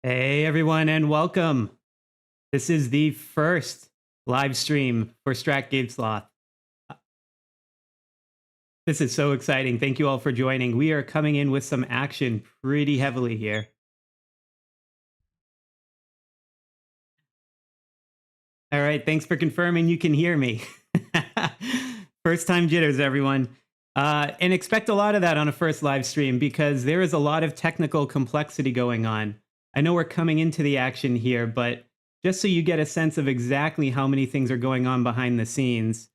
Hey everyone, and welcome. This is the first live stream for Strat Game Sloth. This is so exciting. Thank you all for joining. We are coming in with some action pretty heavily here. All right, thanks for confirming you can hear me. First time jitters, everyone. And expect a lot of that on a first live stream because there is a lot of technical complexity going on. I know we're coming into the action here, but just so you get a sense of exactly how many things are going on behind the scenes,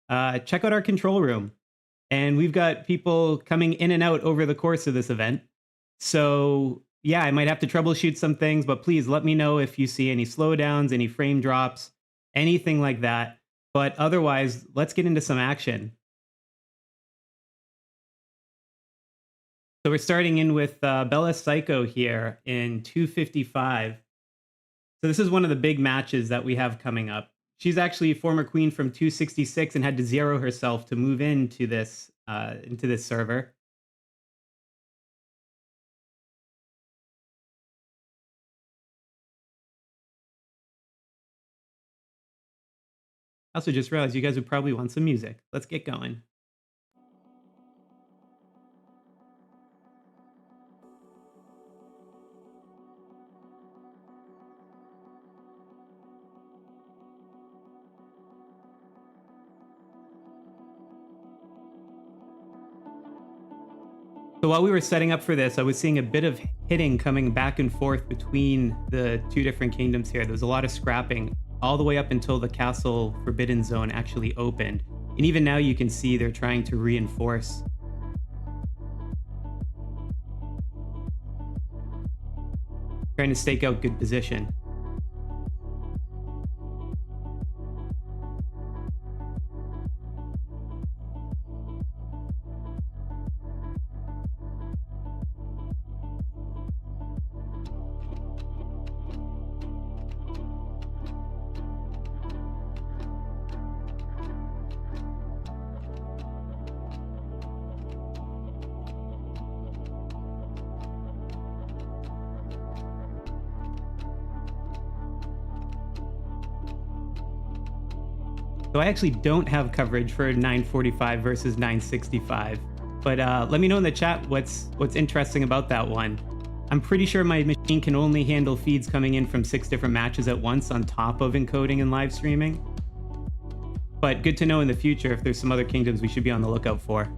check out our control room. And we've got people coming in and out over the course of this event. So yeah, I might have to troubleshoot some things, but please let me know if you see any slowdowns, any frame drops, anything like that. But otherwise, let's get into some action. So we're starting in with Bella Psycho here in 255. So this is one of the big matches that we have coming up. She's actually a former queen from 266 and had to zero herself to move into this server. I also just realized you guys would probably want some music. Let's get going. So while we were setting up for this, I was seeing a bit of hitting coming back and forth between the two different kingdoms here. There was a lot of scrapping all the way up until the Castle Forbidden Zone actually opened. And even now you can see they're trying to reinforce. Trying to stake out good position. So I actually don't have coverage for 945 versus 965. But let me know in the chat what's interesting about that one. I'm pretty sure my machine can only handle feeds coming in from 6 different matches at once on top of encoding and live streaming. But good to know in the future if there's some other kingdoms we should be on the lookout for.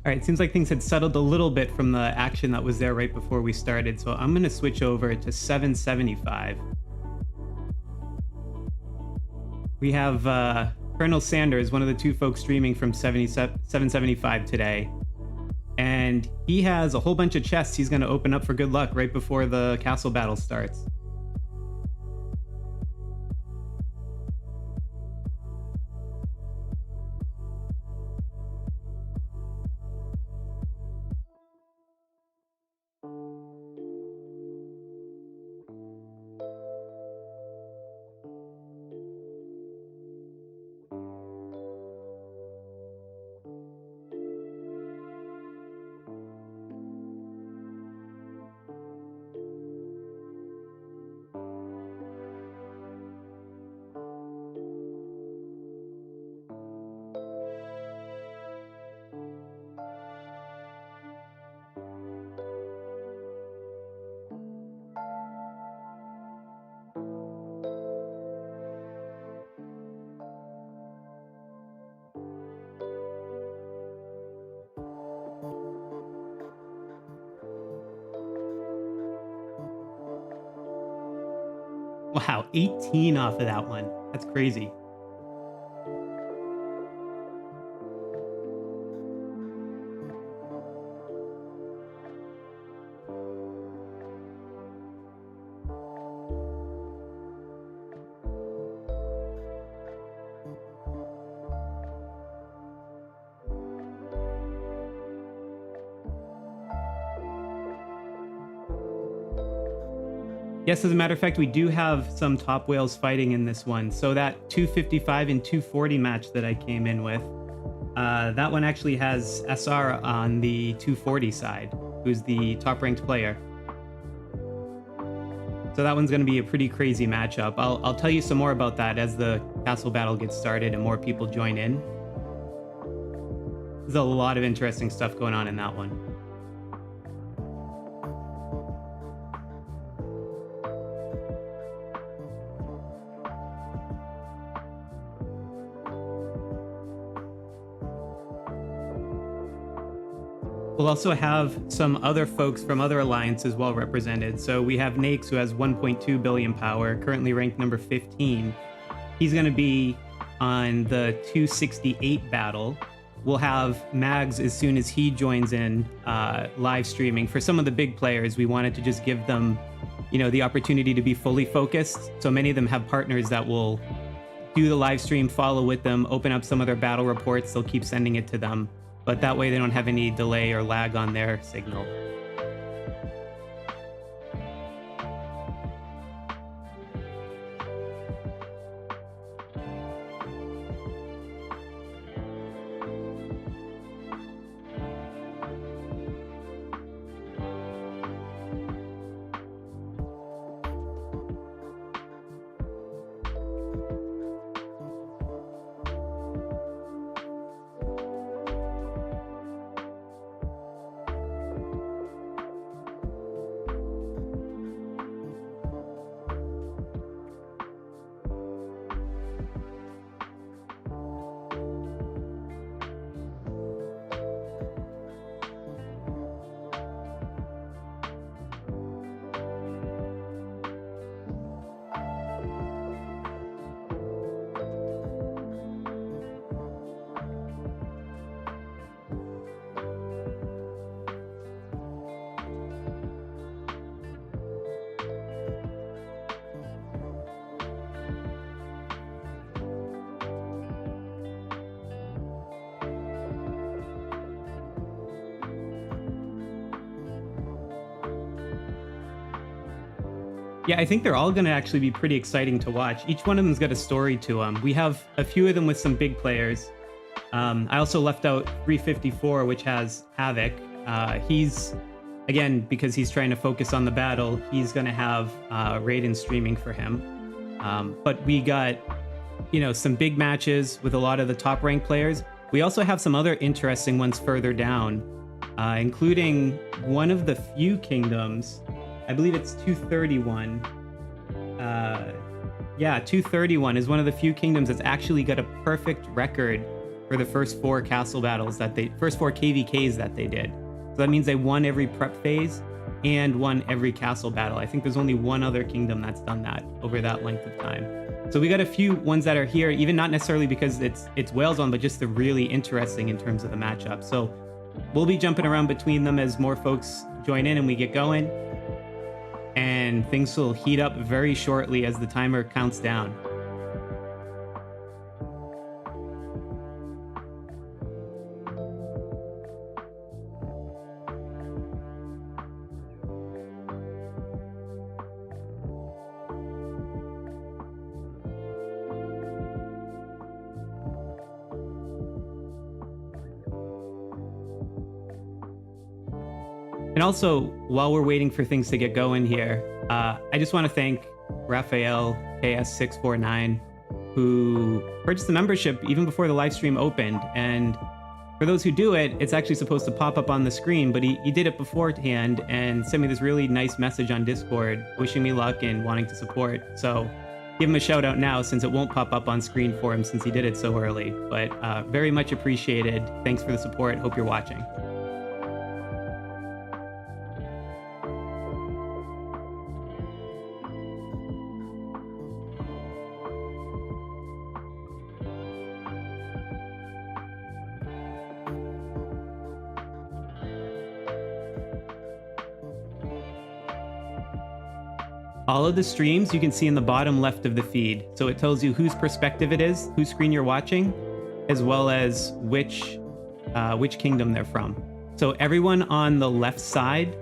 All right, it seems like things had settled a little bit from the action that was there right before we started, so I'm going to switch over to 775. We have Colonel Sanders, one of the two folks streaming from 775 today, and he has a whole bunch of chests he's going to open up for good luck right before the castle battle starts. Wow, 18 off of that one. That's crazy. Yes, as a matter of fact, we do have some top whales fighting in this one. So that 255 and 240 match that I came in with, that one actually has SR on the 240 side, who's the top ranked player. So that one's going to be a pretty crazy matchup. I'll tell you some more about that as the castle battle gets started and more people join in. There's a lot of interesting stuff going on in that one. We'll also have some other folks from other alliances well represented. So we have Nakes, who has 1.2 billion power, currently ranked number 15. He's going to be on the 268 battle. We'll have Mags as soon as he joins in live streaming. For some of the big players, we wanted to just give them, the opportunity to be fully focused. So many of them have partners that will do the live stream, follow with them, open up some of their battle reports. They'll keep sending it to them. But that way they don't have any delay or lag on their signal. Yeah, I think they're all going to actually be pretty exciting to watch. Each one of them's got a story to them. We have a few of them with some big players. I also left out 354, which has Havoc. He's, again, because he's trying to focus on the battle, he's going to have Raiden streaming for him. But we got, some big matches with a lot of the top ranked players. We also have some other interesting ones further down, including one of the few kingdoms. I believe it's 231. 231 is one of the few kingdoms that's actually got a perfect record for the first four castle battles first four KvKs that they did. So that means they won every prep phase and won every castle battle. I think there's only one other kingdom that's done that over that length of time. So we got a few ones that are here, even not necessarily because it's Wales on, but just they're really interesting in terms of the matchup. So we'll be jumping around between them as more folks join in and we get going. And things will heat up very shortly as the timer counts down. And also, while we're waiting for things to get going here, I just want to thank Raphael KS649, who purchased the membership even before the live stream opened. And for those who do it, it's actually supposed to pop up on the screen, but he did it beforehand and sent me this really nice message on Discord, wishing me luck and wanting to support. So give him a shout out now, since it won't pop up on screen for him since he did it so early. But very much appreciated. Thanks for the support. Hope you're watching. All of the streams you can see in the bottom left of the feed. So it tells you whose perspective it is, whose screen you're watching, as well as which kingdom they're from. So everyone on the left side,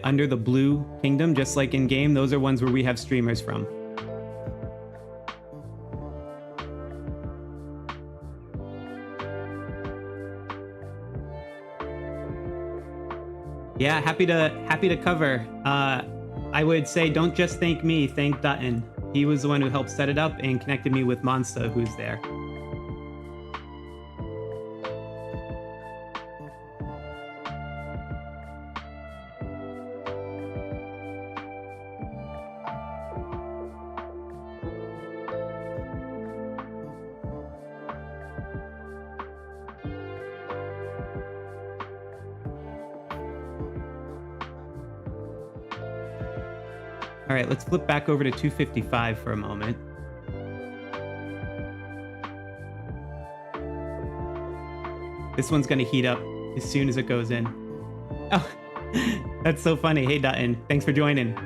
under the blue kingdom, just like in game, those are ones where we have streamers from. Yeah, happy to cover. I would say don't just thank me, thank Dutton. He was the one who helped set it up and connected me with Monsta, who's there. All right, let's flip back over to 255 for a moment. This one's gonna heat up as soon as it goes in. Oh, that's so funny. Hey, Dutton, thanks for joining.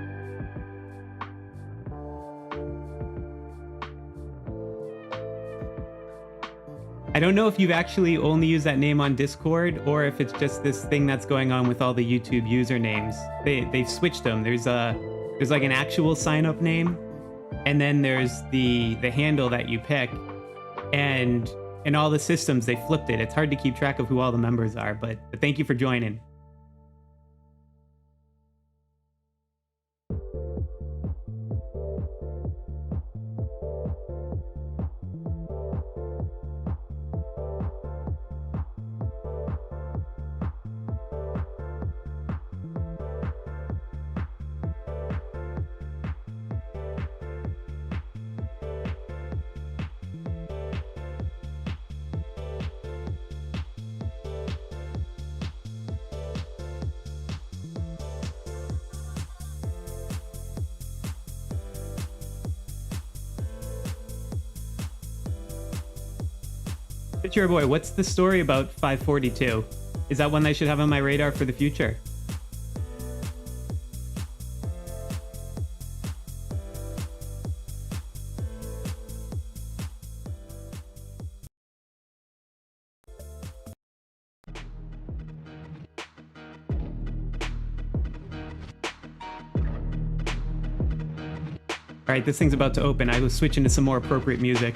I don't know if you've actually only used that name on Discord or if it's just this thing that's going on with all the YouTube usernames. They've switched them. There's like an actual sign-up name, and then there's the handle that you pick, and in all the systems they flipped it. It's hard to keep track of who all the members are, but thank you for joining. Your boy, what's the story about 542? Is that one I should have on my radar for the future? All right, this thing's about to open. I was switching to some more appropriate music.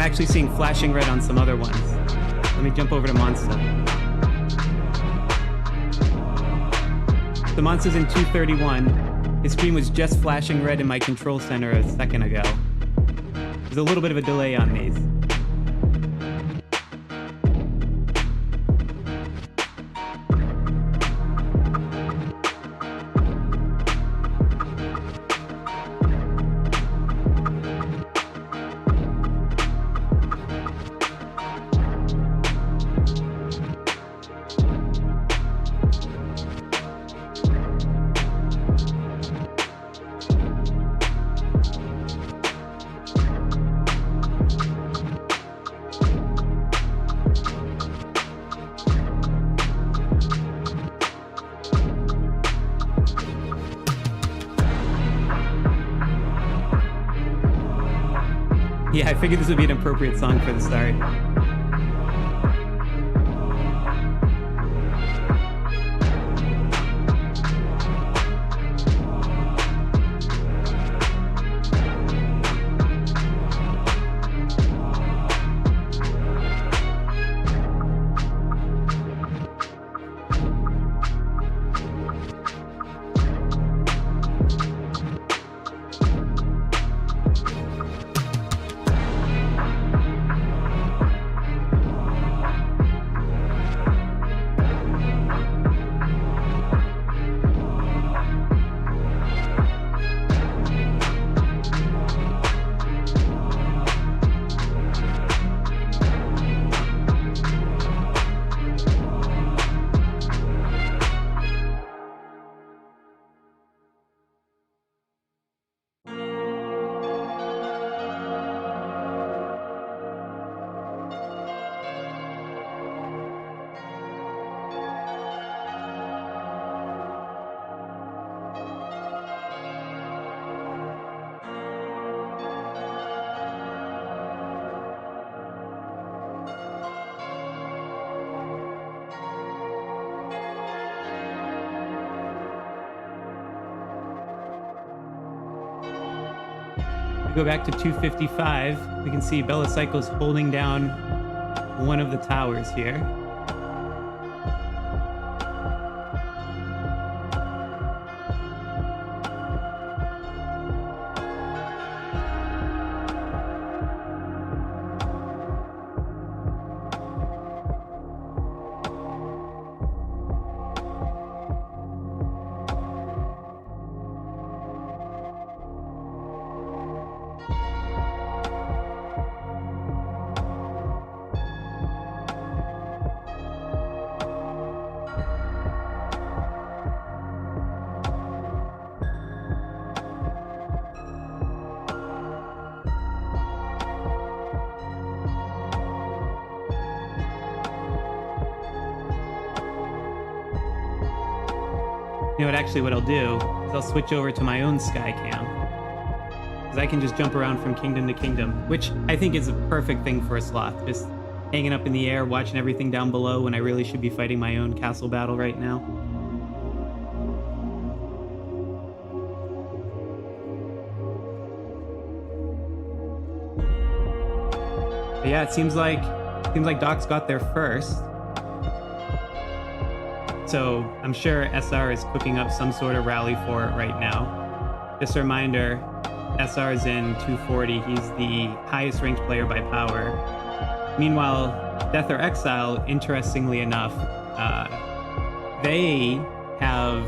Actually seeing flashing red on some other ones. Let me jump over to Monsta. The Monsta's in 231. His screen was just flashing red in my control center a second ago. There's a little bit of a delay on these. Yeah, I figured this would be an appropriate song for the start. We go back to 255. We can see Belisaico's holding down one of the towers here. You know what, actually what I'll do is I'll switch over to my own sky cam. Because I can just jump around from kingdom to kingdom, which I think is a perfect thing for a Sloth. Just hanging up in the air, watching everything down below when I really should be fighting my own castle battle right now. But yeah, it seems like Doc's got there first. So I'm sure SR is cooking up some sort of rally for it right now. Just a reminder, SR's in 240. He's the highest ranked player by power. Meanwhile, Death or Exile, interestingly enough, they have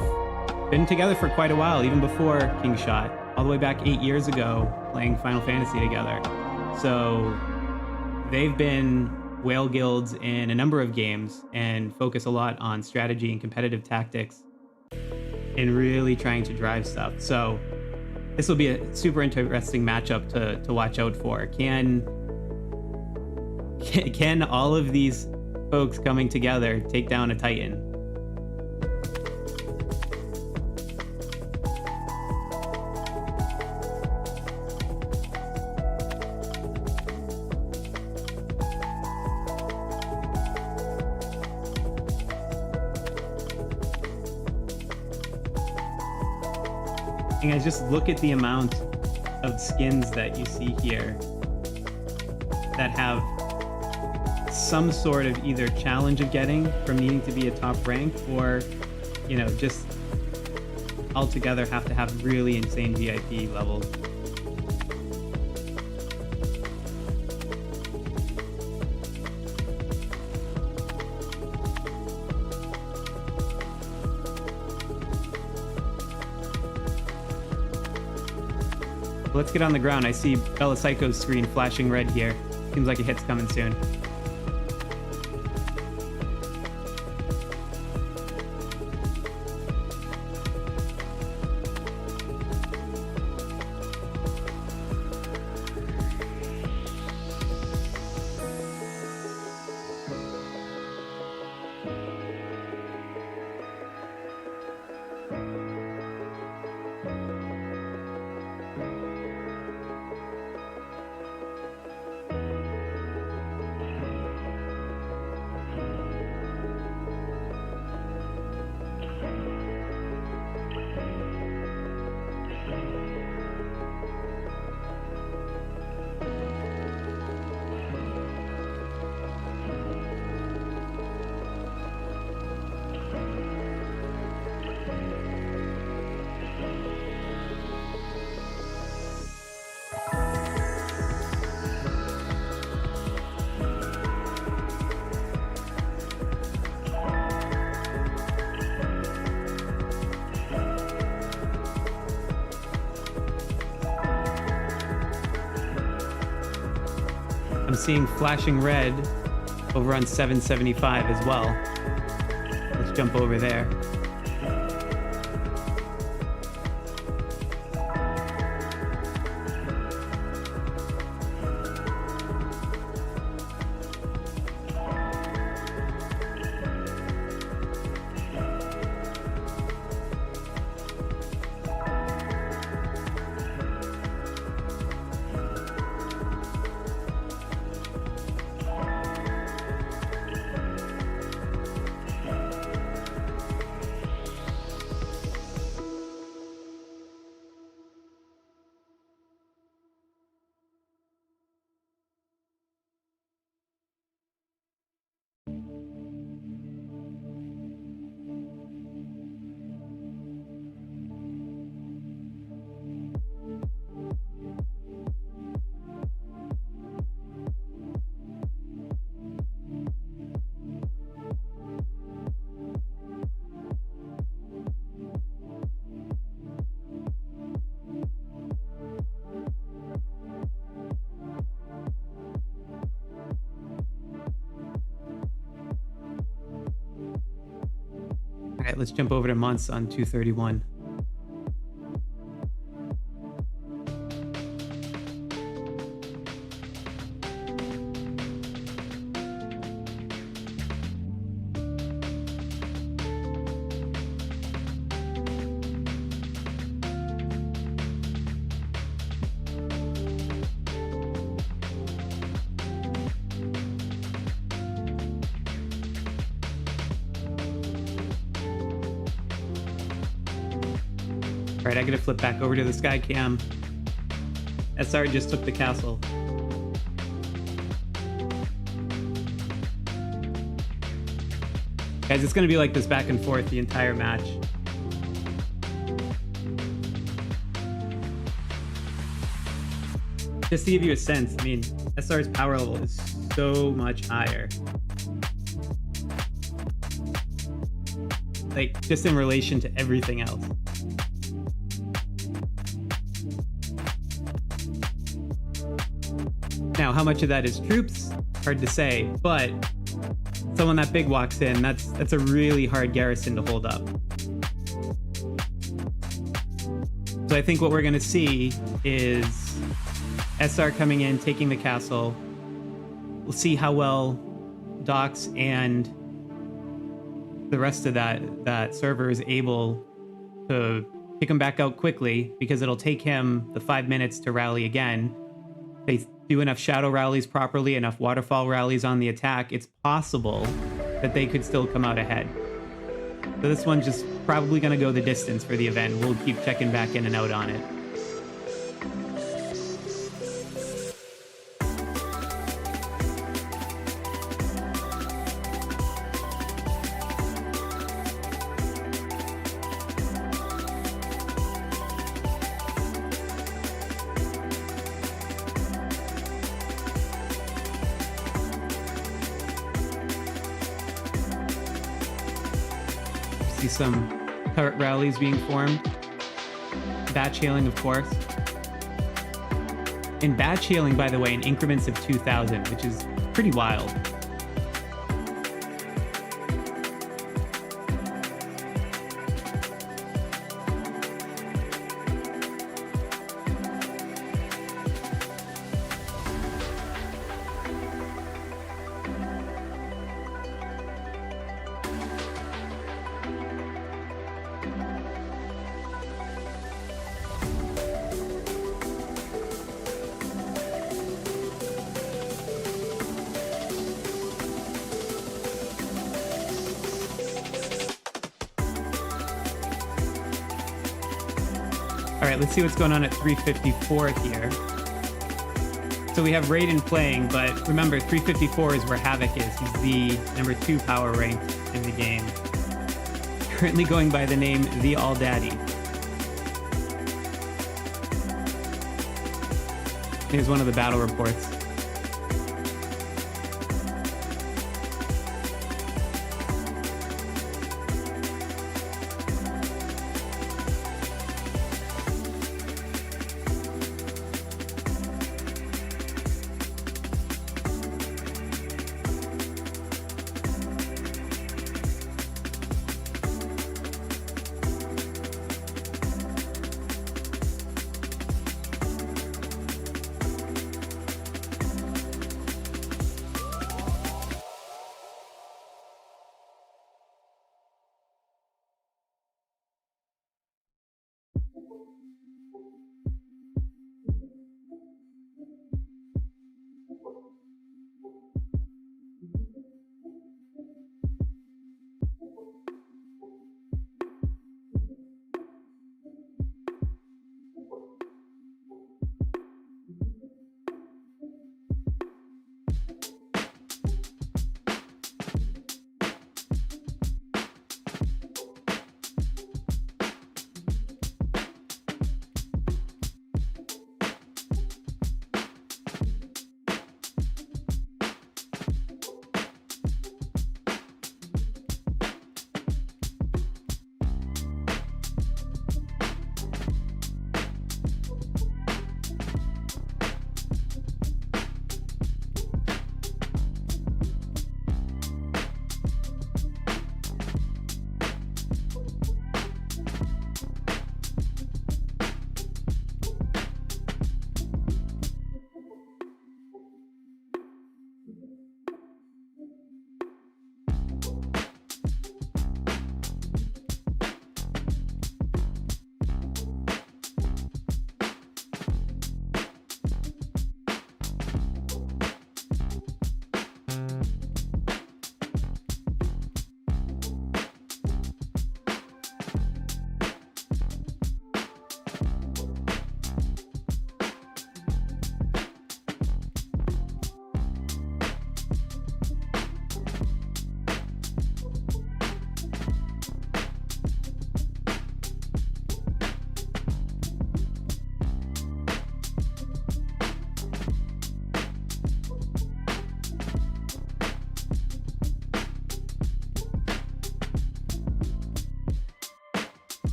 been together for quite a while, even before Kingshot, all the way back 8 years ago, playing Final Fantasy together. So they've been whale guilds in a number of games and focus a lot on strategy and competitive tactics and really trying to drive stuff. So this will be a super interesting matchup to watch out for. Can all of these folks coming together take down a Titan? And guys, just look at the amount of skins that you see here that have some sort of either challenge of getting from needing to be a top rank, or, you know, just altogether have to have really insane VIP levels. Let's get on the ground. I see Belisaico's screen flashing red here. Seems like a hit's coming soon. I'm seeing flashing red over on 775 as well. Let's jump over there. let's jump over to months on 231. All right, I gotta flip back over to the sky cam. SR just took the castle. Guys, it's gonna be like this back and forth the entire match. Just to give you a sense, I mean, SR's power level is so much higher. Like, just in relation to everything else. Now, how much of that is troops? Hard to say, but so when that big walks in, that's a really hard garrison to hold up. So I think what we're going to see is SR coming in, taking the castle. We'll see how well Dox and the rest of that server is able to pick him back out quickly, because it'll take him the 5 minutes to rally again. They do enough shadow rallies properly, enough waterfall rallies on the attack, it's possible that they could still come out ahead. So this one's just probably going to go the distance for the event. We'll keep checking back in and out on it. See some turret rallies being formed. Batch hailing, of course. And batch hailing, by the way, in increments of 2,000, which is pretty wild. All right, let's see what's going on at 354 here. So we have Raiden playing, but remember, 354 is where Havoc is. He's the number 2 power ranked in the game. Currently going by the name The All Daddy. Here's one of the battle reports.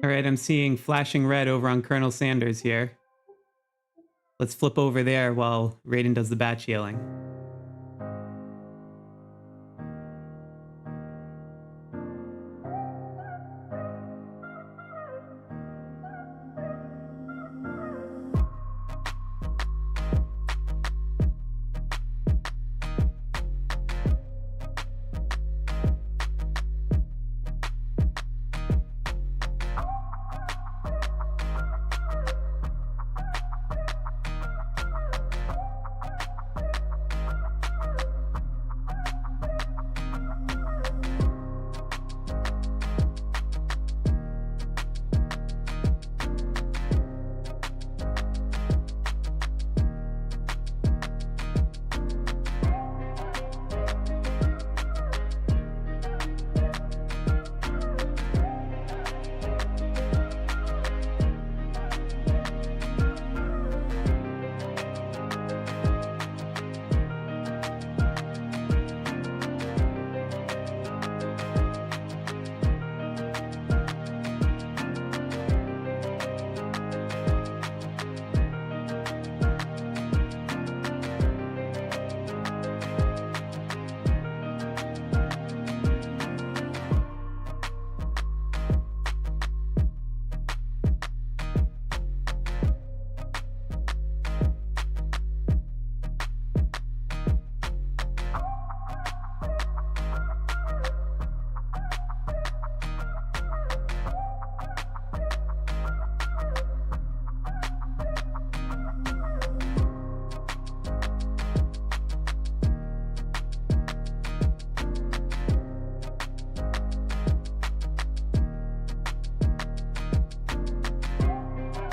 All right, I'm seeing flashing red over on Colonel Sanders here. Let's flip over there while Raiden does the batch healing.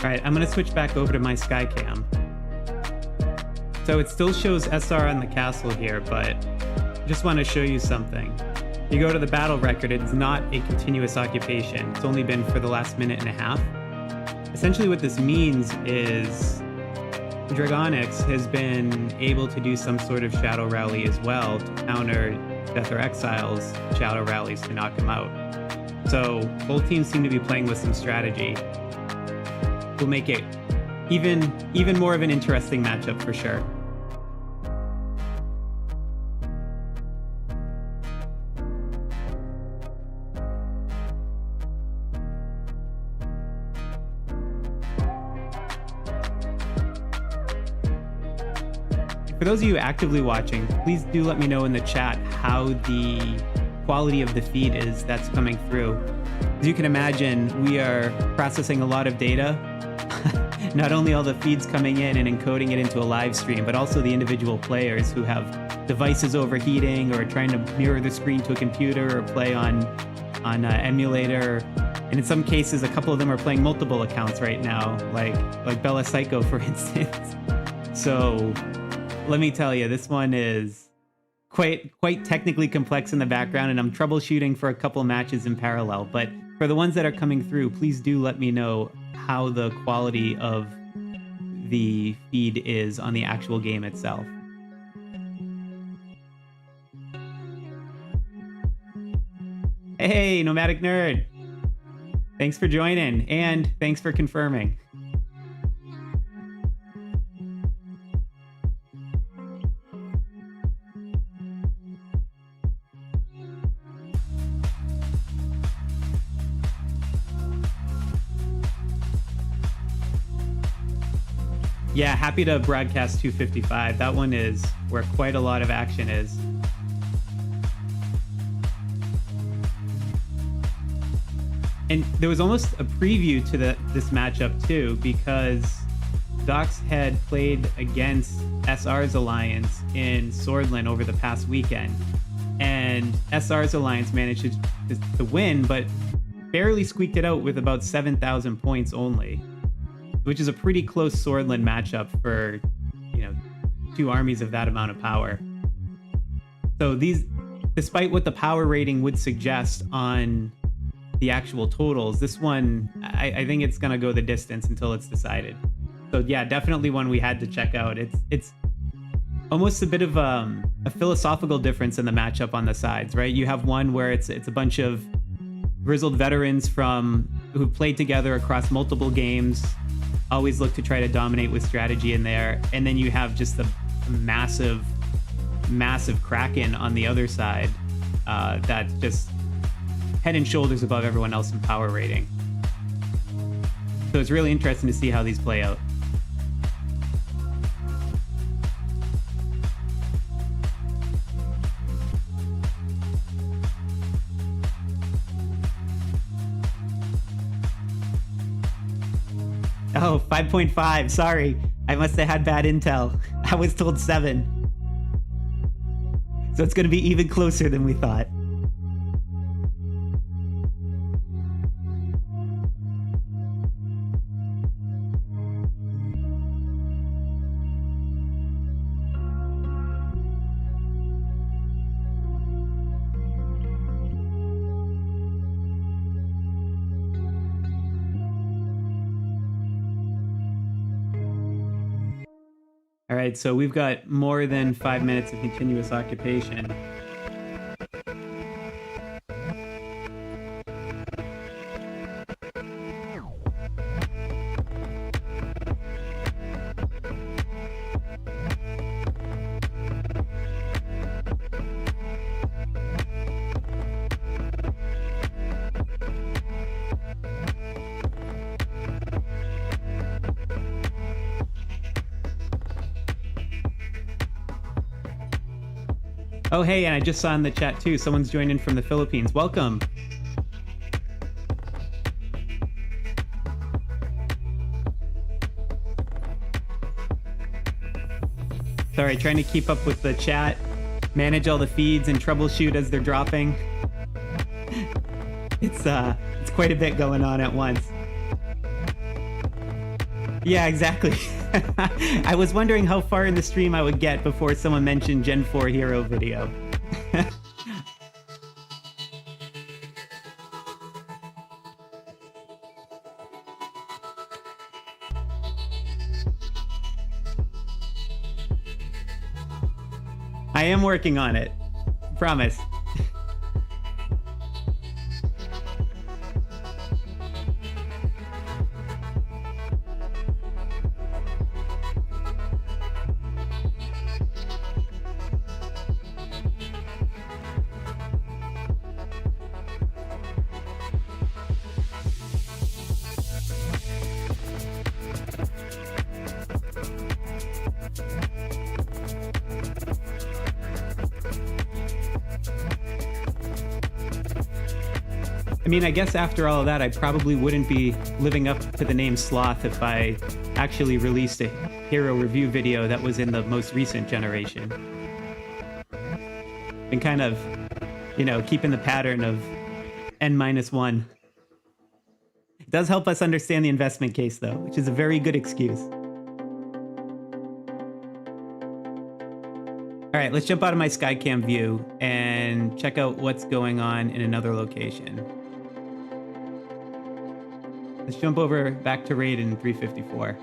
All right, I'm going to switch back over to my Skycam. So it still shows SR on the castle here, but I just want to show you something. You go to the battle record, it's not a continuous occupation. It's only been for the last minute and a half. Essentially what this means is Dragonix has been able to do some sort of Shadow Rally as well to counter Death or Exile's Shadow Rallies to knock him out. So both teams seem to be playing with some strategy. Will make it even more of an interesting matchup for sure. For those of you actively watching, please do let me know in the chat how the quality of the feed is that's coming through. As you can imagine, we are processing a lot of data. Not only all the feeds coming in and encoding it into a live stream, but also the individual players who have devices overheating or trying to mirror the screen to a computer or play on emulator. And in some cases, a couple of them are playing multiple accounts right now, like Bella Psycho, for instance. So let me tell you, this one is quite technically complex in the background, and I'm troubleshooting for a couple matches in parallel. But for the ones that are coming through, please do let me know how the quality of the feed is on the actual game itself. Hey, Nomadic Nerd! Thanks for joining, and thanks for confirming. Yeah, happy to broadcast 255. That one is where quite a lot of action is. And there was almost a preview to this matchup too, because Docs had played against SR's Alliance in Swordland over the past weekend. And SR's Alliance managed to win, but barely squeaked it out with about 7,000 points only, which is a pretty close Swordland matchup for, two armies of that amount of power. So these, despite what the power rating would suggest on the actual totals, this one, I think it's going to go the distance until it's decided. So yeah, definitely one we had to check out. It's almost a bit of a philosophical difference in the matchup on the sides, right? You have one where it's a bunch of grizzled veterans from who've played together across multiple games, always look to try to dominate with strategy in there. And then you have just the massive Kraken on the other side that's just head and shoulders above everyone else in power rating. So it's really interesting to see how these play out. Oh, 5.5. Sorry. I must have had bad intel. I was told 7. So it's going to be even closer than we thought. All right, so we've got more than 5 minutes of continuous occupation. Oh, hey, and I just saw in the chat too, someone's joined in from the Philippines. Welcome. Sorry, trying to keep up with the chat, manage all the feeds and troubleshoot as they're dropping. It's quite a bit going on at once. Yeah, exactly. I was wondering how far in the stream I would get before someone mentioned Gen 4 hero video. I am working on it. Promise. I mean, I guess after all of that, I probably wouldn't be living up to the name Sloth if I actually released a hero review video that was in the most recent generation. Been kind of, you know, keeping the pattern of N-1. It does help us understand the investment case, though, which is a very good excuse. All right, let's jump out of my Skycam view and check out what's going on in another location. Let's jump over back to raid in 354.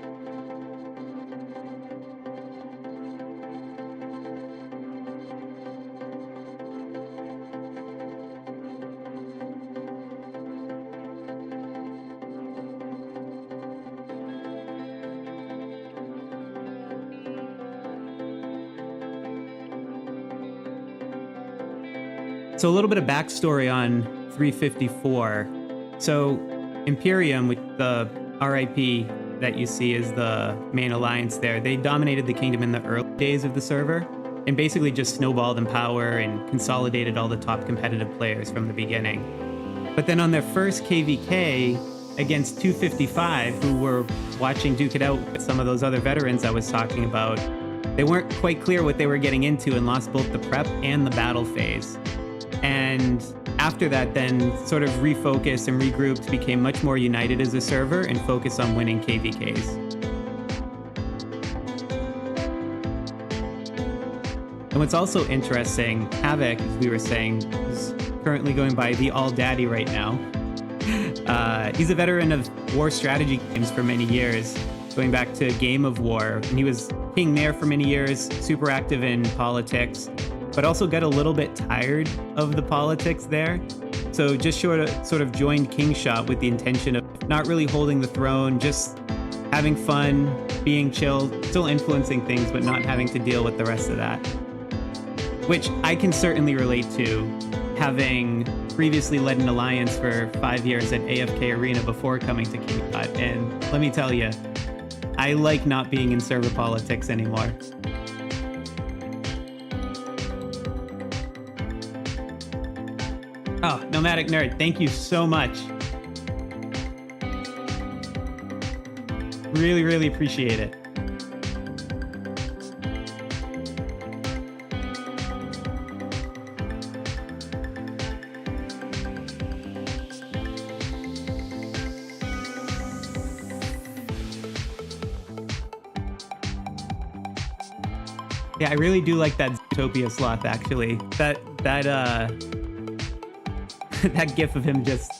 So a little bit of backstory on 354. So Imperium, with the RIP that you see as the main alliance there, they dominated the kingdom in the early days of the server and basically just snowballed in power and consolidated all the top competitive players from the beginning. But then on their first KvK against 255, who were watching Duke It Out with some of those other veterans I was talking about, they weren't quite clear what they were getting into and lost both the prep and the battle phase. And after that, then sort of refocused and regrouped, became much more united as a server and focused on winning KvKs. And what's also interesting, KvK, as we were saying, is currently going by the All Daddy right now. He's a veteran of war strategy games for many years, going back to Game of War. And he was king there for many years, super active in politics. but also got a little bit tired of the politics there. So just sort of joined Kingshot with the intention of not really holding the throne, just having fun, being chill, still influencing things, but not having to deal with the rest of that. Which I can certainly relate to, having previously led an alliance for 5 years at AFK Arena before coming to Kingshot. And let me tell you, I like not being in server politics anymore. Oh, Nomadic Nerd, thank you so much. Really, really appreciate it. Yeah, I really do like that Zootopia Sloth, actually. That that gif of him just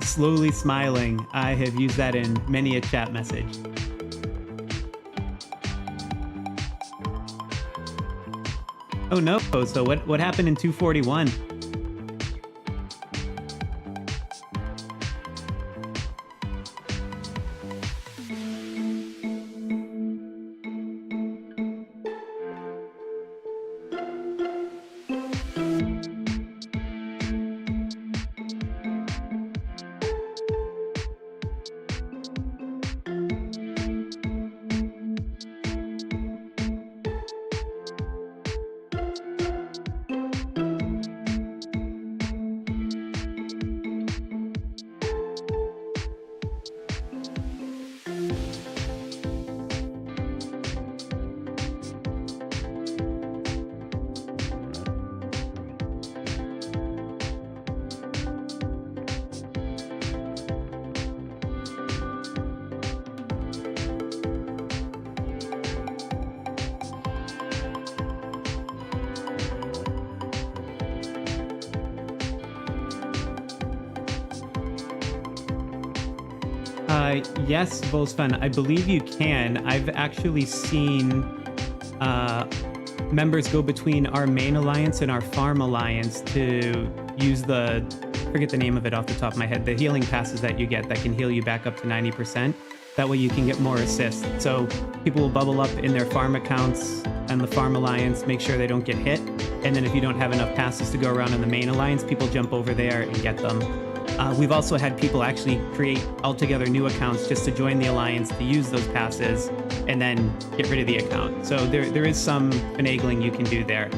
slowly smiling, I have used that in many a chat message. Oh no, so what happened in 241? Yes, Volsfun, I believe you can. I've actually seen members go between our main alliance and our farm alliance to use I forget the name of it off the top of my head, the healing passes that you get that can heal you back up to 90%. That way you can get more assists. So people will bubble up in their farm accounts and the farm alliance, make sure they don't get hit. And then if you don't have enough passes to go around in the main alliance, people jump over there and get them. We've also had people actually create altogether new accounts just to join the alliance to use those passes and then get rid of the account. So there is some finagling you can do there.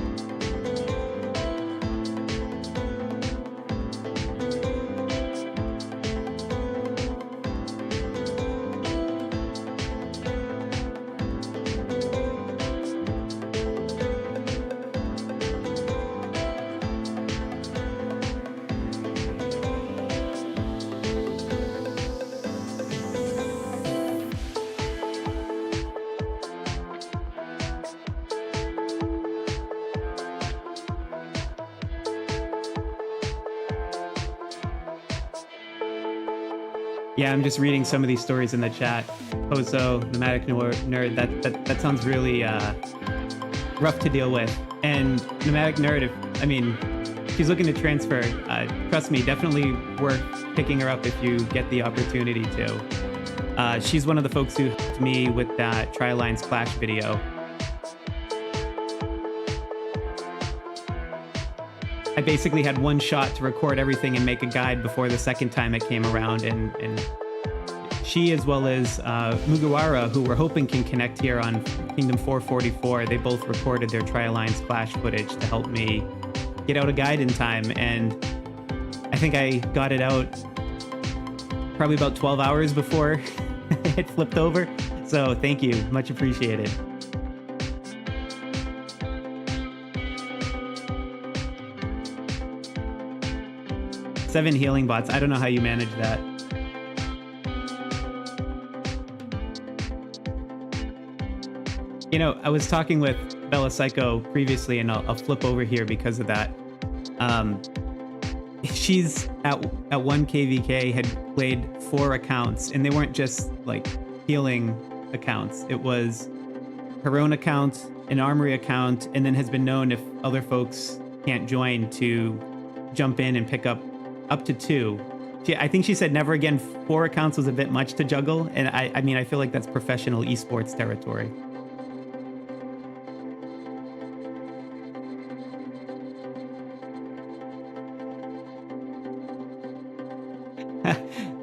Yeah, I'm just reading some of these stories in the chat. Pozo, Nomadic Nerd, that sounds really rough to deal with. And Nomadic Nerd, if she's looking to transfer, trust me, definitely worth picking her up if you get the opportunity to. She's one of the folks who helped me with that Tri-Lines Clash video. I basically had one shot to record everything and make a guide before the second time it came around, and she, as well as Mugiwara, who we're hoping can connect here on Kingdom 444, they both recorded their Tri-Alliance Clash footage to help me get out a guide in time, and I think I got it out probably about 12 hours before it flipped over, so thank you, much appreciated. Seven healing bots. I don't know how you manage that. You know, I was talking with Bella Psycho previously, and I'll flip over here because of that. She's at one KvK had played 4 accounts, and they weren't just like healing accounts. It was her own account, an Armory account, and then has been known, if other folks can't join, to jump in and pick up to 2. I think she said never again. 4 accounts was a bit much to juggle, and I mean, I feel like that's professional esports territory.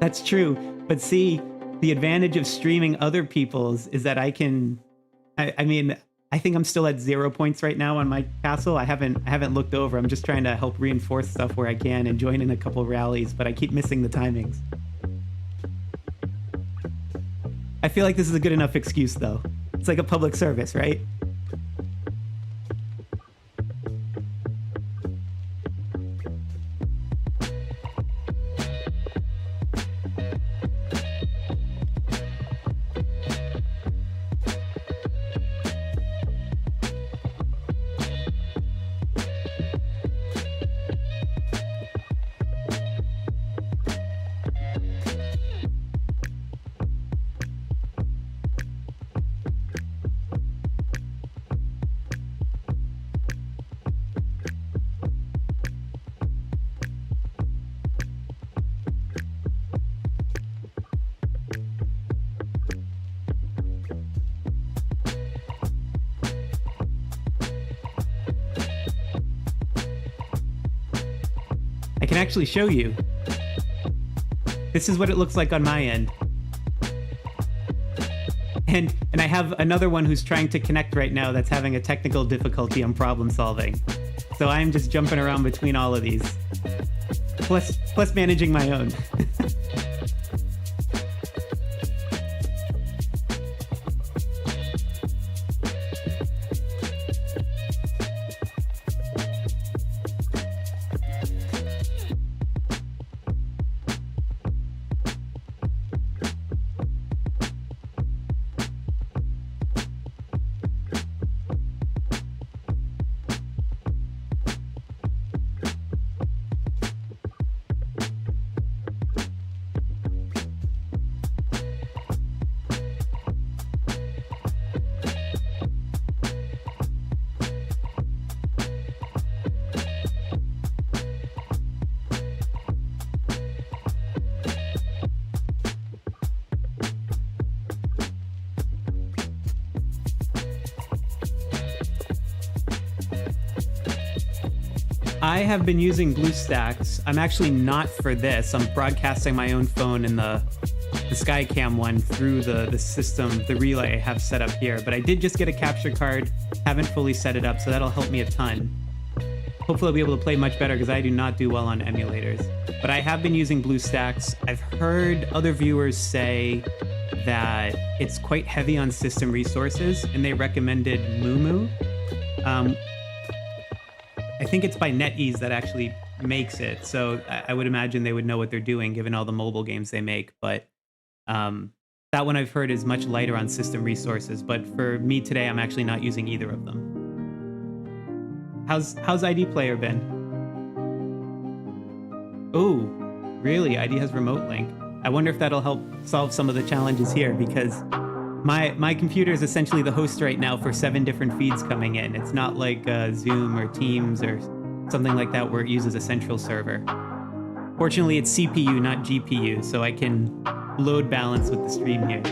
That's true. But see, the advantage of streaming other people's is that I can, I mean, I think I'm still at 0 points right now on my castle. I haven't looked over. I'm just trying to help reinforce stuff where I can and join in a couple rallies, but I keep missing the timings. I feel like this is a good enough excuse though. It's like a public service, right? I can actually show you. This is what it looks like on my end. And I have another one who's trying to connect right now that's having a technical difficulty on problem solving. So I'm just jumping around between all of these. Plus managing my own. I have been using BlueStacks. I'm actually not for this. I'm broadcasting my own phone and the Skycam one through the system, the relay I have set up here. But I did just get a capture card, haven't fully set it up, so that'll help me a ton. Hopefully I'll be able to play much better because I do not do well on emulators. But I have been using BlueStacks. I've heard other viewers say that it's quite heavy on system resources, and they recommended Mumu. I think it's by NetEase that actually makes it, so I would imagine they would know what they're doing given all the mobile games they make, but that one I've heard is much lighter on system resources, but for me today, I'm actually not using either of them. How's ID Player been? Oh, really? ID has Remote Link. I wonder if that'll help solve some of the challenges here, because my computer is essentially the host right now for 7 different feeds coming in. It's not like Zoom or Teams or something like that where it uses a central server. Fortunately, it's CPU, not GPU, so I can load balance with the stream here.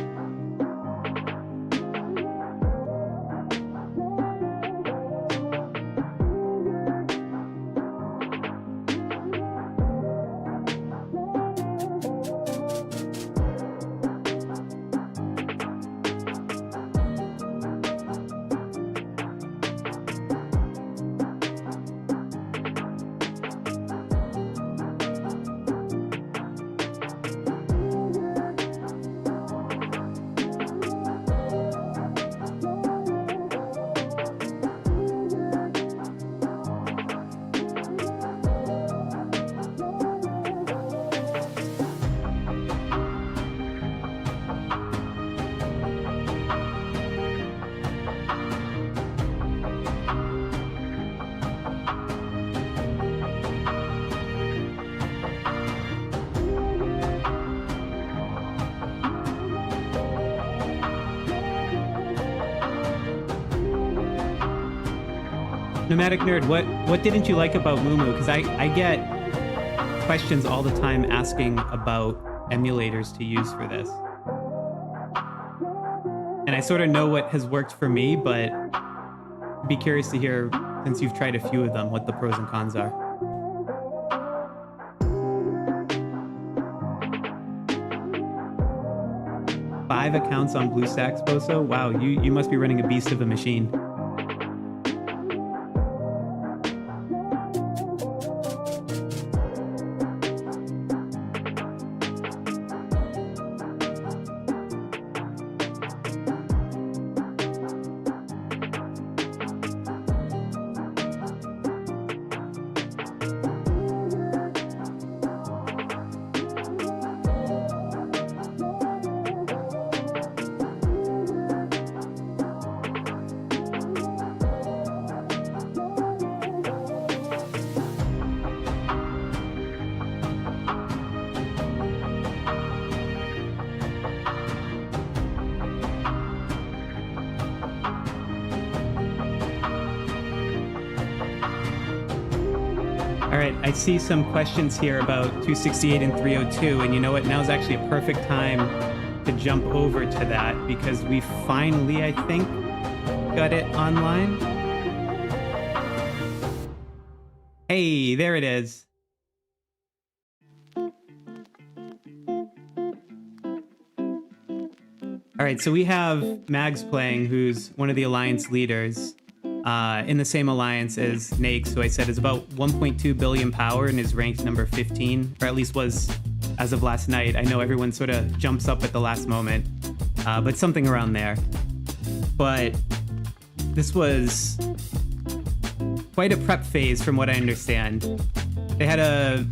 Nomadic Nerd, what didn't you like about Mumu? Because I get questions all the time asking about emulators to use for this. And I sort of know what has worked for me, but I'd be curious to hear, since you've tried a few of them, what the pros and cons are. Five accounts on BlueStacks, Boso? Wow, you must be running a beast of a machine. All right, I see some questions here about 268 and 302, and you know what? Now's actually a perfect time to jump over to that because we finally, I think, got it online. Hey, there it is. All right, so we have Mags playing, who's one of the alliance leaders. In the same alliance as Nakes, who I said is about 1.2 billion power and is ranked number 15, or at least was as of last night. I know everyone sort of jumps up at the last moment, but something around there. But this was quite a prep phase from what I understand. They had a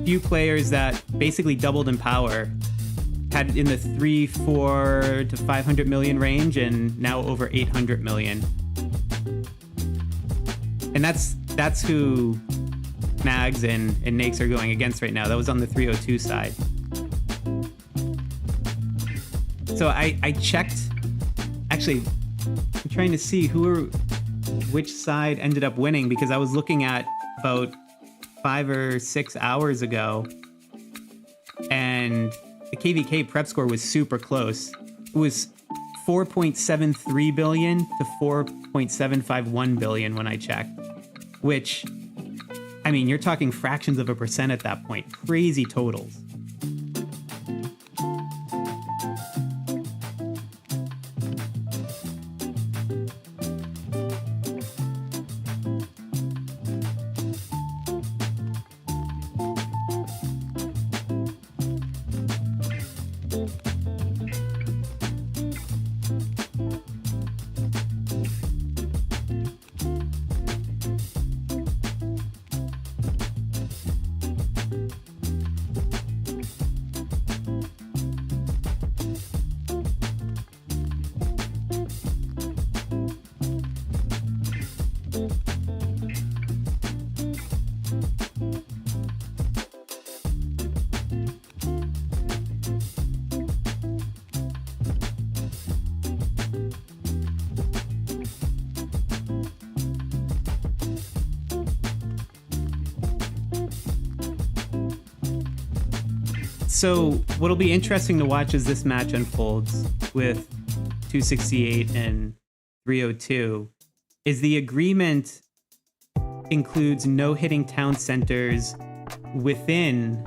few players that basically doubled in power, had in the 400 to 500 million range, and now over 800 million. And that's who Mags and Nakes are going against right now. That was on the 302 side. So I checked. Actually, I'm trying to see which side ended up winning because I was looking at about 5 or 6 hours ago, and the KvK prep score was super close. It was 4.73 billion to 4.751 billion when I checked, which, I mean, you're talking fractions of a percent at that point. Crazy totals. So what'll be interesting to watch as this match unfolds with 268 and 302 is the agreement includes no hitting town centers within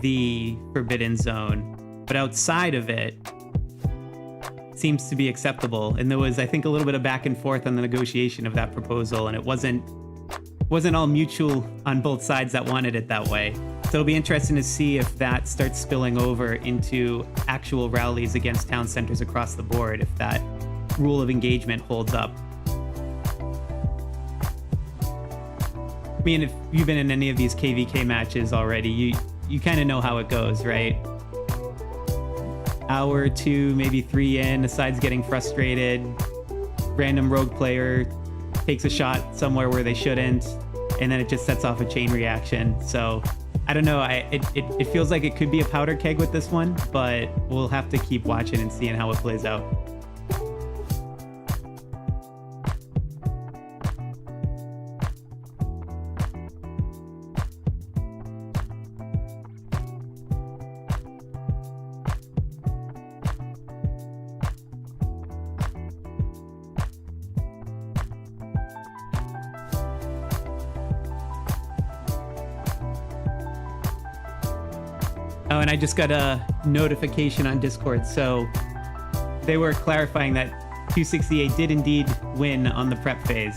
the forbidden zone, but outside of it seems to be acceptable. And there was, I think, a little bit of back and forth on the negotiation of that proposal, and it wasn't all mutual on both sides that wanted it that way. So it'll be interesting to see if that starts spilling over into actual rallies against town centers across the board, if that rule of engagement holds up. I mean, if you've been in any of these KvK matches already, you kind of know how it goes, right? Hour or two, maybe 3 in, the side's getting frustrated, random rogue player takes a shot somewhere where they shouldn't, and then it just sets off a chain reaction. So I don't know, it feels like it could be a powder keg with this one, but we'll have to keep watching and seeing how it plays out. Oh, and I just got a notification on Discord. So they were clarifying that 268 did indeed win on the prep phase.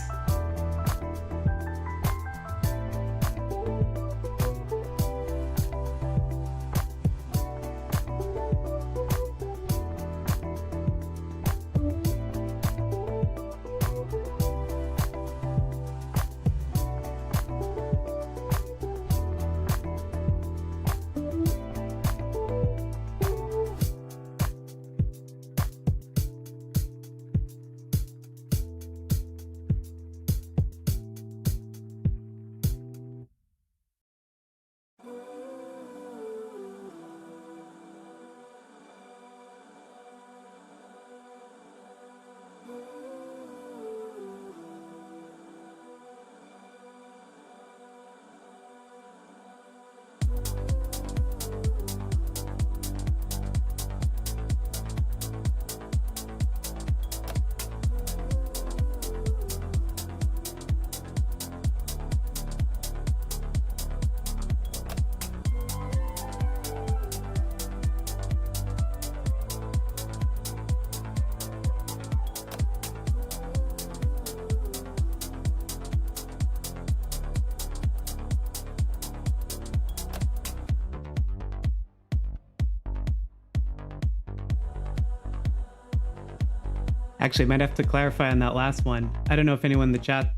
Actually, I might have to clarify on that last one. I don't know if anyone in the chat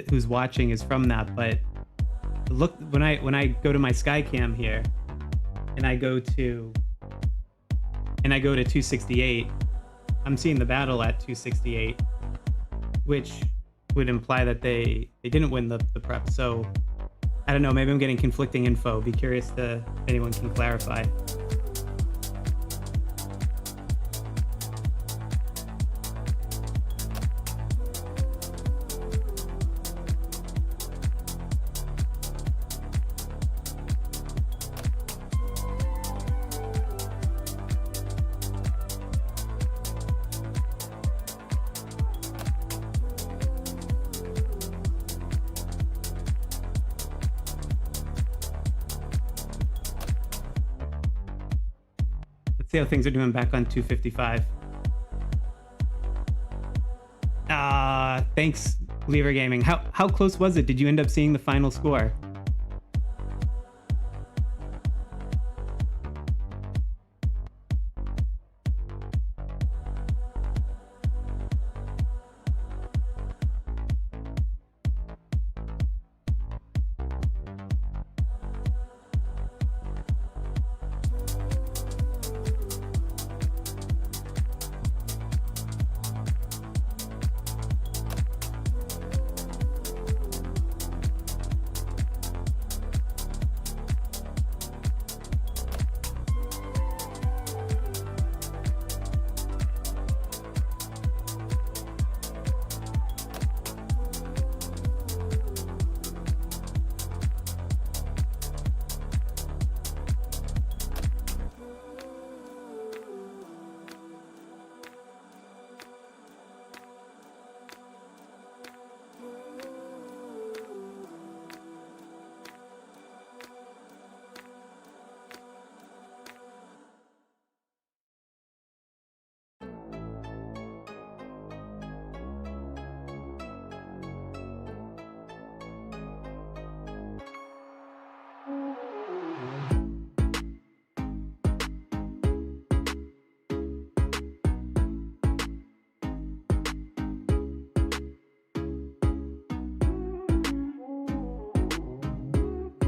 who's watching is from that, but look, when I go to my Skycam here and I go to 268, I'm seeing the battle at 268, which would imply that they didn't win the prep. So I don't know, maybe I'm getting conflicting info. Be curious if anyone can clarify. See how things are doing back on 255. Thanks, Lever Gaming. How close was it? Did you end up seeing the final score?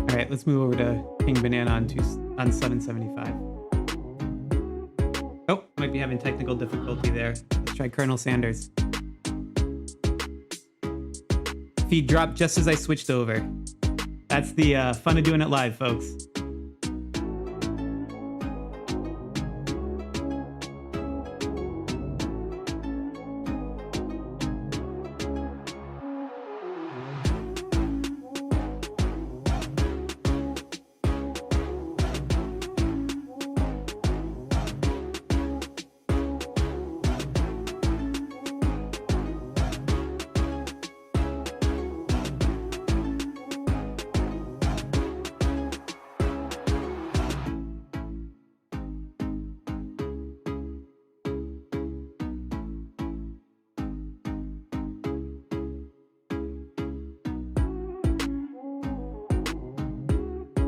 All right, let's move over to King Banana on 775. Oh, might be having technical difficulty there. Let's try Colonel Sanders. Feed dropped just as I switched over. That's the fun of doing it live, folks.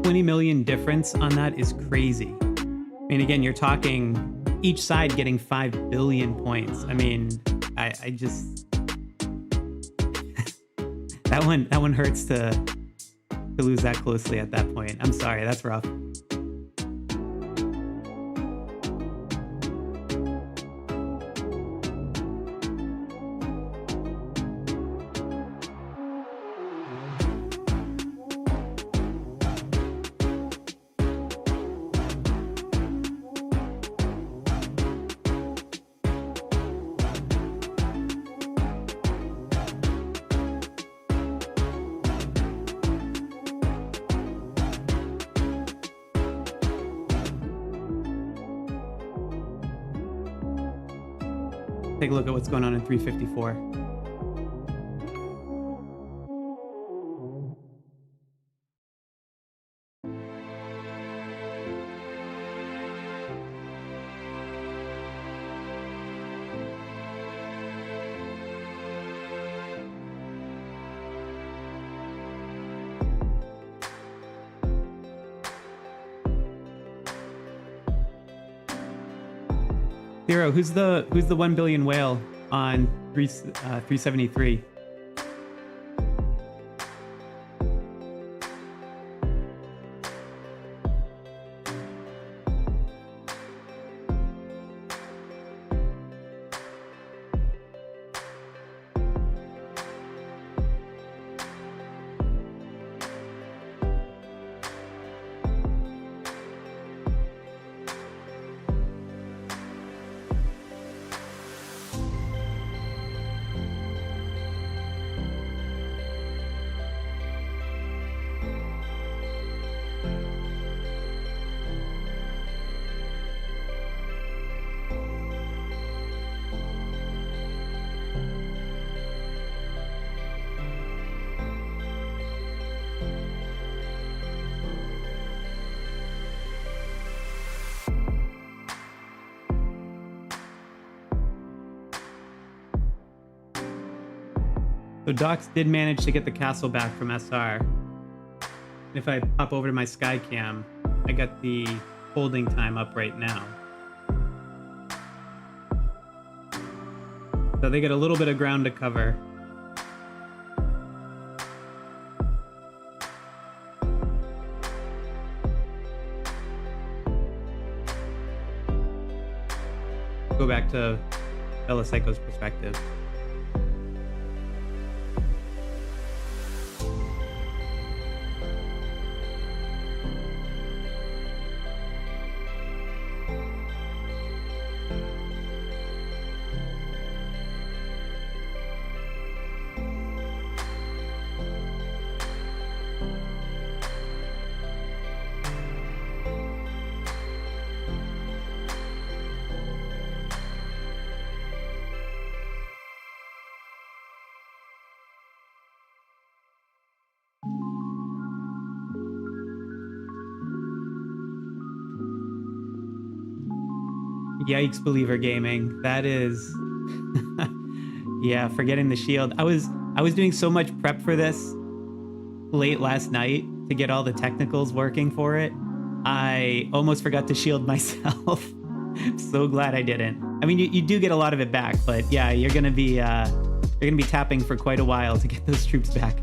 20 million difference on that is crazy. I mean, again, you're talking each side getting 5 billion points. I mean, I just that one hurts to lose that closely at that point. I'm sorry, that's rough. Take a look at what's going on in 354. Zero, who's the 1 billion whale on 373? So Docs did manage to get the castle back from SR. If I pop over to my Skycam, I got the holding time up right now. So they get a little bit of ground to cover. Go back to Belopsycho's perspective. Yikes, Believer Gaming. That is yeah, forgetting the shield. I was doing so much prep for this late last night to get all the technicals working for it. I almost forgot to shield myself. So glad I didn't. I mean, you do get a lot of it back, but yeah, you're gonna be tapping for quite a while to get those troops back.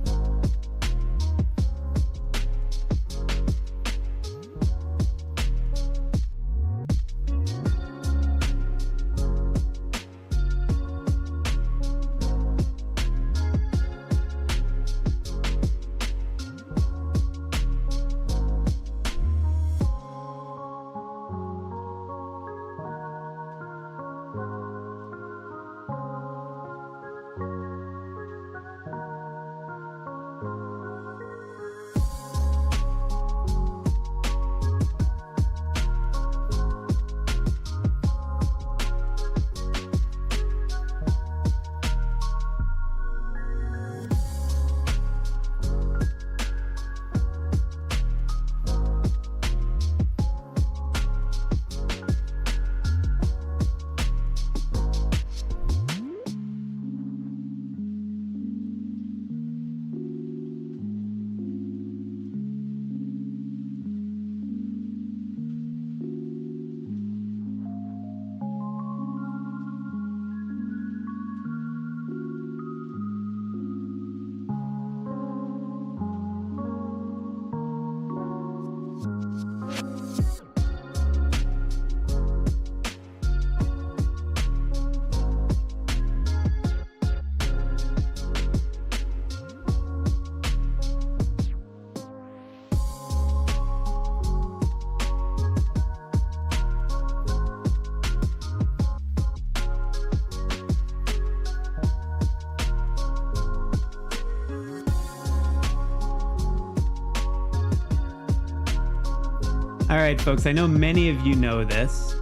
All right, folks, I know many of you know this,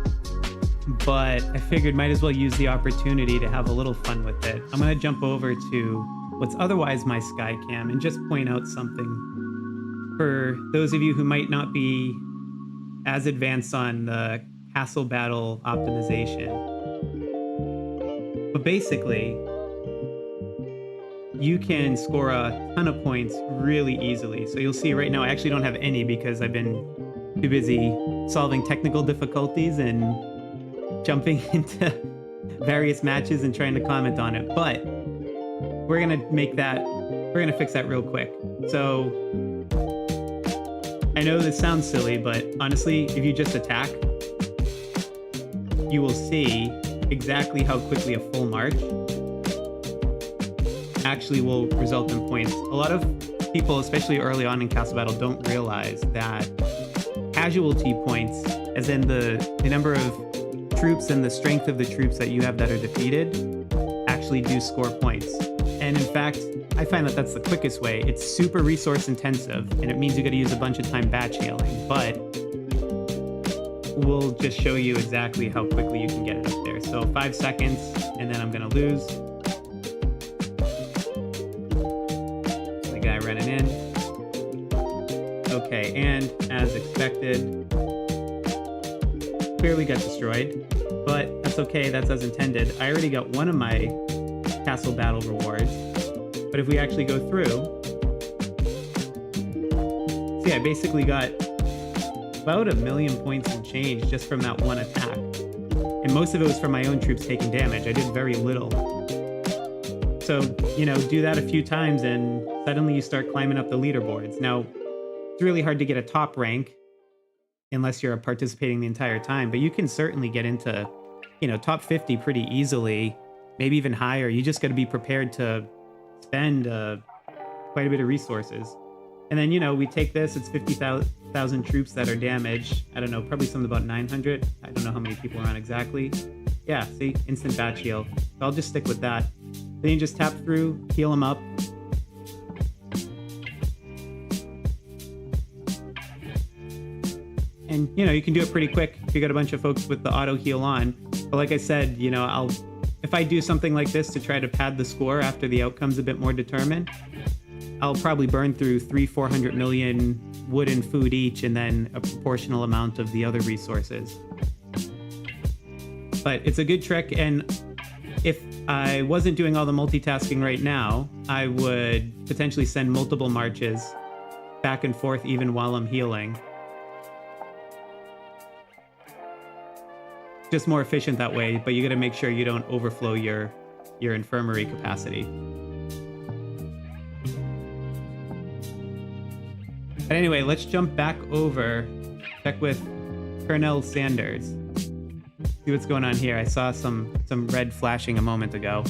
but I figured might as well use the opportunity to have a little fun with it. I'm going to jump over to what's otherwise my Skycam and just point out something for those of you who might not be as advanced on the castle battle optimization. But basically, you can score a ton of points really easily. So you'll see right now I actually don't have any because I've been too busy solving technical difficulties and jumping into various matches and trying to comment on it. But we're gonna fix that real quick. So I know this sounds silly, but honestly, if you just attack, you will see exactly how quickly a full march actually will result in points. A lot of people, especially early on in Castle Battle, don't realize that casualty points, as in the number of troops and the strength of the troops that you have that are defeated, actually do score points. And in fact, I find that that's the quickest way. It's super resource intensive, and it means you got to use a bunch of time batch healing, but we'll just show you exactly how quickly you can get it up there. So 5 seconds, and then I'm gonna lose. The guy running in. Okay, and as expected, clearly got destroyed, but that's okay, that's as intended. I already got one of my castle battle rewards, but if we actually go through, see, I basically got about 1 million points and change just from that one attack. And most of it was from my own troops taking damage. I did very little. So, you know, do that a few times and suddenly you start climbing up the leaderboards. Now, it's really hard to get a top rank unless you're participating the entire time, but you can certainly get into, you know, top 50 pretty easily, maybe even higher. You just got to be prepared to spend quite a bit of resources. And then, you know, we take this, it's 50,000 troops that are damaged. I don't know, probably something about 900. I don't know how many people are on exactly. Yeah, see, instant batch heal. So I'll just stick with that. Then you just tap through, heal them up. And, you know, you can do it pretty quick if you got a bunch of folks with the auto heal on. But like I said, you know, if I do something like this to try to pad the score after the outcome's a bit more determined, I'll probably burn through 300-400 million wood and food each, and then a proportional amount of the other resources. But it's a good trick, and if I wasn't doing all the multitasking right now, I would potentially send multiple marches back and forth even while I'm healing. Just more efficient that way, but you got to make sure you don't overflow your infirmary capacity. But anyway, let's jump back over, check with Colonel Sanders. See what's going on here. I saw some red flashing a moment ago.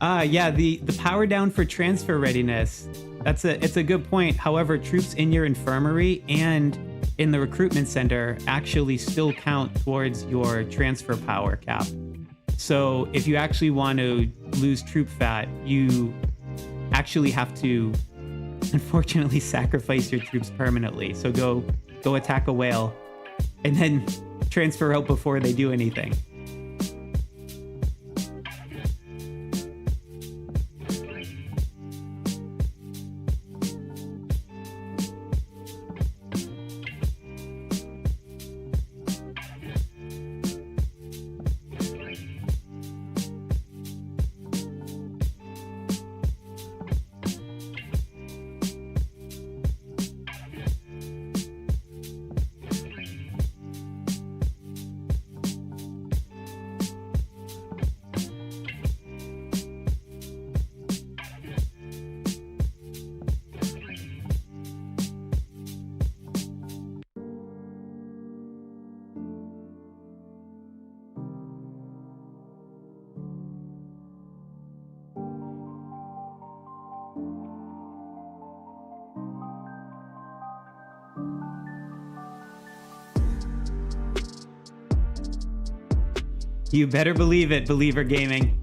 Yeah, the power down for transfer readiness. It's a good point. However, troops in your infirmary and in the recruitment center actually still count towards your transfer power cap. So if you actually want to lose troop fat, you actually have to, unfortunately, sacrifice your troops permanently. So go attack a whale and then transfer out before they do anything. You better believe it, Believer Gaming.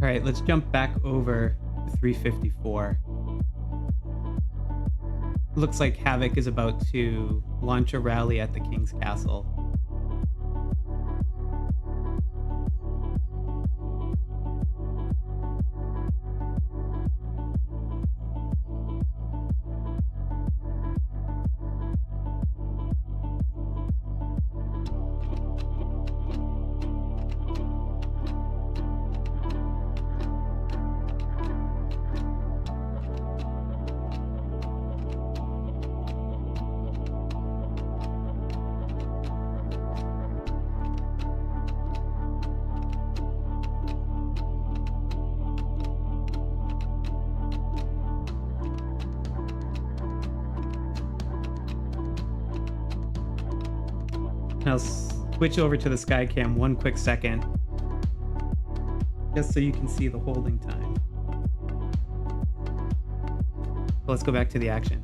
All right, let's jump back over to 354. Looks like KvK is about to launch a rally at the King's Castle. I'll switch over to the Skycam one quick second, just so you can see the holding time. Let's go back to the action.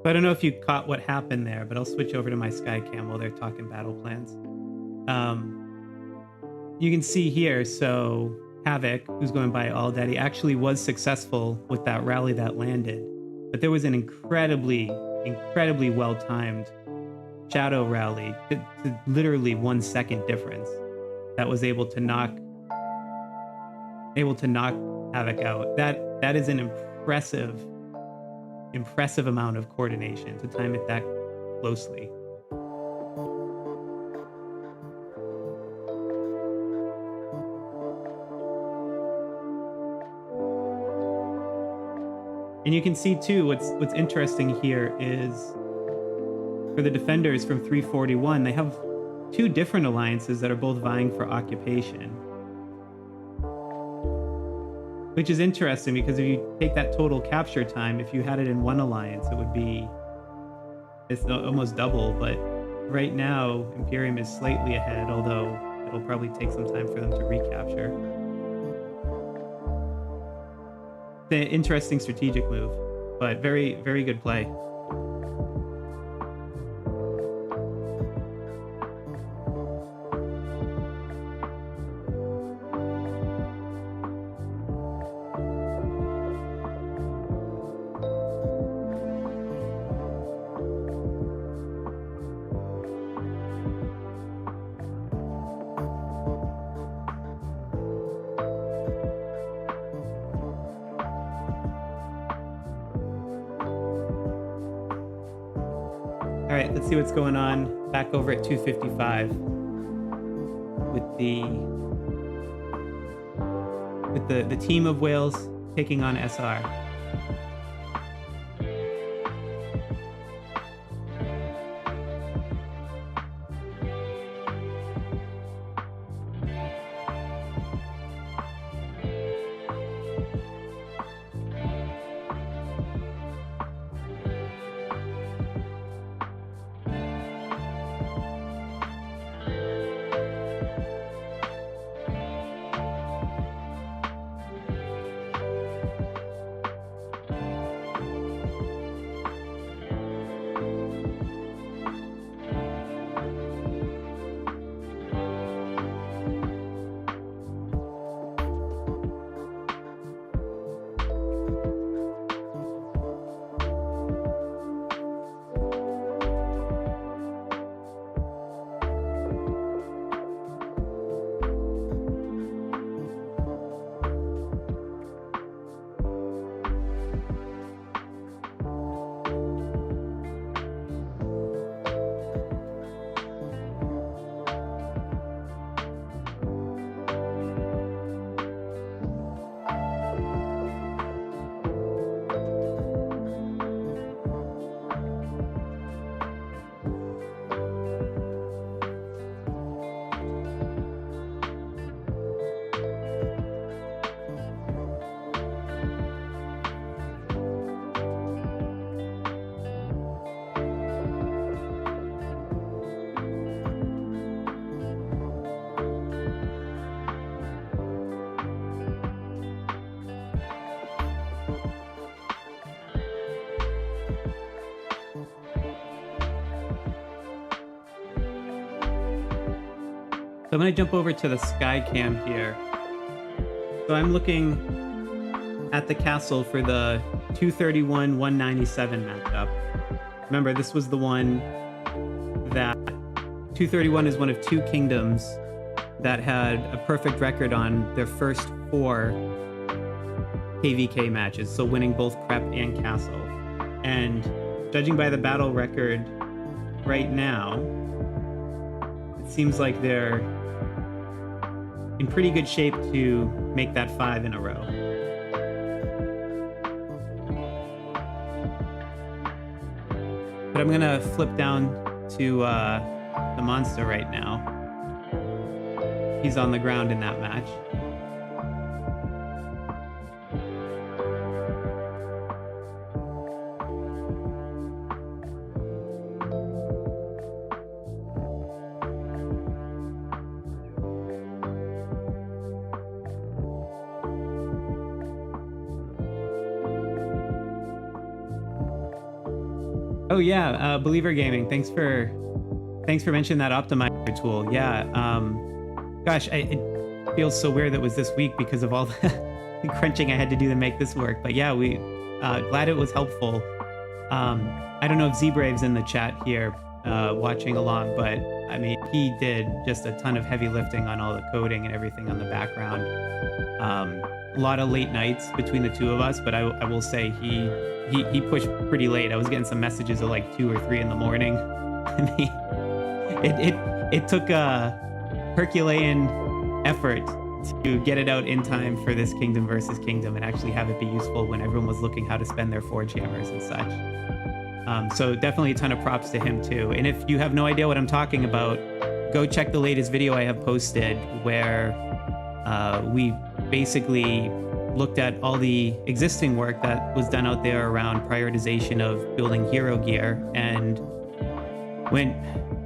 So I don't know if you caught what happened there, but I'll switch over to my Skycam while they're talking battle plans. You can see here, so KvK, who's going by All Daddy, actually was successful with that rally that landed. But there was an incredibly well-timed shadow rally, to literally 1 second difference, that was able to knock KvK out. That is an impressive amount of coordination to time it that closely. And you can see too, what's interesting here is for the defenders from 341, they have two different alliances that are both vying for occupation. Which is interesting because if you take that total capture time, if you had it in one alliance, it's almost double. But right now, Imperium is slightly ahead, although it'll probably take some time for them to recapture. It's an interesting strategic move, but very, very good play. All right, let's see what's going on back over at 255 with the team of whales taking on SR. I'm going to jump over to the sky cam here. So I'm looking at the castle for the 231-197 matchup. Remember, this was the one that 231 is one of two kingdoms that had a perfect record on their first 4 KvK matches, so winning both prep and castle. And judging by the battle record right now, it seems like they're in pretty good shape to make that 5 in a row. But I'm gonna flip down to the monster right now. He's on the ground in that match. Oh yeah, Believer Gaming. Thanks for mentioning that optimizer tool. Yeah, gosh, it feels so weird that it was this week because of all the crunching I had to do to make this work. But yeah, we glad it was helpful. I don't know if Z-Brave's in the chat here watching along, but I mean, he did just a ton of heavy lifting on all the coding and everything on the background. A lot of late nights between the two of us, but I will say he pushed pretty late. I was getting some messages at like 2 or 3 in the morning. I mean, it took a Herculean effort to get it out in time for this Kingdom versus Kingdom and actually have it be useful when everyone was looking how to spend their forge hammers and such. So definitely a ton of props to him too. And if you have no idea what I'm talking about, go check the latest video I have posted where we basically looked at all the existing work that was done out there around prioritization of building hero gear and went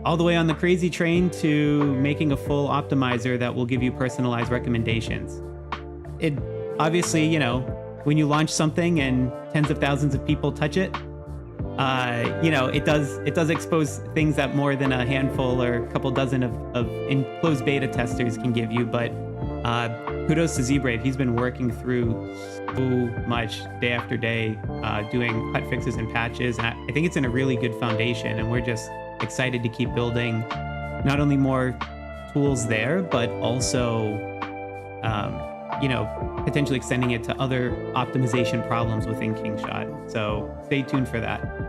all the way on the crazy train to making a full optimizer that will give you personalized recommendations. It obviously, you know, when you launch something and tens of thousands of people touch it, you know, it does expose things that more than a handful or a couple dozen of enclosed beta testers can give you. But kudos to Z-Brave. He's been working through so much day after day, doing hot fixes and patches. And I think it's in a really good foundation, and we're just excited to keep building not only more tools there, but also, you know, potentially extending it to other optimization problems within Kingshot. So stay tuned for that.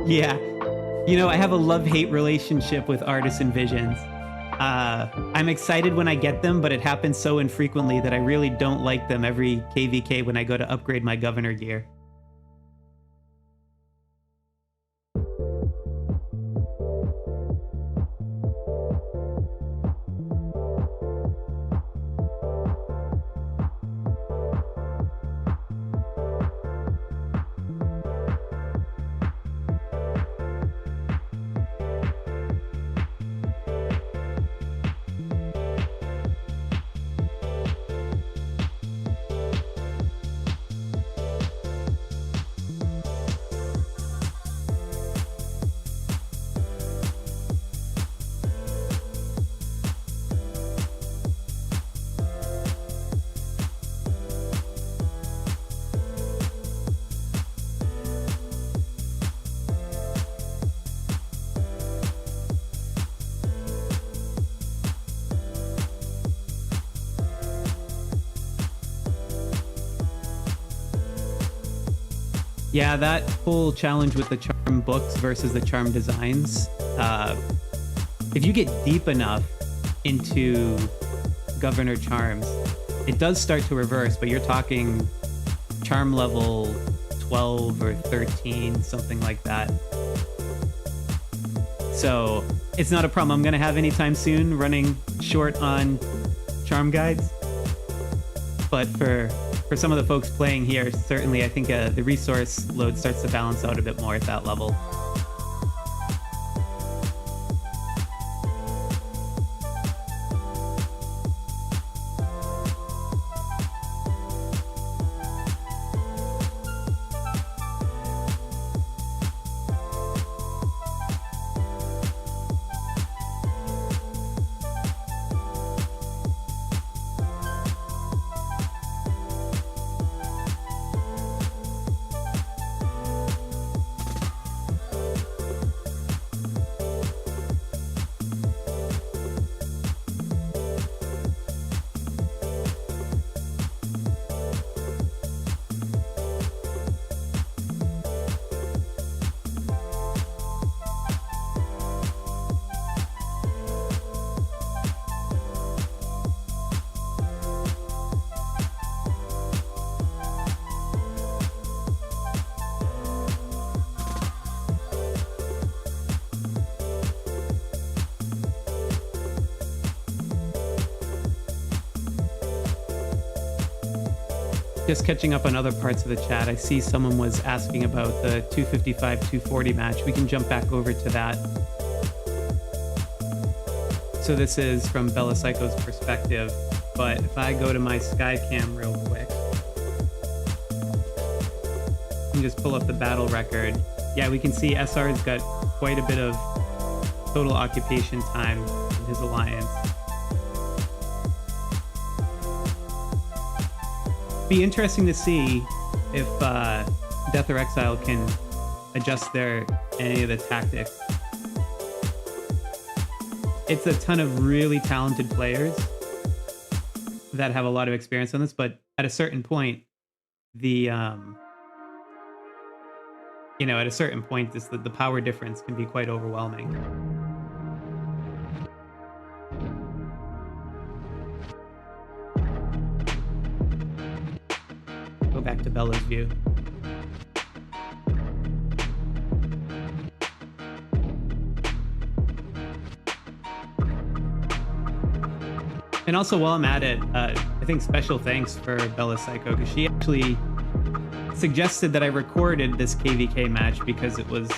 Yeah, you know, I have a love-hate relationship with Artisan Visions. I'm excited when I get them, but it happens so infrequently that I really don't like them every KvK when I go to upgrade my governor gear. Yeah, that whole challenge with the charm books versus the charm designs, if you get deep enough into governor charms, it does start to reverse, but you're talking charm level 12 or 13, something like that. So it's not a problem I'm going to have anytime soon running short on charm guides. But for some of the folks playing here, certainly I think the resource load starts to balance out a bit more at that level. Just catching up on other parts of the chat, I see someone was asking about the 255-240 match. We can jump back over to that. So this is from Bella Psycho's perspective, but if I go to my Skycam real quick, and just pull up the battle record, yeah, we can see SR's got quite a bit of total occupation time in his alliance. Be interesting to see if Death or Exile can adjust any of the tactics. It's a ton of really talented players that have a lot of experience on this, but at a certain point, the power difference can be quite overwhelming. Go back to Bella's view. And also, while I'm at it, I think special thanks for Bella Psycho, because she actually suggested that I recorded this KvK match because it was,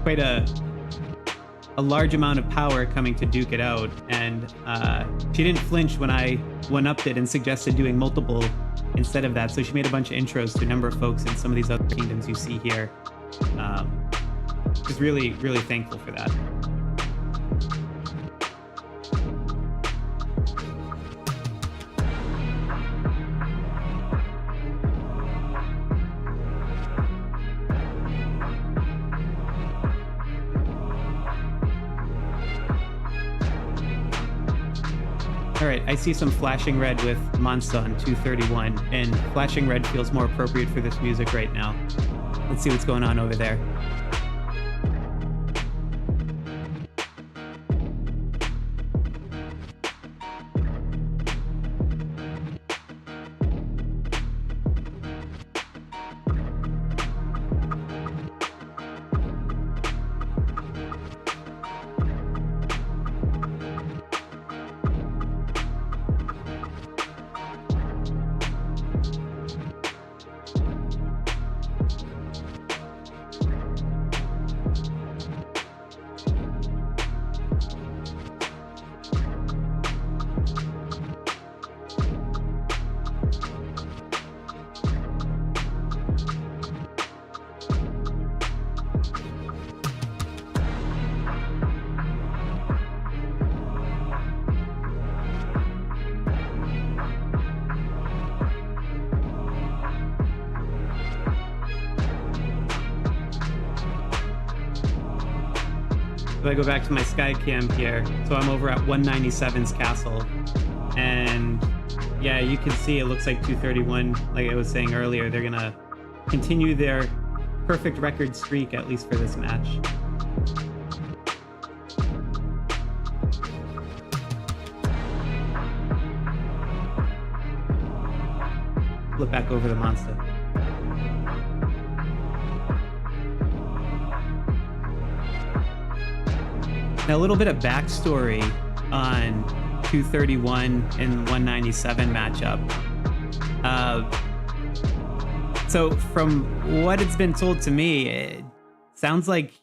quite a large amount of power coming to duke it out. And she didn't flinch when I one-upped it and suggested doing multiple instead of that. So she made a bunch of intros to a number of folks in some of these other kingdoms you see here. Just really, really thankful for that. All right, I see some flashing red with Monsta on 231, and flashing red feels more appropriate for this music right now. Let's see what's going on over there. If I go back to my Skycam here, so I'm over at 197's castle, and yeah, you can see it looks like 231, like I was saying earlier, they're gonna continue their perfect record streak, at least for this match. Flip back over the monster. Now, a little bit of backstory on 231 and 197 matchup. So from what it's been told to me, it sounds like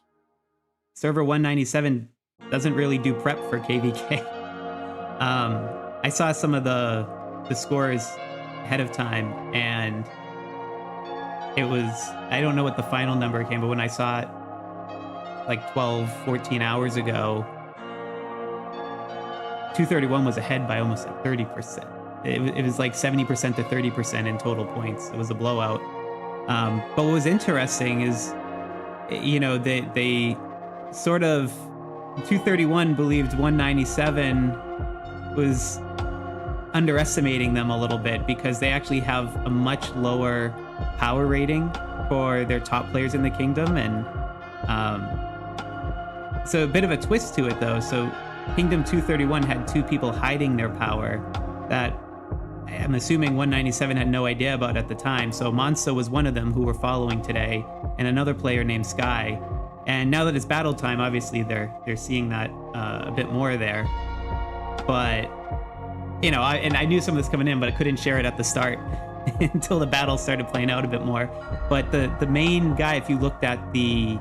server 197 doesn't really do prep for KvK. I saw some of the scores ahead of time, and it was, I don't know what the final number came, but when I saw it like 12, 14 hours ago, 231 was ahead by almost like 30%. It was like 70% to 30% in total points. It was a blowout. But what was interesting is, you know, they sort of, 231 believed 197 was underestimating them a little bit because they actually have a much lower power rating for their top players in the kingdom. And so a bit of a twist to it, though. So Kingdom 231 had two people hiding their power that I'm assuming 197 had no idea about at the time. So Monster was one of them who we're following today, and another player named Sky. And now that it's battle time, obviously they're seeing that a bit more there. But, you know, I knew some of this coming in, but I couldn't share it at the start until the battle started playing out a bit more. But the main guy, if you looked at the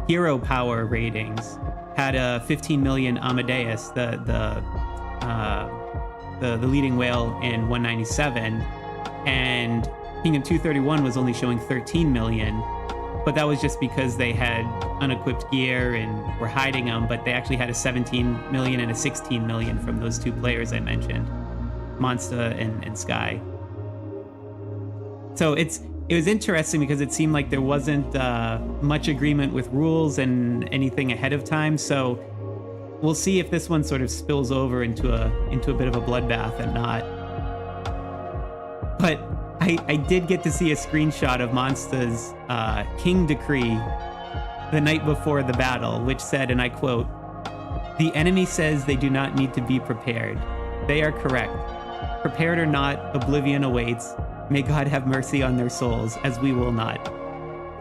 hero power ratings, had a 15 million Amadeus, the leading whale in 197, and Kingdom 231 was only showing 13 million, but that was just because they had unequipped gear and were hiding them, but they actually had a 17 million and a 16 million from those two players I mentioned, Monster and Sky. So it was interesting because it seemed like there wasn't much agreement with rules and anything ahead of time, so we'll see if this one sort of spills over into a bit of a bloodbath and not. But I did get to see a screenshot of Monster's King Decree the night before the battle, which said, and I quote, "The enemy says they do not need to be prepared. They are correct. Prepared or not, oblivion awaits. May God have mercy on their souls, as we will not."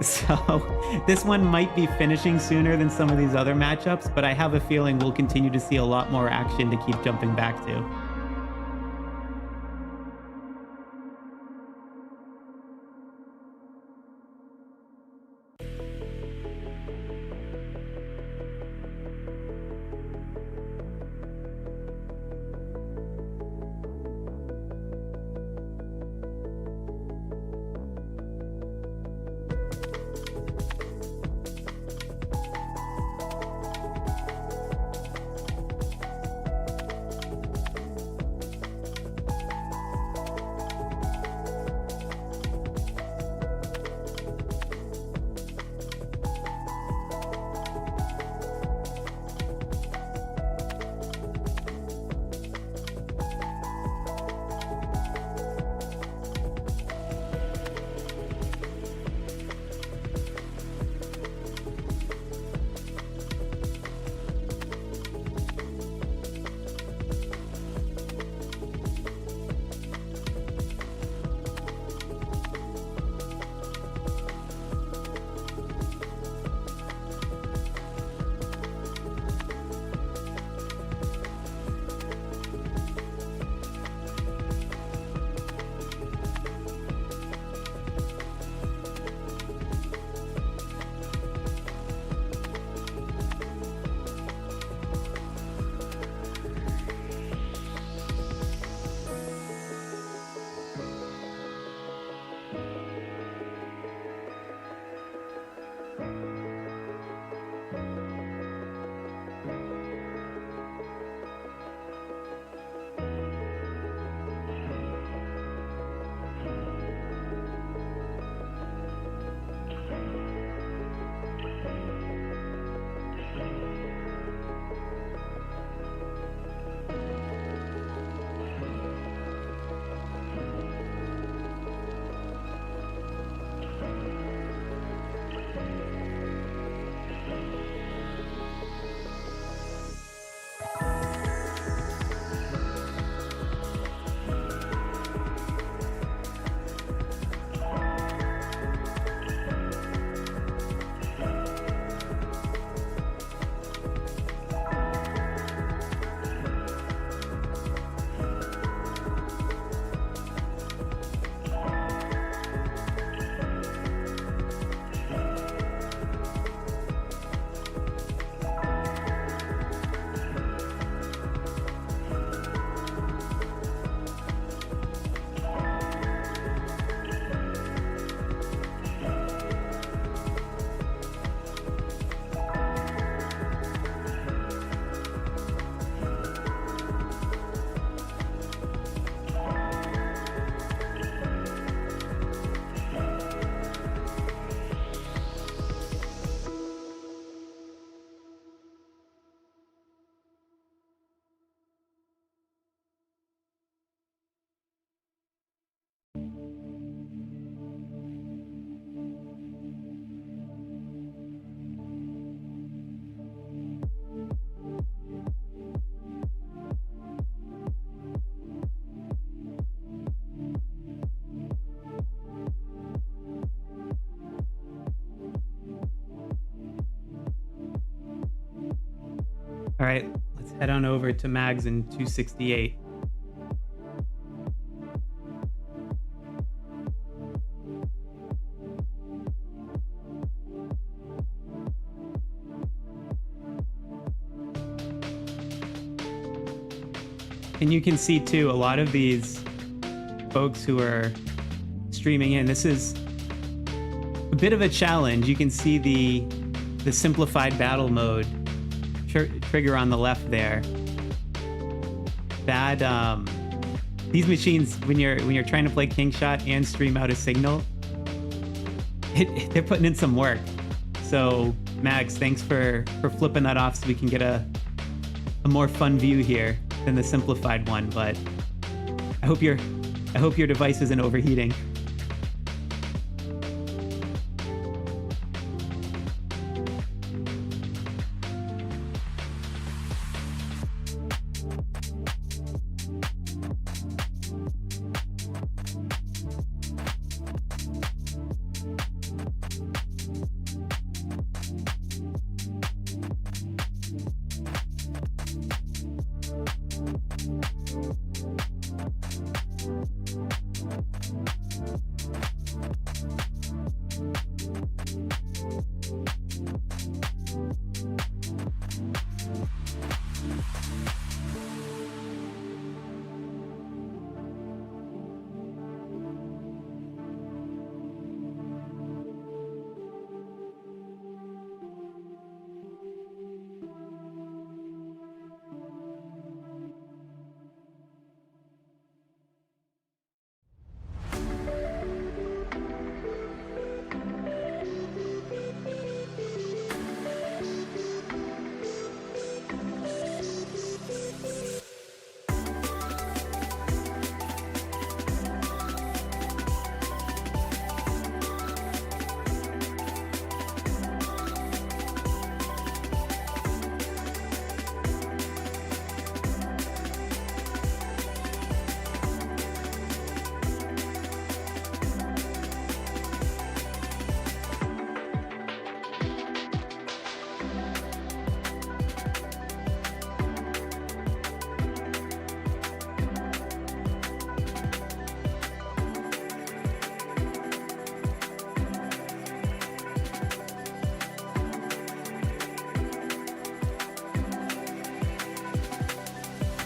So this one might be finishing sooner than some of these other matchups, but I have a feeling we'll continue to see a lot more action to keep jumping back to. All right, let's head on over to Mags in 268. And you can see too, a lot of these folks who are streaming in, this is a bit of a challenge. You can see the simplified battle mode trigger on the left there. That these machines, when you're trying to play Kingshot and stream out a signal, they're putting in some work. So Mags, thanks for flipping that off so we can get a more fun view here than the simplified one. But I hope your device isn't overheating.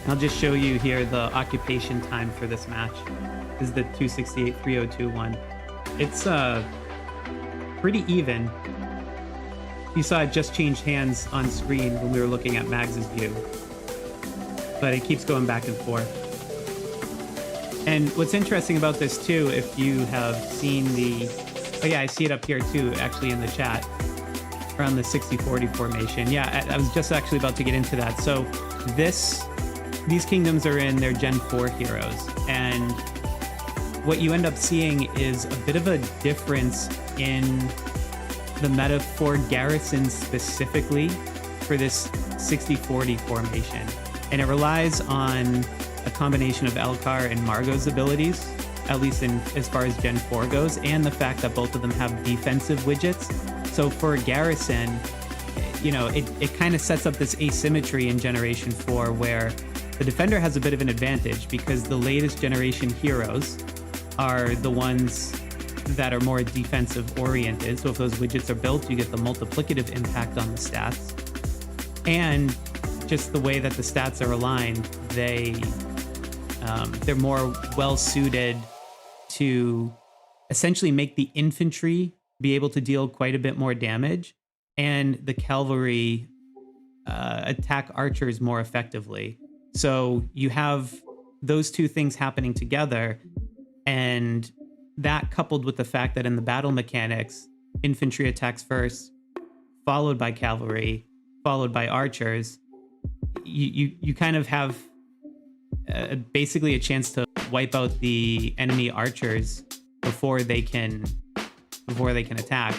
I'll just show you here the occupation time for this match. This is the 268-302 one. It's pretty even. You saw it just changed hands on screen when we were looking at Mags's view. But it keeps going back and forth. And what's interesting about this too, if you have seen the... Oh yeah, I see it up here too, actually in the chat. Around the 60-40 formation. Yeah, I was just actually about to get into that. So these kingdoms are in their Gen 4 heroes, and what you end up seeing is a bit of a difference in the meta for garrisons specifically for this 60-40 formation. And it relies on a combination of Elkar and Margot's abilities, at least as far as Gen 4 goes, and the fact that both of them have defensive widgets. So for a garrison, you know, it kind of sets up this asymmetry in Generation 4 where the defender has a bit of an advantage because the latest generation heroes are the ones that are more defensive oriented. So if those widgets are built, you get the multiplicative impact on the stats. And just the way that the stats are aligned, they're more well suited to essentially make the infantry be able to deal quite a bit more damage and the cavalry attack archers more effectively. So you have those two things happening together, and that coupled with the fact that in the battle mechanics, infantry attacks first, followed by cavalry, followed by archers, you kind of have basically a chance to wipe out the enemy archers before they can attack.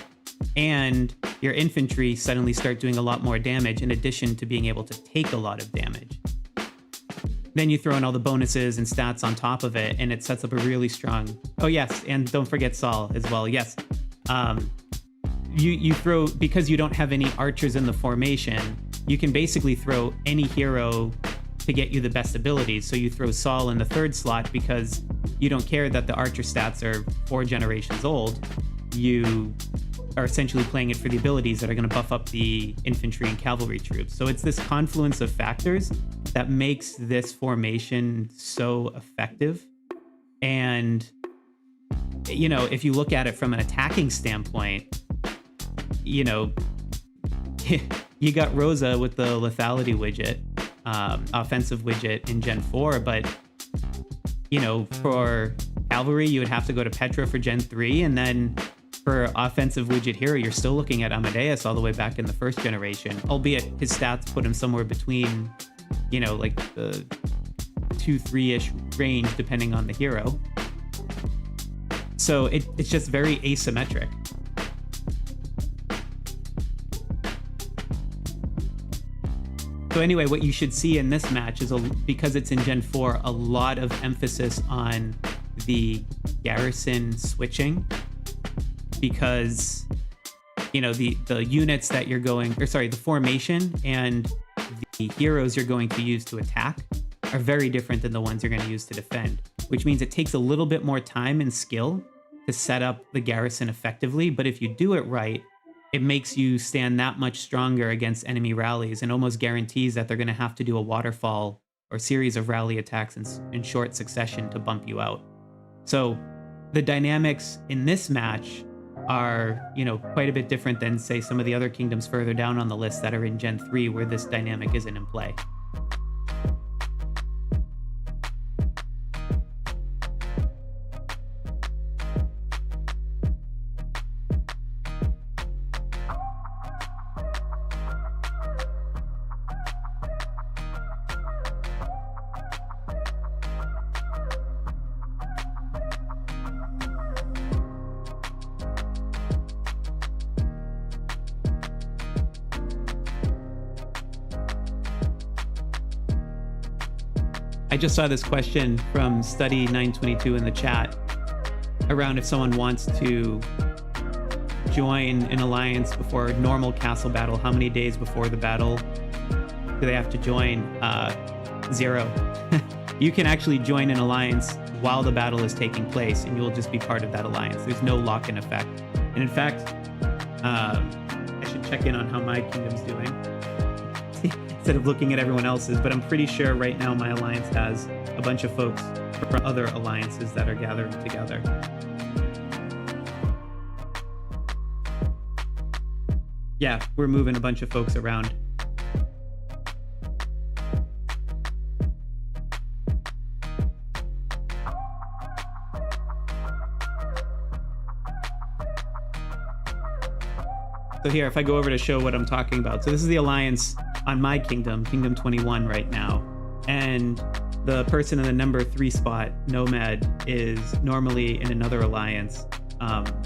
And your infantry suddenly start doing a lot more damage in addition to being able to take a lot of damage. Then you throw in all the bonuses and stats on top of it, and it sets up a really strong... Oh, yes, and don't forget Saul as well. Yes. You throw... Because you don't have any archers in the formation, you can basically throw any hero to get you the best abilities. So you throw Saul in the 3rd slot because you don't care that the archer stats are 4 generations old. You are essentially playing it for the abilities that are going to buff up the infantry and cavalry troops. So it's this confluence of factors that makes this formation so effective. And, you know, if you look at it from an attacking standpoint, you know, you got Rosa with the lethality widget, offensive widget in Gen 4, but, you know, for cavalry, you would have to go to Petra for Gen 3, and then for offensive widget hero, you're still looking at Amadeus all the way back in the 1st generation, albeit his stats put him somewhere between, you know, like the 2-3-ish range, depending on the hero. So it's just very asymmetric. So anyway, what you should see in this match is, because it's in Gen 4, a lot of emphasis on the garrison switching, because, you know, the units that you're going, or sorry, the formation and the heroes you're going to use to attack are very different than the ones you're going to use to defend, which means it takes a little bit more time and skill to set up the garrison effectively. But if you do it right, it makes you stand that much stronger against enemy rallies, and almost guarantees that they're going to have to do a waterfall or series of rally attacks in short succession to bump you out. So the dynamics in this match are, you know, quite a bit different than, say, some of the other kingdoms further down on the list that are in Gen 3, where this dynamic isn't in play. I just saw this question from Study 922 in the chat around if someone wants to join an alliance before normal castle battle, how many days before the battle do they have to join? 0. You can actually join an alliance while the battle is taking place, and you'll just be part of that alliance. There's no lock-in effect. And in fact, I should check in on how my kingdom's doing instead of looking at everyone else's, but I'm pretty sure right now my alliance has a bunch of folks from other alliances that are gathering together. Yeah, we're moving a bunch of folks around. So here, if I go over to show what I'm talking about. So this is the alliance on my kingdom, Kingdom 21 right now. And the person in the number 3 spot, Nomad, is normally in another alliance,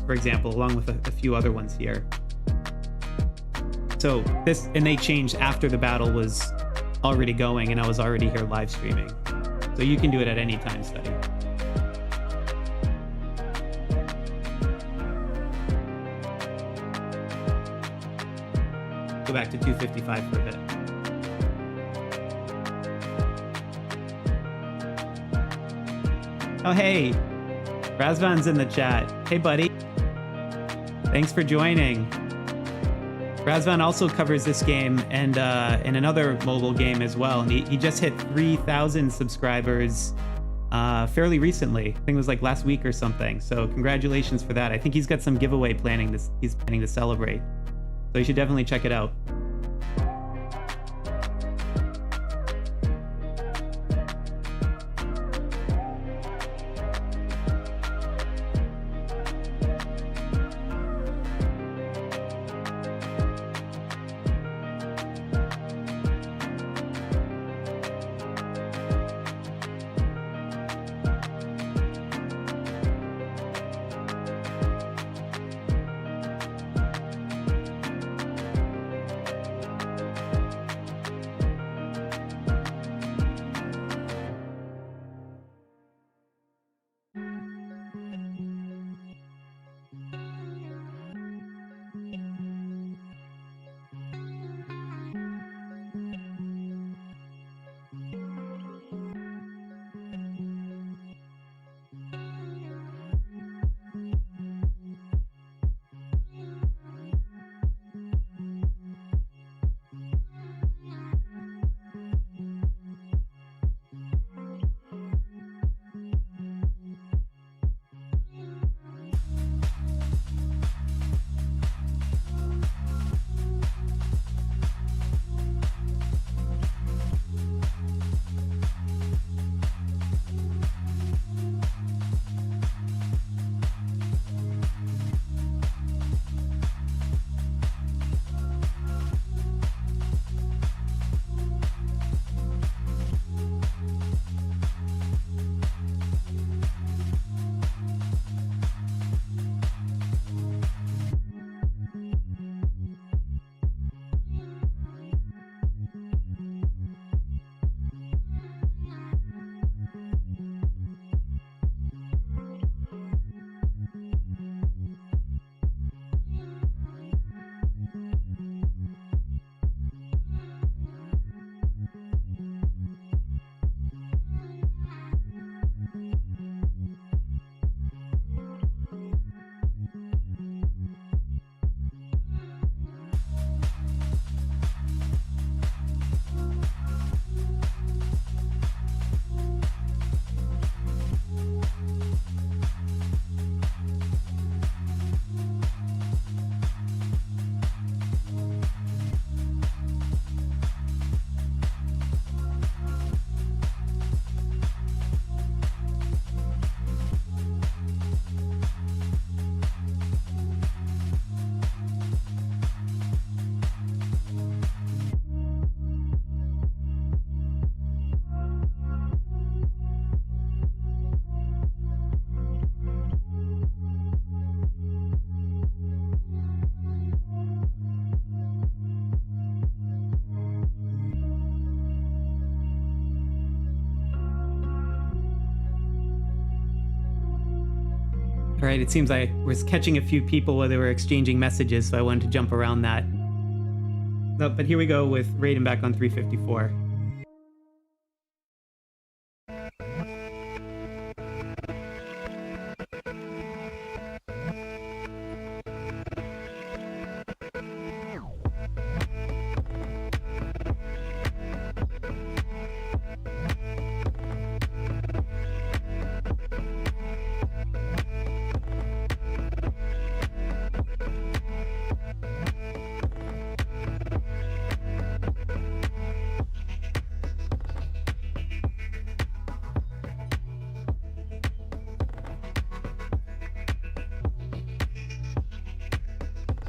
for example, along with a few other ones here. So this, and they changed after the battle was already going and I was already here live streaming. So you can do it at any time, Study. Go back to 255 for a bit. Oh, hey, Razvan's in the chat. Hey, buddy. Thanks for joining. Razvan also covers this game and in another mobile game as well. And he just hit 3,000 subscribers fairly recently. I think it was like last week or something. So congratulations for that. I think he's got some giveaway he's planning to celebrate. So you should definitely check it out. All right, it seems I was catching a few people while they were exchanging messages, so I wanted to jump around that. No, but here we go with Raiden back on 354.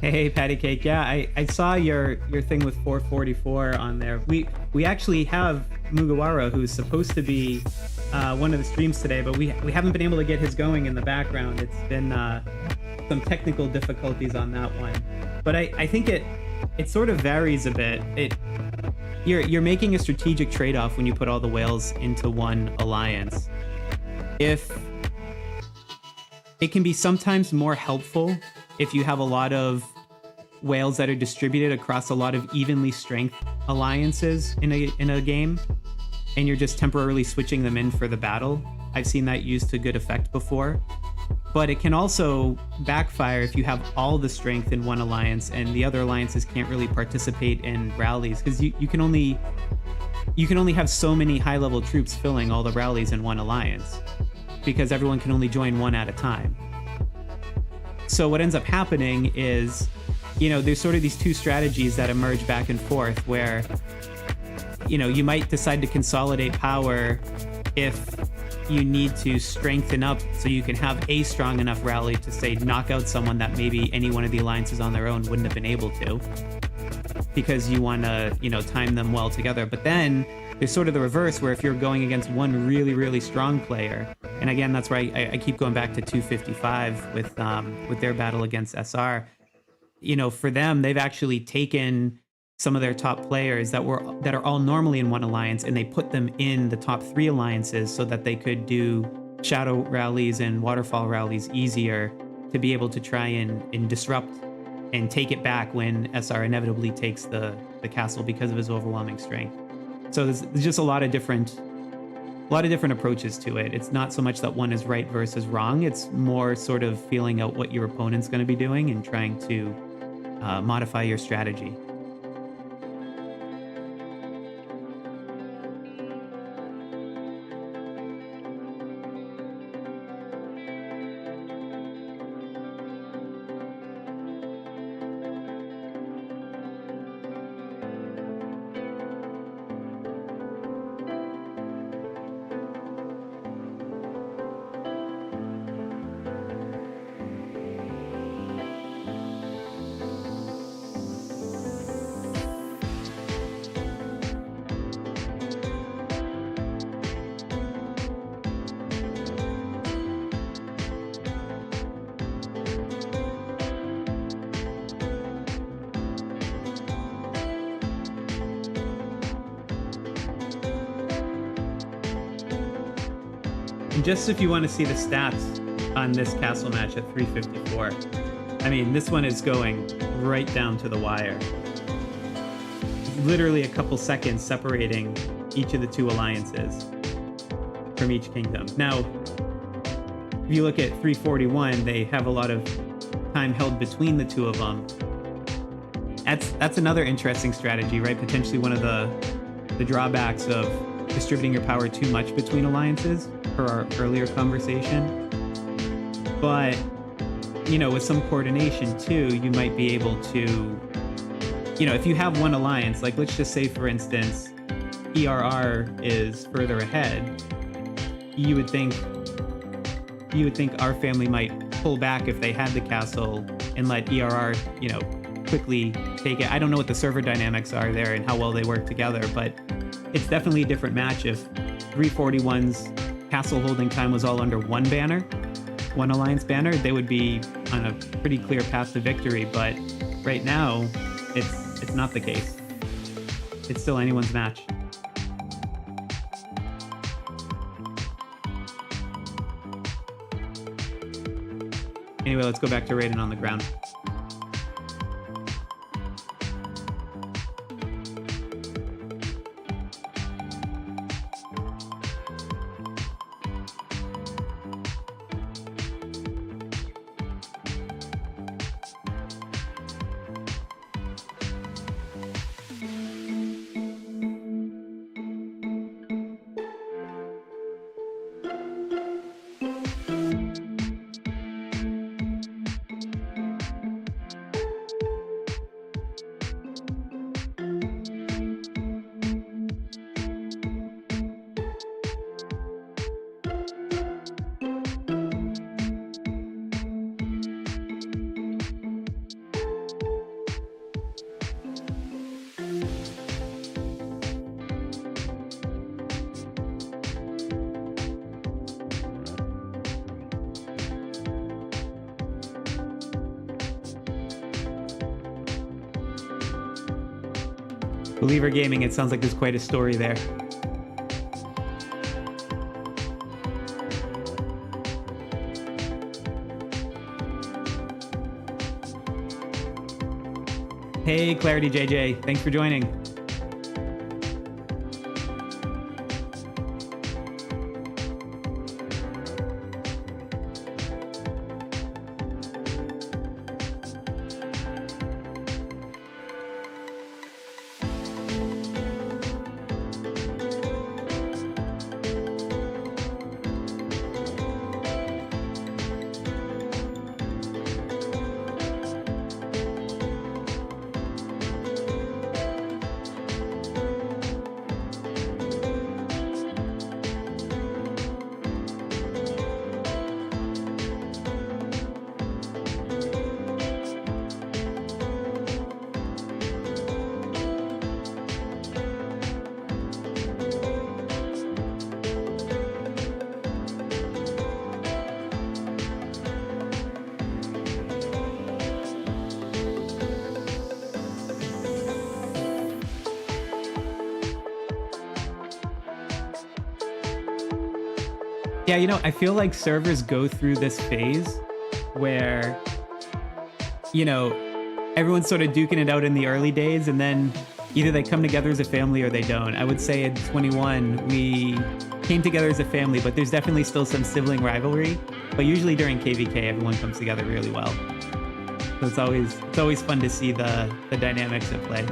Hey, Patty Cake. Yeah, I saw your thing with 444 on there. We actually have Mugiwara, who's supposed to be one of the streams today, but we haven't been able to get his going in the background. It's been some technical difficulties on that one. But I think it sort of varies a bit. You're making a strategic trade-off when you put all the whales into one alliance. If it can be sometimes more helpful if you have a lot of whales that are distributed across a lot of evenly strength alliances in a game, and you're just temporarily switching them in for the battle. I've seen that used to good effect before. But it can also backfire if you have all the strength in one alliance and the other alliances can't really participate in rallies, because you can only have so many high-level troops filling all the rallies in one alliance, because everyone can only join one at a time. So what ends up happening is, there's sort of these two strategies that emerge back and forth where, you might decide to consolidate power if you need to strengthen up so you can have a strong enough rally to, say, knock out someone that maybe any one of the alliances on their own wouldn't have been able to, because you want to, time them well together. But then there's sort of the reverse, where if you're going against one really, really strong player, and again, that's why I keep going back to 255 with their battle against SR. For them, they've actually taken some of their top players that are all normally in one alliance, and they put them in the top 3 alliances so that they could do shadow rallies and waterfall rallies easier, to be able to try and disrupt and take it back when SR inevitably takes the castle because of his overwhelming strength. So there's just a lot of different approaches to it. It's not so much that one is right versus wrong. It's more sort of feeling out what your opponent's going to be doing and trying to modify your strategy. Just if you want to see the stats on this castle match at 354, I mean, this one is going right down to the wire. Literally a couple seconds separating each of the 2 alliances from each kingdom. Now, if you look at 341, they have a lot of time held between the 2 of them. That's another interesting strategy, right? Potentially one of the drawbacks of distributing your power too much between alliances, per our earlier conversation. But, with some coordination too, you might be able to, if you have one alliance, like let's just say, for instance, ERR is further ahead, you would think our family might pull back if they had the castle and let ERR, quickly take it. I don't know what the server dynamics are there and how well they work together, but it's definitely a different match if 341's castle holding time was all under one banner, one alliance banner. They would be on a pretty clear path to victory, but right now it's not the case. It's still anyone's match. Anyway, let's go back to raiding on the ground. Believer Gaming, it sounds like there's quite a story there. Hey, Clarity JJ, thanks for joining. Yeah, you know, I feel like servers go through this phase where, you know, everyone's sort of duking it out in the early days, and then either they come together as a family or they don't. I would say in 21, we came together as a family, but there's definitely still some sibling rivalry. But usually during KvK, everyone comes together really well. So it's always fun to see the dynamics at play.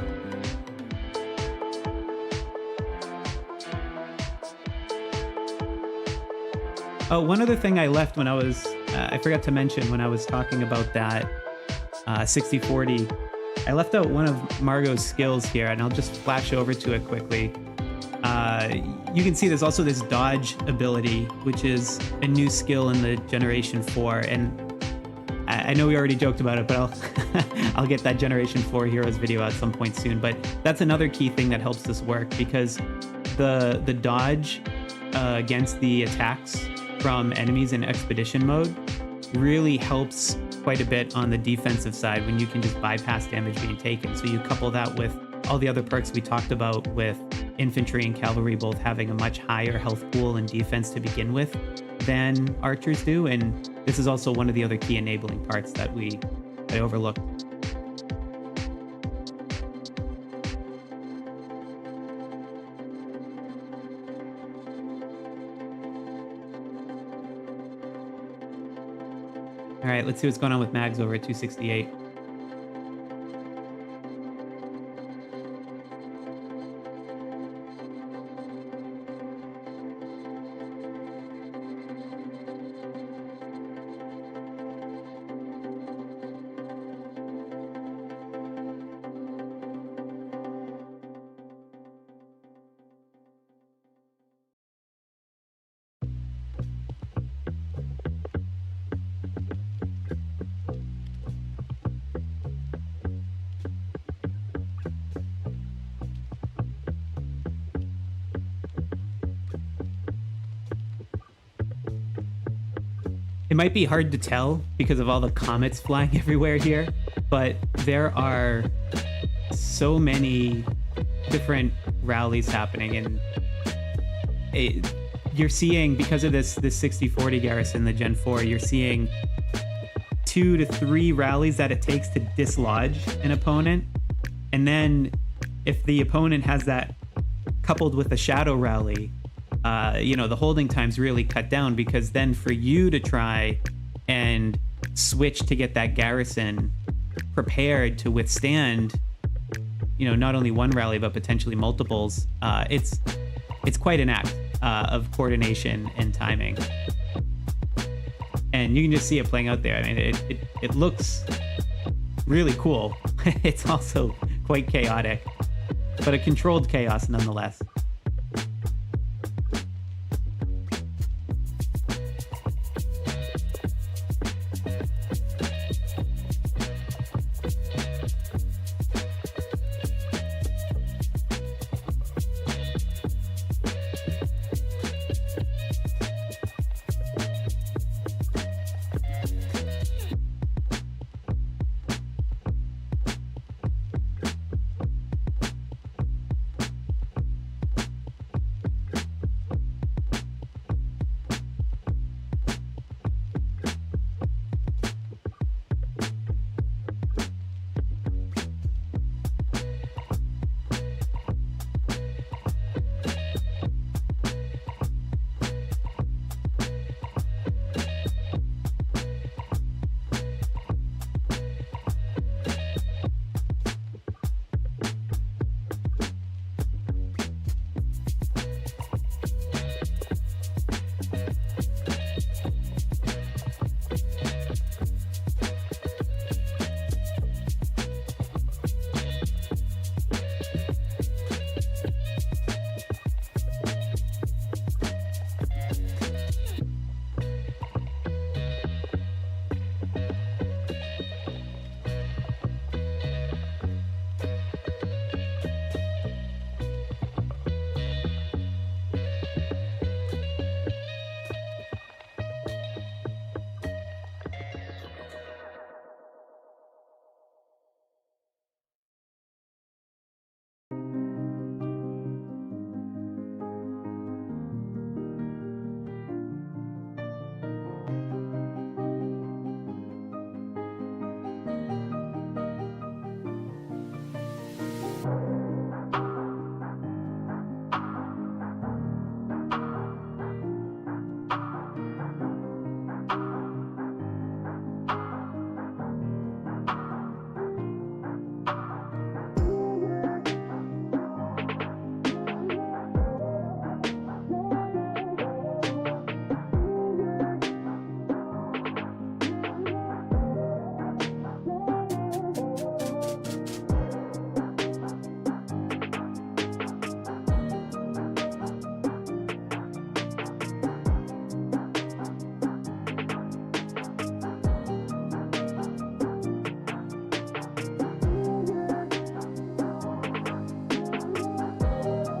Oh, one other thing I left when I was, I forgot to mention when I was talking about that 60-40, I left out one of Margot's skills here, and I'll just flash over to it quickly. You can see there's also this dodge ability, which is a new skill in the Generation 4, and I know we already joked about it, but I'll get that Generation 4 Heroes video at some point soon. But that's another key thing that helps this work, because the dodge against the attacks from enemies in expedition mode really helps quite a bit on the defensive side when you can just bypass damage being taken. So you couple that with all the other perks we talked about, with infantry and cavalry both having a much higher health pool and defense to begin with than archers do, and this is also one of the other key enabling parts that I overlooked. All right, let's see what's going on with Mags over at 268. It might be hard to tell because of all the comets flying everywhere here, but there are so many different rallies happening, and you're seeing, because of this 60-40 garrison, the Gen 4, you're seeing 2 to 3 rallies that it takes to dislodge an opponent. And then if the opponent has that coupled with a shadow rally, the holding time's really cut down, because then for you to try and switch to get that garrison prepared to withstand, not only one rally, but potentially multiples, it's quite an act of coordination and timing. And you can just see it playing out there. I mean, it looks really cool. It's also quite chaotic, but a controlled chaos nonetheless.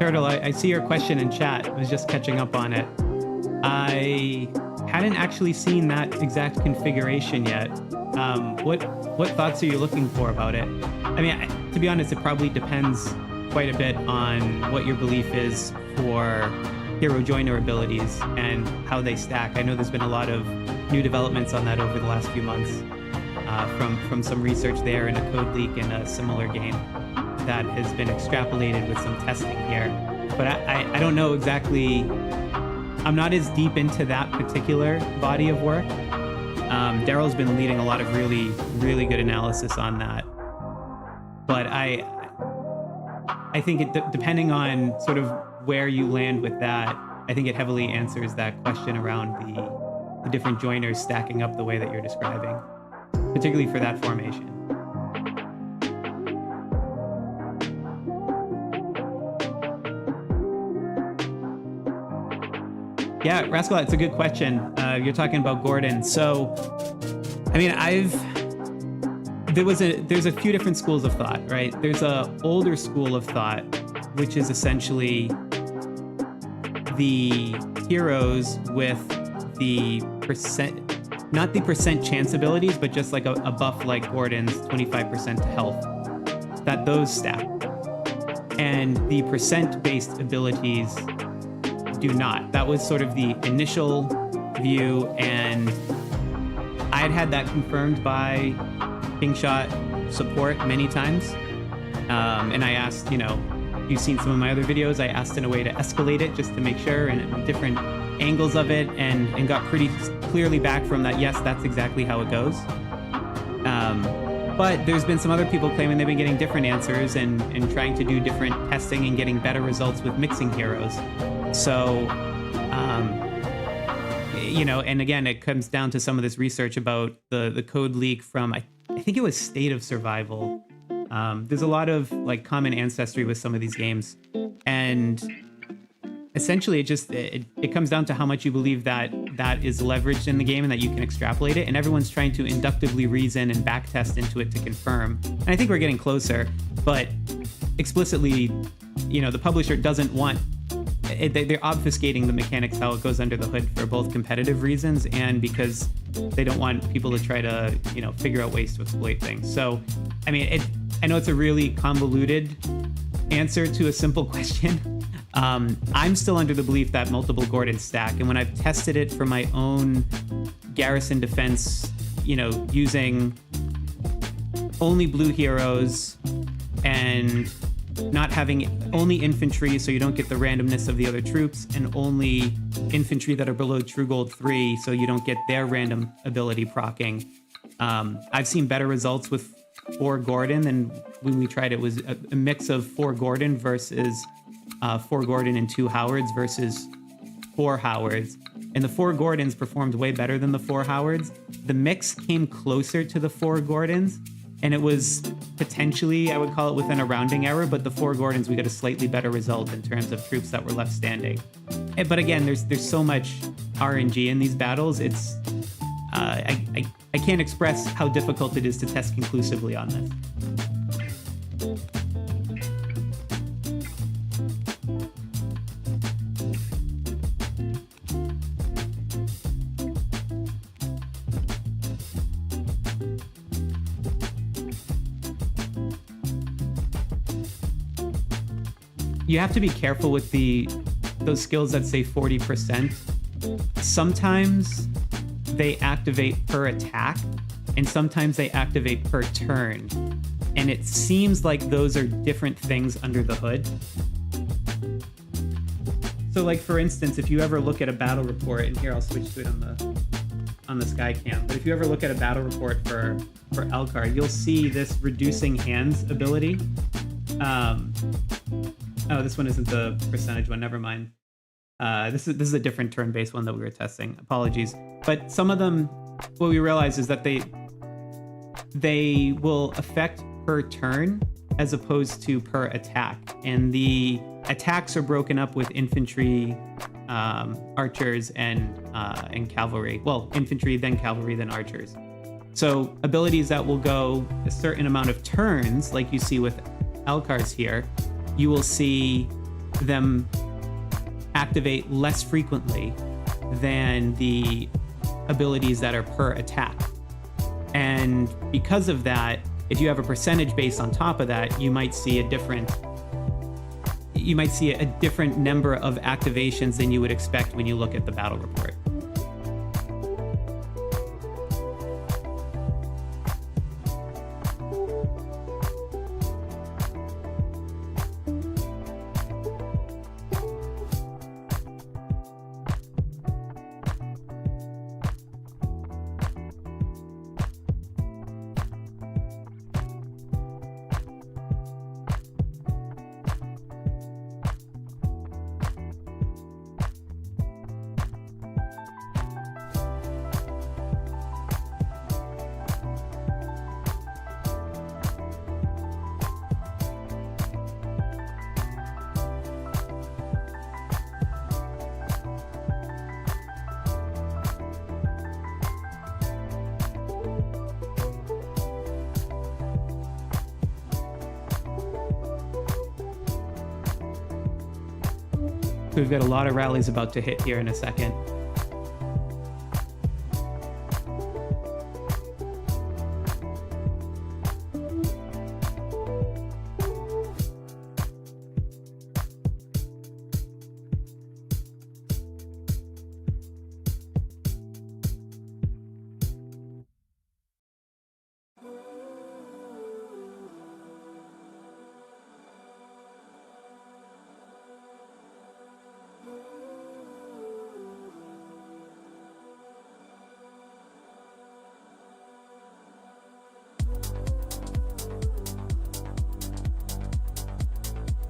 Turtle, I see your question in chat. I was just catching up on it. I hadn't actually seen that exact configuration yet. What thoughts are you looking for about it? I mean, to be honest, it probably depends quite a bit on what your belief is for hero joiner abilities and how they stack. I know there's been a lot of new developments on that over the last few months, from some research there and a code leak in a similar game that has been extrapolated with some testing here. But I don't know exactly. I'm not as deep into that particular body of work. Daryl's been leading a lot of really, really good analysis on that. But I think depending on sort of where you land with that, I think it heavily answers that question around the different joiners stacking up the way that you're describing, particularly for that formation. Yeah, Rascal, it's a good question. You're talking about Gordon. So, I mean, there's a few different schools of thought, right? There's a older school of thought, which is essentially the heroes with the percent, not the percent chance abilities, but just like a buff like Gordon's 25% to health, that those stack. And the percent-based abilities do not. That was sort of the initial view, and I'd had that confirmed by Kingshot support many times. And I asked, you've seen some of my other videos, I asked in a way to escalate it just to make sure, and different angles of it, and got pretty clearly back from that, yes, that's exactly how it goes. But there's been some other people claiming they've been getting different answers and trying to do different testing and getting better results with mixing heroes. So, and again, it comes down to some of this research about the code leak from, I think it was State of Survival. There's a lot of like common ancestry with some of these games, and essentially it comes down to how much you believe that is leveraged in the game and that you can extrapolate it, and everyone's trying to inductively reason and backtest into it to confirm. And I think we're getting closer, but explicitly, the publisher doesn't want they're obfuscating the mechanics, how it goes under the hood, for both competitive reasons and because they don't want people to try to figure out ways to exploit things. So I mean, I know it's a really convoluted answer to a simple question. I'm still under the belief that multiple Gordons stack, and when I've tested it for my own garrison defense, using only blue heroes and not having only infantry, so you don't get the randomness of the other troops, and only infantry that are below True Gold 3, so you don't get their random ability proccing. I've seen better results with 4 Gordon than when we tried it. Was a mix of 4 Gordon versus 4 Gordon and 2 Howards versus 4 Howards. And the 4 Gordons performed way better than the 4 Howards. The mix came closer to the 4 Gordons, and it was potentially, I would call it, within a rounding error, but the 4 Gordons, we got a slightly better result in terms of troops that were left standing. But again, there's so much RNG in these battles. It's I can't express how difficult it is to test conclusively on this. You have to be careful with those skills that say 40%. Sometimes they activate per attack, and sometimes they activate per turn. And it seems like those are different things under the hood. So like, for instance, if you ever look at a battle report, and here I'll switch to it on the sky cam, but if you ever look at a battle report for Elkar, you'll see this reducing hands ability. Oh, this one isn't the percentage one. Never mind. This is a different turn-based one that we were testing. Apologies. But some of them, what we realize is that they will affect per turn as opposed to per attack. And the attacks are broken up with infantry, archers, and cavalry. Well, infantry, then cavalry, then archers. So abilities that will go a certain amount of turns, like you see with Elkar's here, you will see them activate less frequently than the abilities that are per attack. And because of that, if you have a percentage base on top of that, you might see a different number of activations than you would expect when you look at the battle report. We've got a lot of rallies about to hit here in a second.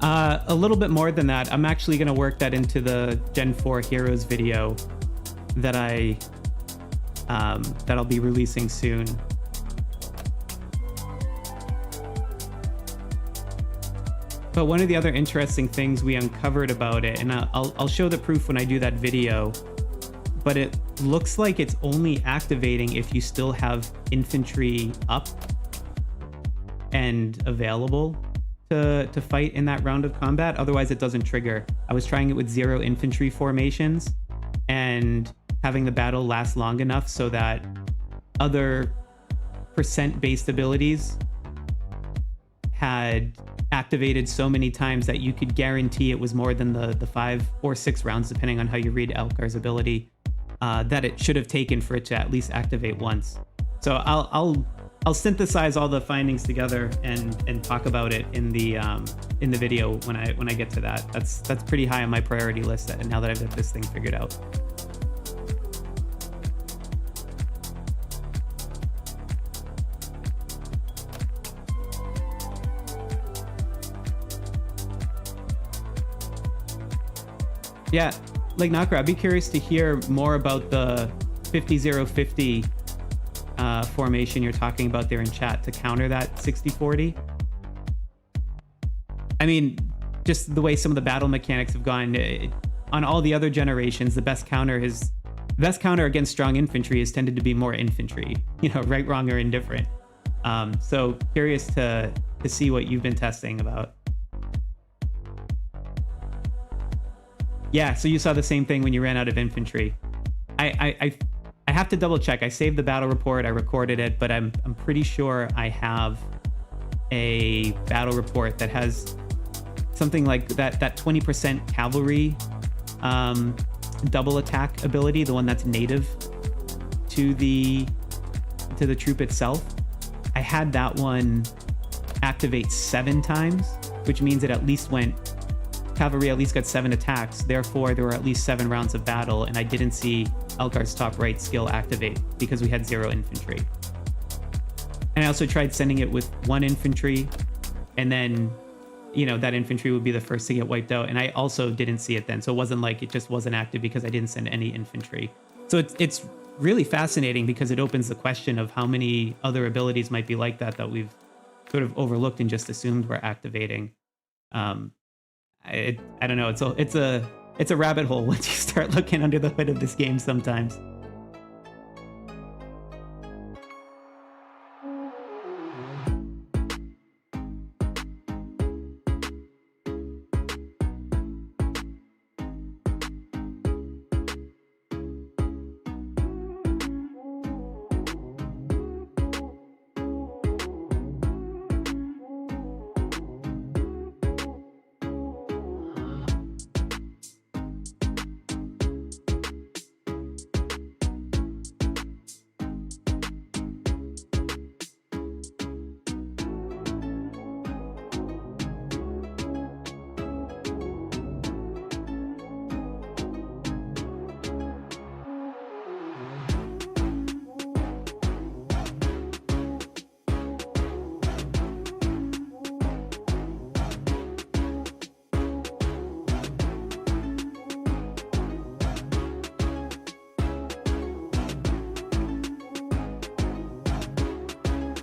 A little bit more than that. I'm actually going to work that into the Gen 4 Heroes video that I'll be releasing soon. But one of the other interesting things we uncovered about it, and I'll show the proof when I do that video, but it looks like it's only activating if you still have infantry up and available to fight in that round of combat. Otherwise, it doesn't trigger. I was trying it with 0 infantry formations and having the battle last long enough so that other percent-based abilities had activated so many times that you could guarantee it was more than the 5 or 6 rounds, depending on how you read Elkar's ability, that it should have taken for it to at least activate once. So I'll synthesize all the findings together and talk about it in the video when I get to that. That's pretty high on my priority list now that I've got this thing figured out. Yeah, like Nakra, I'd be curious to hear more about the 50-0-50 formation you're talking about there in chat to counter that 60-40. I mean, just the way some of the battle mechanics have gone on all the other generations, the best counter against strong infantry has tended to be more infantry, right, wrong, or indifferent. So curious to see what you've been testing about. Yeah, so you saw the same thing when you ran out of infantry. I have to double check. I saved the battle report, I recorded it, but I'm pretty sure I have a battle report that has something like that 20% cavalry double attack ability, the one that's native to the troop itself. I had that one activate 7 times, which means it at least cavalry at least got 7 attacks. Therefore, there were at least 7 rounds of battle, and I didn't see Elkar's top right skill activate because we had 0 infantry. And I also tried sending it with 1 infantry, and then, that infantry would be the first to get wiped out. And I also didn't see it then. So it wasn't like it just wasn't active because I didn't send any infantry. So it's really fascinating because it opens the question of how many other abilities might be like that we've sort of overlooked and just assumed were activating. I don't know. It's a rabbit hole once you start looking under the hood of this game sometimes.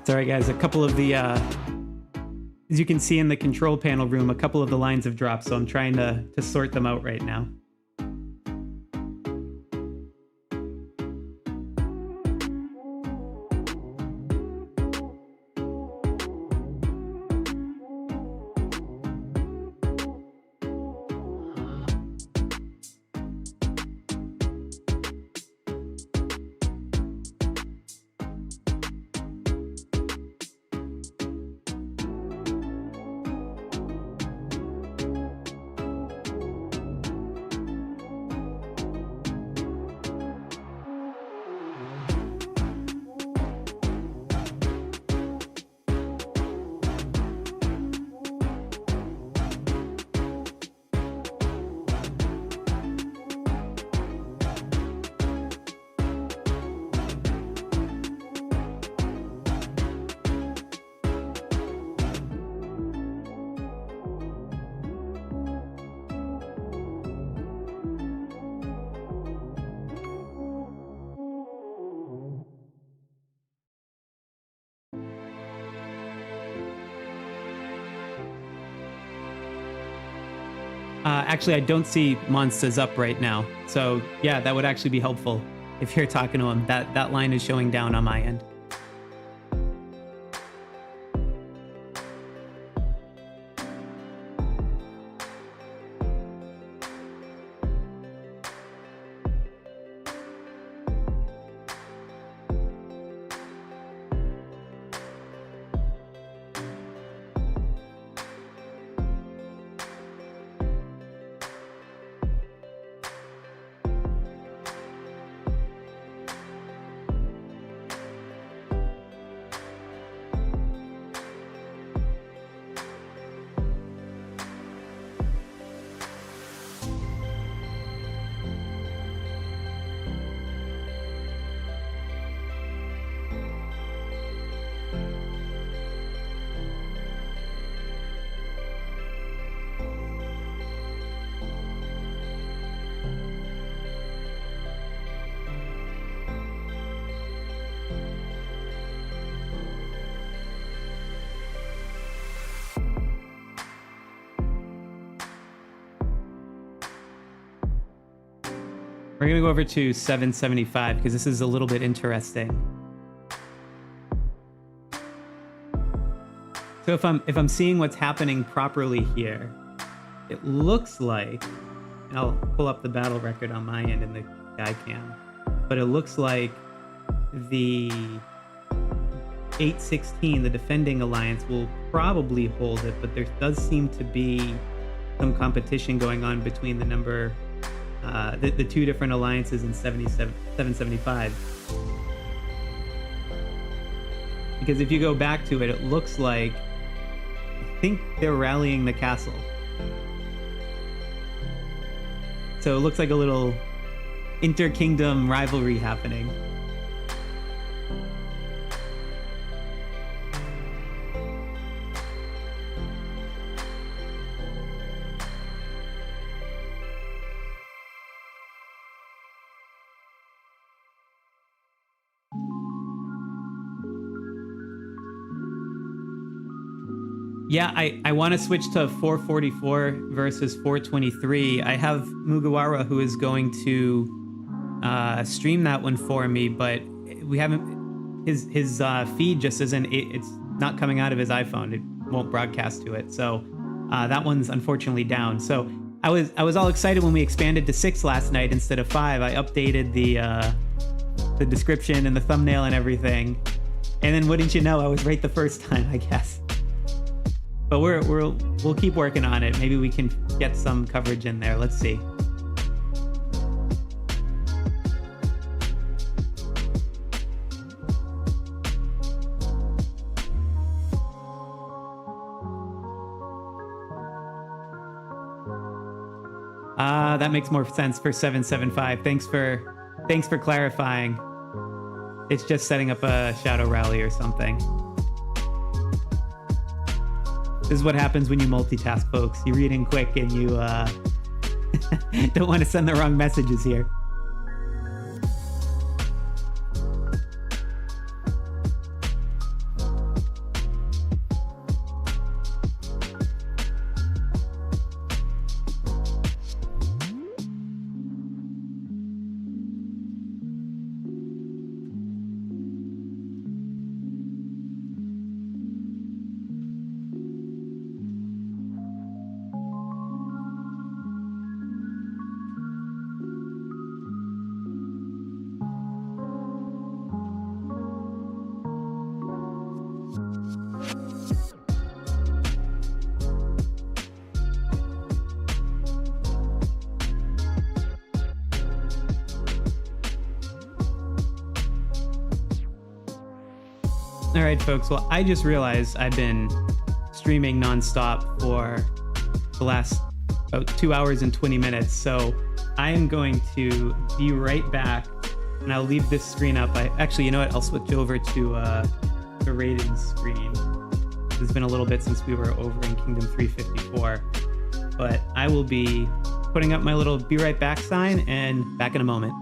Sorry guys, a couple of the, as you can see in the control panel room, a couple of the lines have dropped, so I'm trying to sort them out right now. Actually, I don't see monsters up right now. So yeah, that would actually be helpful if you're talking to him. That line is showing down on my end. We're going to go over to 775 because this is a little bit interesting. So if I'm seeing what's happening properly here, it looks like, and I'll pull up the battle record on my end in the guy cam, but it looks like the 816, the defending alliance, will probably hold it, but there does seem to be some competition going on between the number the two different alliances in 775. Because if you go back to it, it looks like, I think they're rallying the castle. So it looks like a little inter-kingdom rivalry happening. Yeah, I want to switch to 444 versus 423. I have Mugiwara who is going to stream that one for me, but we haven't. His feed just isn't. It's not coming out of his iPhone. It won't broadcast to it. So that one's unfortunately down. So I was all excited when we expanded to 6 last night instead of 5. I updated the description and the thumbnail and everything, and then wouldn't you know, I was right the first time, I guess. But we'll keep working on it. Maybe we can get some coverage in there. Let's see. That makes more sense for 775. Thanks for clarifying. It's just setting up a shadow rally or something. This is what happens when you multitask, folks. You read in quick and you don't want to send the wrong messages here. All right, folks. Well, I just realized I've been streaming nonstop for the last about 2 hours and 20 minutes. So I am going to be right back, and I'll leave this screen up. Actually, you know what? I'll switch over to the rated screen. It's been a little bit since we were over in Kingdom 354, but I will be putting up my little be right back sign and back in a moment.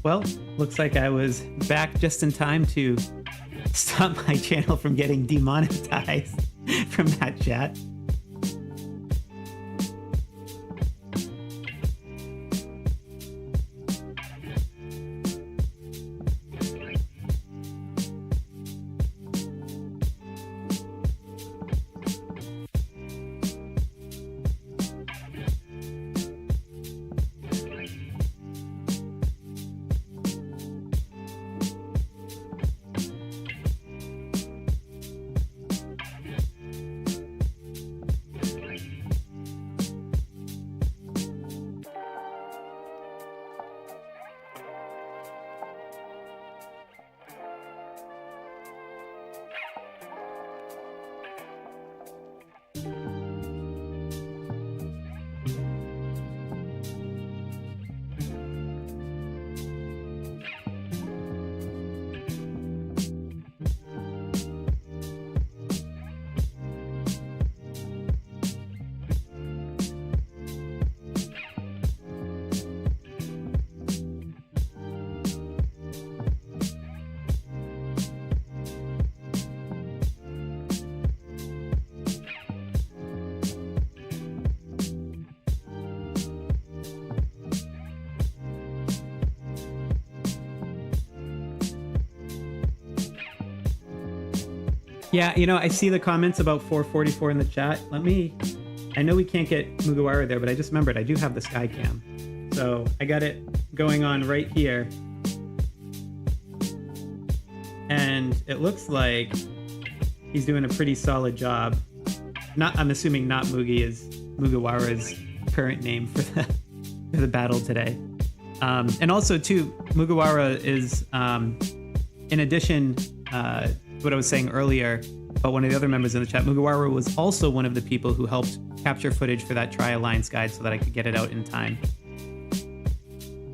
Well, looks like I was back just in time to stop my channel from getting demonetized from that chat. Yeah, you know, I see the comments about 444 in the chat. I know we can't get Mugiwara there, but I just remembered I do have the sky cam. So I got it going on right here. And it looks like he's doing a pretty solid job. I'm assuming not Mugi is Mugiwara's current name for the battle today. And also too, Mugiwara is, in addition, what I was saying earlier about one of the other members in the chat, Mugiwara was also one of the people who helped capture footage for that Tri-Alliance guide so that I could get it out in time,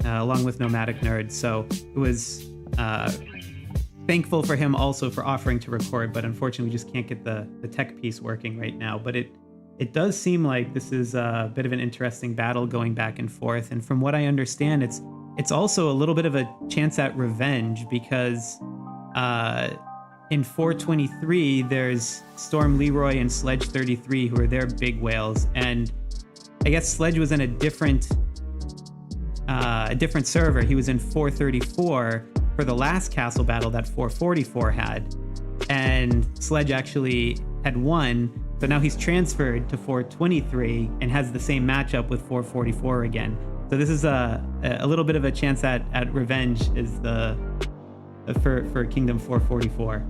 along with Nomadic Nerd. So it was thankful for him also for offering to record, but unfortunately we just can't get the tech piece working right now. But it does seem like this is a bit of an interesting battle going back and forth. And from what I understand, it's also a little bit of a chance at revenge because in 423, there's Storm Leroy and Sledge 33, who are their big whales. And I guess Sledge was in a different server. He was in 434 for the last castle battle that 444 had. And Sledge actually had won. So now he's transferred to 423 and has the same matchup with 444 again. So this is a little bit of a chance at revenge is for Kingdom 444.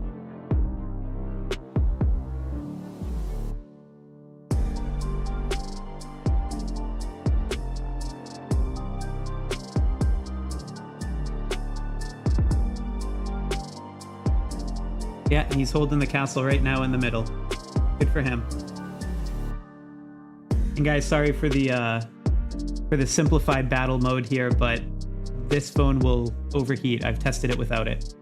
Yeah, he's holding the castle right now in the middle. Good for him. And guys, sorry for the simplified battle mode here, but this phone will overheat. I've tested it without it.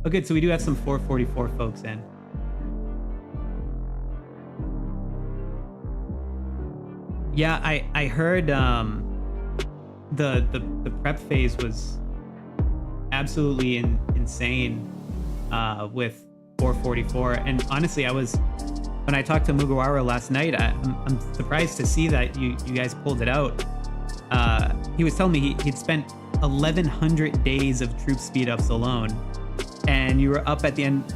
Oh, good. So we do have some 444 folks in. Yeah, I heard the prep phase was absolutely insane with 444, and honestly, when I talked to Mugiwara last night, I'm surprised to see that you guys pulled it out. He was telling me he'd spent 1,100 days of troop speed ups alone, and you were up at the end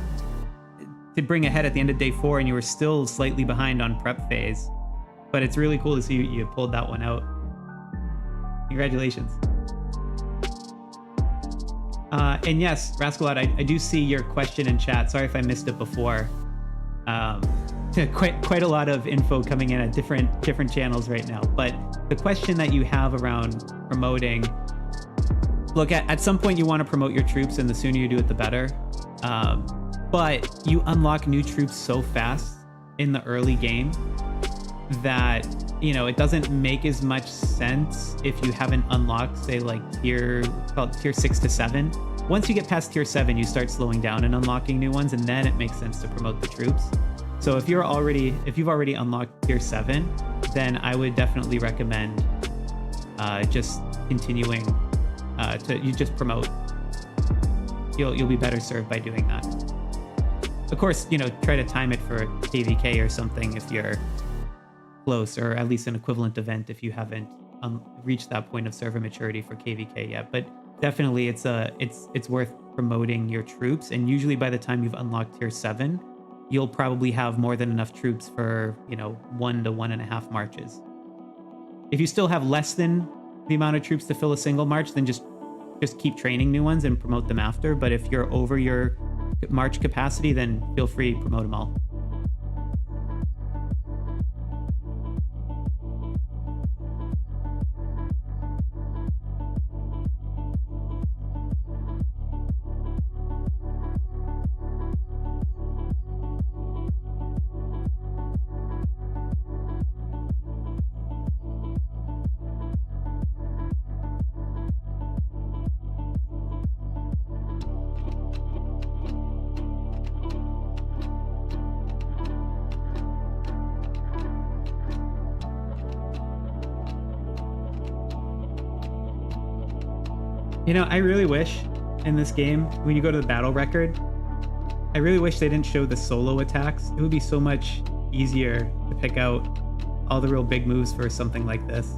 to bring ahead at the end of day 4, and you were still slightly behind on prep phase. But it's really cool to see you pulled that one out. Congratulations. And yes, Rascalot, I do see your question in chat. Sorry if I missed it before. Quite a lot of info coming in at different channels right now. But the question that you have around promoting, look, at some point you want to promote your troops, and the sooner you do it, the better. But you unlock new troops so fast in the early game that, you know, it doesn't make as much sense if you haven't unlocked, say, like tier 6 to 7. Once you get past tier 7, you start slowing down and unlocking new ones, and then it makes sense to promote the troops. So if you've already unlocked tier 7, then I would definitely recommend just continuing you just promote. You'll be better served by doing that. Of course, try to time it for KvK or something if you're close, or at least an equivalent event if you haven't reached that point of server maturity for KvK yet. But definitely it's worth promoting your troops, and usually by the time you've unlocked tier 7, you'll probably have more than enough troops for 1 to 1.5 marches. If you still have less than the amount of troops to fill a single march, then just keep training new ones and promote them after. But if you're over your march capacity, then feel free to promote them all. I really wish in this game, when you go to the battle record, I really wish they didn't show the solo attacks. It would be so much easier to pick out all the real big moves for something like this.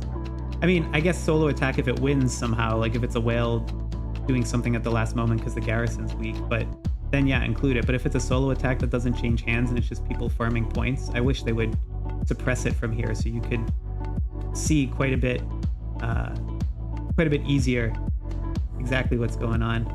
I mean, I guess solo attack if it wins somehow, like if it's a whale doing something at the last moment because the garrison's weak, but then yeah, include it. But if it's a solo attack that doesn't change hands and it's just people farming points, I wish they would suppress it from here so you could see quite a bit easier exactly what's going on.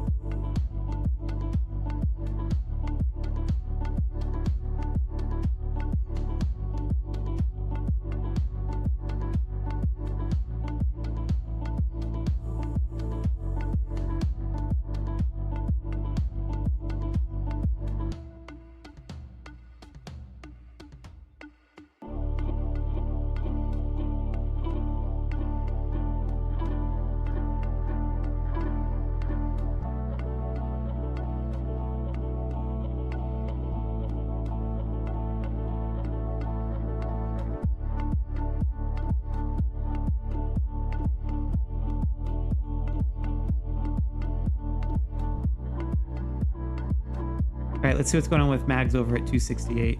All right, let's see what's going on with Mags over at 268.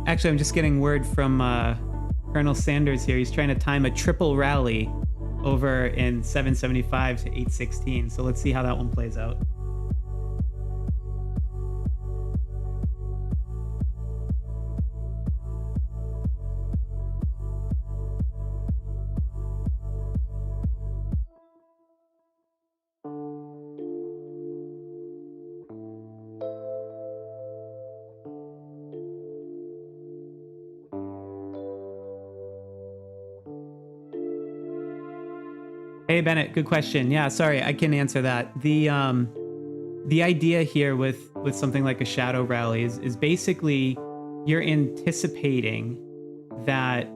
Actually, I'm just getting word from Colonel Sanders here. He's trying to time a triple rally over in 775 to 816. So let's see how that one plays out. Hey Bennett, good question. Yeah, sorry, I can answer that. The idea here with something like a shadow rally is basically you're anticipating that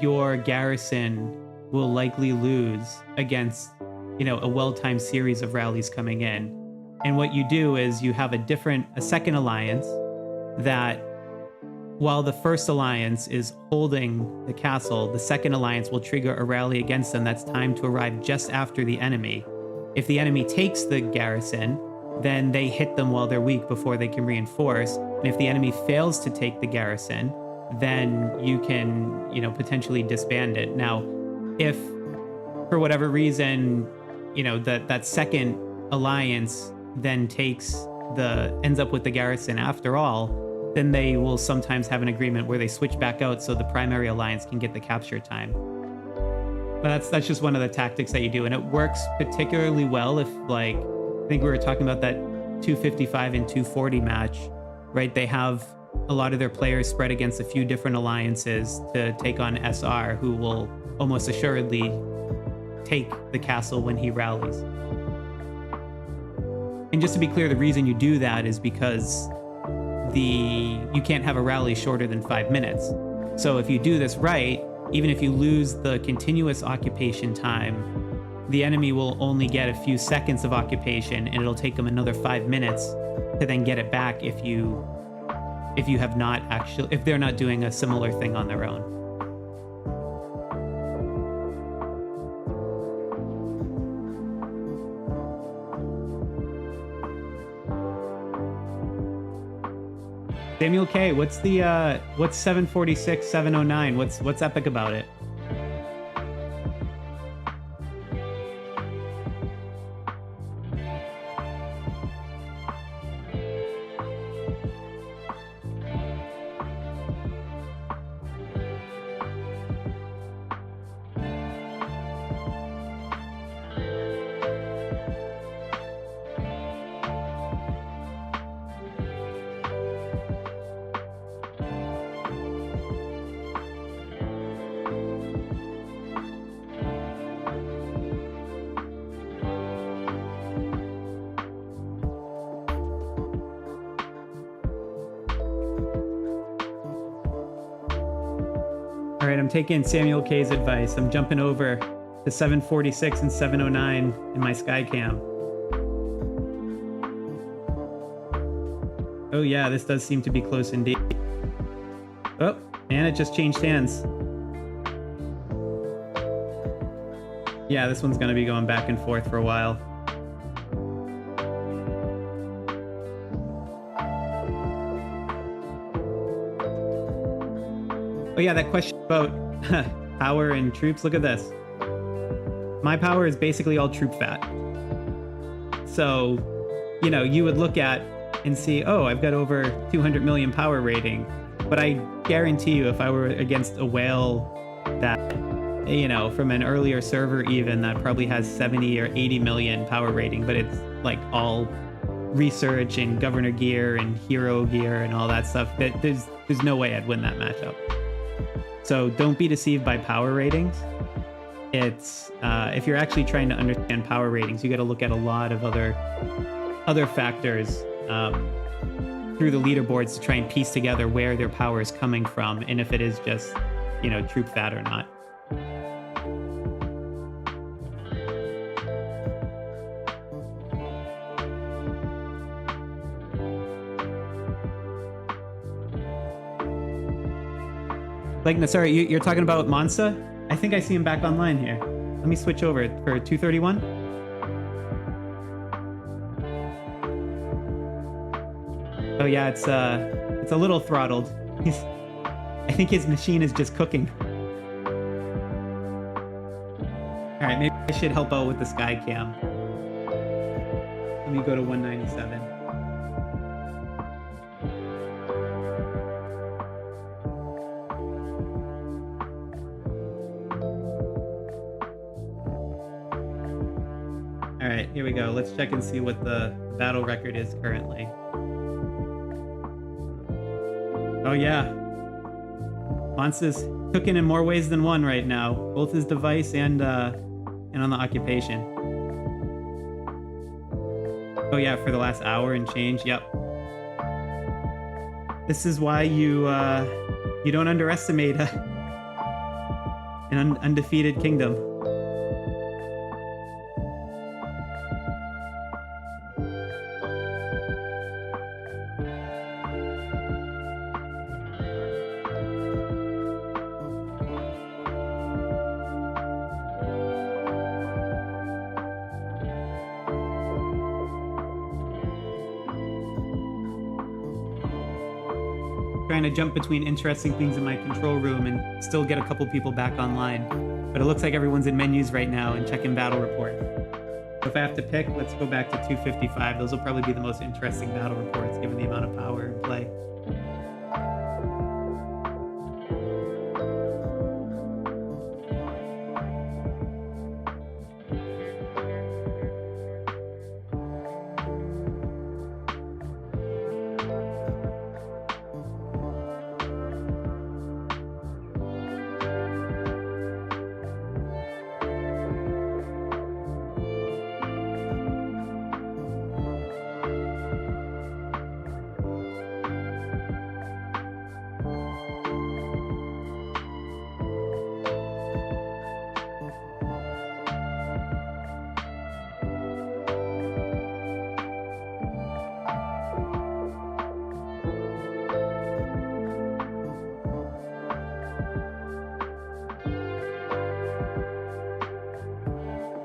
your garrison will likely lose against, a well-timed series of rallies coming in. And what you do is you have a second alliance that, while the first alliance is holding the castle, the second alliance will trigger a rally against them that's timed to arrive just after the enemy. If the enemy takes the garrison, then they hit them while they're weak before they can reinforce. And if the enemy fails to take the garrison, then you can, potentially disband it. Now, if for whatever reason, that second alliance then ends up with the garrison after all, then they will sometimes have an agreement where they switch back out so the primary alliance can get the capture time. But that's just one of the tactics that you do, and it works particularly well if, I think we were talking about that 255 and 240 match, right? They have a lot of their players spread against a few different alliances to take on SR, who will almost assuredly take the castle when he rallies. And just to be clear, the reason you do that is because you can't have a rally shorter than 5 minutes. So if you do this right, even if you lose the continuous occupation time, the enemy will only get a few seconds of occupation, and it'll take them another 5 minutes to then get it back if you have not actually, if they're not doing a similar thing on their own. Samuel K, what's 746 709? What's epic about it? All right, I'm taking Samuel K's advice. I'm jumping over to 746 and 709 in my Skycam. Oh yeah, this does seem to be close indeed. Oh, and it just changed hands. Yeah, this one's gonna be going back and forth for a while. Oh yeah, that question about power and troops, look at this. My power is basically all troop fat. So, you know, you would look at and see, oh, I've got over 200 million power rating. But I guarantee you, if I were against a whale that, you know, from an earlier server even, that probably has 70 or 80 million power rating, but it's like all research and governor gear and hero gear and all that stuff, that there's no way I'd win that matchup. So don't be deceived by power ratings. It's if you're actually trying to understand power ratings, you got to look at a lot of other factors through the leaderboards to try and piece together where their power is coming from, and if it is just, you know, troop fat or not. Like, no, sorry, you're talking about Monza? I think I see him back online here. Let me switch over for 231. Oh yeah, it's a little throttled. I think his machine is just cooking. All right, maybe I should help out with the Skycam. Let me go to 197. All right, here we go. Let's check and see what the battle record is currently. Oh yeah, Monza's cooking in more ways than one right now, both his device and on the occupation. Oh yeah, for the last hour and change. Yep. This is why you don't underestimate an undefeated kingdom. Trying to jump between interesting things in my control room and still get a couple people back online. But it looks like everyone's in menus right now and checking battle report. So if I have to pick, let's go back to 255. Those will probably be the most interesting battle reports given the amount of power in play.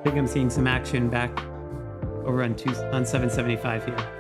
think I'm seeing some action back over on 775 here.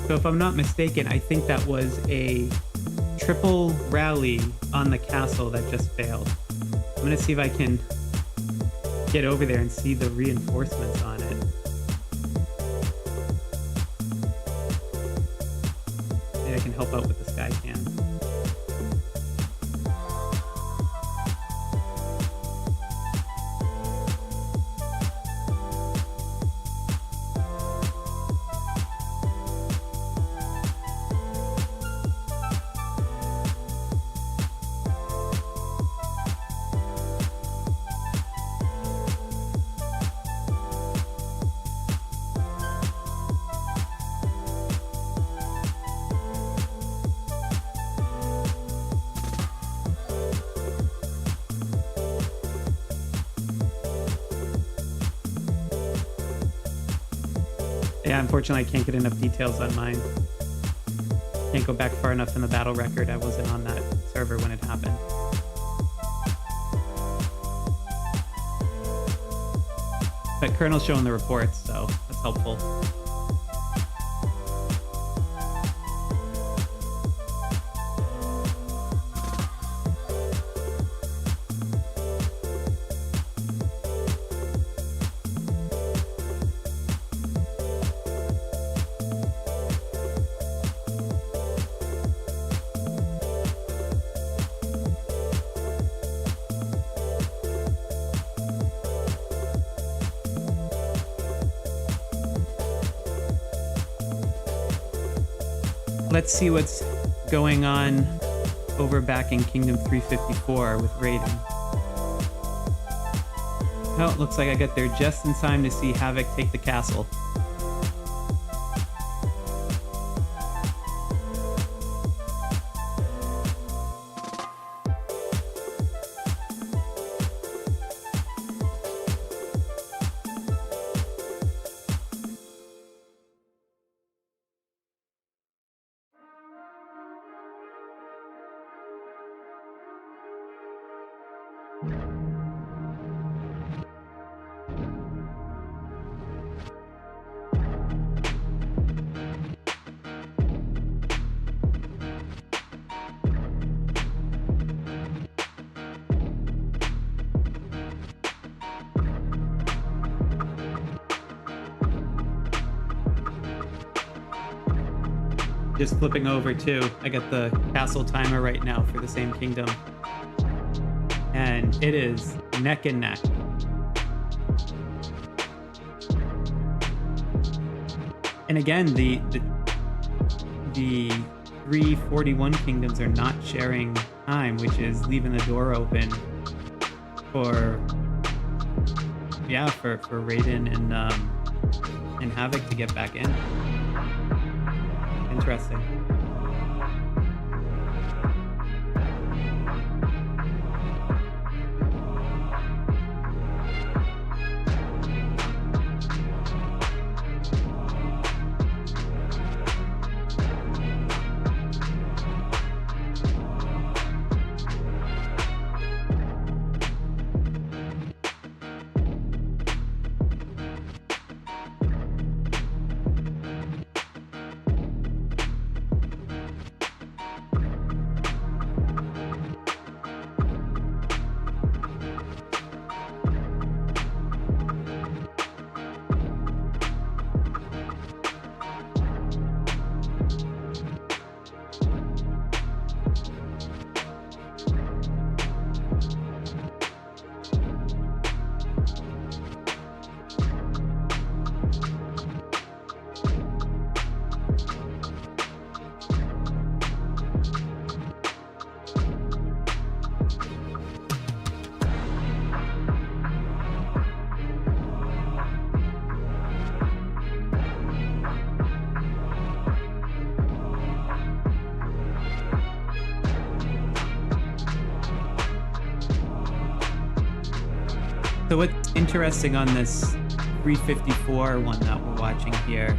So if I'm not mistaken, I think that was a triple rally on the castle that just failed. I'm going to see if I can get over there and see the reinforcements on it. Maybe I can help out with the sky cam. Yeah, unfortunately, I can't get enough details on mine. Can't go back far enough in the battle record. I wasn't on that server when it happened. But Colonel's showing the reports, so that's helpful. Let's see what's going on over back in Kingdom 354 with raiding. Oh, it looks like I got there just in time to see Havoc take the castle. Just flipping over too, I got the castle timer right now for the same kingdom. And it is neck and neck. And again, the 3 41 kingdoms are not sharing time, which is leaving the door open for Raiden and Havoc to get back in. Interesting. So what's interesting on this 354 one that we're watching here,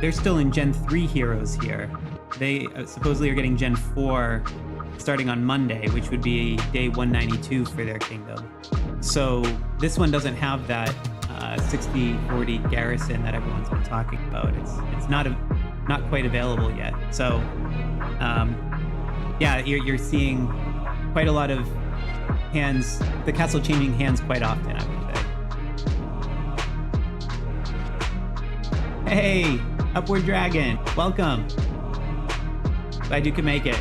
they're still in Gen 3 heroes here. They supposedly are getting Gen 4 starting on Monday, which would be day 192 for their kingdom. So this one doesn't have that 60-40 garrison that everyone's been talking about. It's not quite available yet. So yeah, you're seeing quite a lot of hands, the castle changing hands quite often, I would say. Hey, Upward Dragon, welcome. Glad you could make it.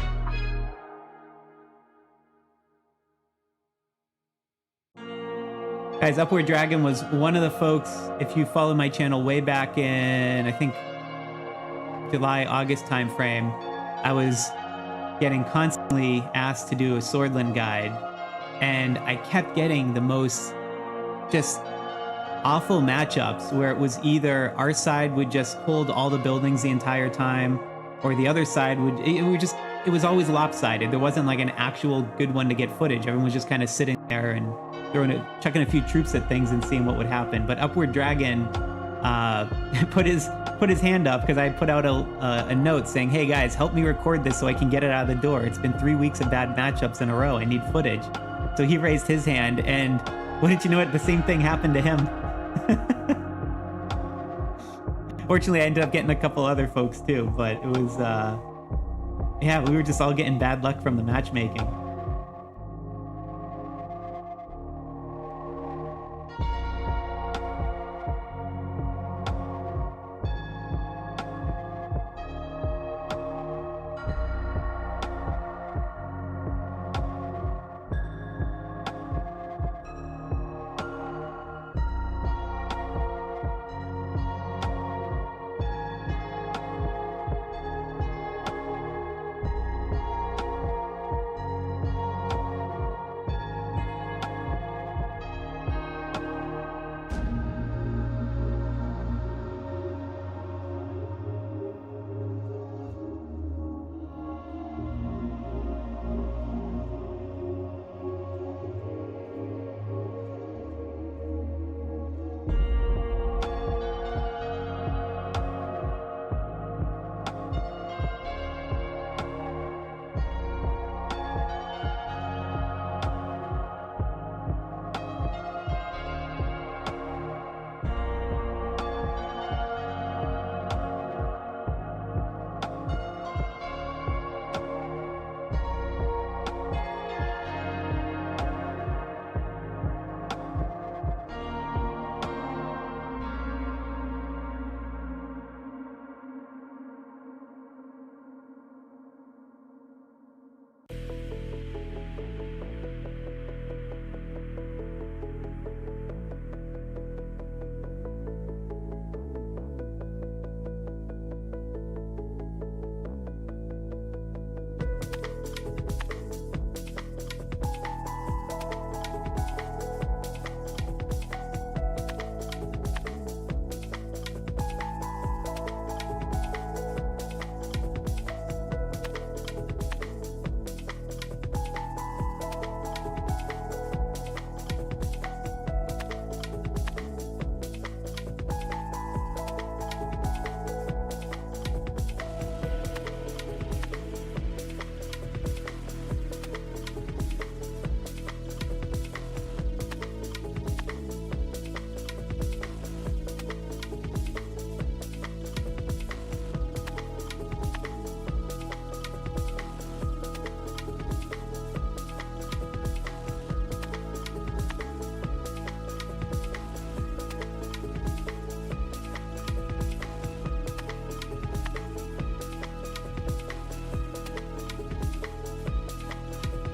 Guys, Upward Dragon was one of the folks, if you follow my channel way back in, I think, July, August timeframe, I was getting constantly asked to do a Swordland guide. And I kept getting the most just awful matchups where it was either our side would just hold all the buildings the entire time, or the other side would, it was always lopsided. There wasn't like an actual good one to get footage. Everyone was just kind of sitting there and chucking a few troops at things and seeing what would happen. But Upward Dragon put his hand up because I put out a note saying, hey guys, help me record this so I can get it out of the door. It's been 3 weeks of bad matchups in a row. I need footage. So he raised his hand, and wouldn't you know it, the same thing happened to him. Fortunately, I ended up getting a couple other folks too, but it was, yeah, we were just all getting bad luck from the matchmaking.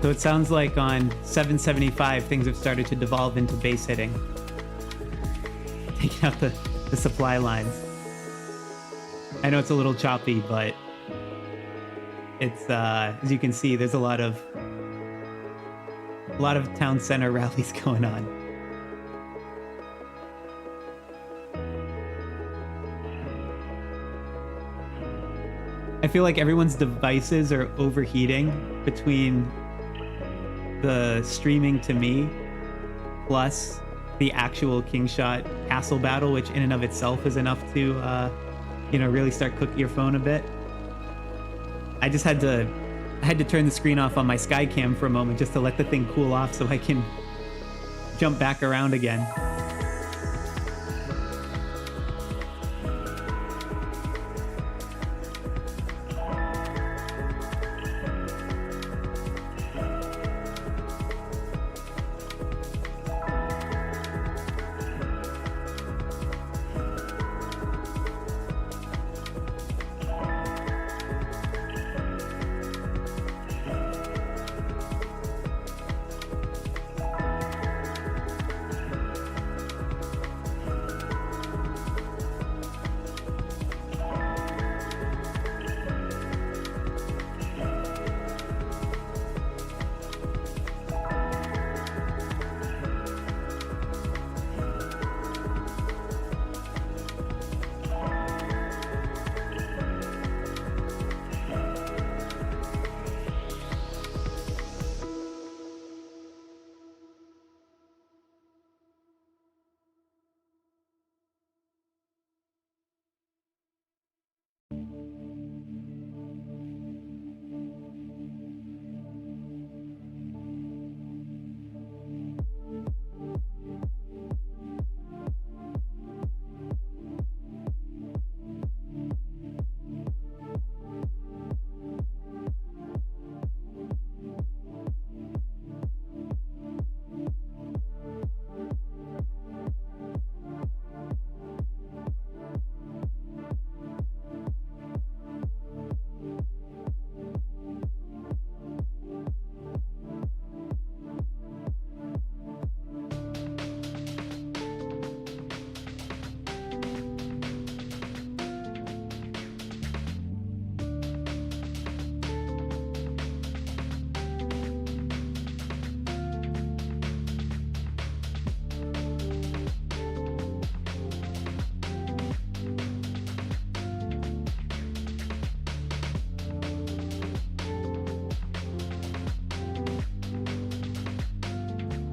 So it sounds like on 775, things have started to devolve into base hitting. Taking out the supply lines. I know it's a little choppy, but it's, as you can see, there's a lot of town center rallies going on. I feel like everyone's devices are overheating between the streaming to me plus the actual Kingshot castle battle, which in and of itself is enough to, really start cooking your phone a bit. I had to turn the screen off on my Skycam for a moment just to let the thing cool off so I can jump back around again.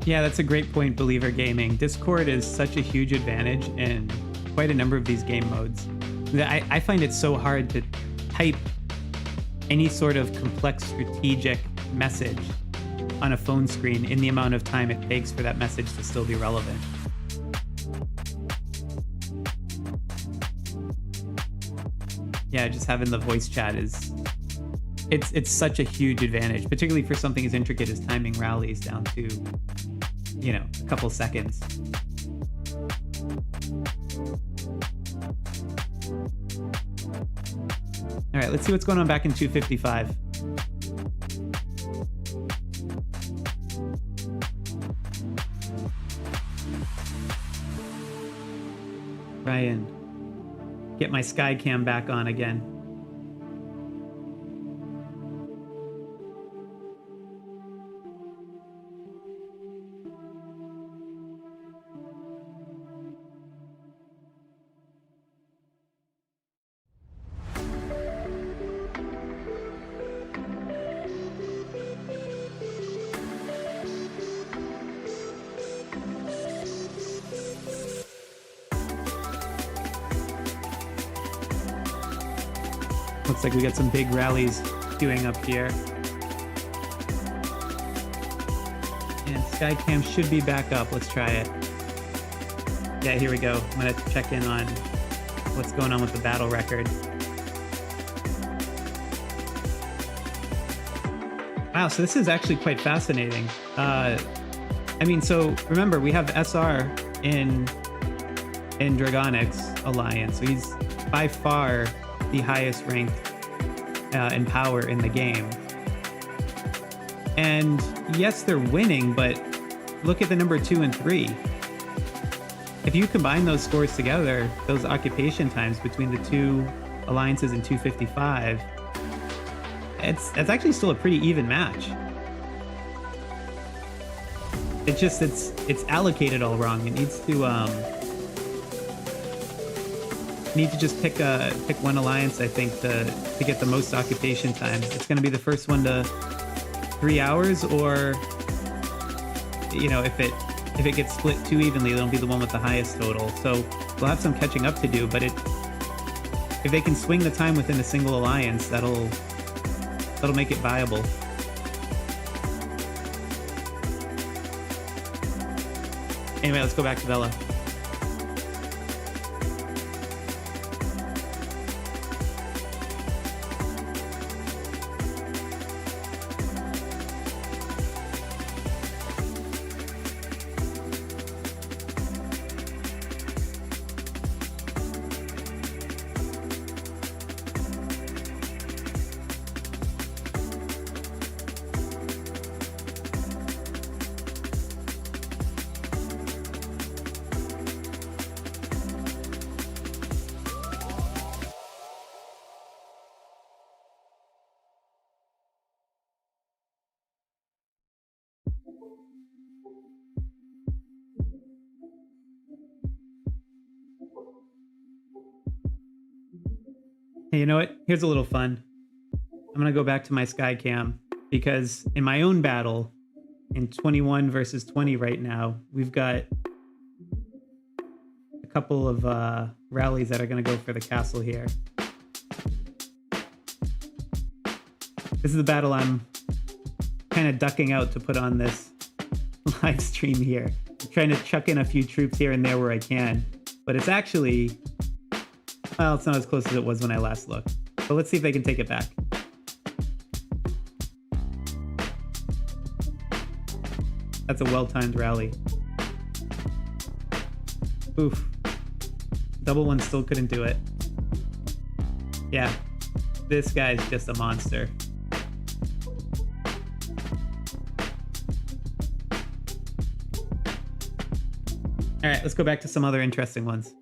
Yeah, that's a great point, Believer Gaming. Discord is such a huge advantage in quite a number of these game modes. I find it so hard to type any sort of complex strategic message on a phone screen in the amount of time it takes for that message to still be relevant. Yeah, just having the voice chat it's such a huge advantage, particularly for something as intricate as timing rallies down to, a couple seconds. All right, let's see what's going on back in 255. Ryan, get my Skycam back on again. Looks like we got some big rallies queuing up here. And Skycam should be back up. Let's try it. Yeah, here we go. I'm gonna check in on what's going on with the battle record. Wow, so this is actually quite fascinating. So remember, we have SR in Dragonix Alliance. So he's by far the highest ranked in power in the game. And yes, they're winning, but look at the number 2 and 3. If you combine those scores together, those occupation times between the two alliances in 255, it's actually still a pretty even match. It's allocated all wrong. It needs to just pick one alliance, I think, to get the most occupation time. It's going to be the first one to 3 hours, or if it gets split too evenly, it'll be the one with the highest total. So we'll have some catching up to do, but if they can swing the time within a single alliance, that'll make it viable. Anyway, let's go back to Vela. Hey, you know what? Here's a little fun. I'm going to go back to my sky cam because in my own battle, in 21 versus 20 right now, we've got a couple of rallies that are going to go for the castle here. This is the battle I'm kind of ducking out to put on this live stream here. I'm trying to chuck in a few troops here and there where I can, but it's actually... well, it's not as close as it was when I last looked. But let's see if they can take it back. That's a well-timed rally. Oof. Double one still couldn't do it. Yeah, this guy's just a monster. All right, let's go back to some other interesting ones.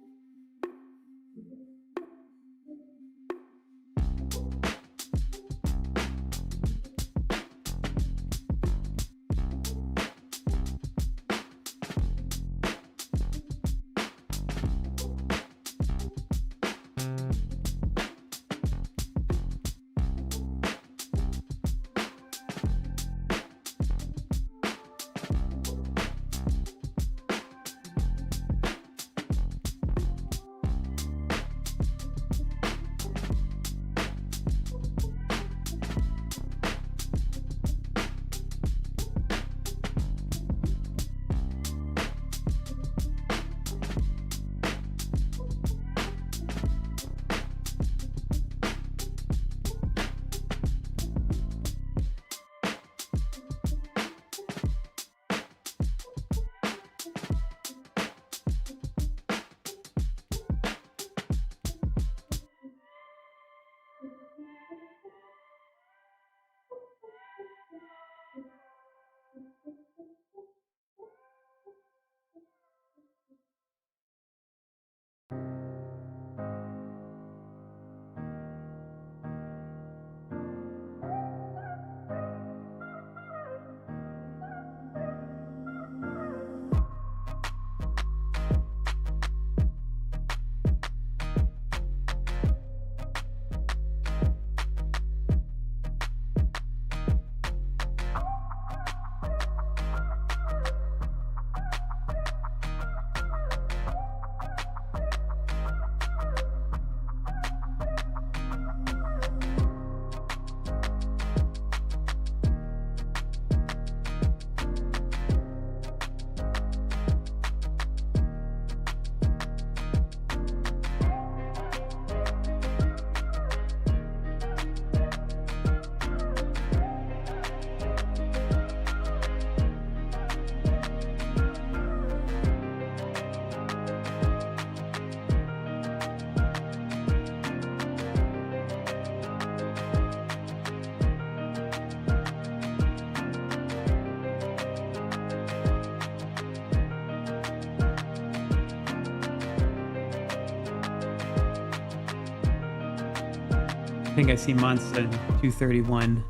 think I see Monts at 231.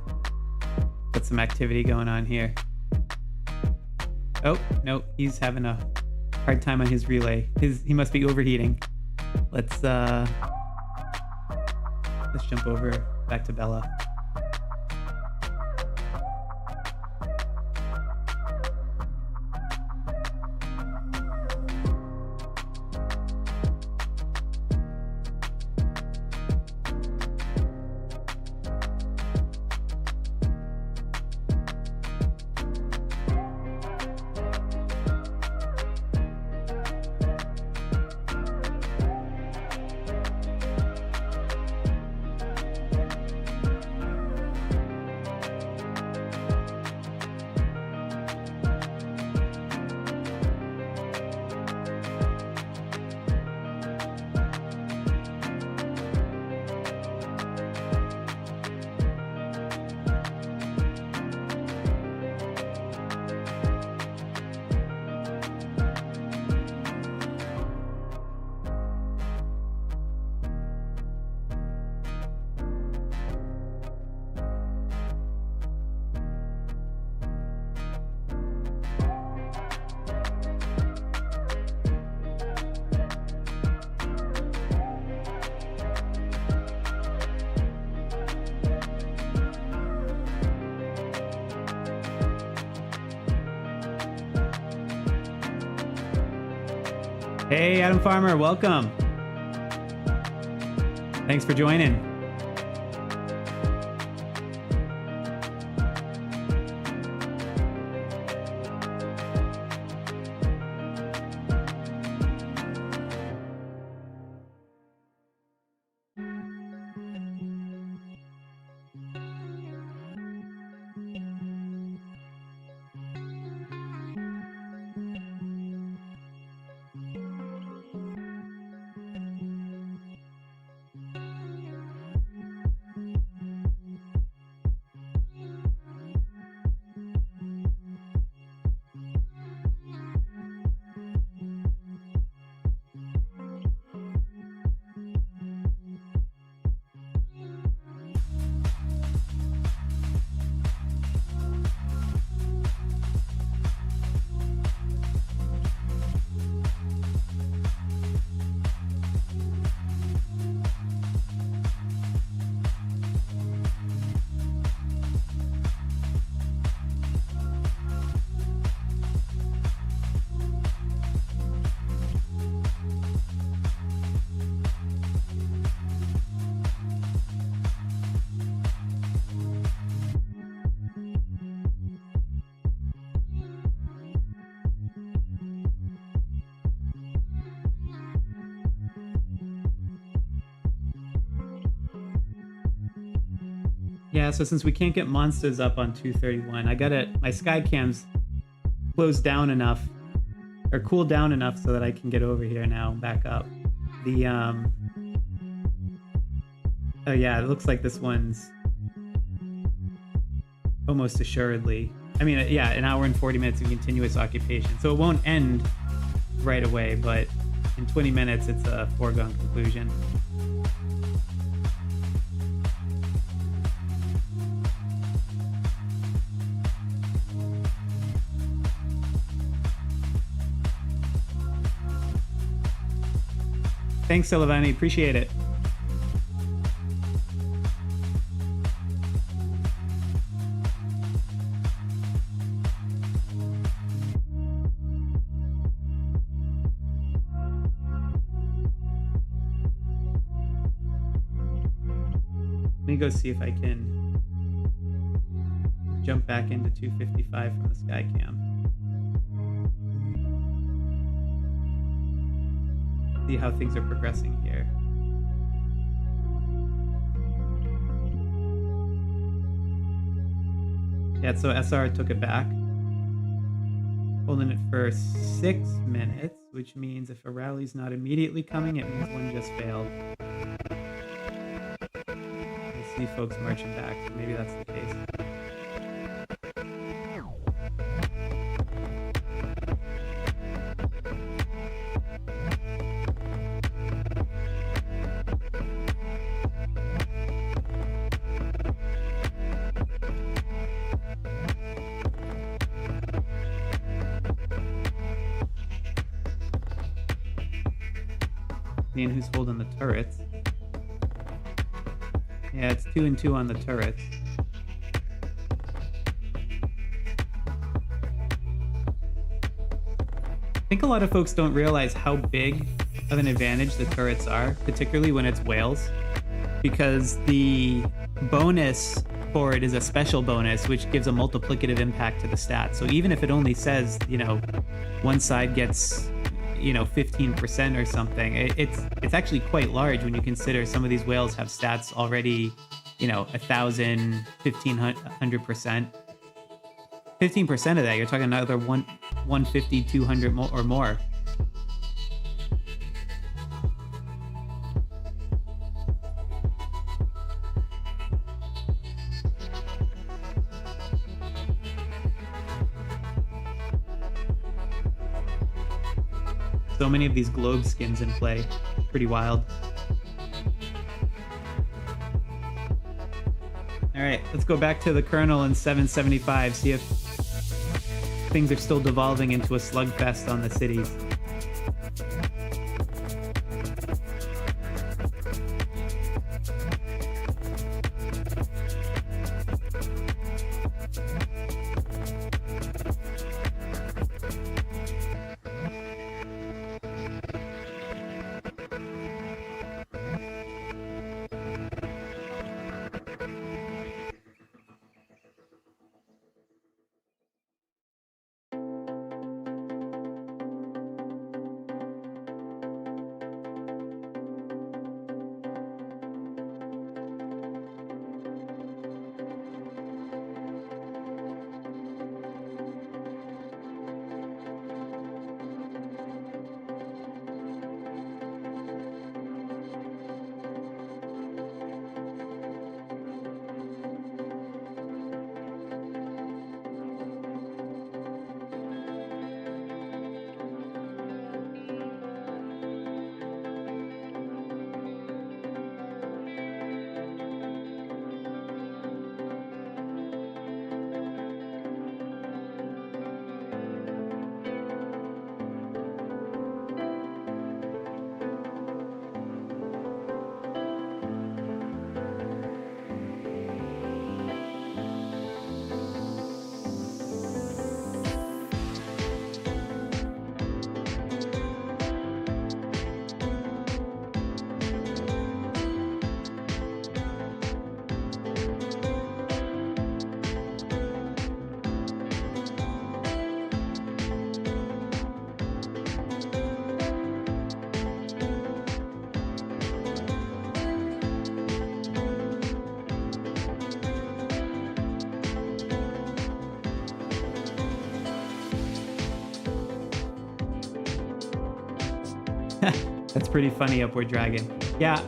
Got some activity going on here. Oh, no, he's having a hard time on his relay. He must be overheating. Let's jump over back to Bella. Hey, Adam Farmer, welcome. Thanks for joining. Yeah, so since we can't get monsters up on 231, I got it. My Skycam's closed down enough, or cooled down enough so that I can get over here now and back up. The oh yeah, it looks like this one's almost assuredly. I mean, yeah, an hour and 40 minutes of continuous occupation, so it won't end right away, but in 20 minutes, it's a foregone conclusion. Thanks, Silvani. Appreciate it. Let me go see if I can jump back into 255 from the Skycam. See how things are progressing here. Yeah, so SR took it back. Holding it for 6 minutes, which means if a rally's not immediately coming, it means one just failed. I see folks marching back, so maybe that's the case. Seeing who's holding the turrets. Yeah, it's 2 and 2 on the turrets. I think a lot of folks don't realize how big of an advantage the turrets are, particularly when it's whales, because the bonus for it is a special bonus, which gives a multiplicative impact to the stats. So even if it only says, one side gets, 15% or something, it's actually quite large when you consider some of these whales have stats already, 1,000, 1,500%. 15% of that, you're talking another 150, 200 or more. So many of these globe skins in play. Pretty wild. All right, let's go back to the Colonel in 775, see if things are still devolving into a slugfest on the cities. That's pretty funny, Upward Dragon. Yeah,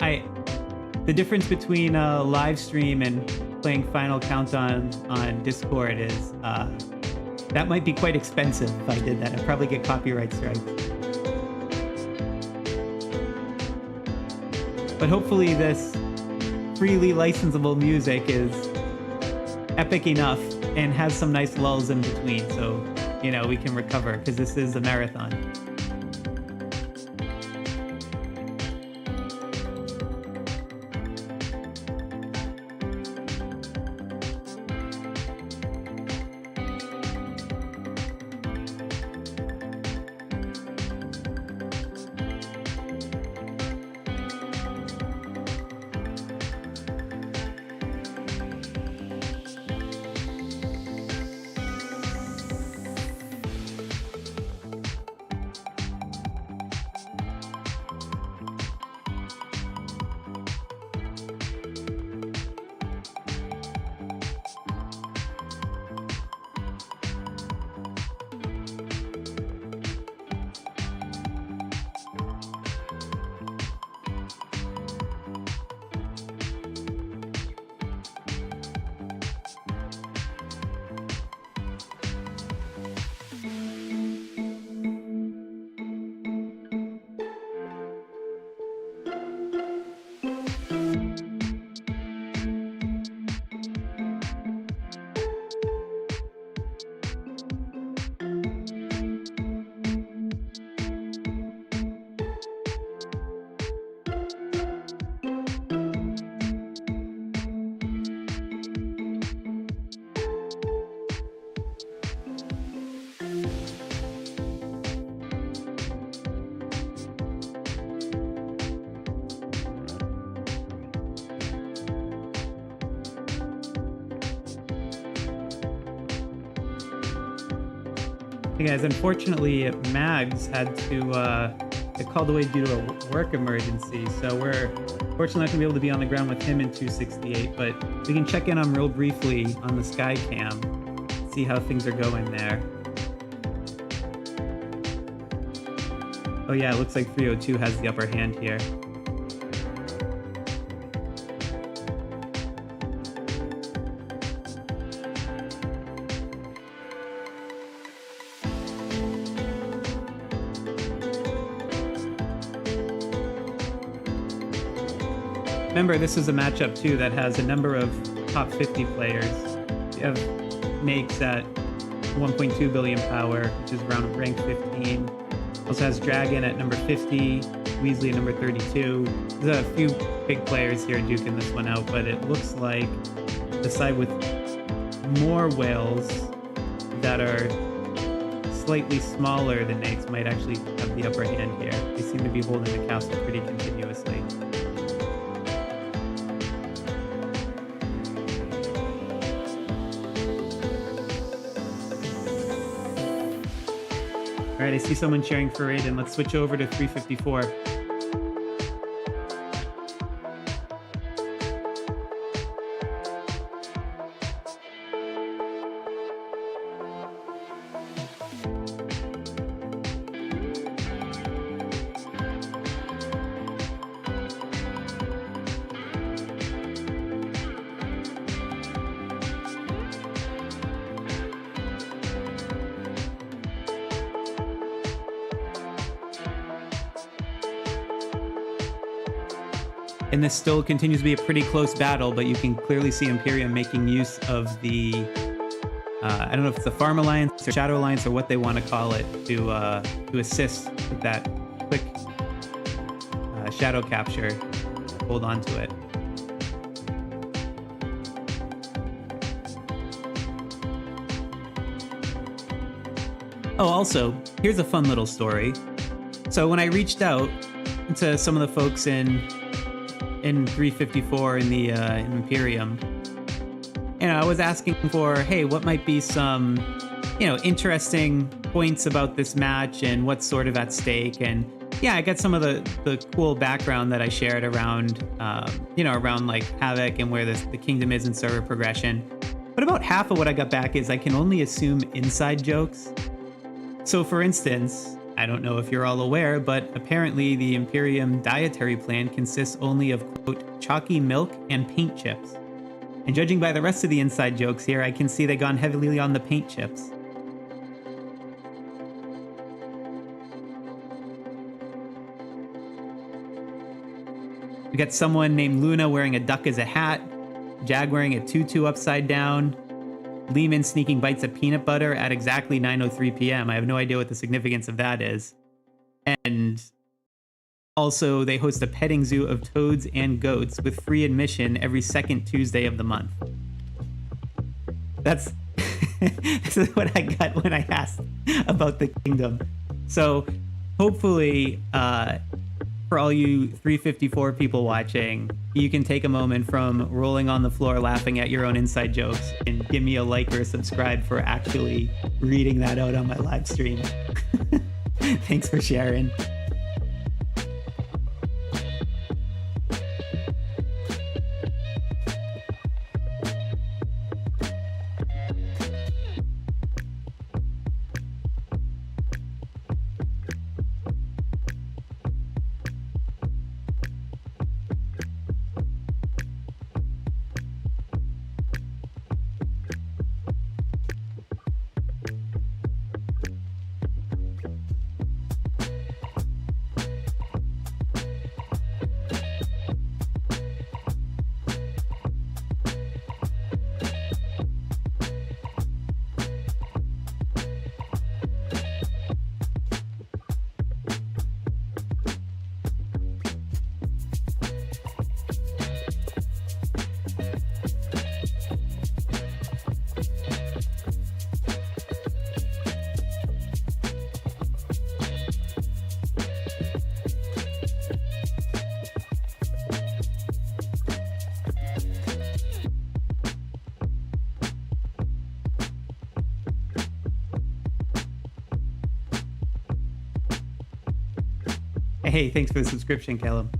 the difference between a live stream and playing Final Countdown on Discord is that might be quite expensive if I did that. I'd probably get copyright strikes. But hopefully this freely licensable music is epic enough and has some nice lulls in between, so we can recover, because this is a marathon. Hey guys, unfortunately, Mags had to get called away due to a work emergency, so we're fortunately not going to be able to be on the ground with him in 268, but we can check in on him real briefly on the Sky Cam, see how things are going there. Oh yeah, it looks like 302 has the upper hand here. Remember, this is a matchup too that has a number of top 50 players. You have Nakes at 1.2 billion power, which is around rank 15. Also has Dragon at number 50, Weasley at number 32. There's a few big players here duking this one out, but it looks like the side with more whales that are slightly smaller than Nakes might actually have the upper hand here. They seem to be holding the castle pretty continuously. All right, I see someone cheering for Raiden. Let's switch over to 354. And this still continues to be a pretty close battle, but you can clearly see Imperium making use of the, I don't know if it's the Farm Alliance or Shadow Alliance or what they want to call it, to assist with that quick shadow capture. Hold on to it. Oh, also, here's a fun little story. So when I reached out to some of the folks in 354 in the in Imperium, I was asking for, hey, what might be some, interesting points about this match and what's sort of at stake. And yeah, I got some of the cool background that I shared around, around like Havoc and where the kingdom is in server progression. But about half of what I got back is I can only assume inside jokes. So for instance, I don't know if you're all aware, but apparently the Imperium dietary plan consists only of, quote, chalky milk and paint chips. And judging by the rest of the inside jokes here, I can see they've gone heavily on the paint chips. We got someone named Luna wearing a duck as a hat, Jag wearing a tutu upside down, Lehman sneaking bites of peanut butter at exactly 9:03 p.m. I have no idea what the significance of that is. And also, they host a petting zoo of toads and goats with free admission every second Tuesday of the month. This is what I got when I asked about the kingdom. So hopefully, for all you 354 people watching, you can take a moment from rolling on the floor laughing at your own inside jokes and give me a like or a subscribe for actually reading that out on my live stream. Thanks for sharing. Hey, thanks for the subscription, Caleb.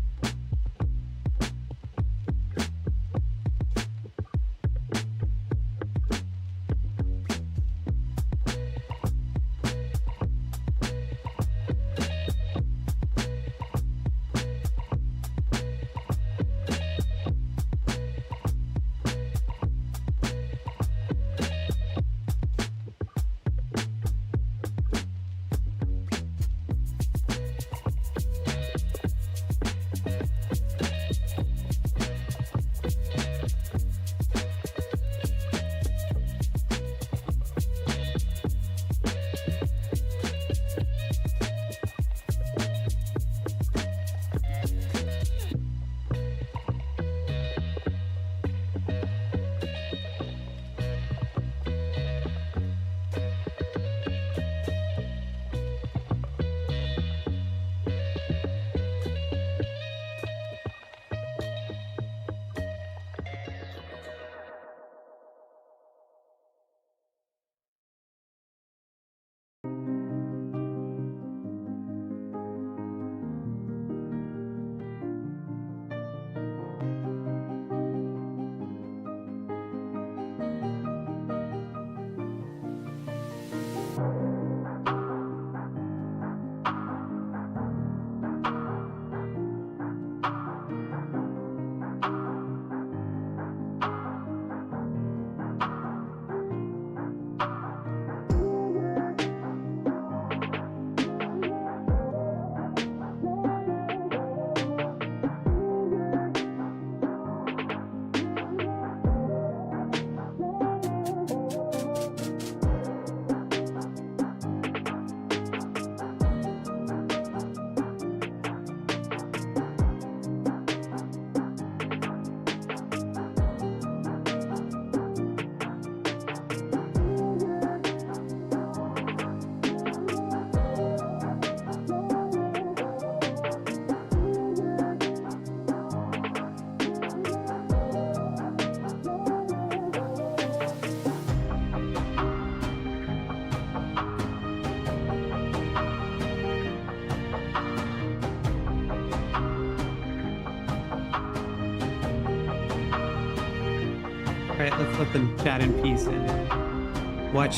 All right, let's let them chat in peace and watch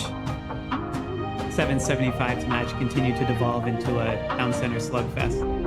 775's match continue to devolve into a town center slugfest.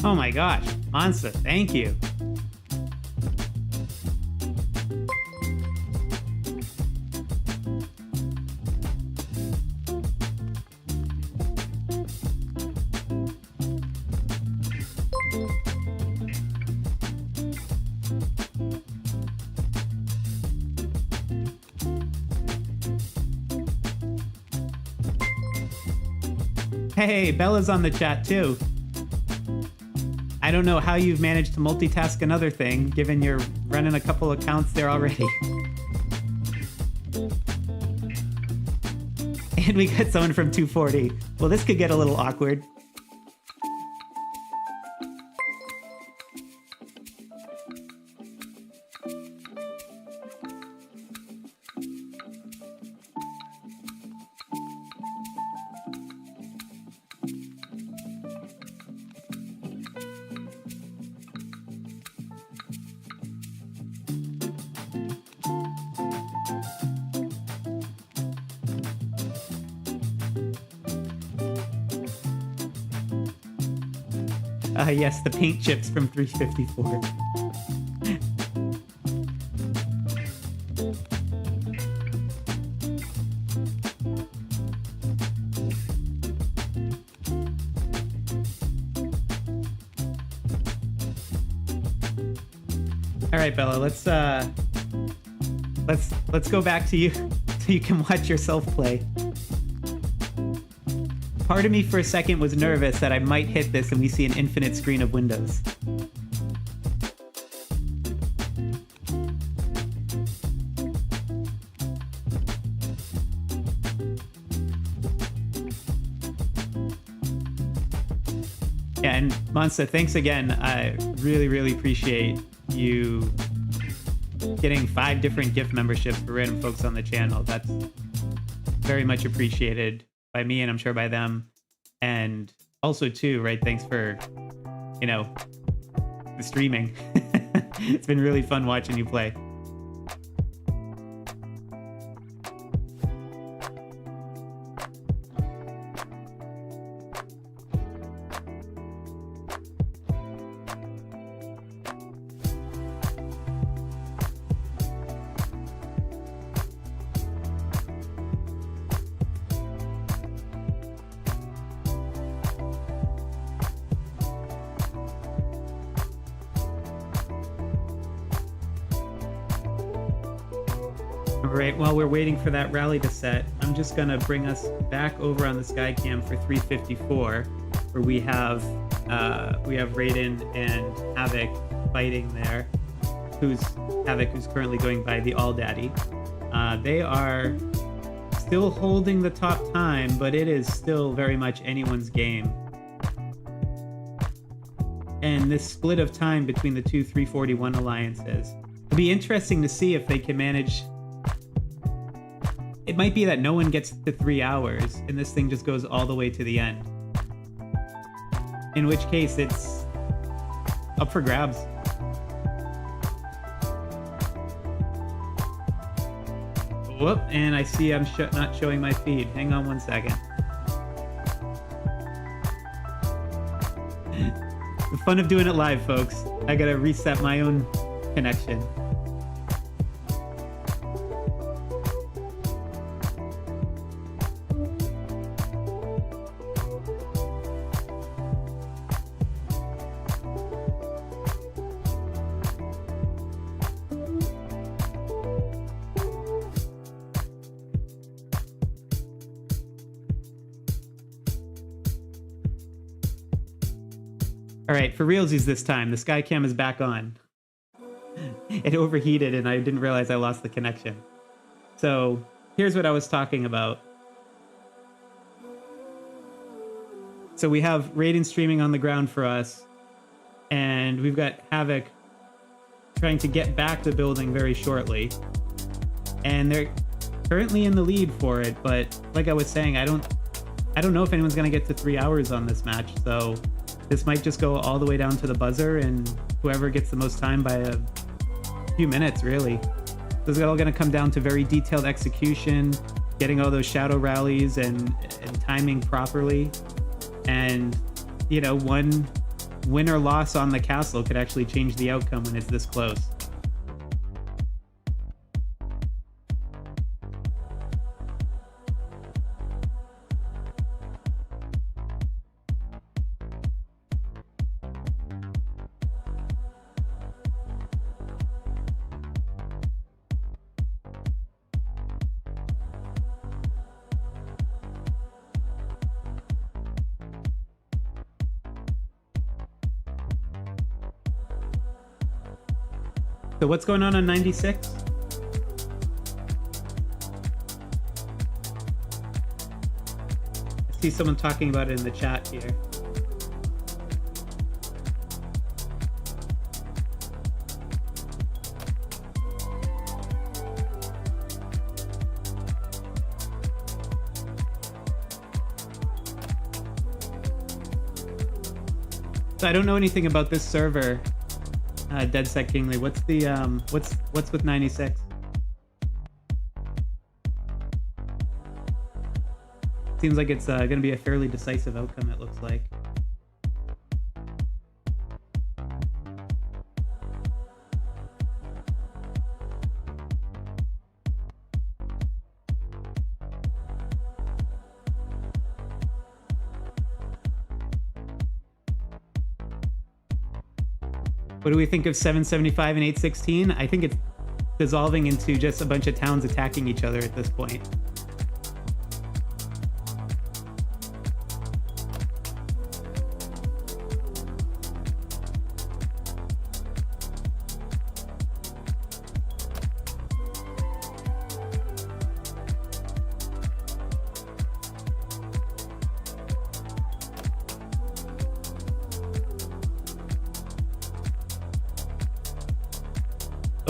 Oh my gosh, Mansa, thank you. Hey, Bella's on the chat too. I don't know how you've managed to multitask another thing, given you're running a couple accounts there already. And we got someone from 240. Well, this could get a little awkward. Yes, the paint chips from 354. All right, Bella, let's go back to you so you can watch yourself play. Part of me for a second was nervous that I might hit this and we see an infinite screen of windows. Yeah, and Monsta, thanks again. I really, really appreciate you getting 5 different gift memberships for random folks on the channel. That's very much appreciated by me, and I'm sure by them. And also too, right, thanks for, you know, the streaming. It's been really fun watching you play. Right, while we're waiting for that rally to set, I'm just gonna bring us back over on the Skycam for 354, where we have Raiden and Havok fighting there. Havok, who's currently going by the All Daddy. They are still holding the top time, but it is still very much anyone's game. And this split of time between the two 341 alliances, it'll be interesting to see if they can manage. It might be that no one gets to 3 hours and this thing just goes all the way to the end. In which case it's up for grabs. Whoop, and I see I'm not showing my feed. Hang on one second. The fun of doing it live, folks. I gotta reset my own connection. All right, for realsies this time, the Skycam is back on. It overheated and I didn't realize I lost the connection. So here's what I was talking about. So we have Raiden streaming on the ground for us, and we've got Havok trying to get back to building very shortly. And they're currently in the lead for it, but like I was saying, I don't know if anyone's gonna get to 3 hours on this match, so this might just go all the way down to the buzzer, and whoever gets the most time by a few minutes, really. This is all going to come down to very detailed execution, getting all those shadow rallies and timing properly. And, you know, one win or loss on the castle could actually change the outcome when it's this close. So what's going on 96? I see someone talking about it in the chat here. So I don't know anything about this server, DeadSec Kingly. What's the what's with 96? Seems like it's going to be a fairly decisive outcome, it looks like. What do we think of 775 and 816? I think it's dissolving into just a bunch of towns attacking each other at this point.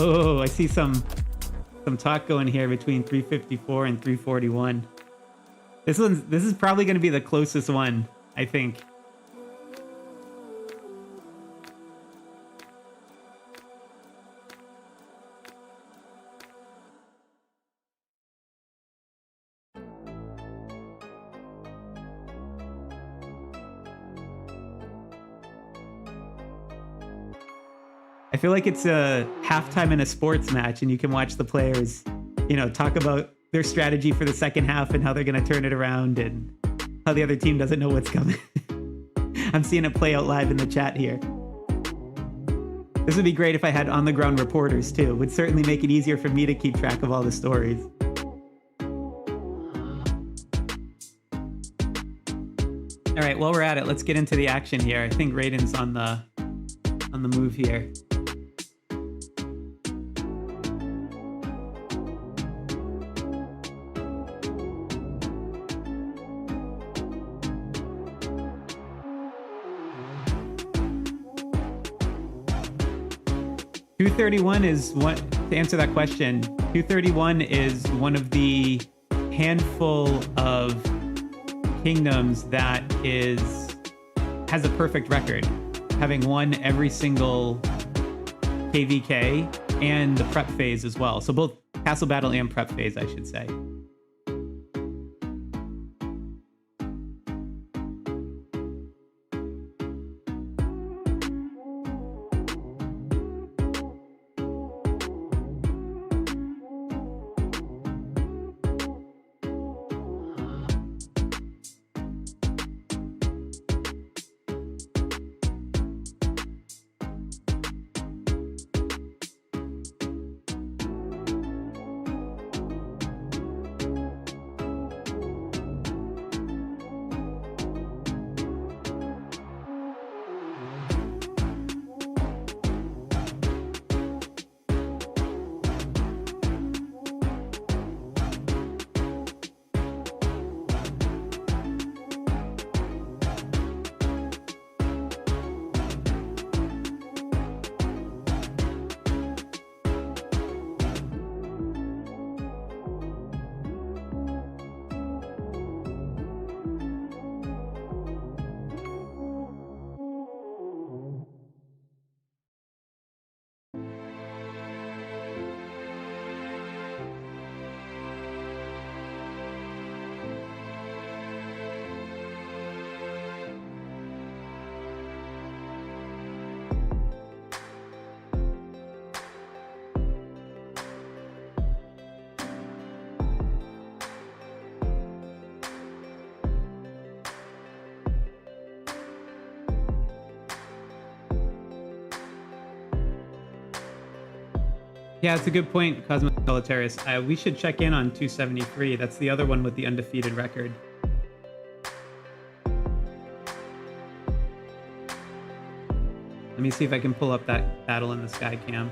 Oh, I see some talk going here between 354 and 341. This is probably going to be the closest one, I think. I feel like it's a halftime in a sports match, and you can watch the players, you know, talk about their strategy for the second half and how they're going to turn it around and how the other team doesn't know what's coming. I'm seeing it play out live in the chat here. This would be great if I had on-the-ground reporters, too. It would certainly make it easier for me to keep track of all the stories. All right, while we're at it, let's get into the action here. I think Raiden's on the move here. .231 is one, to answer that question, .231 is one of the handful of kingdoms that has a perfect record, having won every single KvK and the prep phase as well. So both castle battle and prep phase, I should say. Yeah, it's a good point, Cosmos Solitaris. We should check in on 273. That's the other one with the undefeated record. Let me see if I can pull up that battle in the sky cam.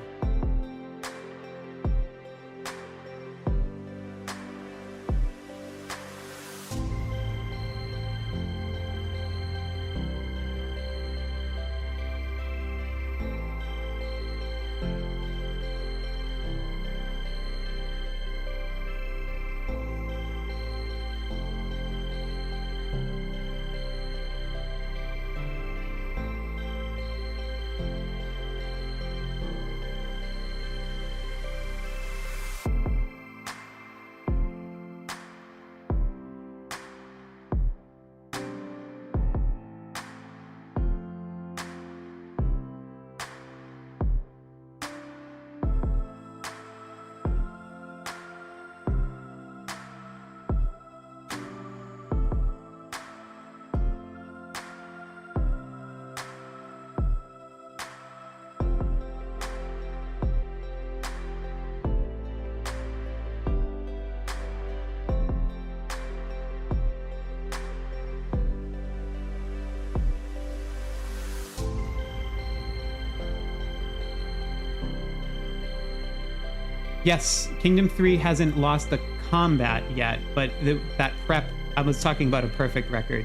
Yes, Kingdom 3 hasn't lost the combat yet, but that prep, I was talking about a perfect record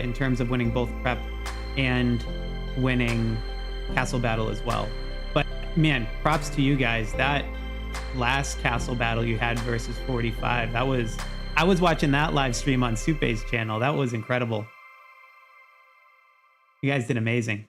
in terms of winning both prep and winning castle battle as well. But man, props to you guys. That last castle battle you had versus 45, I was watching that live stream on Supe's channel. That was incredible. You guys did amazing.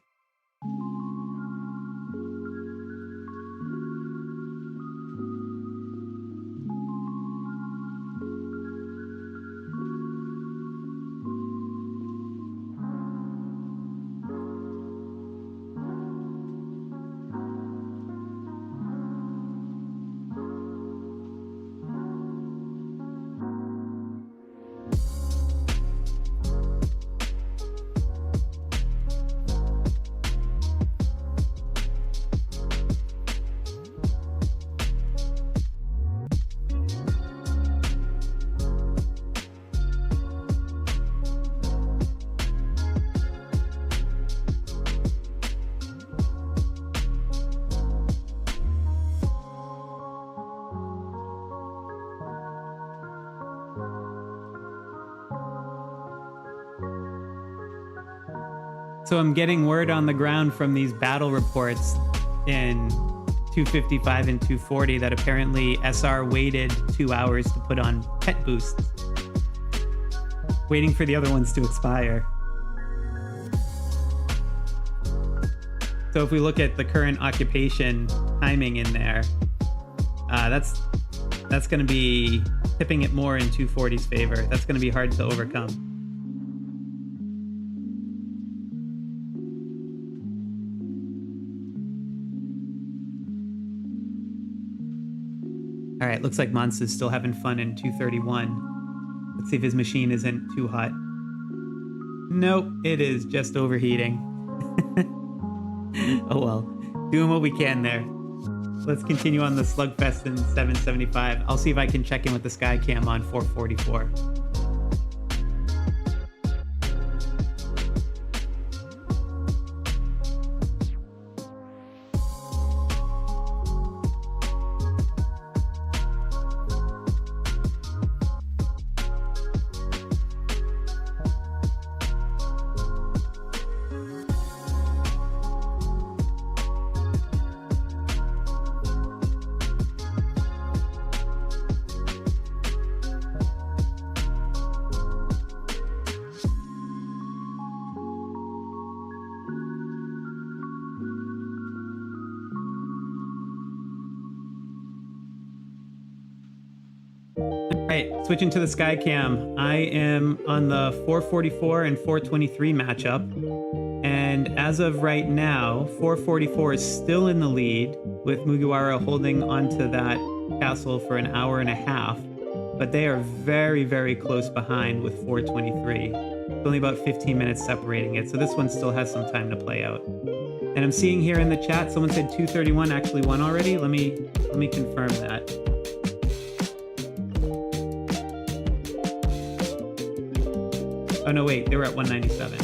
So I'm getting word on the ground from these battle reports in 255 and 240 that apparently SR waited 2 hours to put on pet boosts, waiting for the other ones to expire. So if we look at the current occupation timing in there, that's going to be tipping it more in 240's favor. That's going to be hard to overcome. All right, looks like Monster's still having fun in 231. Let's see if his machine isn't too hot. Nope, it is just overheating. Oh well, doing what we can there. Let's continue on the Slugfest in 775. I'll see if I can check in with the Skycam on 444. Right, switching to the Skycam, I am on the 444 and 423 matchup, and as of right now, 444 is still in the lead, with Mugiwara holding onto that castle for an hour and a half, but they are very, very close behind with 423. It's only about 15 minutes separating it, so this one still has some time to play out. And I'm seeing here in the chat, someone said 231 actually won already. Let me confirm that. Oh no, wait, they were at 197.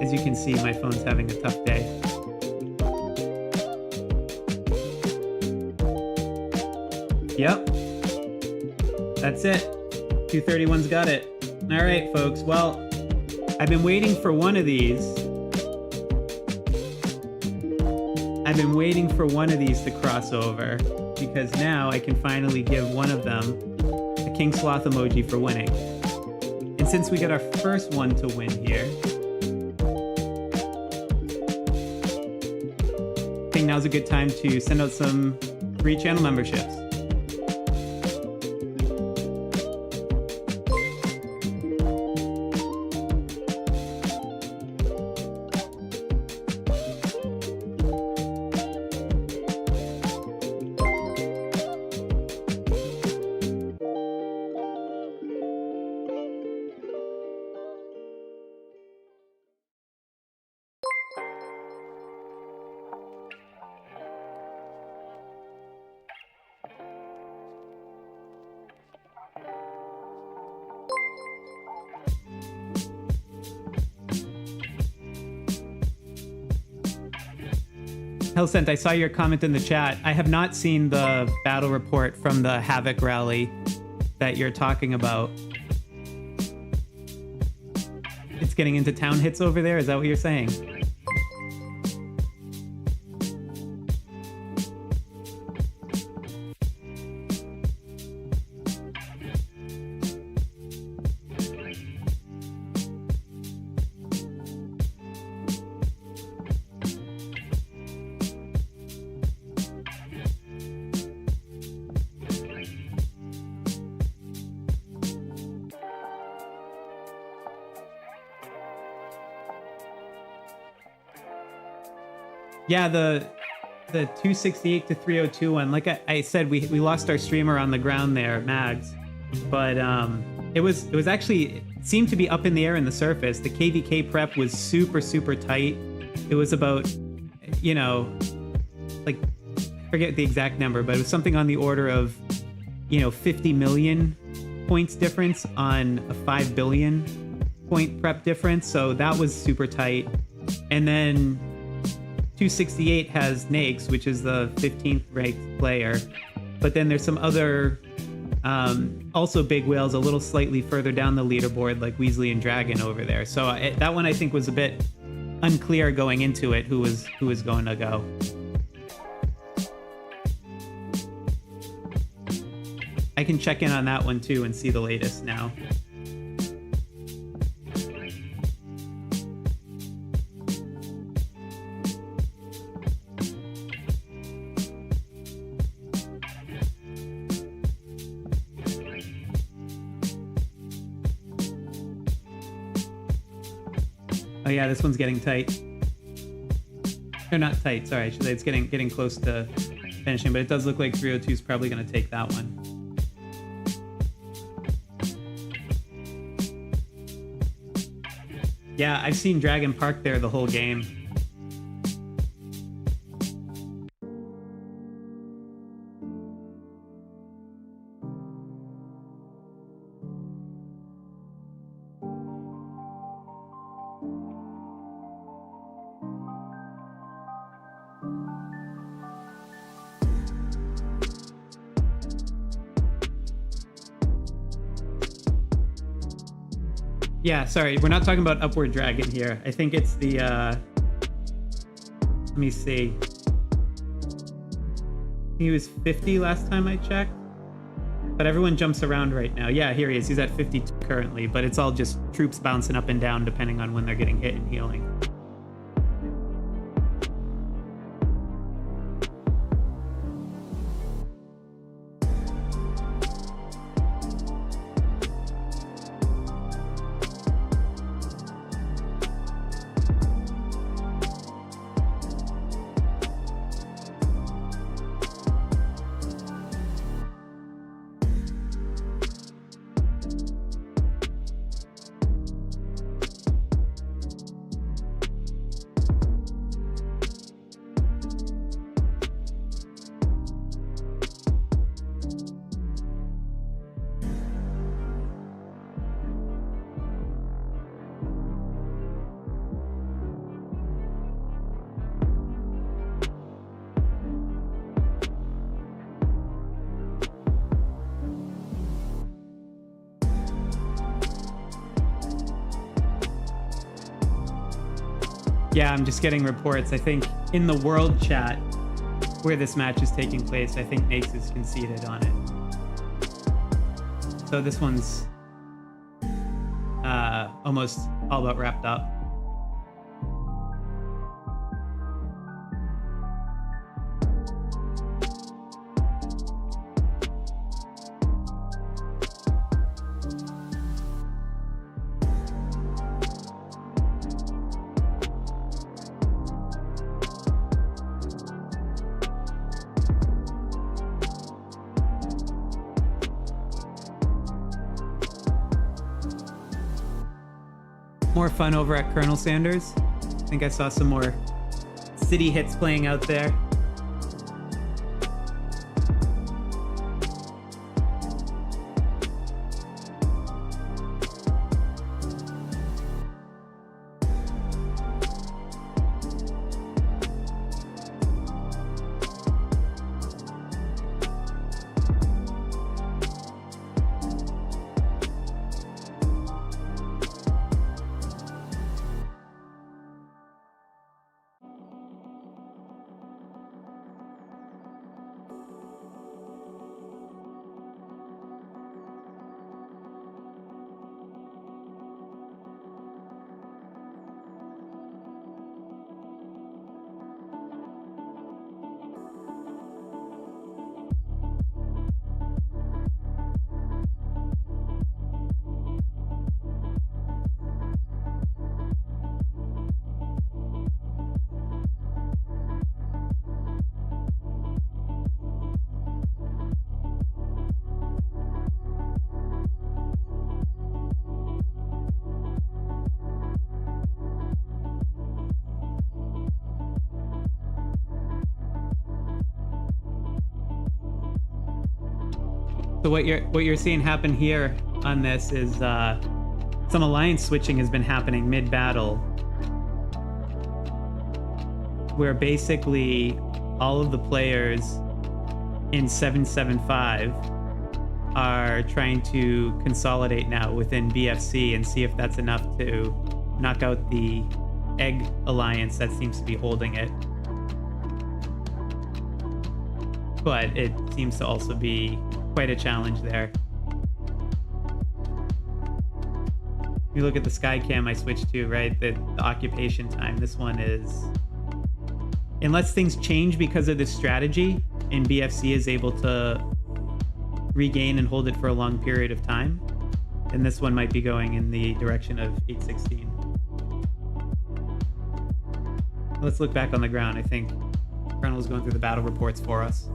As you can see, my phone's having a tough day. Yep. That's it. 231's got it. All right, folks. Well, I've been waiting for one of these. I've been waiting for one of these to cross over, because now I can finally give one of them a King Sloth emoji for winning. And since we got our first one to win here, I think now's a good time to send out some free channel memberships. Hellsent, I saw your comment in the chat. I have not seen the battle report from the Havoc rally that you're talking about. It's getting into town hits over there? Is that what you're saying? Yeah, the 268 to 302 one. Like I said, we lost our streamer on the ground there, Mags. But it was actually, it seemed to be up in the air in the surface. The KvK prep was super, super tight. It was about, you know, like, I forget the exact number, but it was something on the order of, you know, 50 million points difference on a 5 billion point prep difference. So that was super tight. And then 268 has Nakes, which is the 15th ranked player. But then there's some other also big whales a little slightly further down the leaderboard, like Weasley and Dragon over there. So that one I think was a bit unclear going into it who was going to go. I can check in on that one too and see the latest now. Oh yeah, this one's getting tight. Or not tight, sorry, I should say it's getting close to finishing, but it does look like 302 is probably going to take that one. Yeah, I've seen Dragon park there the whole game. Yeah, sorry, we're not talking about Upward Dragon here. I think it's the, let me see. He was 50 last time I checked, but everyone jumps around right now. Yeah, here he is. He's at 52 currently, but it's all just troops bouncing up and down depending on when they're getting hit and healing. Yeah, I'm just getting reports. I think in the world chat where this match is taking place, I think Nakes is conceded on it. So this one's almost all but wrapped up. More fun over at Colonel Sanders. I think I saw some more city hits playing out there. So what you're seeing happen here on this is some alliance switching has been happening mid-battle, where basically all of the players in 775 are trying to consolidate now within BFC and see if that's enough to knock out the Egg Alliance that seems to be holding it. But it seems to also be quite a challenge there. You look at the Skycam I switched to, right? The occupation time. This one is, unless things change because of this strategy and BFC is able to regain and hold it for a long period of time, then this one might be going in the direction of 816. Let's look back on the ground. I think Colonel is going through the battle reports for us.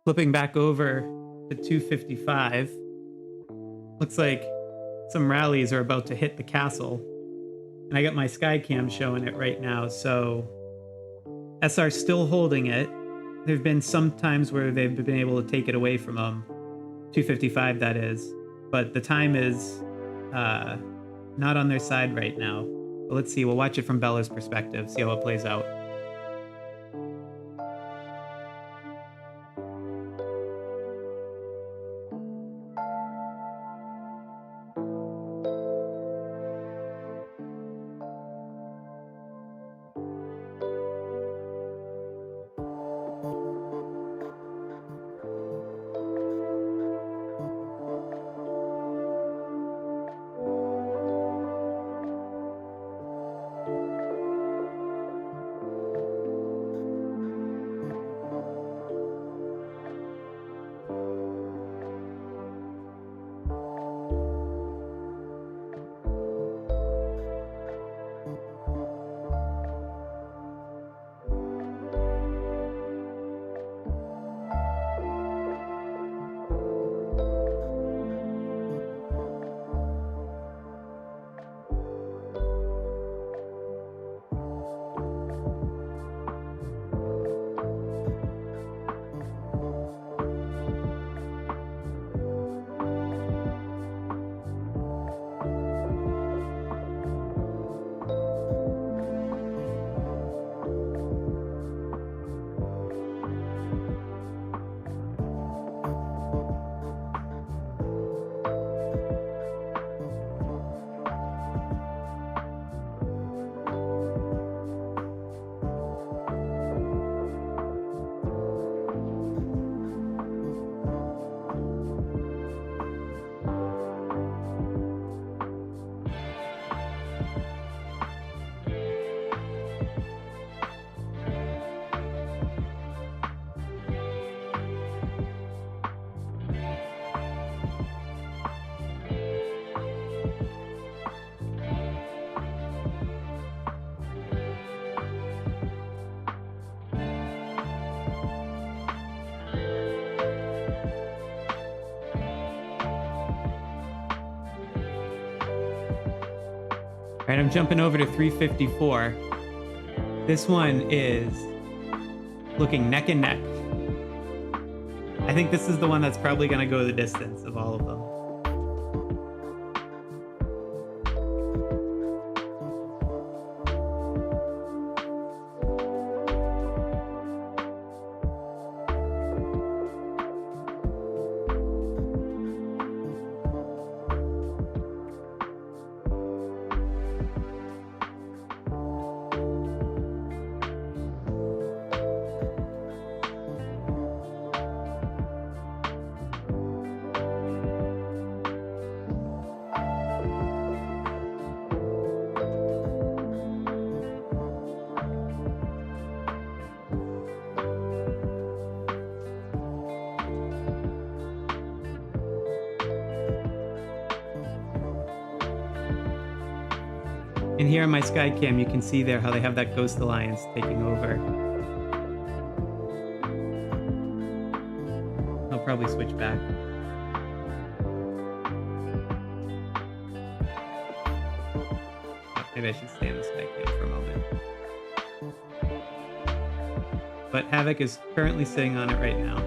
Flipping back over to 255, looks like some rallies are about to hit the castle. And I got my Skycam showing it right now, so SR still holding it. There have been some times where they've been able to take it away from them, 255 that is, but the time is not on their side right now. But let's see, we'll watch it from Bella's perspective, see how it plays out. All right, I'm jumping over to 354. This one is looking neck and neck. I think this is the one that's probably going to go the distance of all of them. And here on my Skycam, you can see there how they have that Ghost Alliance taking over. I'll probably switch back. Oh, maybe I should stay in the Skycam for a moment. But Havoc is currently sitting on it right now.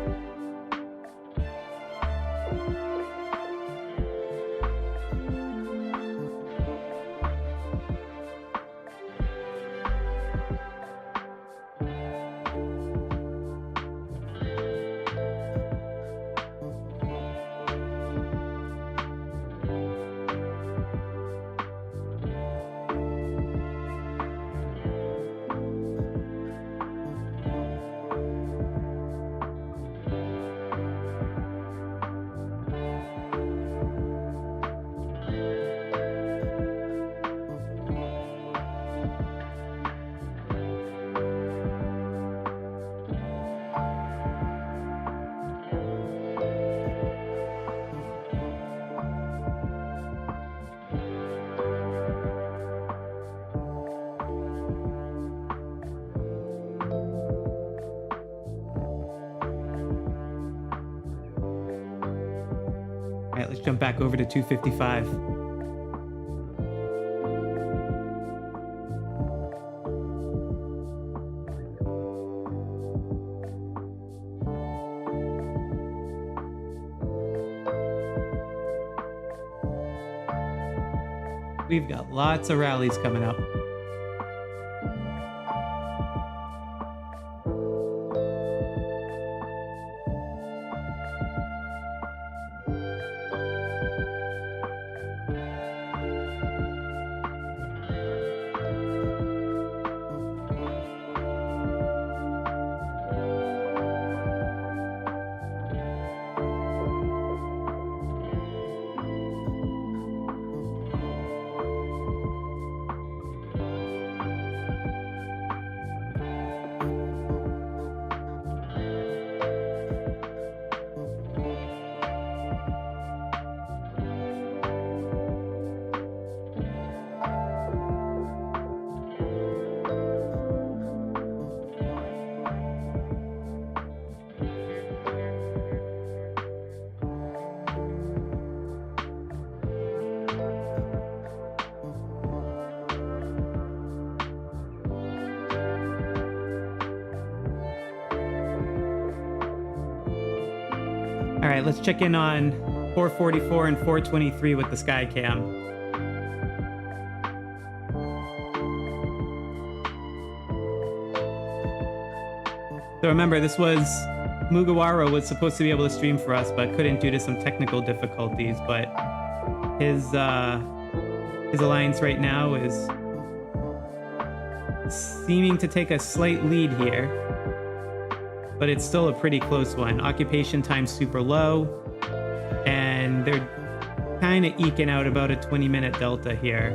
All right, let's jump back over to 255. We've got lots of rallies coming up. All right, let's check in on 444 and 423 with the Skycam. So remember, this was Mugiwara was supposed to be able to stream for us, but couldn't due to some technical difficulties. But his alliance right now is seeming to take a slight lead here, but it's still a pretty close one. Occupation time's super low, and they're kind of eking out about a 20-minute delta here.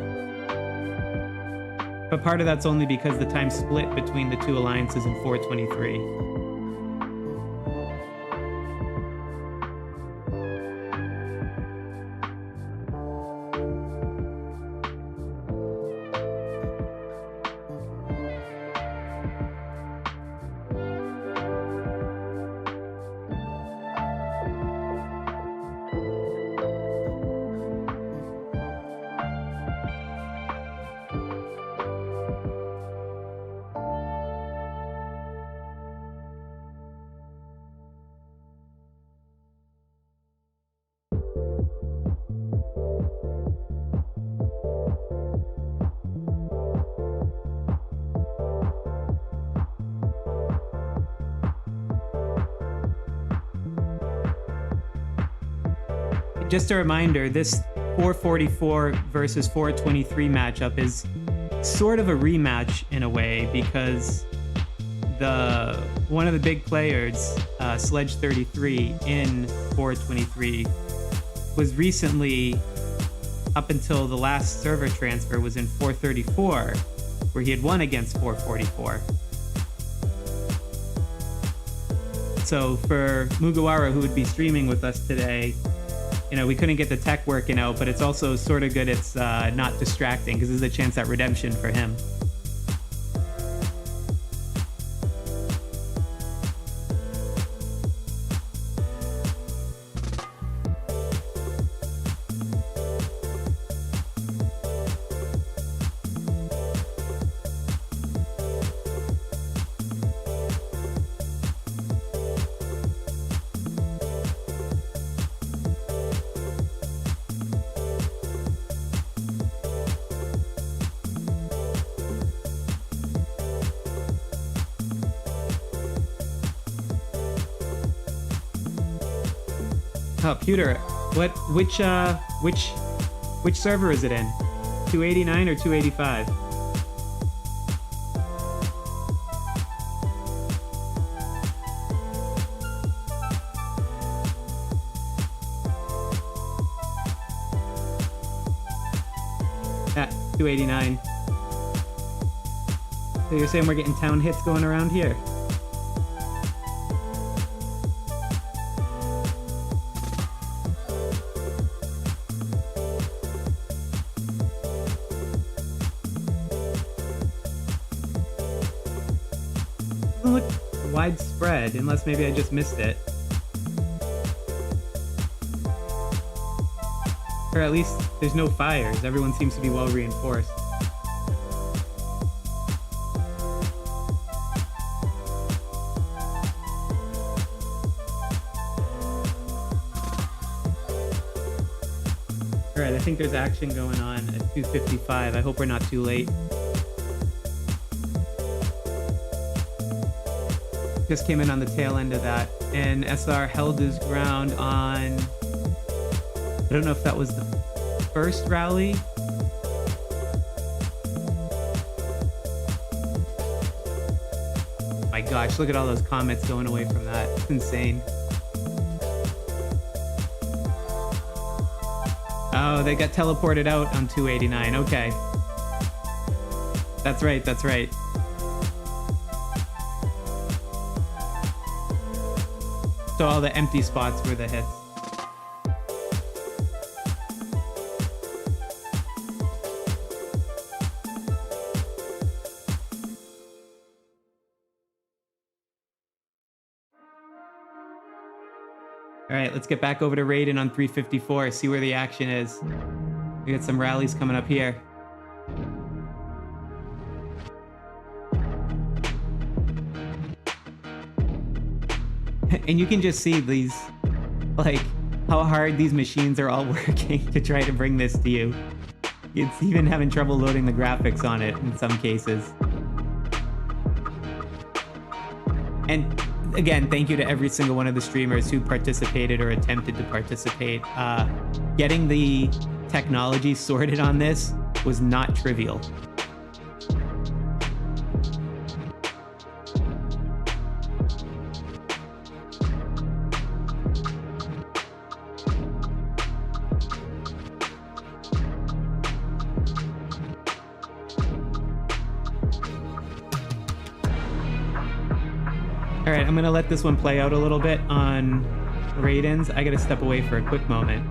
But part of that's only because the time split between the two alliances in 423. Just a reminder, this 444 versus 423 matchup is sort of a rematch in a way, because one of the big players, Sledge 33 in 423, was recently, up until the last server transfer, was in 434, where he had won against 444. So for Mugiwara, who would be streaming with us today, you know, we couldn't get the tech working out, but it's also sort of good it's not distracting because there's a chance at redemption for him. Oh, Pewter, which server is it in? 289 or 285? Yeah, 289. So you're saying we're getting town hits going around here? Doesn't look widespread, unless maybe I just missed it. Or at least there's no fires. Everyone seems to be well reinforced. Alright, I think there's action going on at 2:55. I hope we're not too late. Just came in on the tail end of that, and SR held his ground on... I don't know if that was the first rally. My gosh, look at all those comments going away from that. It's insane. Oh, they got teleported out on 289. Okay. That's right, that's right. So all the empty spots were the hits. All right, let's get back over to Raiden on 354, see where the action is. We got some rallies coming up here. And you can just see these, like, how hard these machines are all working to try to bring this to you. It's even having trouble loading the graphics on it in some cases. And again, thank you to every single one of the streamers who participated or attempted to participate. Getting the technology sorted on this was not trivial. All right, I'm gonna let this one play out a little bit on Raiden's. I gotta step away for a quick moment.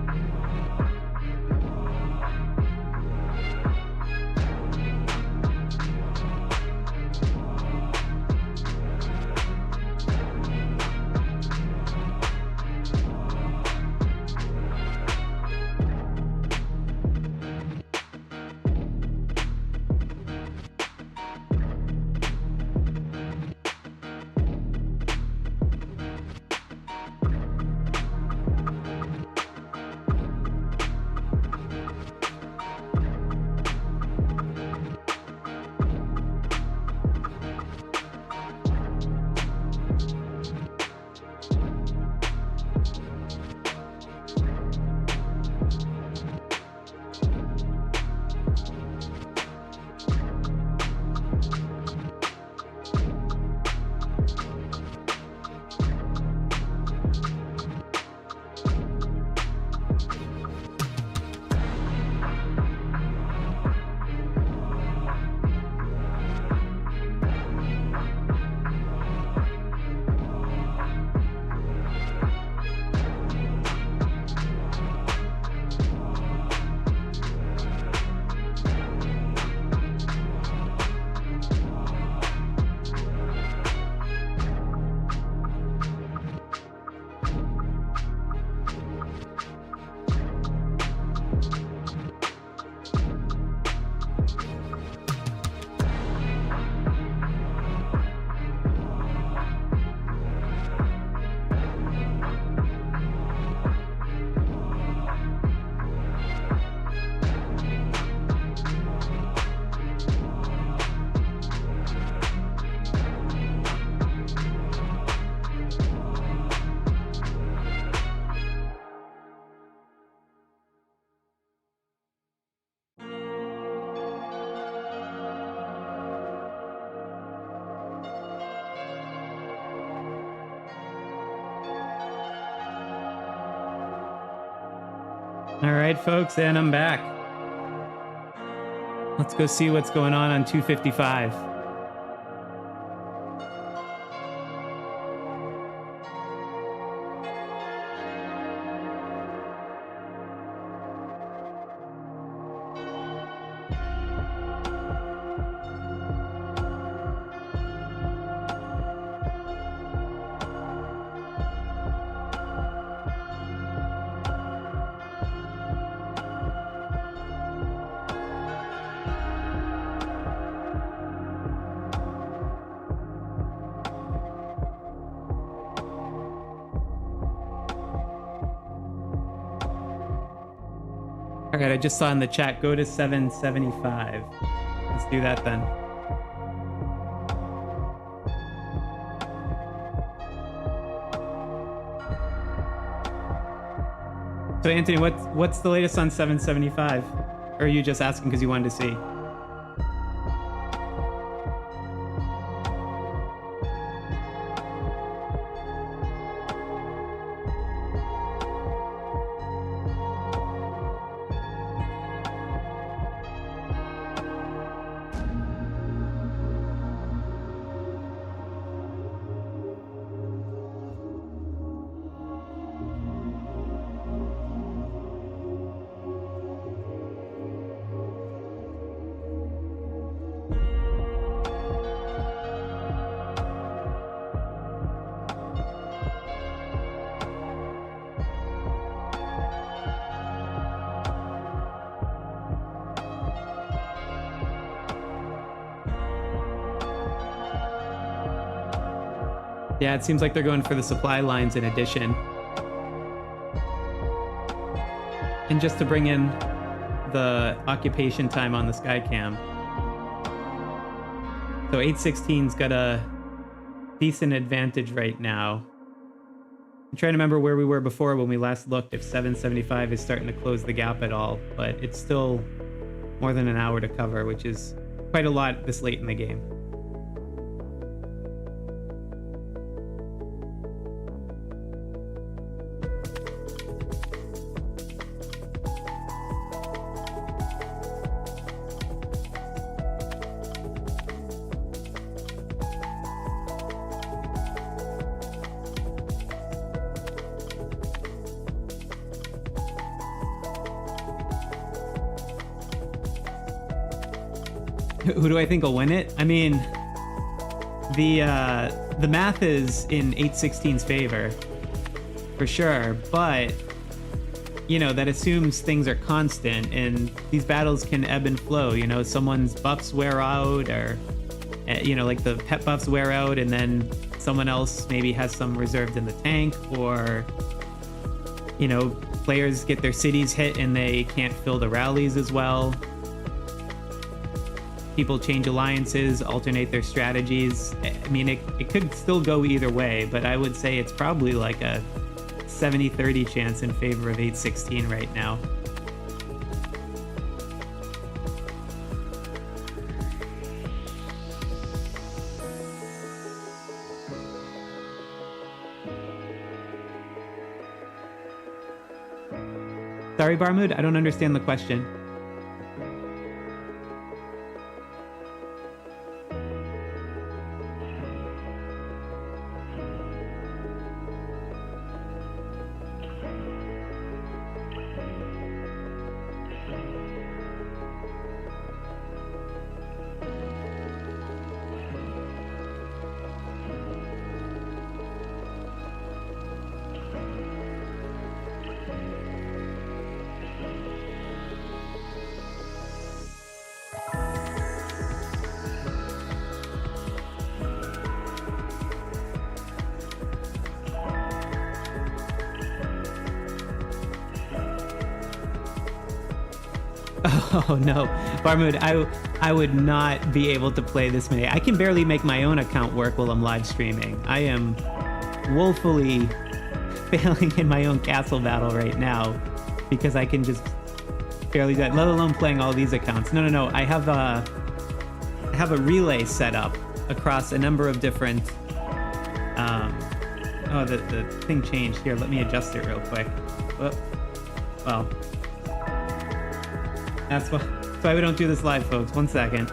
All right, folks, and I'm back. Let's go see what's going on 255. All right, I just saw in the chat, go to 775. Let's do that then. So Anthony, what's the latest on 775? Or are you just asking because you wanted to see? Yeah, it seems like they're going for the supply lines in addition. And just to bring in the occupation time on the Skycam. So 816's got a decent advantage right now. I'm trying to remember where we were before when we last looked, if 775 is starting to close the gap at all, but it's still more than an hour to cover, which is quite a lot this late in the game. Who do I think will win it? I mean, the math is in 816's favor, for sure, but, you know, that assumes things are constant, and these battles can ebb and flow, you know, someone's buffs wear out, or, you know, like the pet buffs wear out, and then someone else maybe has some reserved in the tank, or, you know, players get their cities hit and they can't fill the rallies as well. People change alliances, alternate their strategies. I mean, it could still go either way, but I would say it's probably like a 70-30 chance in favor of 816 right now. Sorry, Barmood, I don't understand the question. Oh no, Barmood, I would not be able to play this many. I can barely make my own account work while I'm live streaming. I am woefully failing in my own castle battle right now because I can just barely do it, let alone playing all these accounts. No, I have a relay set up across a number of different oh, the thing changed here. Let me adjust it real quick. Well, That's why we don't do this live, folks. 1 second.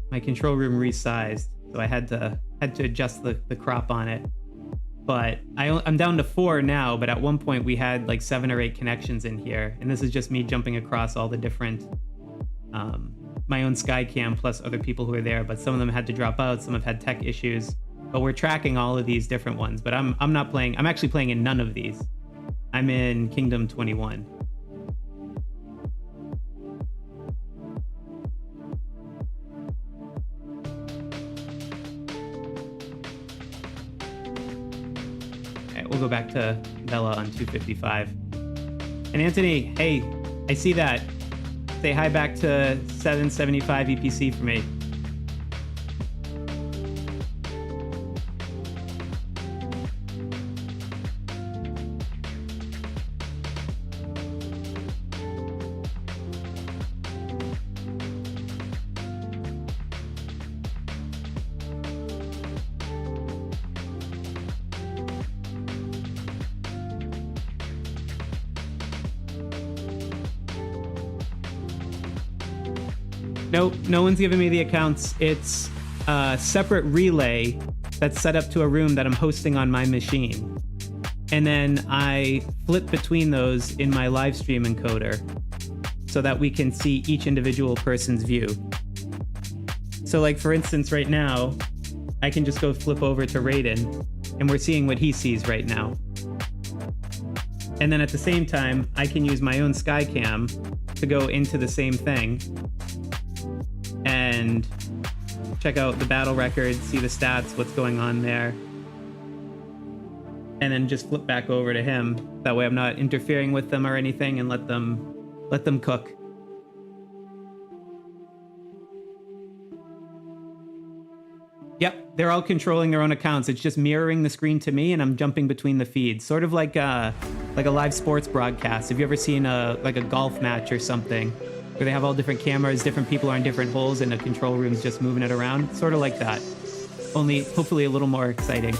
My control room resized, so I had to adjust the crop on it. But I'm down to 4 now, but at one point we had like 7 or 8 connections in here, and this is just me jumping across all the different my own Skycam plus other people who are there, but some of them had to drop out, some have had tech issues, but we're tracking all of these different ones. But I'm not playing, I'm actually playing in none of these. I'm in Kingdom 21. We'll go back to Bella on 255. And Anthony, hey, I see that. Say hi back to 775 EPC for me. Nope, no one's giving me the accounts. It's a separate relay that's set up to a room that I'm hosting on my machine. And then I flip between those in my live stream encoder so that we can see each individual person's view. So like for instance, right now, I can just go flip over to Raiden and we're seeing what he sees right now. And then at the same time, I can use my own Skycam to go into the same thing and check out the battle records, see the stats, what's going on there, and then just flip back over to him. That way I'm not interfering with them or anything, and let them cook. Yep, they're all controlling their own accounts. It's just mirroring the screen to me, and I'm jumping between the feeds, sort of like a live sports broadcast. Have you ever seen a golf match or something, where they have all different cameras, different people are in different holes, and the control room's just moving it around? Sort of like that, only hopefully a little more exciting.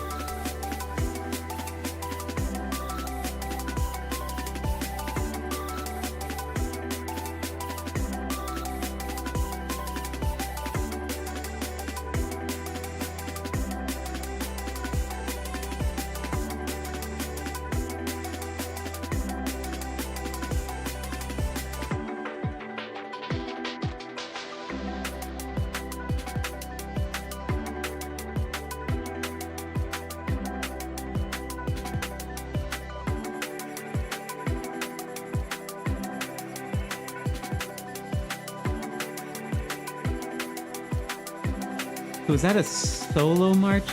Was that a solo march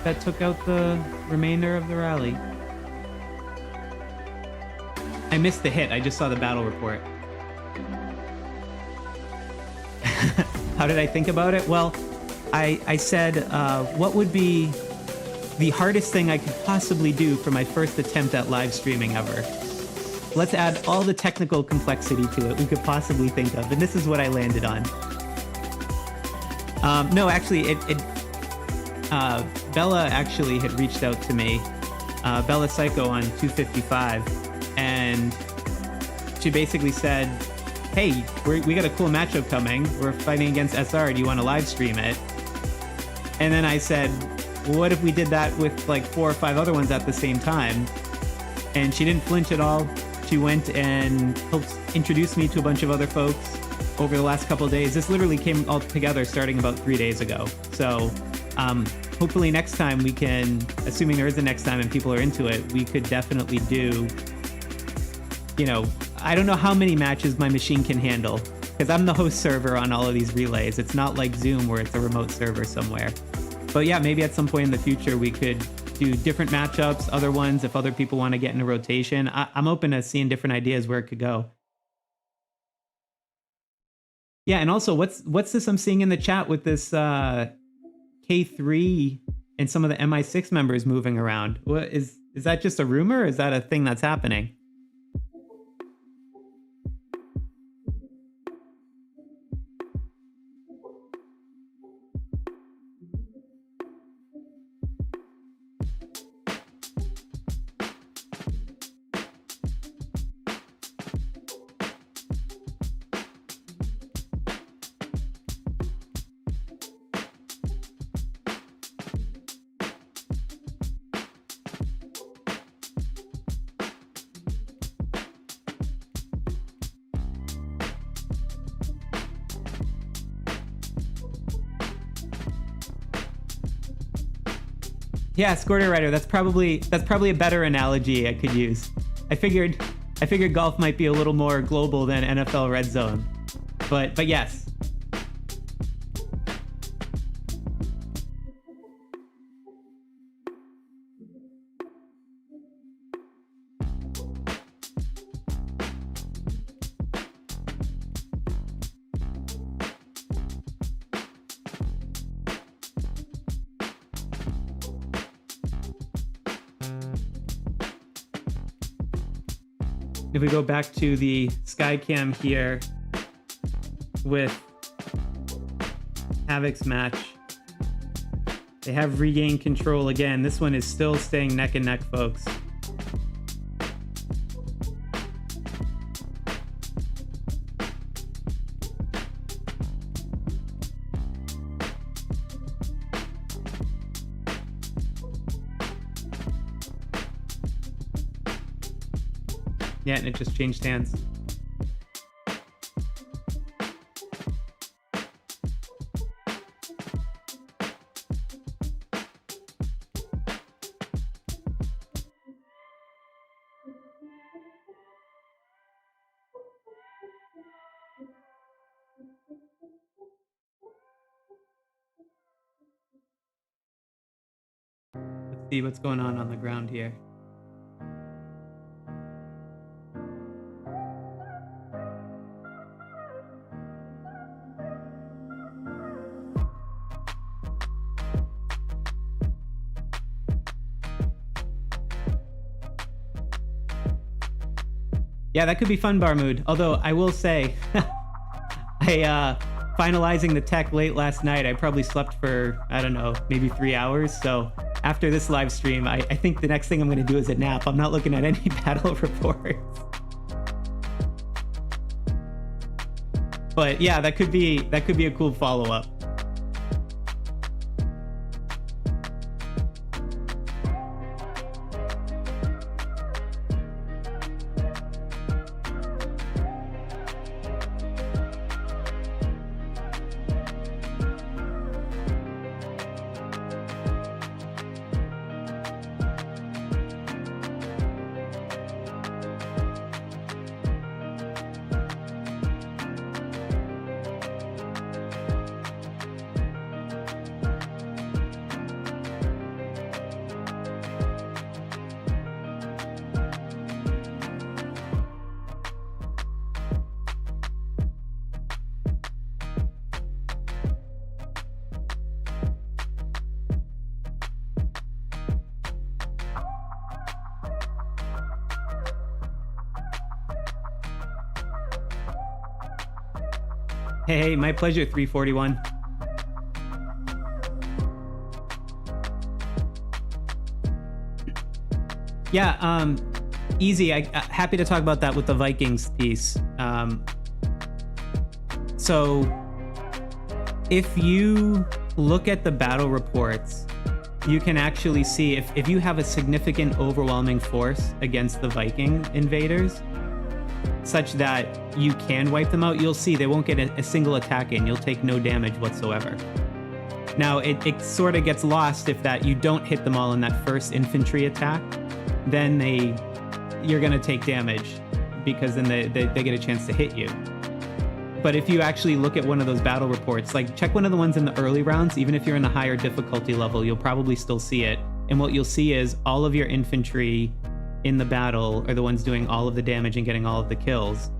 that took out the remainder of the rally? I missed the hit. I just saw the battle report. How did I think about it? Well, I said, what would be the hardest thing I could possibly do for my first attempt at live streaming ever? Let's add all the technical complexity to it we could possibly think of, and this is what I landed on. No, actually, Bella actually had reached out to me, Bella Psycho on 255, and she basically said, hey, we got a cool matchup coming. We're fighting against SR. Do you want to live stream it? And then I said, well, what if we did that with like 4 or 5 other ones at the same time? And she didn't flinch at all. She went and helped introduce me to a bunch of other folks over the last couple of days. This literally came all together starting about 3 days ago. So hopefully next time we can, assuming there is a next time and people are into it, we could definitely do, you know, I don't know how many matches my machine can handle, because I'm the host server on all of these relays. It's not like Zoom where it's a remote server somewhere. But yeah, maybe at some point in the future we could do different matchups, other ones, if other people want to get in a rotation. I'm open to seeing different ideas where it could go. Yeah, and also, what's this I'm seeing in the chat with this K3 and some of the MI6 members moving around? What is that just a rumor, or is that a thing that's happening? Yeah, Squirter Rider. That's probably a better analogy I could use. I figured golf might be a little more global than NFL Red Zone, but yes. If we go back to the Skycam here with Havoc's match, they have regained control again. This one is still staying neck and neck, folks. Yeah, and it just changed hands. Let's see what's going on the ground here. Yeah, that could be fun, Barmood. Although I will say, finalizing the tech late last night, I probably slept for, I don't know, maybe 3 hours. So after this live stream, I think the next thing I'm going to do is a nap. I'm not looking at any battle reports. But yeah, that could be a cool follow-up. Hey, my pleasure, 341. Yeah, easy. Happy to talk about that with the Vikings piece. So if you look at the battle reports, you can actually see if you have a significant overwhelming force against the Viking invaders, such that you can wipe them out, you'll see they won't get a single attack in. You'll take no damage whatsoever. Now, it sort of gets lost if that you don't hit them all in that first infantry attack, then you're going to take damage, because then they get a chance to hit you. But if you actually look at one of those battle reports, like check one of the ones in the early rounds, even if you're in a higher difficulty level, you'll probably still see it. And what you'll see is all of your infantry in the battle are the ones doing all of the damage and getting all of the kills,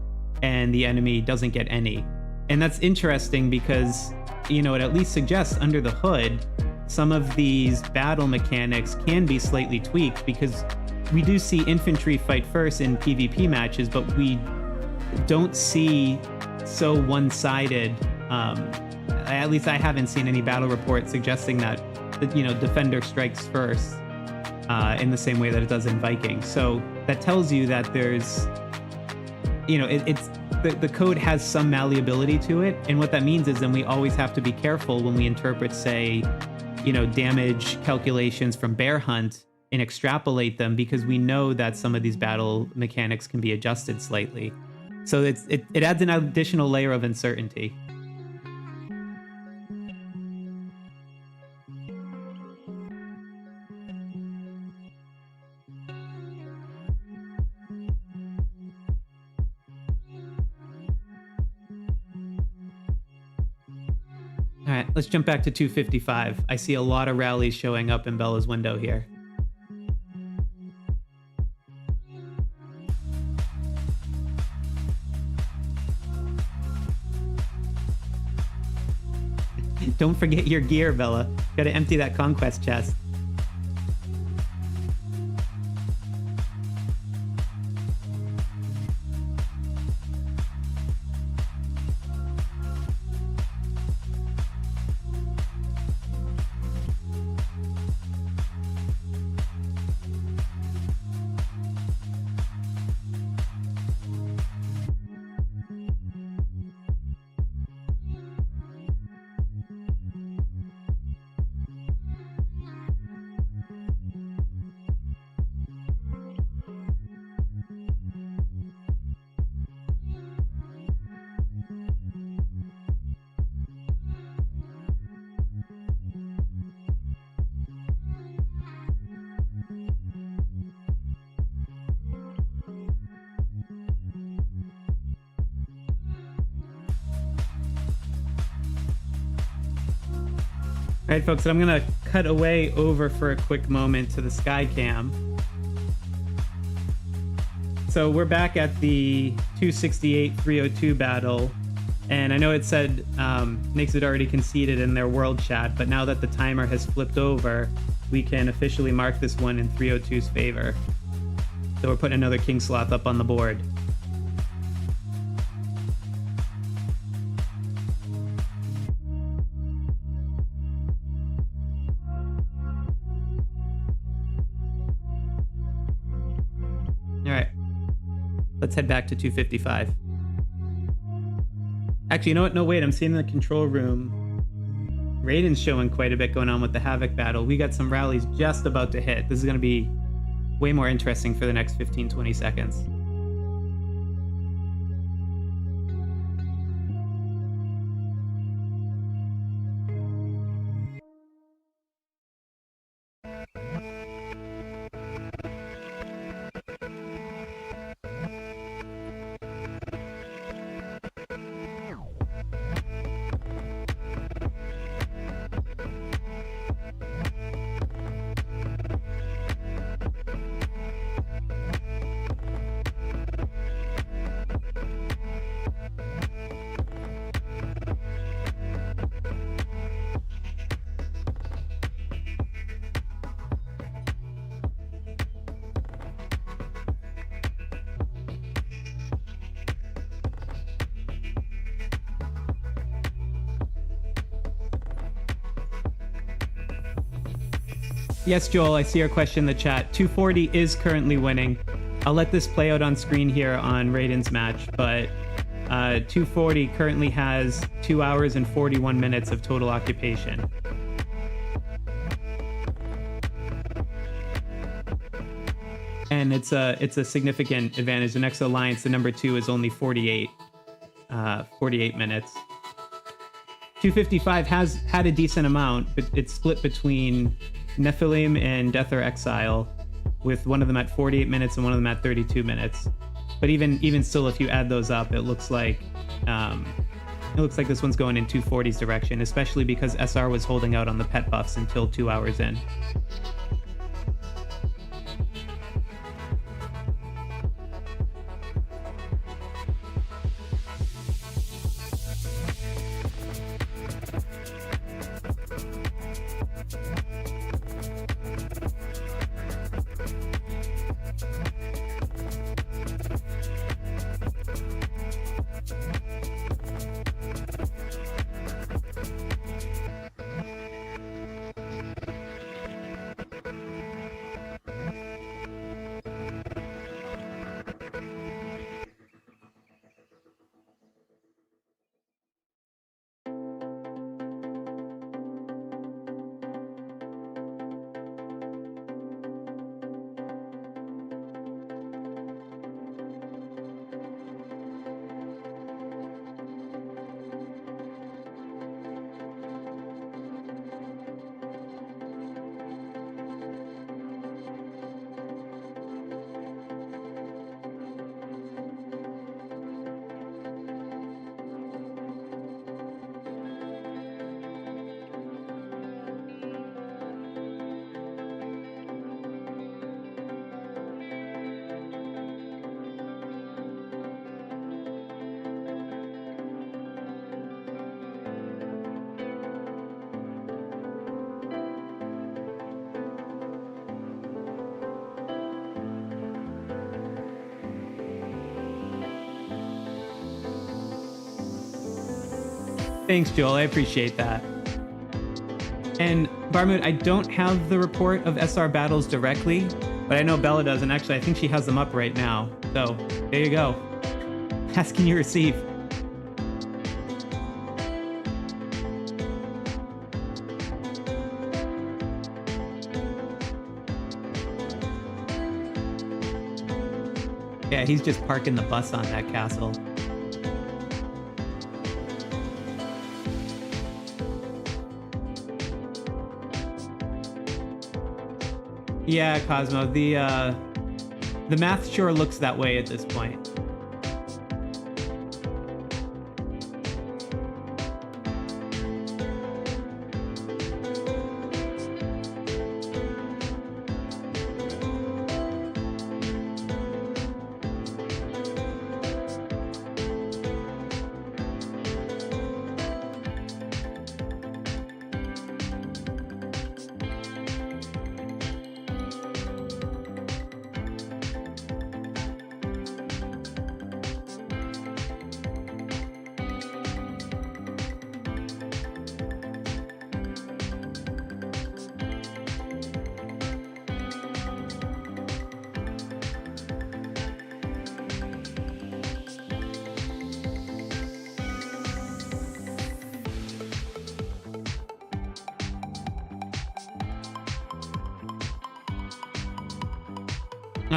and the enemy doesn't get any. And that's interesting because, it at least suggests under the hood, some of these battle mechanics can be slightly tweaked, because we do see infantry fight first in PvP matches, but we don't see so one-sided. At least I haven't seen any battle report suggesting that, defender strikes first in the same way that it does in Viking. So that tells you that there's, it's the code has some malleability to it. And what that means is then we always have to be careful when we interpret, say, damage calculations from Bear Hunt and extrapolate them, because we know that some of these battle mechanics can be adjusted slightly. So it adds an additional layer of uncertainty. All right, let's jump back to 255. I see a lot of rallies showing up in Bella's window here. Don't forget your gear, Bella. Gotta empty that conquest chest. All right, folks, so I'm going to cut away over for a quick moment to the sky cam. So we're back at the 268-302 battle, and I know it said Nyx had already conceded in their world chat, but now that the timer has flipped over, we can officially mark this one in 302's favor. So we're putting another King Sloth up on the board. Let's head back to 255. Actually, you know what? No, wait, I'm seeing in the control room, Raiden's showing quite a bit going on with the Havoc battle. We got some rallies just about to hit. This is going to be way more interesting for the next 15-20 seconds. Yes, Joel, I see your question in the chat. 240 is currently winning. I'll let this play out on screen here on Raiden's match, but 240 currently has 2 hours and 41 minutes of total occupation. And it's a significant advantage. The next alliance, the number 2, is only 48 minutes. 255 has had a decent amount, but it's split between Nephilim and Death or Exile, with one of them at 48 minutes and one of them at 32 minutes. But even still, if you add those up, it looks like this one's going in 240's direction, especially because SR was holding out on the pet buffs until 2 hours in. Thanks, Joel. I appreciate that. And Barmoot, I don't have the report of SR battles directly, but I know Bella does, and actually I think she has them up right now. So there you go. Ask can you receive. Yeah, he's just parking the bus on that castle. Yeah, Cosmo, the math sure looks that way at this point.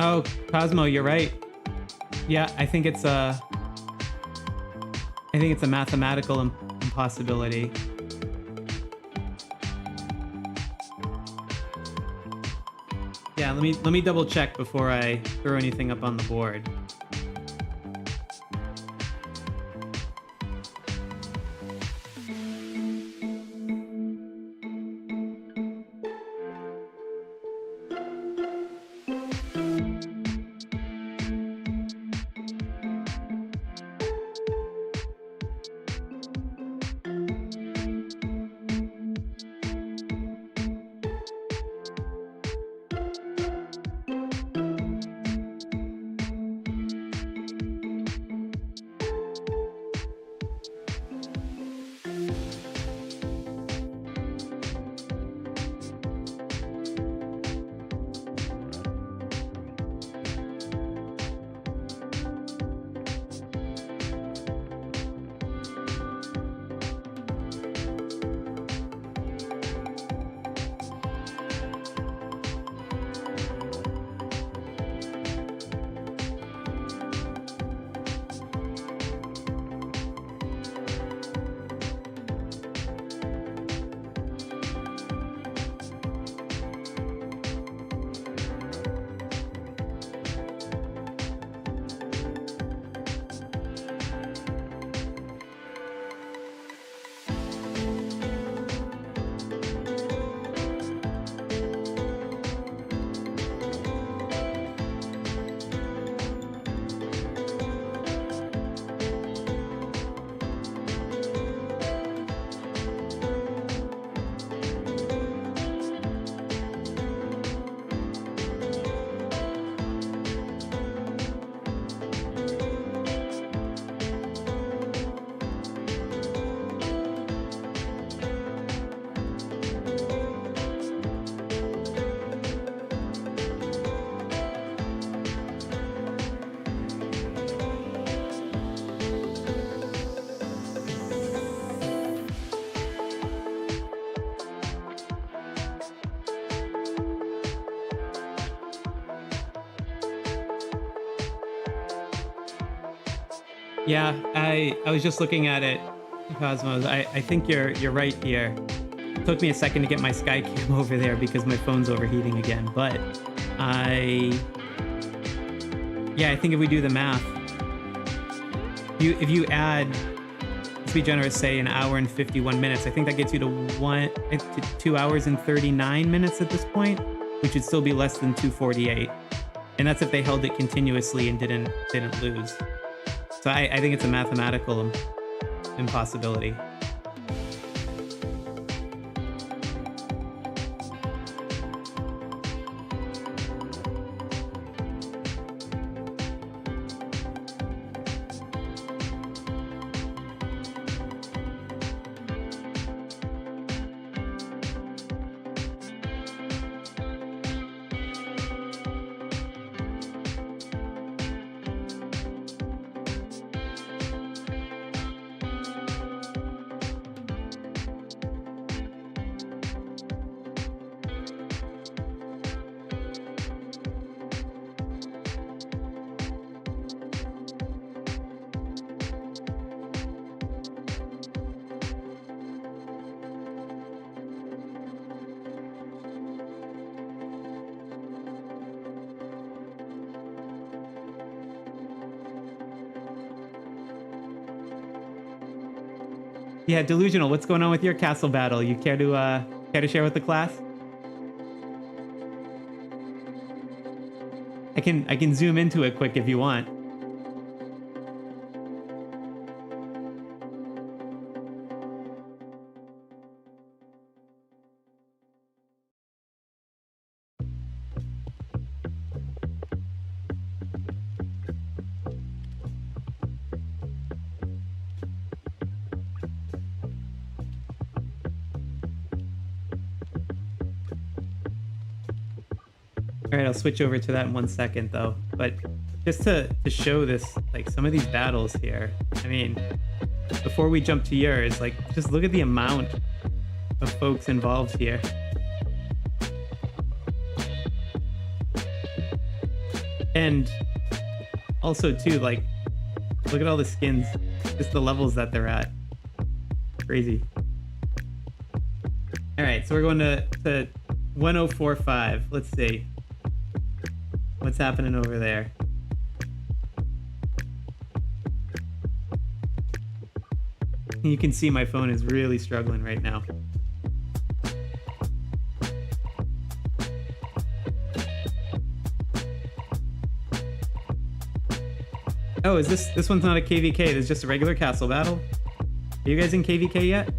Oh, Cosmo, you're right. Yeah, I think it's a mathematical impossibility. Yeah, let me double check before I throw anything up on the board. Yeah, I was just looking at it, Cosmos. I think you're right here. It took me a second to get my Skycam over there because my phone's overheating again. But I think if we do the math, if you add, let's be generous, say an hour and 51 minutes, I think that gets you to 2 hours and 39 minutes at this point, which would still be less than 248. And that's if they held it continuously and didn't lose. So I think it's a mathematical impossibility. Yeah, Delusional, what's going on with your castle battle? You care to share with the class? I can zoom into it quick if you want. All right, I'll switch over to that in 1 second though. But just to show this, like some of these battles here, I mean, before we jump to yours, like just look at the amount of folks involved here. And also too, like, look at all the skins, just the levels that they're at. Crazy. All right, so we're going to 1045. Let's see. What's happening over there? You can see my phone is really struggling right now. Oh, is this one's not a KvK, this is just a regular castle battle? Are you guys in KvK yet?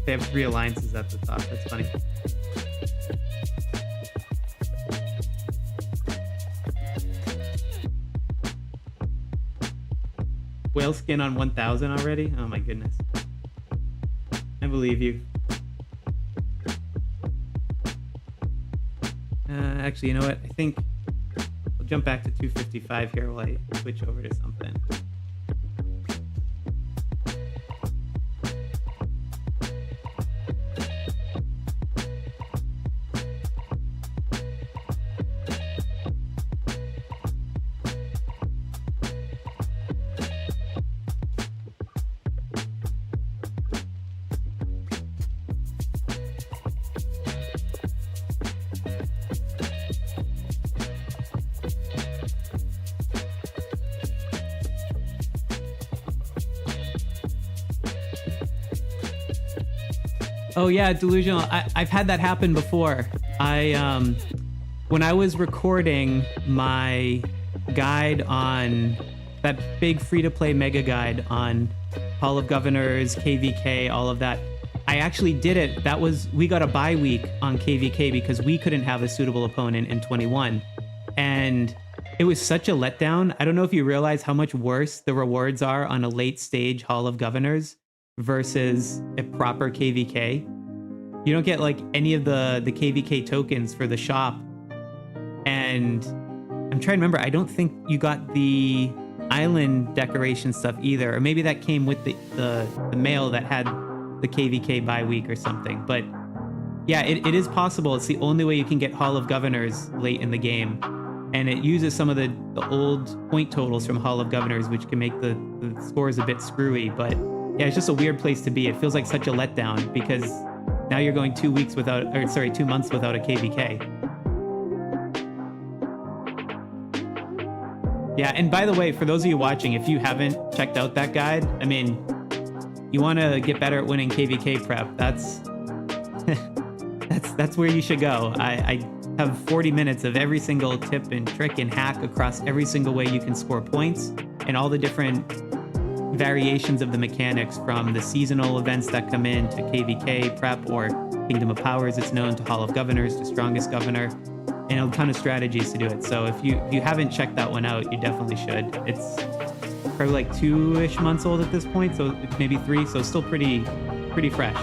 They have 3 alliances at the top. That's funny. Whale skin on 1000 already? Oh my goodness. I believe you. Actually, you know what? I think I'll jump back to 255 here while I switch over to something. Oh yeah, Delusional. I've had that happen before. When I was recording my guide on that big free-to-play mega guide on Hall of Governors, KvK, all of that, I actually did it. We got a bye week on KvK because we couldn't have a suitable opponent in 21. And it was such a letdown. I don't know if you realize how much worse the rewards are on a late stage Hall of Governors versus a proper KvK. You don't get like any of the KvK tokens for the shop. And I'm trying to remember, I don't think you got the island decoration stuff either. Or maybe that came with the mail that had the KvK bye week or something. But yeah, it is possible. It's the only way you can get Hall of Governors late in the game. And it uses some of the old point totals from Hall of Governors, which can make the scores a bit screwy. But yeah, it's just a weird place to be. It feels like such a letdown because now you're going 2 months without a KvK. Yeah, and by the way, for those of you watching, if you haven't checked out that guide, I mean, you want to get better at winning KvK prep. That's that's where you should go. I have 40 minutes of every single tip and trick and hack across every single way you can score points and all the different variations of the mechanics, from the seasonal events that come in to KvK prep, or Kingdom of Powers, it's known, to Hall of Governors, to Strongest Governor, and a ton of strategies to do it. So if you haven't checked that one out, you definitely should. It's probably like 2-ish months old at this point, so maybe 3, so still pretty fresh.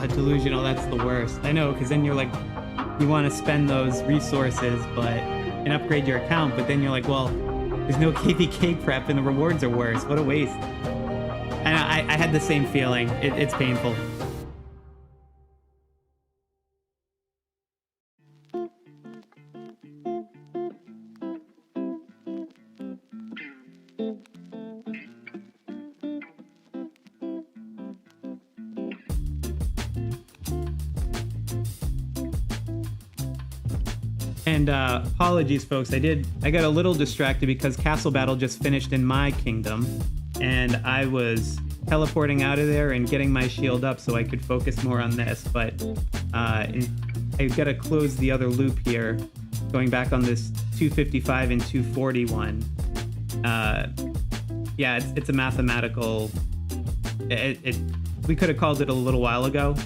delusional, that's the worst. I know, because then you're like, you want to spend those resources and upgrade your account, but then you're like, well, there's no KvK prep and the rewards are worse. What a waste. And I had the same feeling. It's painful. And apologies, folks. I got a little distracted because Castle Battle just finished in my kingdom, and I was teleporting out of there and getting my shield up so I could focus more on this. But I got to close the other loop here, going back on this 255 and 241. Yeah, it's a mathematical. We could have called it a little while ago,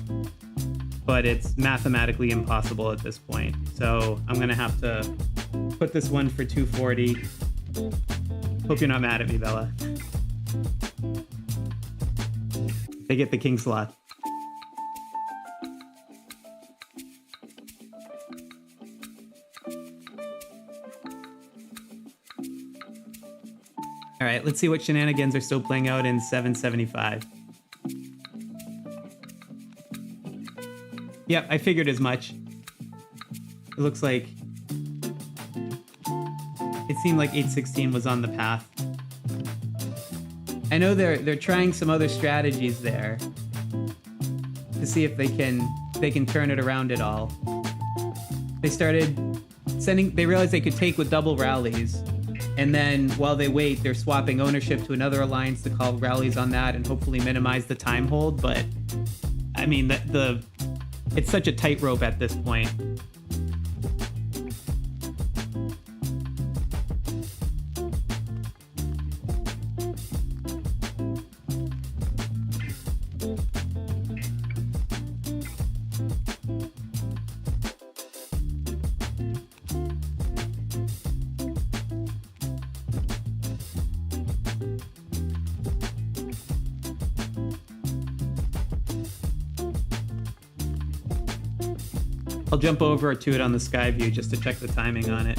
but it's mathematically impossible at this point. So I'm gonna have to put this one for 240. Hope you're not mad at me, Bella. They get the King Sloth. All right, let's see what shenanigans are still playing out in 775. Yep, I figured as much. It looks like it seemed like 816 was on the path. I know they're trying some other strategies there to see if they can turn it around at all. They realized they could take with double rallies, and then while they wait, they're swapping ownership to another alliance to call rallies on that and hopefully minimize the time hold. But I mean, it's such a tightrope at this point. I'll jump over to it on the sky view just to check the timing on it.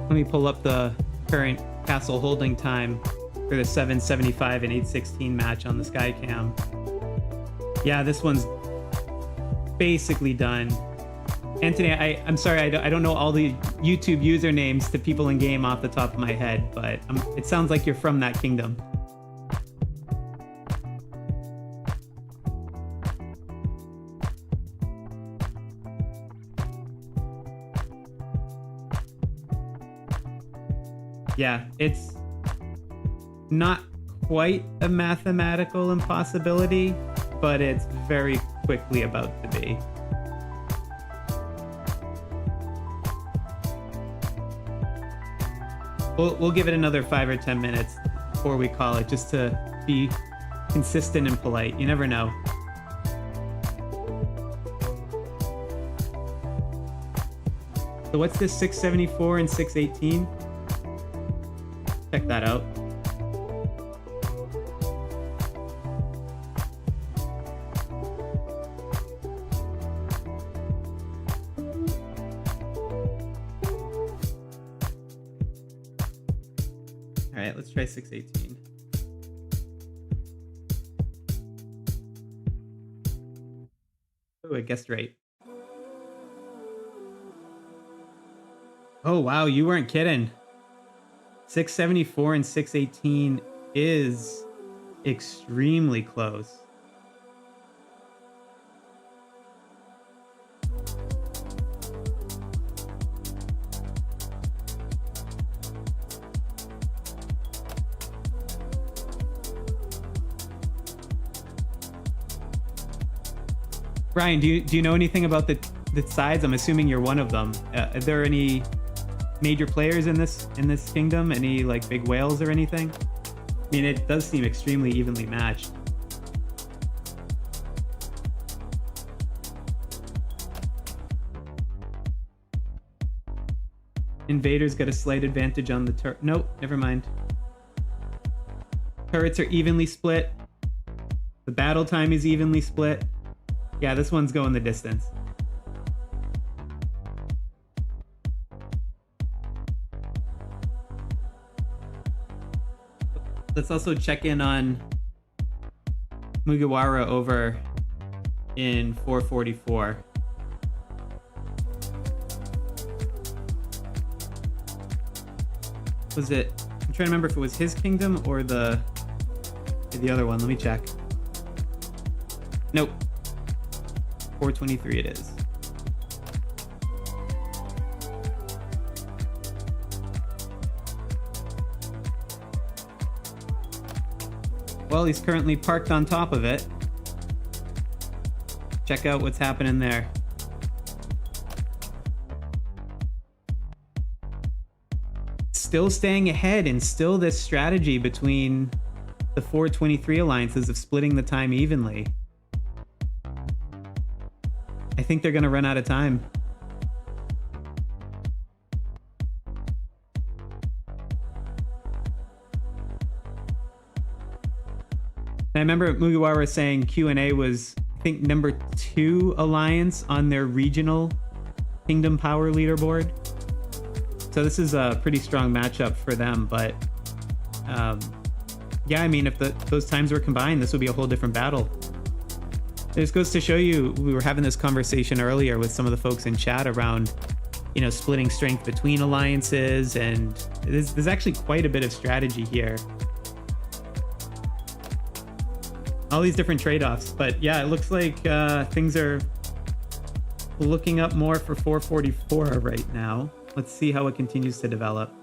Let me pull up the current castle holding time for the 775 and 816 match on the Skycam. Yeah, this one's basically done. Anthony, I'm sorry, I don't know all the YouTube usernames to people in game off the top of my head, but it sounds like you're from that kingdom. Yeah, it's not quite a mathematical impossibility, but it's very quickly about to be. We'll give it another 5 or 10 minutes before we call it, just to be consistent and polite. You never know. So what's this 674 and 618? Check that out. All right, let's try 618. Oh, I guessed right. Oh, wow, you weren't kidding. 674 and 618 is extremely close. Ryan, do you know anything about the sides? I'm assuming you're one of them. Are there any major players in this kingdom? Any like big whales or anything? I mean, it does seem extremely evenly matched. Invaders got a slight advantage on the turret. Nope, never mind. Turrets are evenly split. The battle time is evenly split. Yeah, this one's going the distance. Let's also check in on Mugiwara over in 444. Was it? I'm trying to remember if it was his kingdom or the other one. Let me check. Nope. 423 it is. Well, he's currently parked on top of it. Check out what's happening there. Still staying ahead, and still this strategy between the 423 alliances of splitting the time evenly. I think they're going to run out of time. I remember Mugiwara saying Q&A was, I think, number 2 alliance on their regional kingdom power leaderboard. So this is a pretty strong matchup for them, but yeah, I mean, if those times were combined, this would be a whole different battle. This goes to show you, we were having this conversation earlier with some of the folks in chat around, you know, splitting strength between alliances, and there's actually quite a bit of strategy here. All these different trade-offs, but yeah, it looks like things are looking up more for 444 right now. Let's see how it continues to develop.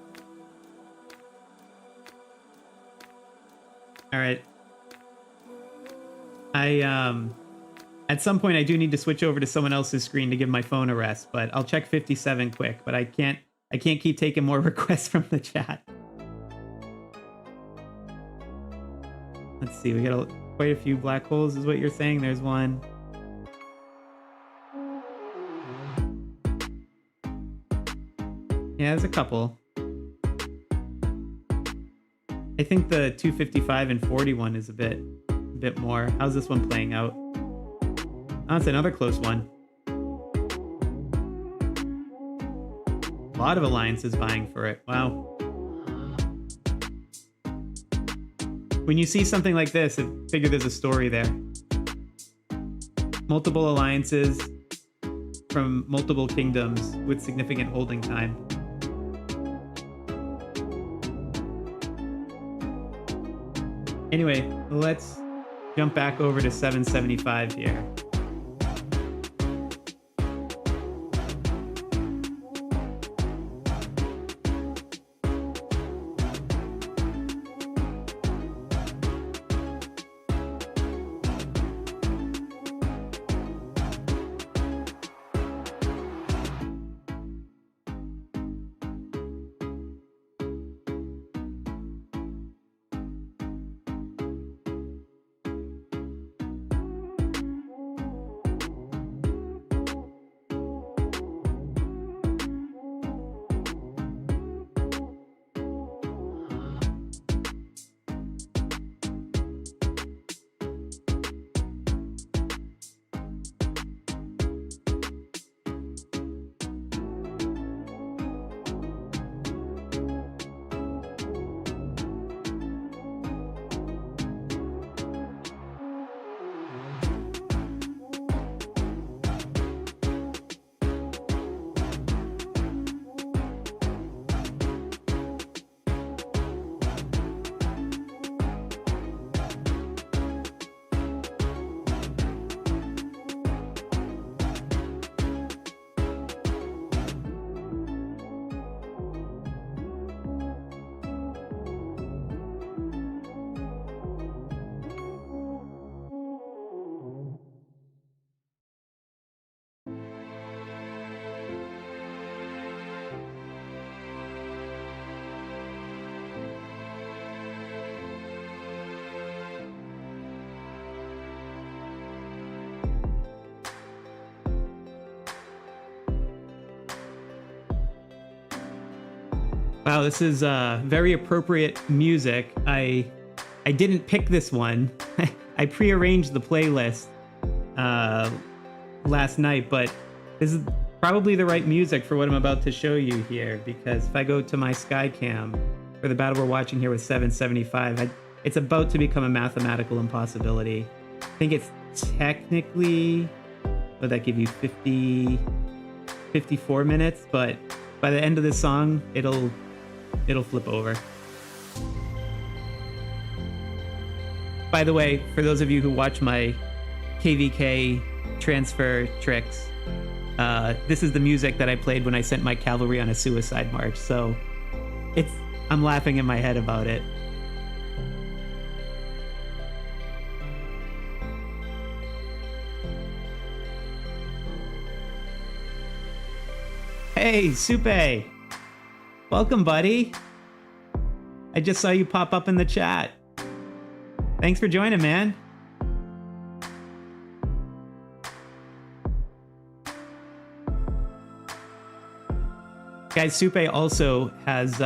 All right. At some point I do need to switch over to someone else's screen to give my phone a rest, but I'll check 57 quick, but I can't keep taking more requests from the chat. Let's see, we got quite a few black holes is what you're saying. There's one. Yeah, there's a couple. I think the 255 and 41 is a bit more. How's this one playing out? Oh, it's another close one. A lot of alliances vying for it. Wow. When you see something like this, I figure there's a story there. Multiple alliances from multiple kingdoms with significant holding time. Anyway, let's jump back over to 775 here. Wow, this is very appropriate music. I didn't pick this one. I prearranged the playlist last night, but this is probably the right music for what I'm about to show you here, because if I go to my Skycam, for the battle we're watching here with 775, it's about to become a mathematical impossibility. I think it's technically, would that give you 54 minutes, but by the end of this song, it'll flip over. By the way, for those of you who watch my KvK transfer tricks, this is the music that I played when I sent my cavalry on a suicide march, so I'm laughing in my head about it. Hey, Supe! Welcome, buddy! I just saw you pop up in the chat. Thanks for joining, man. Guys, Supe also has,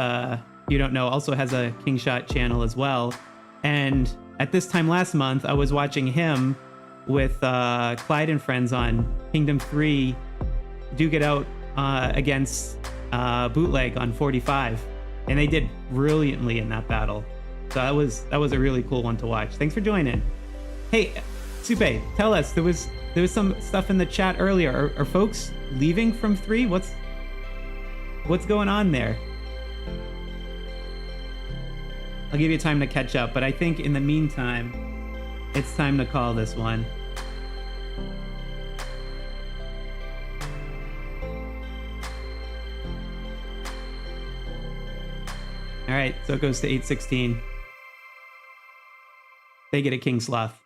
you don't know, also has a Kingshot channel as well. And at this time last month, I was watching him with Clyde and friends on Kingdom 3 duke it out against Bootleg on 45. And they did brilliantly in that battle. So that was a really cool one to watch. Thanks for joining. Hey, Supe, tell us, there was some stuff in the chat earlier. Are folks leaving from 3? What's going on there? I'll give you time to catch up, but I think in the meantime, it's time to call this one. All right, so it goes to 816. They get a King Sloth.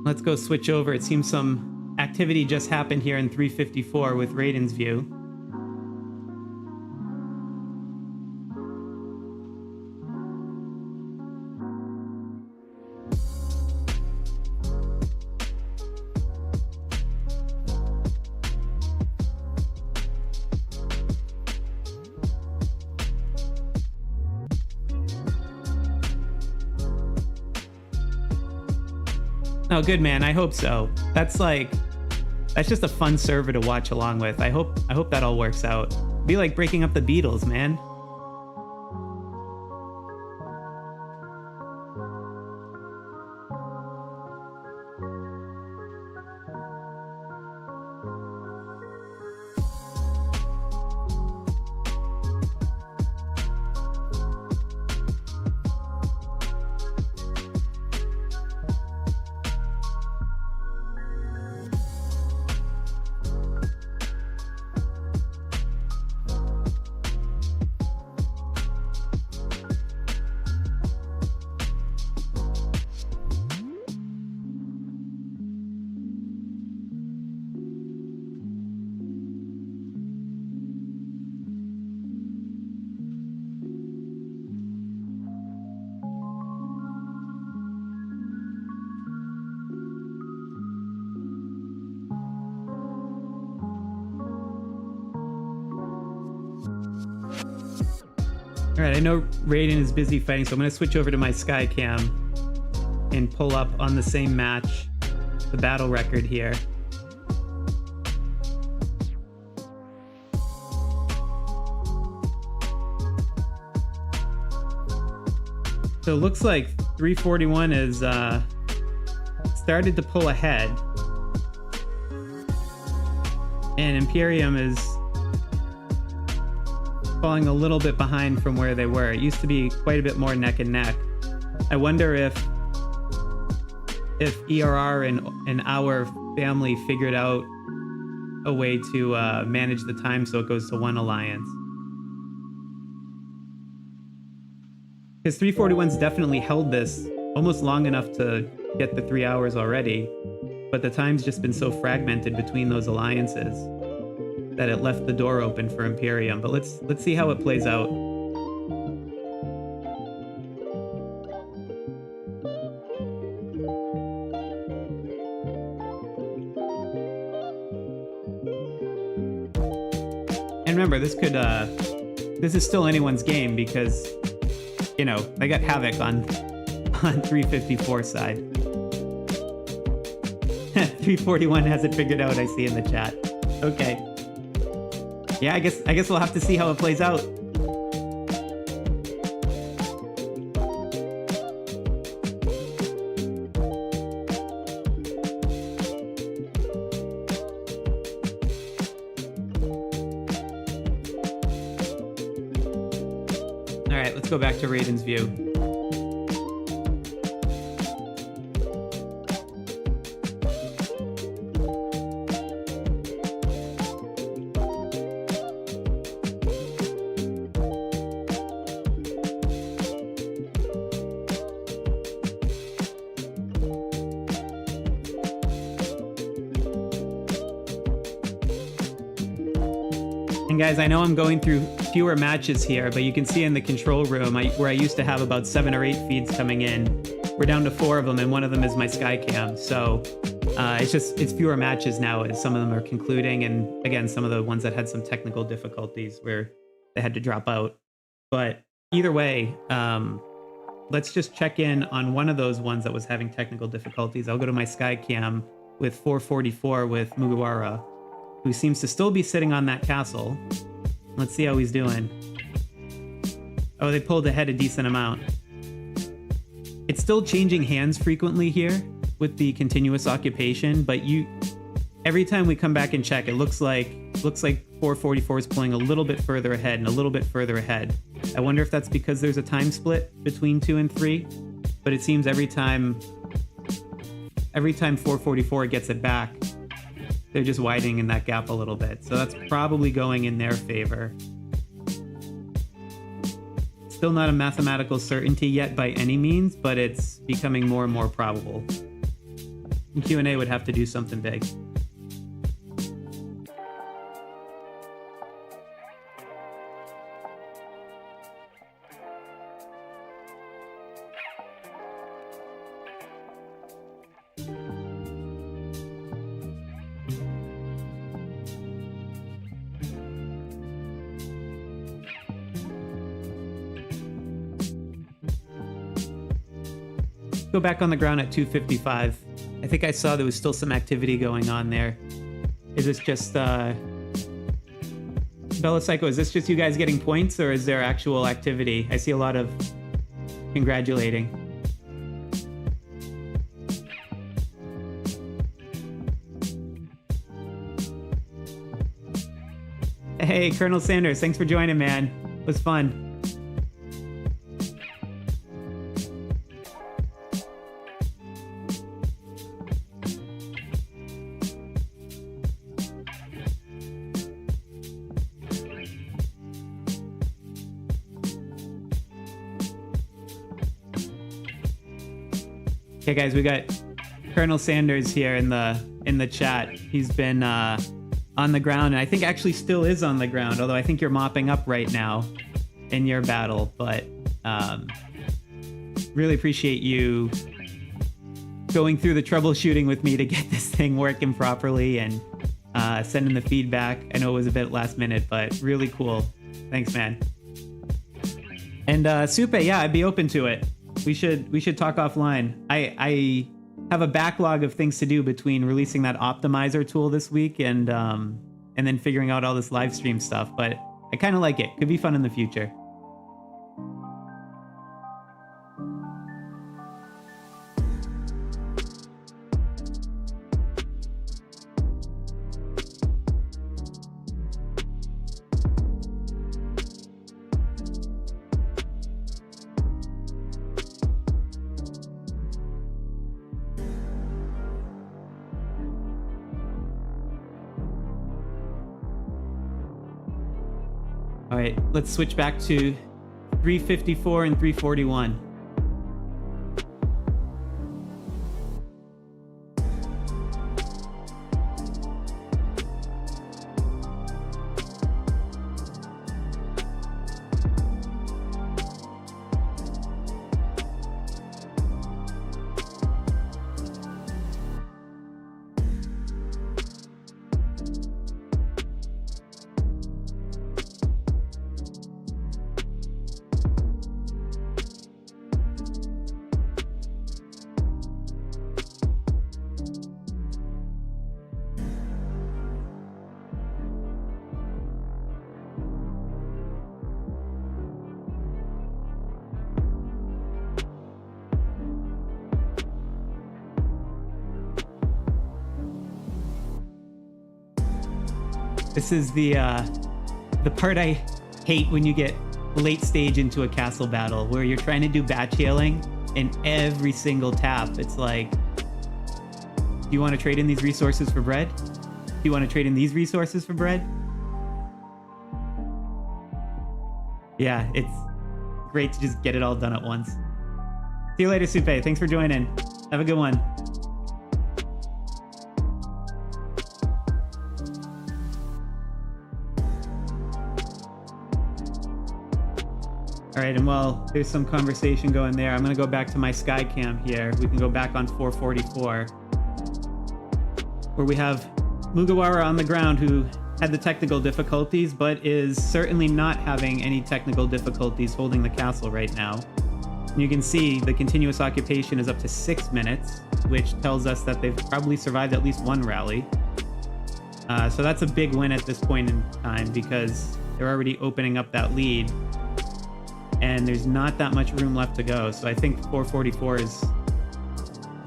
Let's go switch over. It seems some activity just happened here in 354 with Raiden's view. Oh, good, man. I hope so. That's just a fun server to watch along with. I hope that all works out. Be like breaking up the Beatles, man. All right, I know Raiden is busy fighting, so I'm going to switch over to my Skycam and pull up on the same match the battle record here. So it looks like 341 is started to pull ahead, and Imperium is falling a little bit behind from where they were. It used to be quite a bit more neck and neck. I wonder if ERR and our family figured out a way to manage the time so it goes to one alliance. Because 341's definitely held this almost long enough to get the 3 hours already, but the time's just been so fragmented between those alliances that it left the door open for Imperium. But let's see how it plays out. remember, this is still anyone's game because, you know, I got Havoc on 354 side. 341 has it figured out, I see in the chat. Okay. Yeah, I guess we'll have to see how it plays out. All right, let's go back to Raiden's view. And guys, I know I'm going through fewer matches here, but you can see in the control room where I used to have about 7 or 8 feeds coming in, we're down to 4 of them, and one of them is my Skycam. So it's fewer matches now as some of them are concluding, and again, some of the ones that had some technical difficulties where they had to drop out. But either way, let's just check in on one of those ones that was having technical difficulties. I'll go to my Skycam with 444 with Mugiwara, who seems to still be sitting on that castle. Let's see how he's doing. Oh, they pulled ahead a decent amount. It's still changing hands frequently here with the continuous occupation, but every time we come back and check, it looks like 444 is pulling a little bit further ahead and a little bit further ahead. I wonder if that's because there's a time split between 2 and 3, but it seems every time 444 gets it back, they're just widening that gap a little bit. So that's probably going in their favor. Still not a mathematical certainty yet by any means, but it's becoming more and more probable. And Q&A would have to do something big. Go back on the ground at 255. I think I saw there was still some activity going on there. Is this just Bella Psycho, is this just you guys getting points, or is there actual activity? I see a lot of congratulating. Hey, Colonel Sanders, thanks for joining, man. It was fun. Okay, guys, we got Colonel Sanders here in the chat. He's been on the ground, and I think actually still is on the ground, although I think you're mopping up right now in your battle. But really appreciate you going through the troubleshooting with me to get this thing working properly and sending the feedback. I know it was a bit last minute, but really cool. Thanks, man. And Supe, yeah, I'd be open to it. We should talk offline. I have a backlog of things to do between releasing that optimizer tool this week and then figuring out all this live stream stuff, but I kind of like it. Could be fun in the future. All right, let's switch back to 354 and 341. This is the part I hate when you get late stage into a castle battle where you're trying to do batch healing and every single tap it's like, do you want to trade in these resources for bread? Do you want to trade in these resources for bread? Yeah, it's great to just get it all done at once. See you later, Supe. Thanks for joining. Have a good one. All right, and while there's some conversation going there, I'm going to go back to my sky cam here. We can go back on 444, where we have Mugiwara on the ground, who had the technical difficulties, but is certainly not having any technical difficulties holding the castle right now. And you can see the continuous occupation is up to 6 minutes, which tells us that they've probably survived at least one rally. So that's a big win at this point in time because they're already opening up that lead. And there's not that much room left to go. So I think 444 is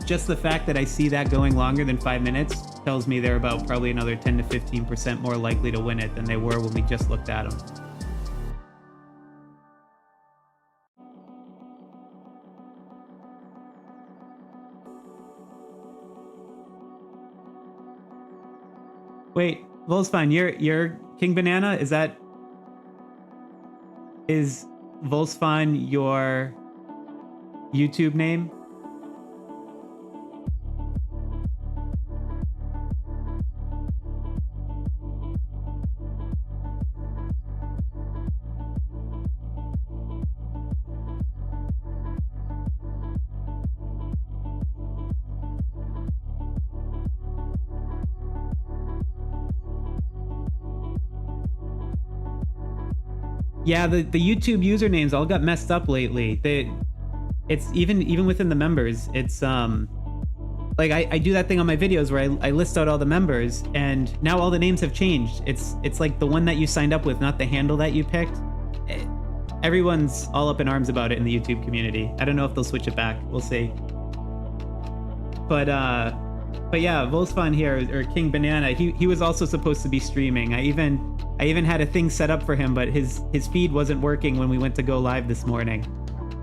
just the fact that I see that going longer than 5 minutes tells me they're about probably another 10 to 15% more likely to win it than they were when we just looked at them. Wait, Volsfan, you're King Banana? Is Volsfan your YouTube name? Yeah, the YouTube usernames all got messed up lately. It's even within the members. It's like I do that thing on my videos where I list out all the members, and now all the names have changed. It's like the one that you signed up with, not the handle that you picked. Everyone's all up in arms about it in the YouTube community. I don't know if they'll switch it back. We'll see. But yeah, Volsfan here, or King Banana, he was also supposed to be streaming. I even had a thing set up for him, but his feed wasn't working when we went to go live this morning.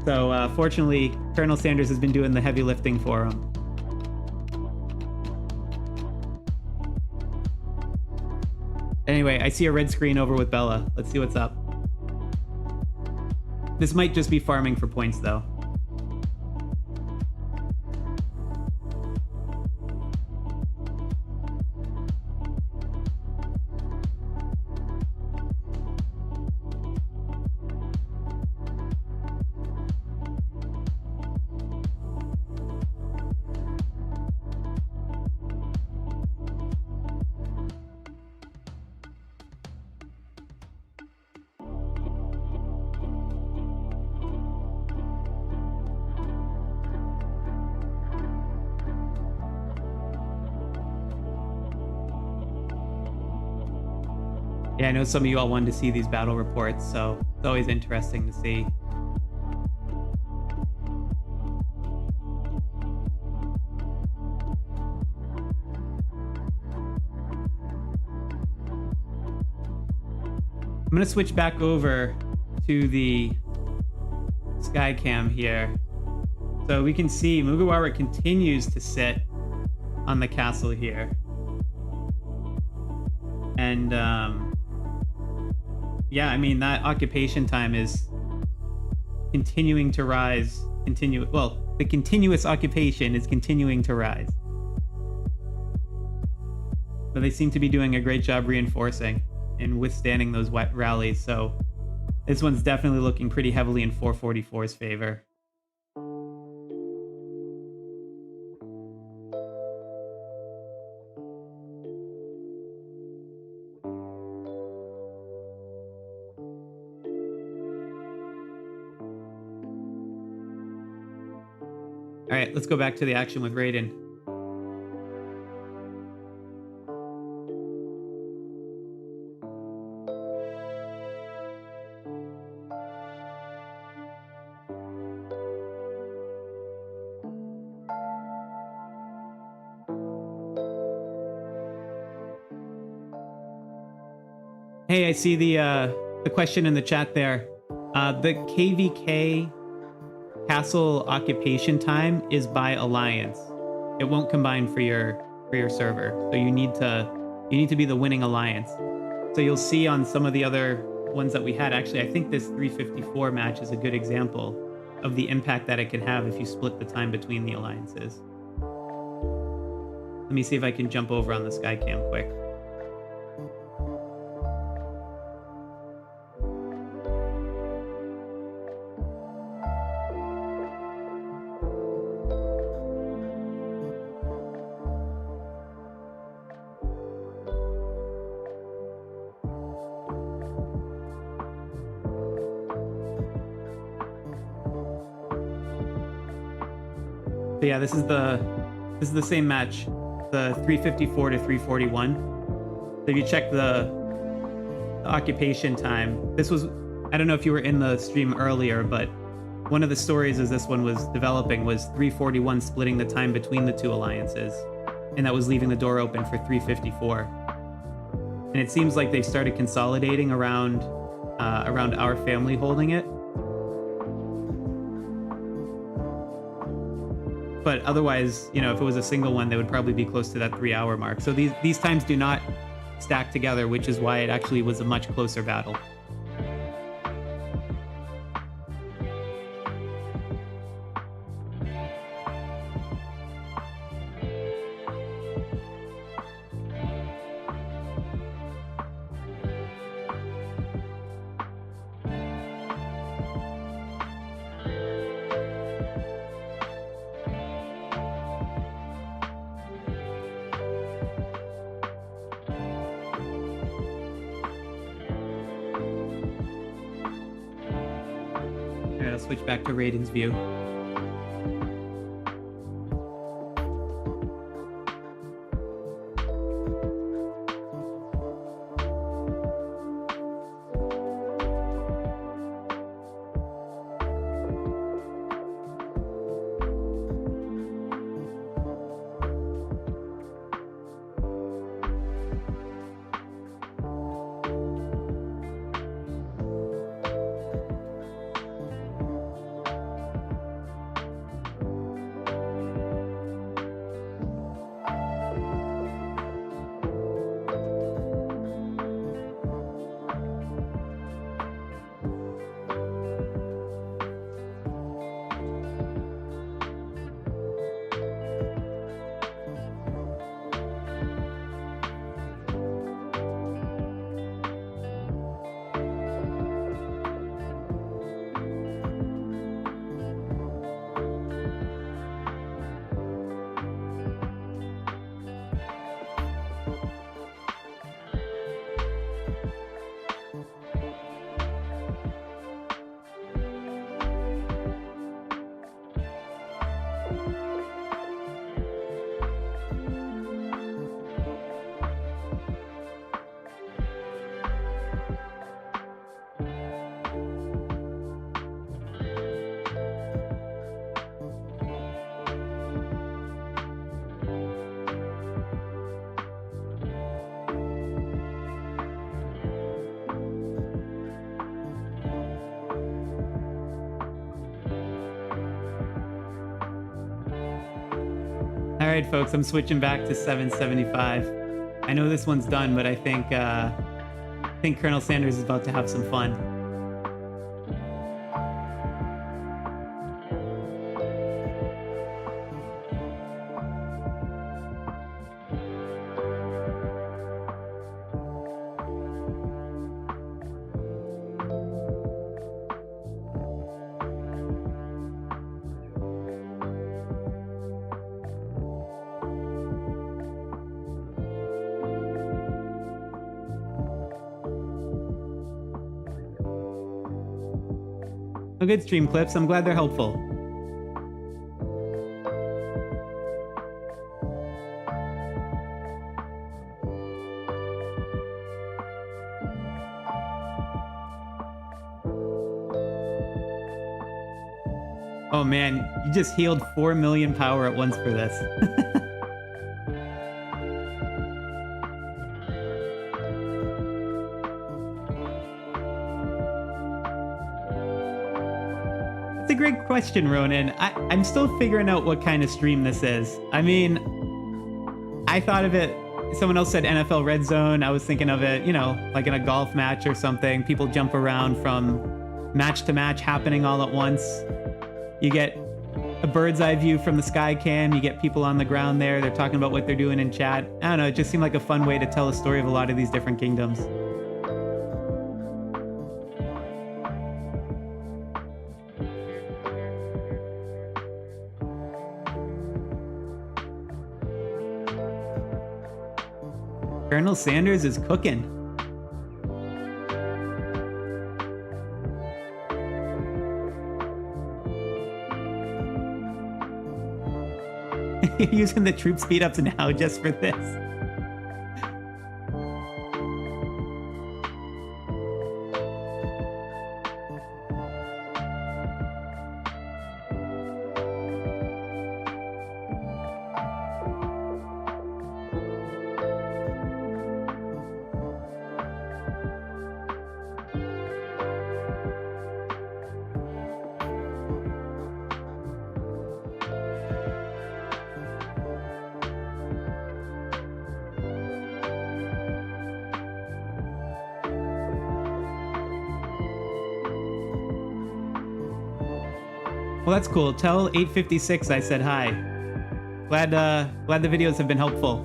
So fortunately, Colonel Sanders has been doing the heavy lifting for him. Anyway, I see a red screen over with Bella. Let's see what's up. This might just be farming for points, though. Yeah, I know some of you all wanted to see these battle reports, so it's always interesting to see. I'm going to switch back over to the Skycam here. So we can see Mugiwara continues to sit on the castle here. And yeah, I mean, that occupation time is continuing to rise. Well, the continuous occupation is continuing to rise. But they seem to be doing a great job reinforcing and withstanding those wet rallies. So this one's definitely looking pretty heavily in 444's favor. All right, let's go back to the action with Raiden. Hey, I see the question in the chat there. The KvK castle occupation time is by alliance. It won't combine for your server. So you need to be the winning alliance. So you'll see on some of the other ones that we had, actually, I think this 354 match is a good example of the impact that it can have if you split the time between the alliances. Let me see if I can jump over on the Skycam quick. So yeah, this is the same match, the 354 to 341. So if you check the occupation time, this was, I don't know if you were in the stream earlier, but one of the stories as this one was developing was 341 splitting the time between the two alliances, and that was leaving the door open for 354. And it seems like they started consolidating around our family holding it. But otherwise, you know, if it was a single one, they would probably be close to that 3-hour mark. So these times do not stack together, which is why it actually was a much closer battle. Switch back to Raiden's view. All right, folks, I'm switching back to 775. I know this one's done, but I think Colonel Sanders is about to have some fun. Oh, good stream clips. I'm glad they're helpful. Oh man, you just healed 4 million power at once for this. great question, Ronan. I'm still figuring out what kind of stream this is. I mean, I thought of it, someone else said NFL Red Zone. I was thinking of it, you know, like in a golf match or something. People jump around from match to match happening all at once. You get a bird's eye view from the sky cam. You get people on the ground there. They're talking about what they're doing in chat. I don't know. It just seemed like a fun way to tell a story of a lot of these different kingdoms. Colonel Sanders is cooking. You're using the troop speed ups now just for this. Well, that's cool. Tell 856 I said hi. Glad the videos have been helpful.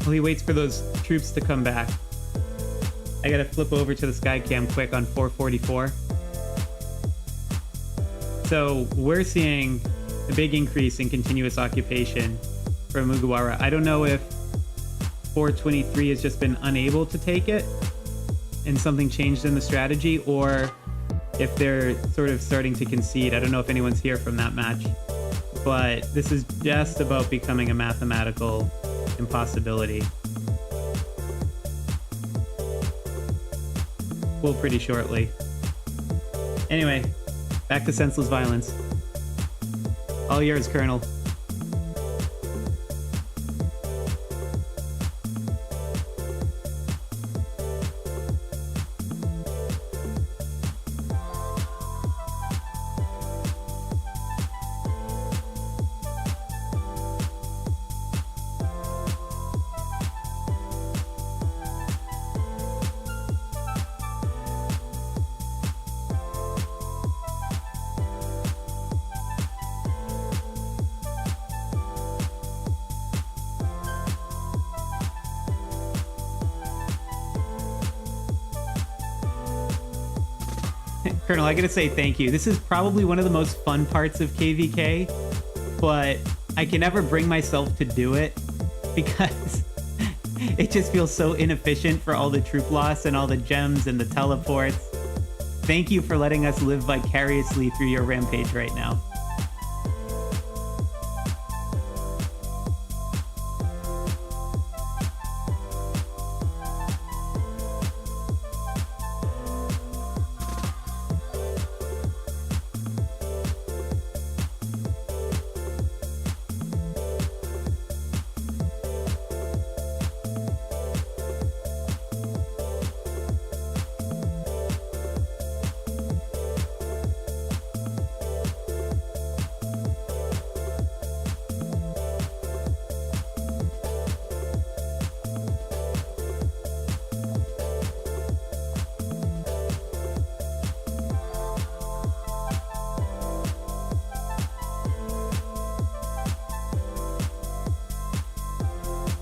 While he waits for those troops to come back, I gotta flip over to the sky cam quick on 444. So we're seeing a big increase in continuous occupation for Mugiwara. I don't know if 423 has just been unable to take it and something changed in the strategy, or if they're sort of starting to concede. I don't know if anyone's here from that match, but this is just about becoming a mathematical impossibility. Well, pretty shortly. Anyway, back to senseless violence. All yours, Colonel. Colonel, I gotta say thank you. This is probably one of the most fun parts of KvK, but I can never bring myself to do it because it just feels so inefficient for all the troop loss and all the gems and the teleports. Thank you for letting us live vicariously through your rampage right now.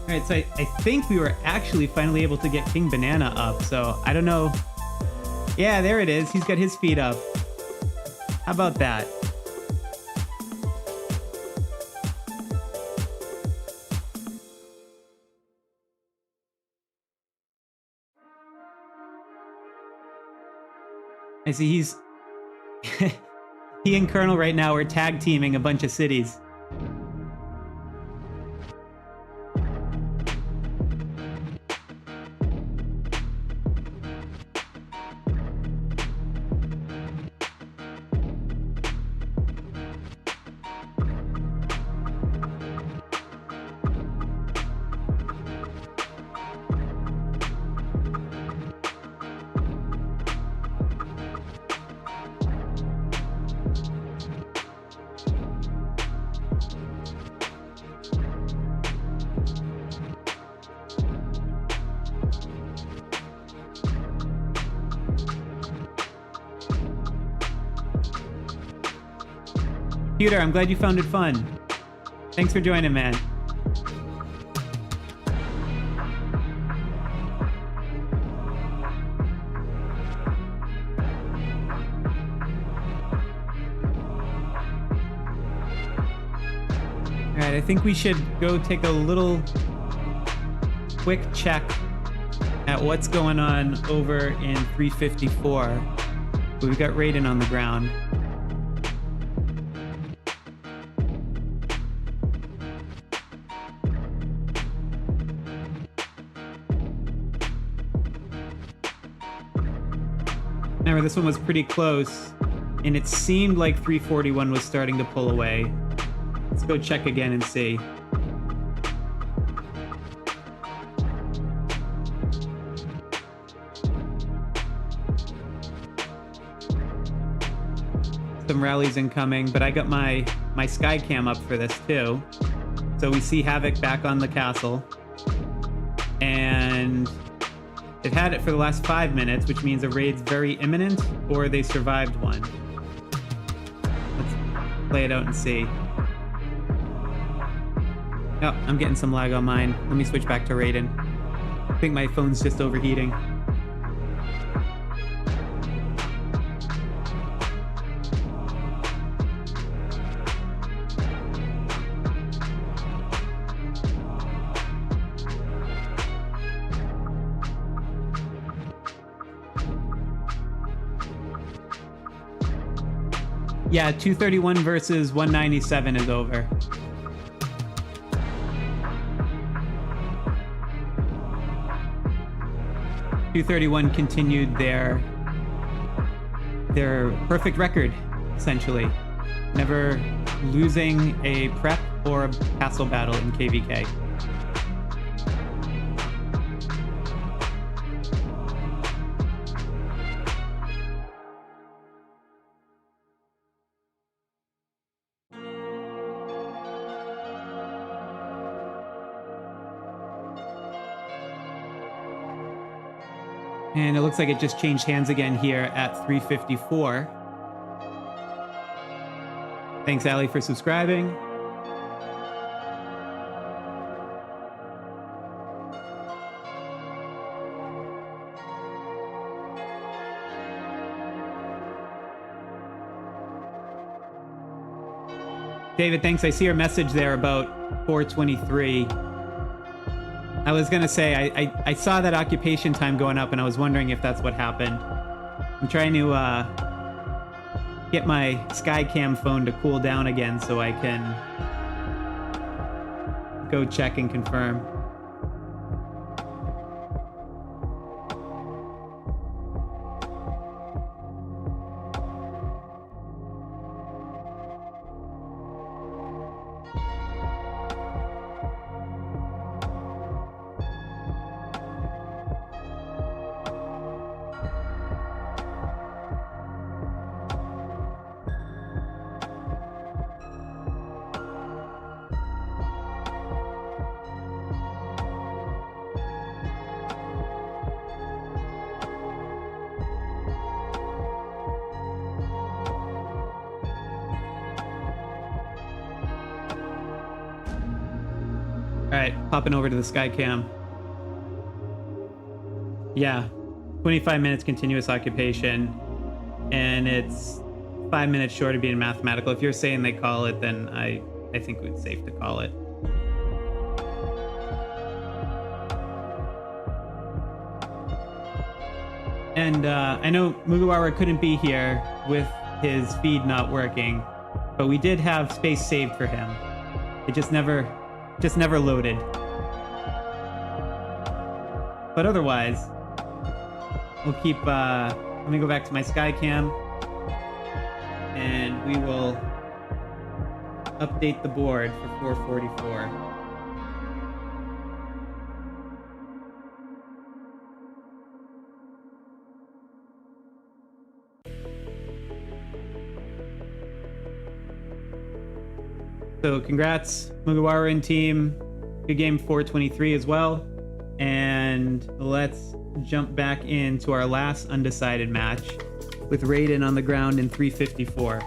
All right, so I think we were actually finally able to get King Banana up, so I don't know. Yeah, there it is. He's got his feet up. How about that? I see he's... he and Colonel right now are tag teaming a bunch of cities. Peter, I'm glad you found it fun. Thanks for joining, man. All right, I think we should go take a little quick check at what's going on over in 354. We've got Raiden on the ground. Remember, this one was pretty close, and it seemed like 341 was starting to pull away. Let's go check again and see. Some rallies incoming, but I got my sky cam up for this too. So we see Havoc back on the castle, and they've had it for the last 5 minutes, which means a raid's very imminent, or they survived one. Let's play it out and see. Oh, I'm getting some lag on mine. Let me switch back to Raiden. I think my phone's just overheating. Yeah, 231 versus 197 is over. .231 continued their perfect record, essentially. Never losing a prep or a castle battle in KvK. And it looks like it just changed hands again here at 354. Thanks, Ali, for subscribing. David, thanks. I see your message there about 423. I was going to say, I saw that occupation time going up, and I was wondering if that's what happened. I'm trying to get my Skycam phone to cool down again so I can go check and confirm. right, popping over to the Skycam. Yeah, 25 minutes continuous occupation, and it's 5 minutes short of being mathematical. If you're saying they call it, then I think it's safe to call it. And I know Mugiwara couldn't be here with his feed not working, but we did have space saved for him. It just never loaded. But otherwise, we'll keep, let me go back to my Skycam, and we will update the board for 444. So congrats, Mugiwara and team. Good game 423 as well. And let's jump back into our last undecided match with Raiden on the ground in 354.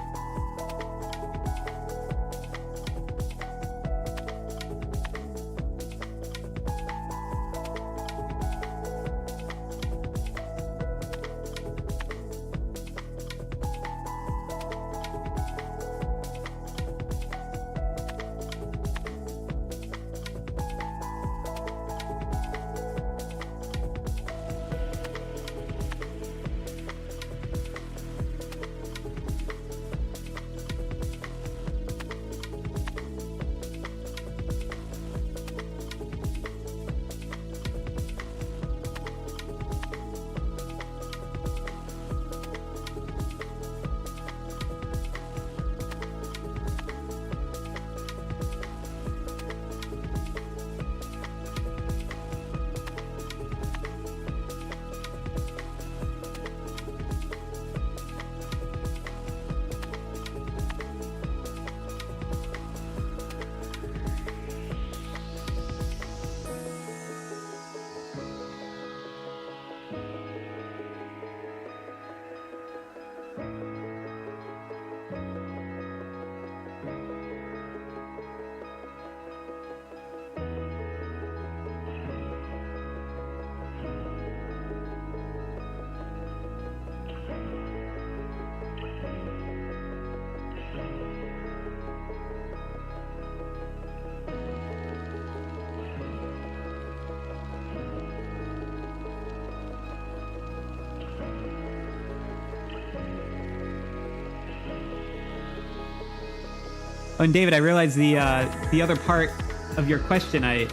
Oh, and David, I realized the other part of your question, I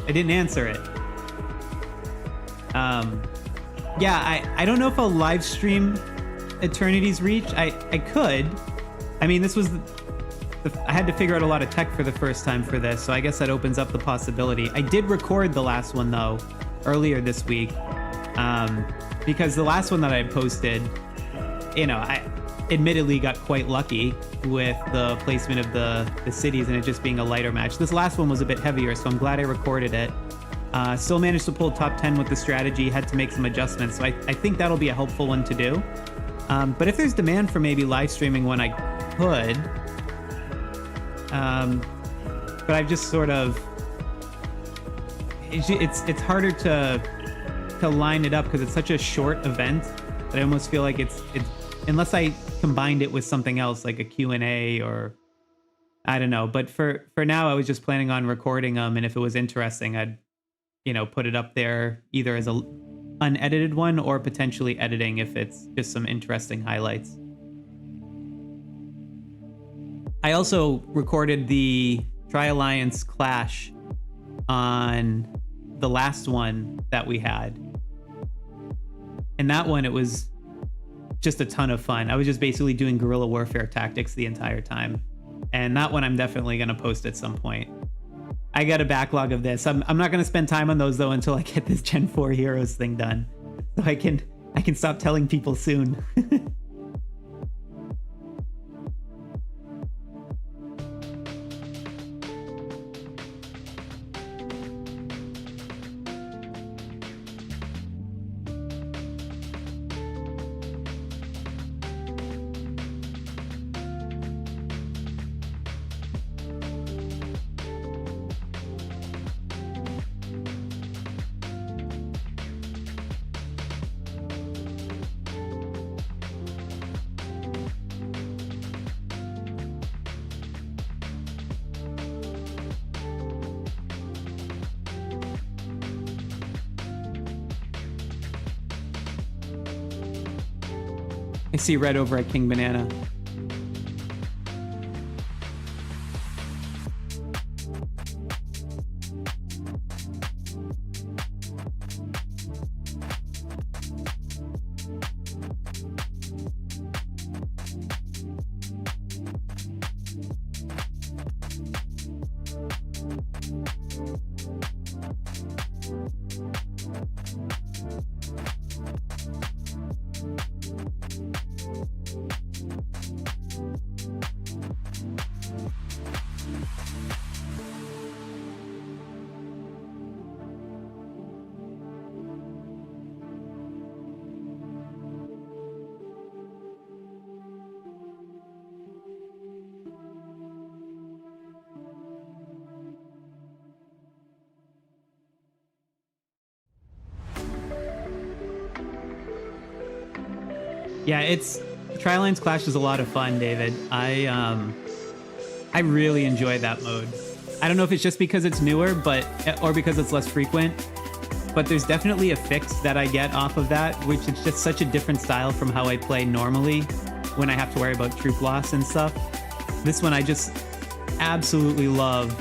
didn't answer it. Yeah, I don't know if I'll live stream Eternity's Reach. I could. I mean, this was I had to figure out a lot of tech for the first time for this, so I guess that opens up the possibility. I did record the last one though earlier this week, because the last one that I posted, you know, I admittedly got quite lucky with the placement of the cities and it just being a lighter match. This last one was a bit heavier, so I'm glad I recorded it. Still managed to pull top 10 with the strategy, had to make some adjustments, so I think that'll be a helpful one to do. But if there's demand for maybe live streaming one, I could. But I've just sort of... It's harder to line it up because it's such a short event that I almost feel like it's unless I combined it with something else like a Q&A or I don't know. But for now, I was just planning on recording them, and if it was interesting, I'd put it up there either as a unedited one or potentially editing if it's just some interesting highlights. I also recorded the Tri-Alliance Clash on the last one that we had. And that one, it was just a ton of fun. I was just basically doing guerrilla warfare tactics the entire time. And that one I'm definitely going to post at some point. I got a backlog of this. I'm not going to spend time on those though until I get this Gen 4 Heroes thing done. So I can stop telling people soon. I see red over at King Banana. Yeah, Tri-Lines Clash is a lot of fun, David. I really enjoy that mode. I don't know if it's just because it's newer, or because it's less frequent, but there's definitely a fix that I get off of that, which is just such a different style from how I play normally when I have to worry about troop loss and stuff. This one I just absolutely love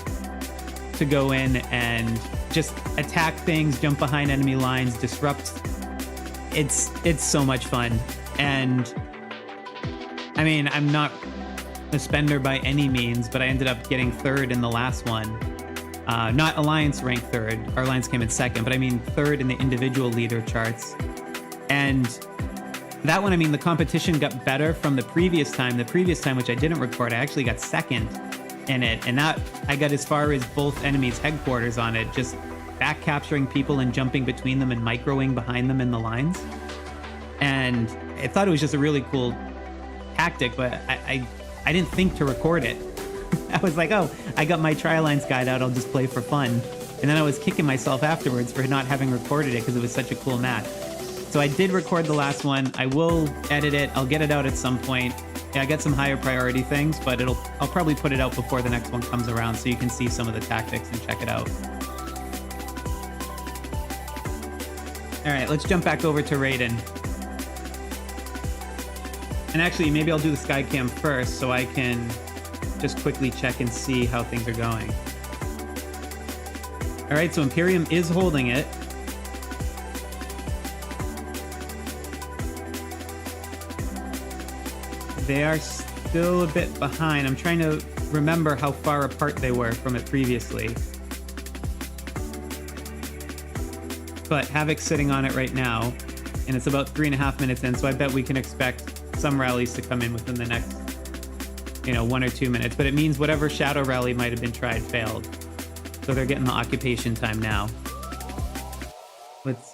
to go in and just attack things, jump behind enemy lines, disrupt. It's so much fun. And I mean, I'm not a spender by any means, but I ended up getting third in the last one. Not Alliance ranked third. Our Alliance came in second, but I mean third in the individual leader charts. And that one, I mean, the competition got better from the previous time. The previous time, which I didn't record, I actually got second in it. And that I got as far as both enemies' headquarters on it, just back capturing people and jumping between them and microing behind them in the lines. And I thought it was just a really cool tactic, but I didn't think to record it. I was like, oh, I got my Tri-Lines guide out, I'll just play for fun. And then I was kicking myself afterwards for not having recorded it because it was such a cool match. So I did record the last one. I will edit it. I'll get it out at some point. Yeah, I got some higher priority things, but I'll probably put it out before the next one comes around so you can see some of the tactics and check it out. All right, let's jump back over to Raiden. And actually, maybe I'll do the Skycam first so I can just quickly check and see how things are going. All right, so Imperium is holding it. They are still a bit behind. I'm trying to remember how far apart they were from it previously. But Havoc's sitting on it right now, and it's about 3.5 minutes in, so I bet we can expect some rallies to come in within the next, 1 or 2 minutes. But it means whatever shadow rally might have been tried failed. So they're getting the occupation time now. Let's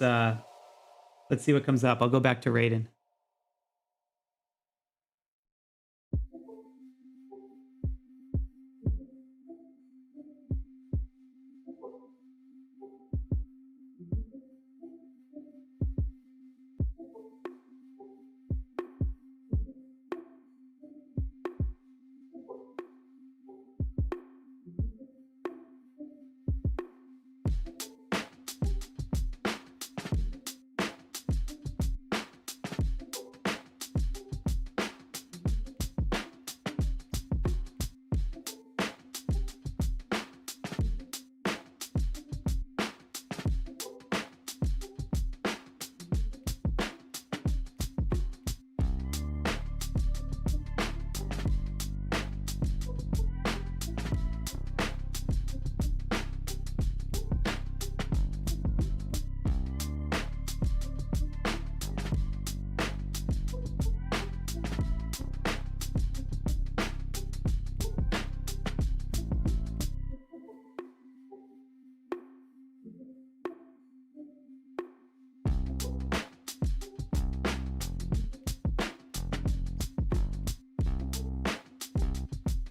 see what comes up. I'll go back to Raiden.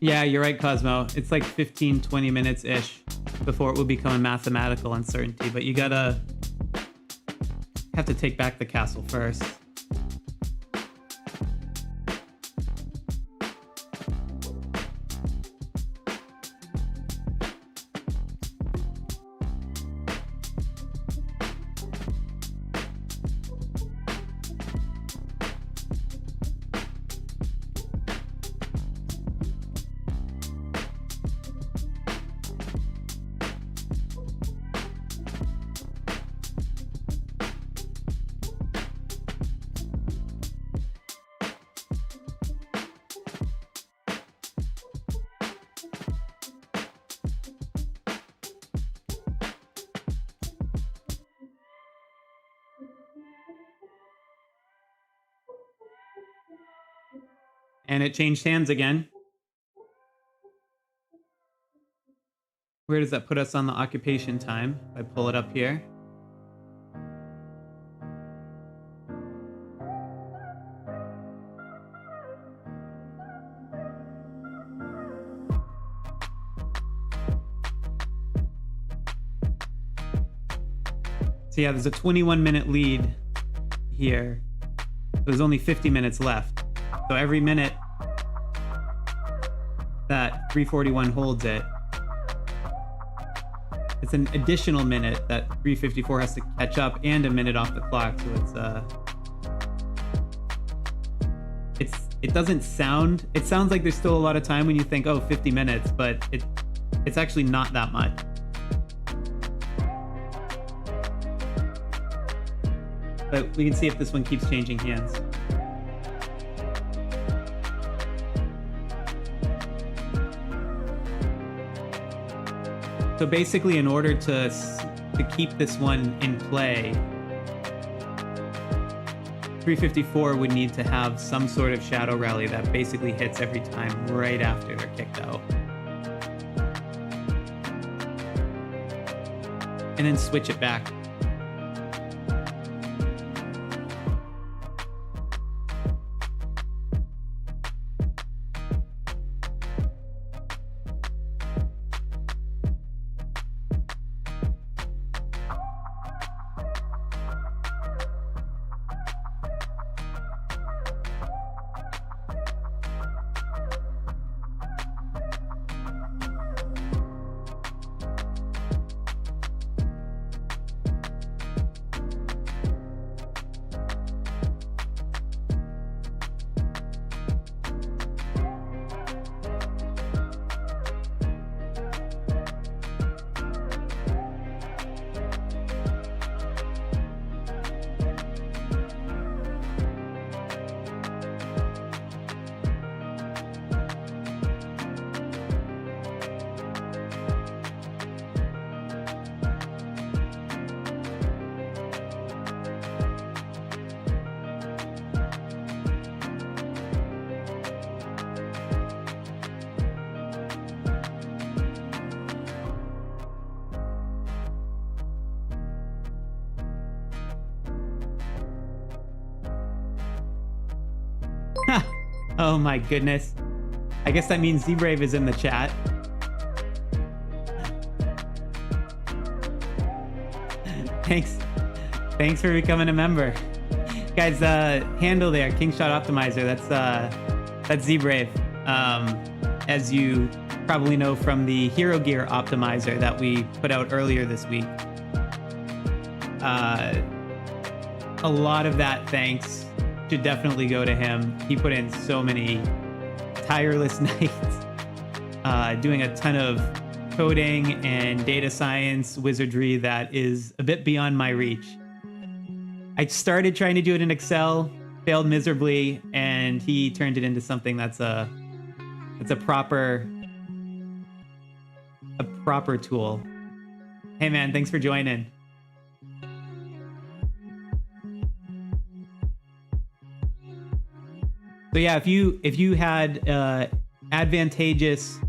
Yeah, you're right, Cosmo. It's like 15, 20 minutes-ish before it will become a mathematical uncertainty, but you have to take back the castle first. And it changed hands again. Where does that put us on the occupation time? If I pull it up here. So yeah, there's a 21-minute lead here. There's only 50 minutes left. So every minute that 341 holds it, it's an additional minute that 354 has to catch up and a minute off the clock. So it doesn't sound, it sounds like there's still a lot of time when you think, oh, 50 minutes, but it's actually not that much. But we can see if this one keeps changing hands. So basically, in order to keep this one in play, 354 would need to have some sort of shadow rally that basically hits every time right after they're kicked out. And then switch it back. Oh my goodness. I guess that means Z-Brave is in the chat. Thanks for becoming a member. Guys, handle there, Kingshot Optimizer, that's Z-Brave. As you probably know from the Hero Gear Optimizer that we put out earlier this week. A lot of that thanks should definitely go to him. He put in so many tireless nights, doing a ton of coding and data science wizardry that is a bit beyond my reach. I started trying to do it in Excel, failed miserably, and he turned it into something that's a proper tool. Hey man, thanks for joining. So yeah, if you had advantageous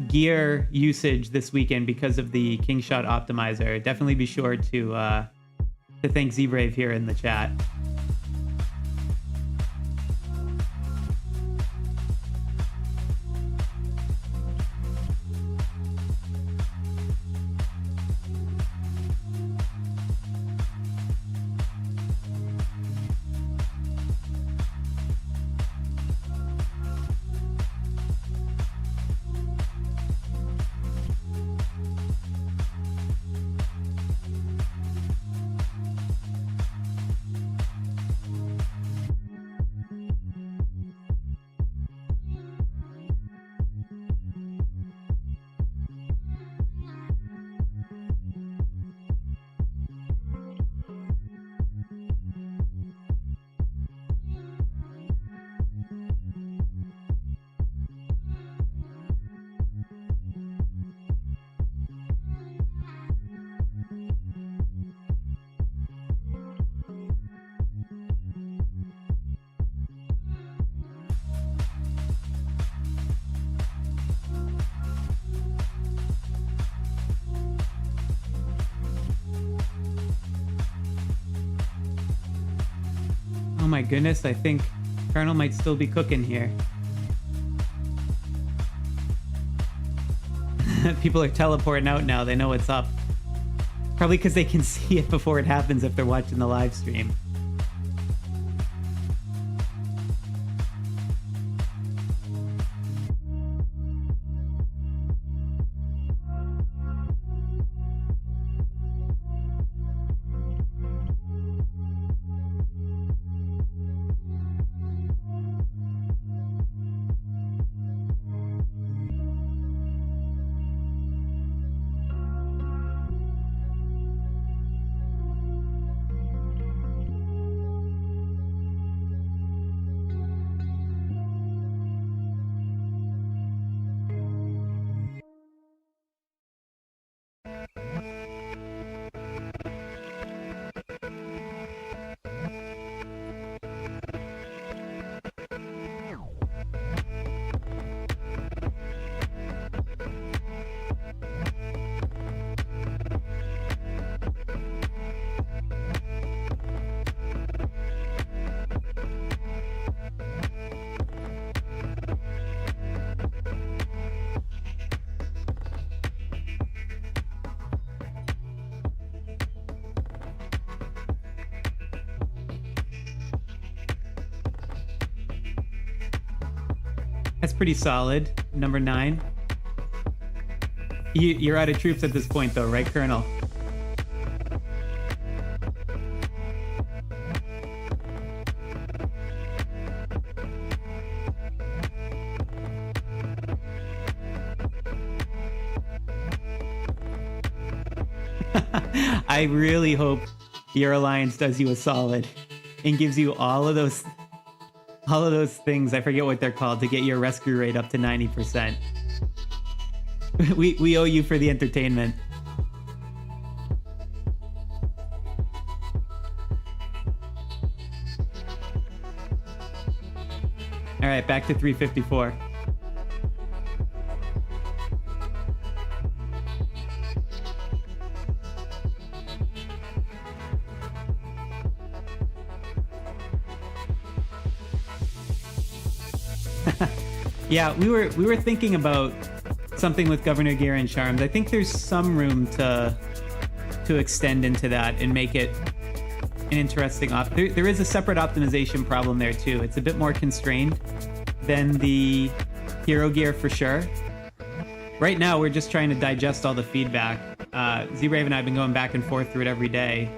gear usage this weekend because of the Kingshot Optimizer, definitely be sure to thank Z-Brave here in the chat. Oh my goodness, I think Colonel might still be cooking here. People are teleporting out now. They know what's up. Probably because they can see it before it happens if they're watching the live stream. That's pretty solid. Number 9. You're out of troops at this point, though, right, Colonel? I really hope your alliance does you a solid and gives you all of those things, I forget what they're called, to get your rescue rate up to 90%. We owe you for the entertainment. All right, back to 354. Yeah, we were thinking about something with Governor Gear and Charms. I think there's some room to extend into that and make it an interesting there is a separate optimization problem there too. It's a bit more constrained than the Hero Gear for sure. Right now, we're just trying to digest all the feedback. Z-Brave and I have been going back and forth through it every day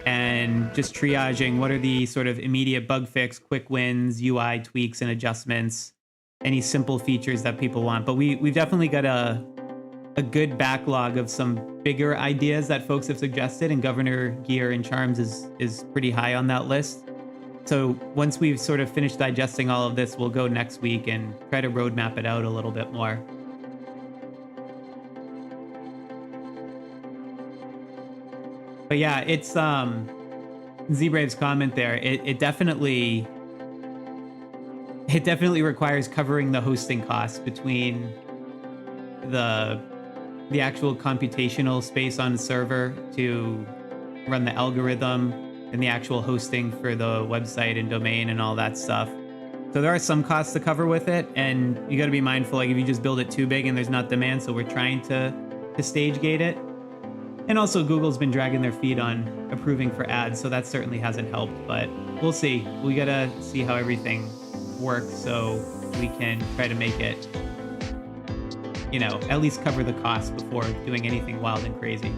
and just triaging what are the sort of immediate bug fix, quick wins, UI tweaks and adjustments, any simple features that people want. But we've definitely got a good backlog of some bigger ideas that folks have suggested, and Governor Gear and Charms is pretty high on that list. So once we've sort of finished digesting all of this, we'll go next week and try to roadmap it out a little bit more. But yeah, it's Z-Brave's comment there. It definitely requires covering the hosting costs between the actual computational space on the server to run the algorithm and the actual hosting for the website and domain and all that stuff. So there are some costs to cover with it, and you got to be mindful, like if you just build it too big and there's not demand, so we're trying to stage gate it. And also Google's been dragging their feet on approving for ads, so that certainly hasn't helped, but we'll see. We got to see how everything works so we can try to make it, you know, at least cover the cost before doing anything wild and crazy.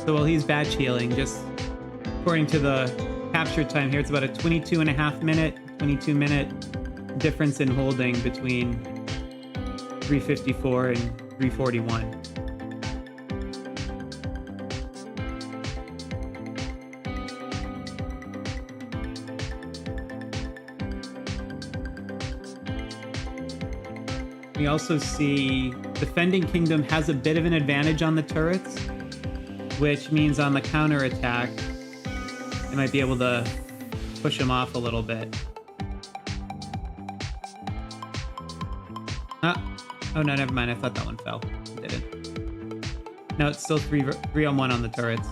So while he's batch healing, just according to the capture time here, it's about a 22 minute difference in holding between 354 and 341. We also see Defending Kingdom has a bit of an advantage on the turrets, which means on the counter attack, they might be able to push him off a little bit. Oh no, never mind. I thought that one fell. It didn't. No, it's still 3-on-1 on the turrets.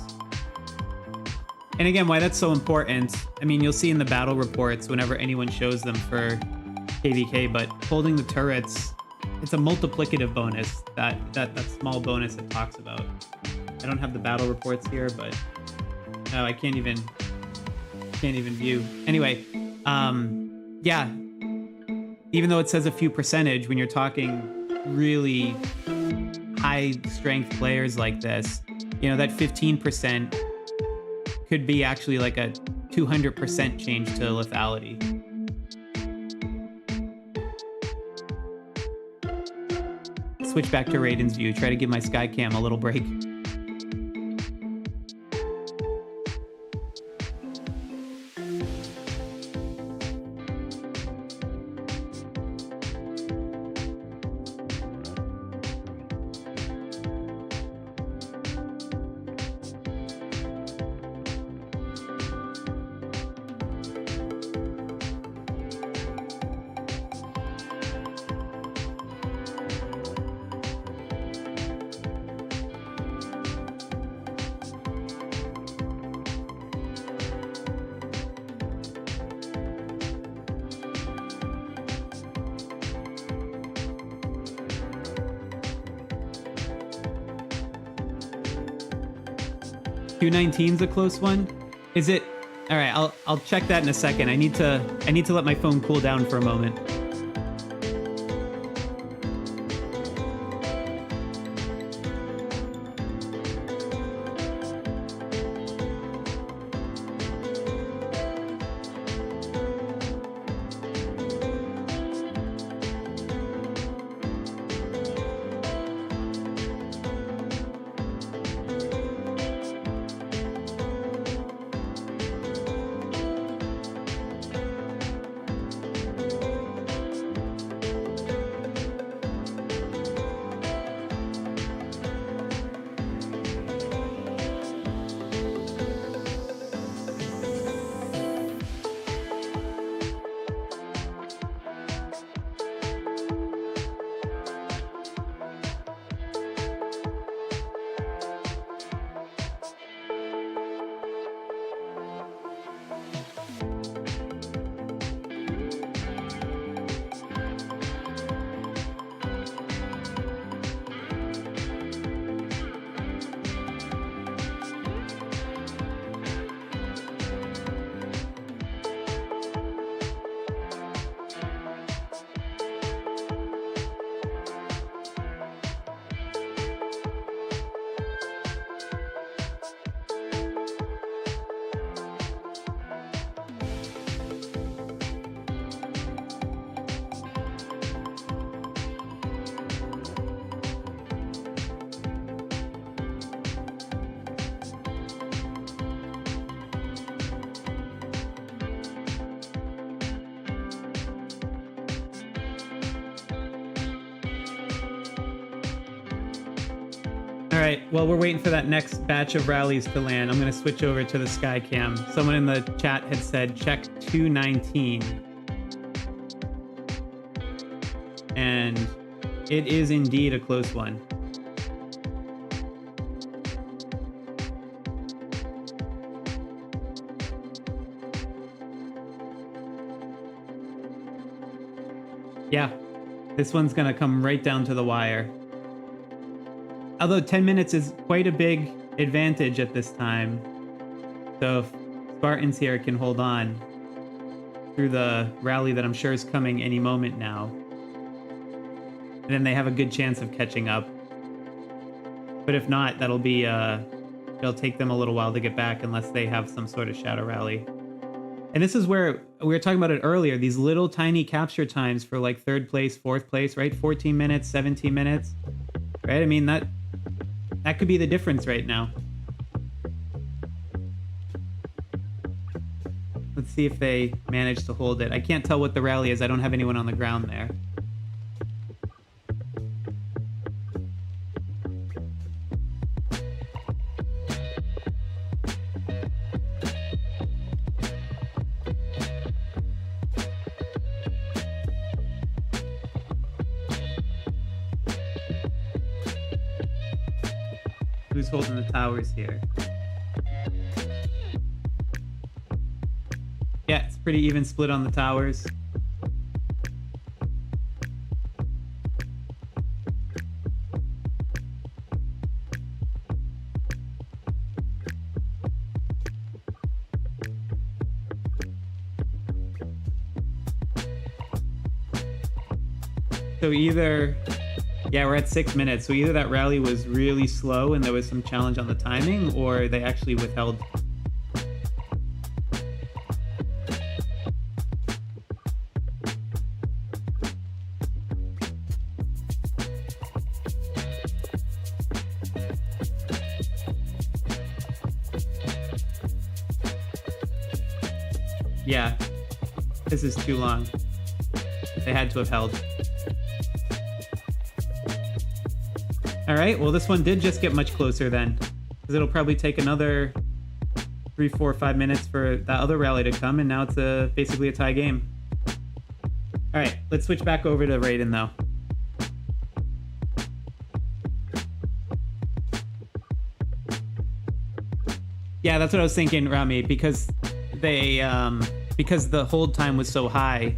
And again, why that's so important, I mean, you'll see in the battle reports whenever anyone shows them for KvK, but holding the turrets, it's a multiplicative bonus, that small bonus it talks about. I don't have the battle reports here, but no, I can't even view. Anyway, yeah, even though it says a few percentage, when you're talking really high strength players like this, you know, that 15% could be actually like a 200% change to lethality. Switch back to Raiden's view. Try to give my Skycam a little break. Q19's a close one. Is it? All right, I'll check that in a second. I need to let my phone cool down for a moment. All right, well, we're waiting for that next batch of rallies to land. I'm going to switch over to the Skycam. Someone in the chat had said, check 219. And it is indeed a close one. Yeah, this one's going to come right down to the wire. Although 10 minutes is quite a big advantage at this time. So if Spartans here can hold on through the rally that I'm sure is coming any moment now, and then they have a good chance of catching up. But if not, that'll be it'll take them a little while to get back unless they have some sort of shadow rally. And this is where we were talking about it earlier, these little tiny capture times for like 3rd place, 4th place, right? 14 minutes, 17 minutes, right? I mean, that could be the difference right now. Let's see if they manage to hold it. I can't tell what the rally is. I don't have anyone on the ground there. Who's holding the towers here? Yeah, it's pretty even split on the towers. So either, yeah, we're at 6 minutes. So either that rally was really slow and there was some challenge on the timing, or they actually withheld. Yeah, this is too long. They had to have held. All right, well, this one did just get much closer then, because it'll probably take another 3, 4, 5 minutes for that other rally to come, and now it's basically a tie game. All right, let's switch back over to Raiden, though. Yeah, that's what I was thinking, Rami, because because the hold time was so high,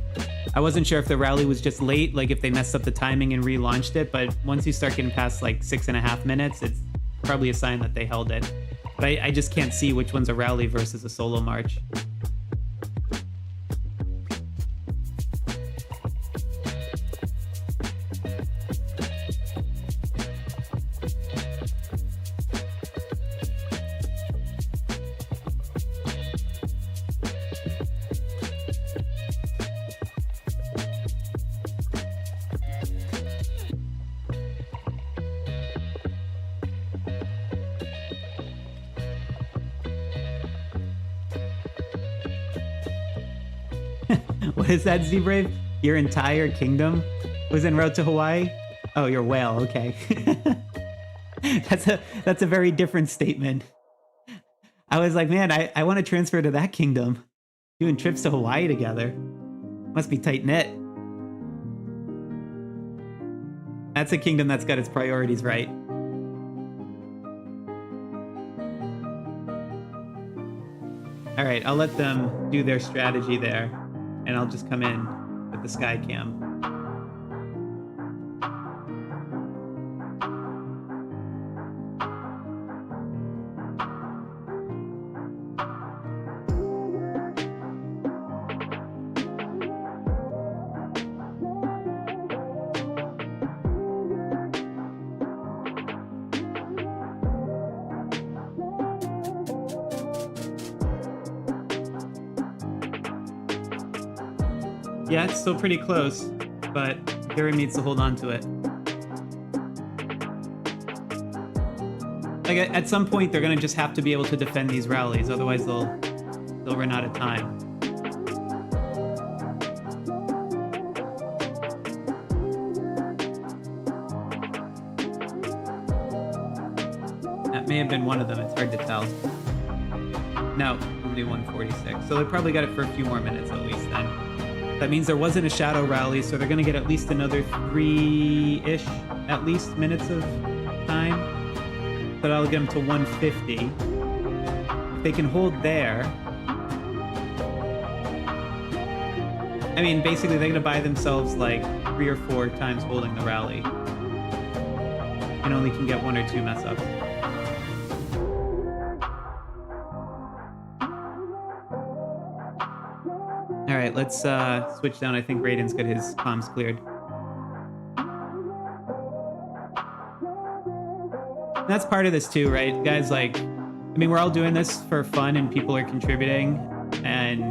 I wasn't sure if the rally was just late, like if they messed up the timing and relaunched it, but once you start getting past like 6.5 minutes, it's probably a sign that they held it. But I just can't see which one's a rally versus a solo march. What is that, Z-Brave? Your entire kingdom was en route to Hawaii? Oh, your whale, okay. That's a very different statement. I was like, man, I want to transfer to that kingdom. Doing trips to Hawaii together. Must be tight-knit. That's a kingdom that's got its priorities right. All right, I'll let them do their strategy there, and I'll just come in with the sky cam. Yeah, it's still pretty close, but Gary needs to hold on to it. Like at some point, they're gonna just have to be able to defend these rallies, otherwise they'll run out of time. That may have been one of them. It's hard to tell. No, only 146. So they probably got it for a few more minutes at least then. That means there wasn't a shadow rally, so they're going to get at least another 3-ish, at least, minutes of time. So that'll get them to 150. If they can hold there... I mean, basically, they're going to buy themselves, like, 3 or 4 times holding the rally. And only can get 1 or 2 mess-ups. All right, let's switch down. I think Raiden's got his comms cleared. That's part of this too, right? Guys, like, I mean, we're all doing this for fun and people are contributing and,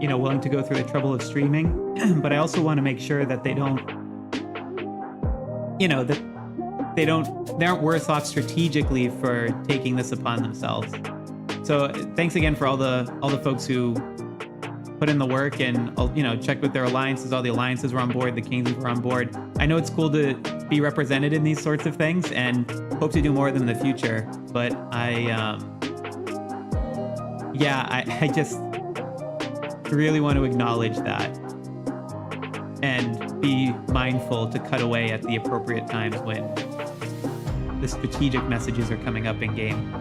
you know, willing to go through the trouble of streaming. But I also want to make sure that they don't, you know, that they aren't worse off strategically for taking this upon themselves. So thanks again for all the folks who put in the work and, you know, checked with their alliances. All the alliances were on board, the kings were on board. I know it's cool to be represented in these sorts of things and hope to do more of them in the future. But I just really want to acknowledge that and be mindful to cut away at the appropriate times when the strategic messages are coming up in game.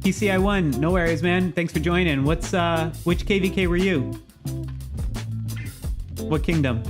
PCI won. No worries, man. Thanks for joining. Which KvK were you? What kingdom?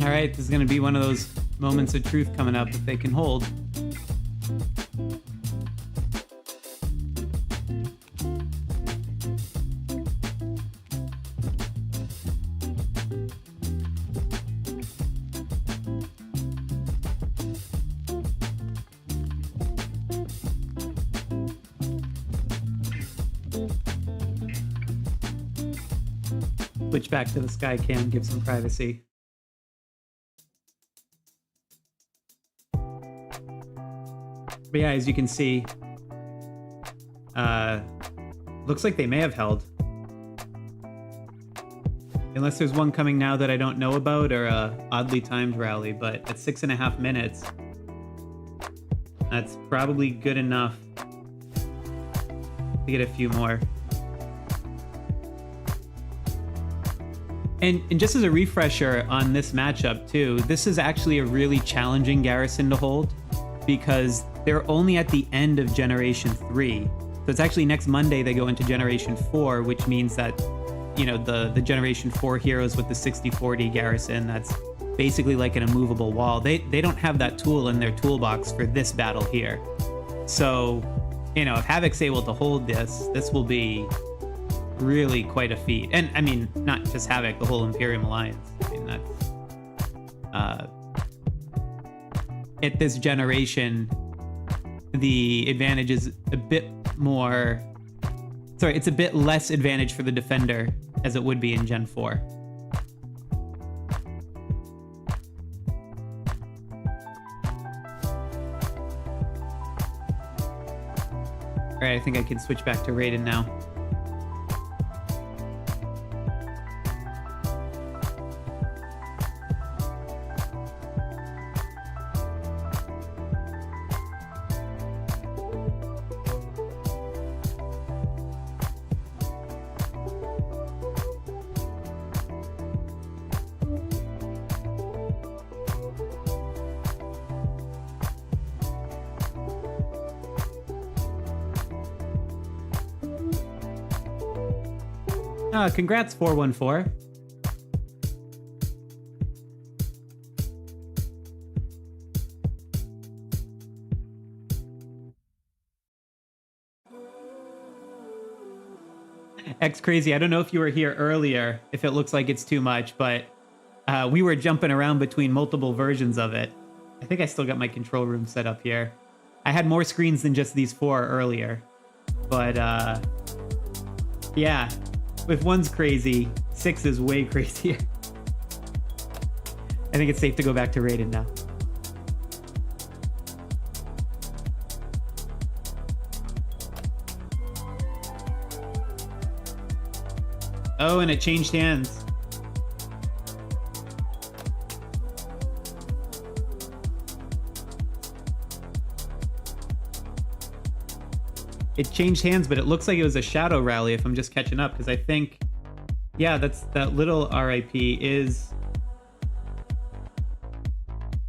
All right, this is going to be one of those moments of truth coming up if they can hold. Switch back to the sky cam, give some privacy. But yeah, as you can see, looks like they may have held. Unless there's one coming now that I don't know about, or a oddly timed rally, but at 6.5 minutes, that's probably good enough to get a few more. And just as a refresher on this matchup too, this is actually a really challenging garrison to hold because they're only at the end of Generation 3. So it's actually next Monday they go into Generation 4, which means that, you know, the Generation 4 heroes with the 60-40 garrison, that's basically like an immovable wall. They don't have that tool in their toolbox for this battle here. So, you know, if Havoc's able to hold this will be really quite a feat. And I mean, not just Havoc, the whole Imperium Alliance. I mean, that's at this generation, the advantage is a bit more, sorry, it's a bit less advantage for the defender as it would be in Gen 4. All right, I think I can switch back to Raiden now. Congrats, 414. X Crazy, I don't know if you were here earlier, if it looks like it's too much, but we were jumping around between multiple versions of it. I think I still got my control room set up here. I had more screens than just these 4 earlier. But yeah, if 1's crazy, 6 is way crazier. I think it's safe to go back to Raiden now. Oh, and it changed hands. It changed hands, but it looks like it was a shadow rally if I'm just catching up, because I think, yeah, that little RIP is...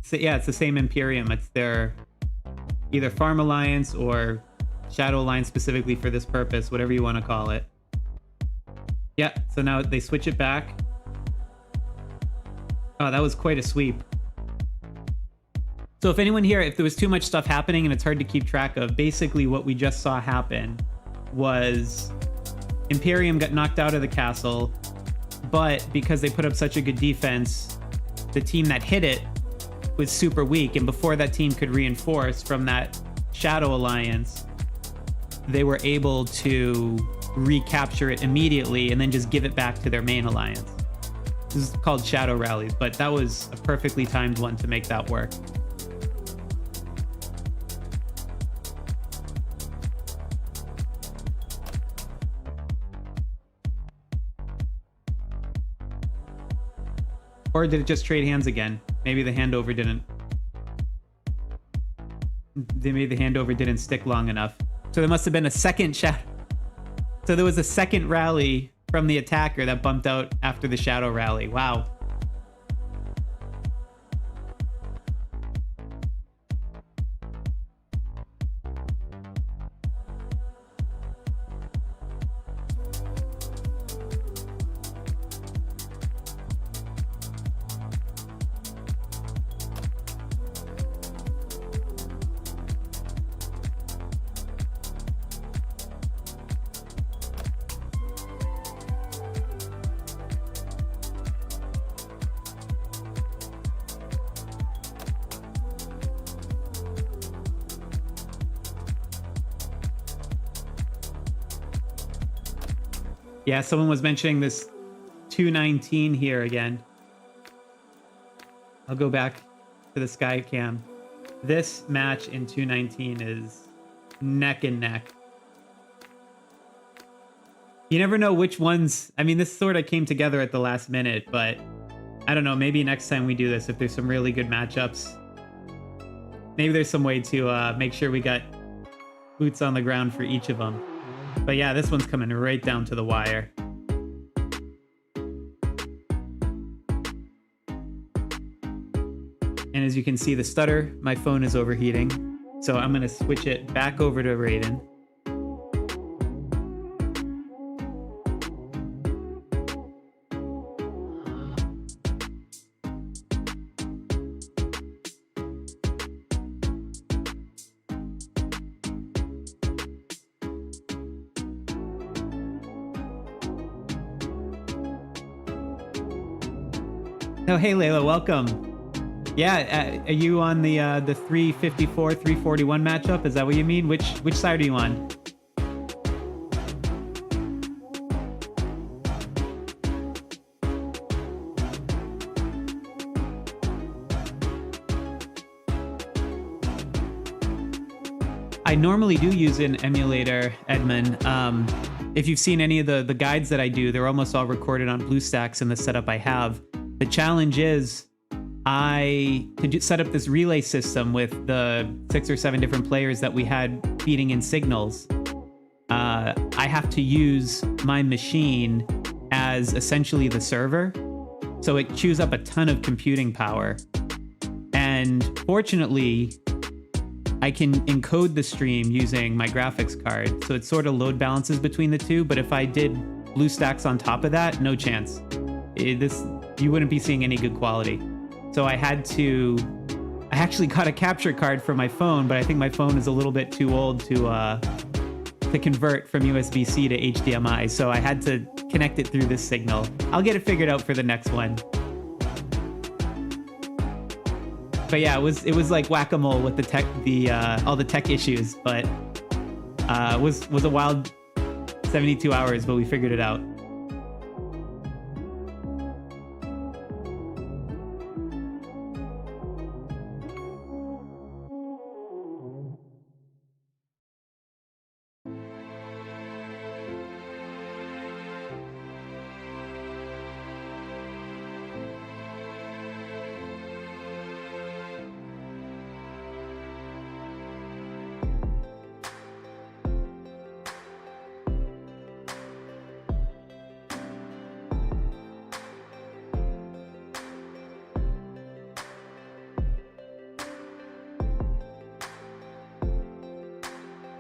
So, yeah, it's the same Imperium. It's their either Farm Alliance or Shadow Alliance specifically for this purpose, whatever you want to call it. Yeah, so now they switch it back. Oh, that was quite a sweep. So if anyone here, if there was too much stuff happening and it's hard to keep track of, basically what we just saw happen was Imperium got knocked out of the castle, but because they put up such a good defense, the team that hit it was super weak. And before that team could reinforce from that Shadow Alliance, they were able to recapture it immediately and then just give it back to their main alliance. This is called Shadow Rallies, but that was a perfectly timed one to make that work. Or did it just trade hands again? Maybe the handover didn't. Maybe the handover didn't stick long enough. So there must have been a second shadow. So there was a second rally from the attacker that bumped out after the shadow rally. Wow. Yeah, someone was mentioning this 219 here again. I'll go back to the sky cam. This match in 219 is neck and neck. You never know which ones. I mean, this sort of came together at the last minute, but I don't know. Maybe next time we do this, if there's some really good matchups, maybe there's some way to make sure we got boots on the ground for each of them. But yeah, this one's coming right down to the wire. And as you can see, the stutter, my phone is overheating. So I'm going to switch it back over to Raiden. Oh, hey, Layla, welcome. Yeah, are you on the 354, 341 matchup? Is that what you mean? Which side are you on? I normally do use an emulator, Edmund. If you've seen any of the guides that I do, they're almost all recorded on BlueStacks in the setup I have. The challenge is I could set up this relay system with the 6 or 7 different players that we had feeding in signals. I have to use my machine as essentially the server. So it chews up a ton of computing power. And fortunately, I can encode the stream using my graphics card. So it sort of load balances between the two. But if I did BlueStacks on top of that, no chance. You wouldn't be seeing any good quality. So I actually got a capture card for my phone, but I think my phone is a little bit too old to convert from USB-C to HDMI. So I had to connect it through this signal. I'll get it figured out for the next one. But yeah, it was like whack-a-mole with all the tech issues, but was a wild 72 hours, but we figured it out.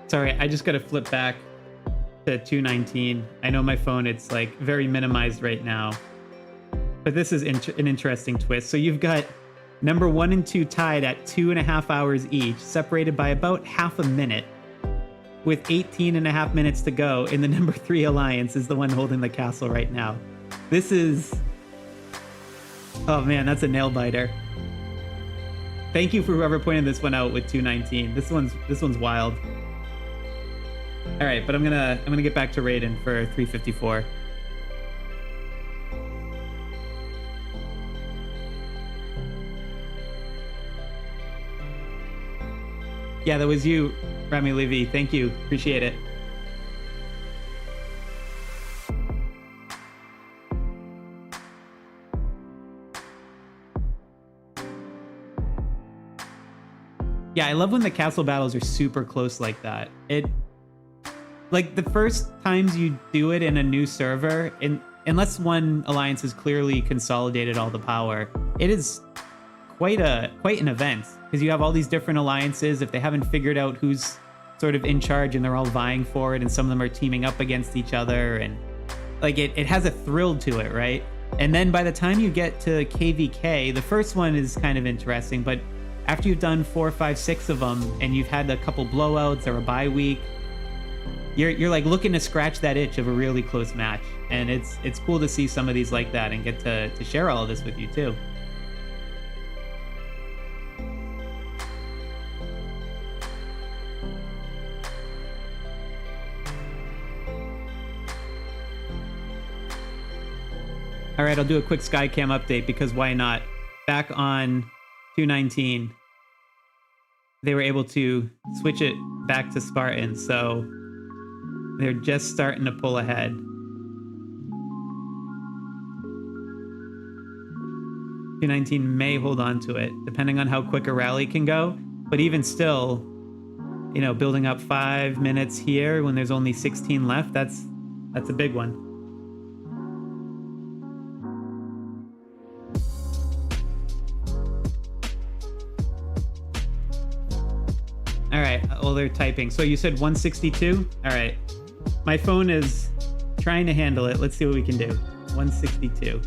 Sorry, I just got to flip back to 219. I know my phone, it's like very minimized right now. But this is an interesting twist. So you've got number 1 and 2 tied at 2.5 hours each, separated by about half a minute, with 18.5 minutes to go. And the number 3 alliance is the one holding the castle right now. This is... Oh man, that's a nail biter. Thank you for whoever pointed this one out with 219. This one's wild. All right, but I'm gonna get back to Raiden for 354. Yeah, that was you, Rami Levy. Thank you. Appreciate it. Yeah, I love when the castle battles are super close like that. Like the first times you do it in a new server, unless one alliance has clearly consolidated all the power, it is quite an event, because you have all these different alliances. If they haven't figured out who's sort of in charge and they're all vying for it, and some of them are teaming up against each other, and like it has a thrill to it, right? And then by the time you get to KvK, the first one is kind of interesting, but after you've done 4, 5, 6 of them, and you've had a couple blowouts or a bye week, you're like looking to scratch that itch of a really close match. And it's cool to see some of these like that and get to share all of this with you too. All right, I'll do a quick Skycam update because why not? Back on 219, they were able to switch it back to Spartan, so they're just starting to pull ahead. 219 may hold on to it, depending on how quick a rally can go. But even still, you know, building up 5 minutes here when there's only 16 left, that's a big one. All right, well, they're typing. So you said 162? All right. My phone is trying to handle it. Let's see what we can do. 162.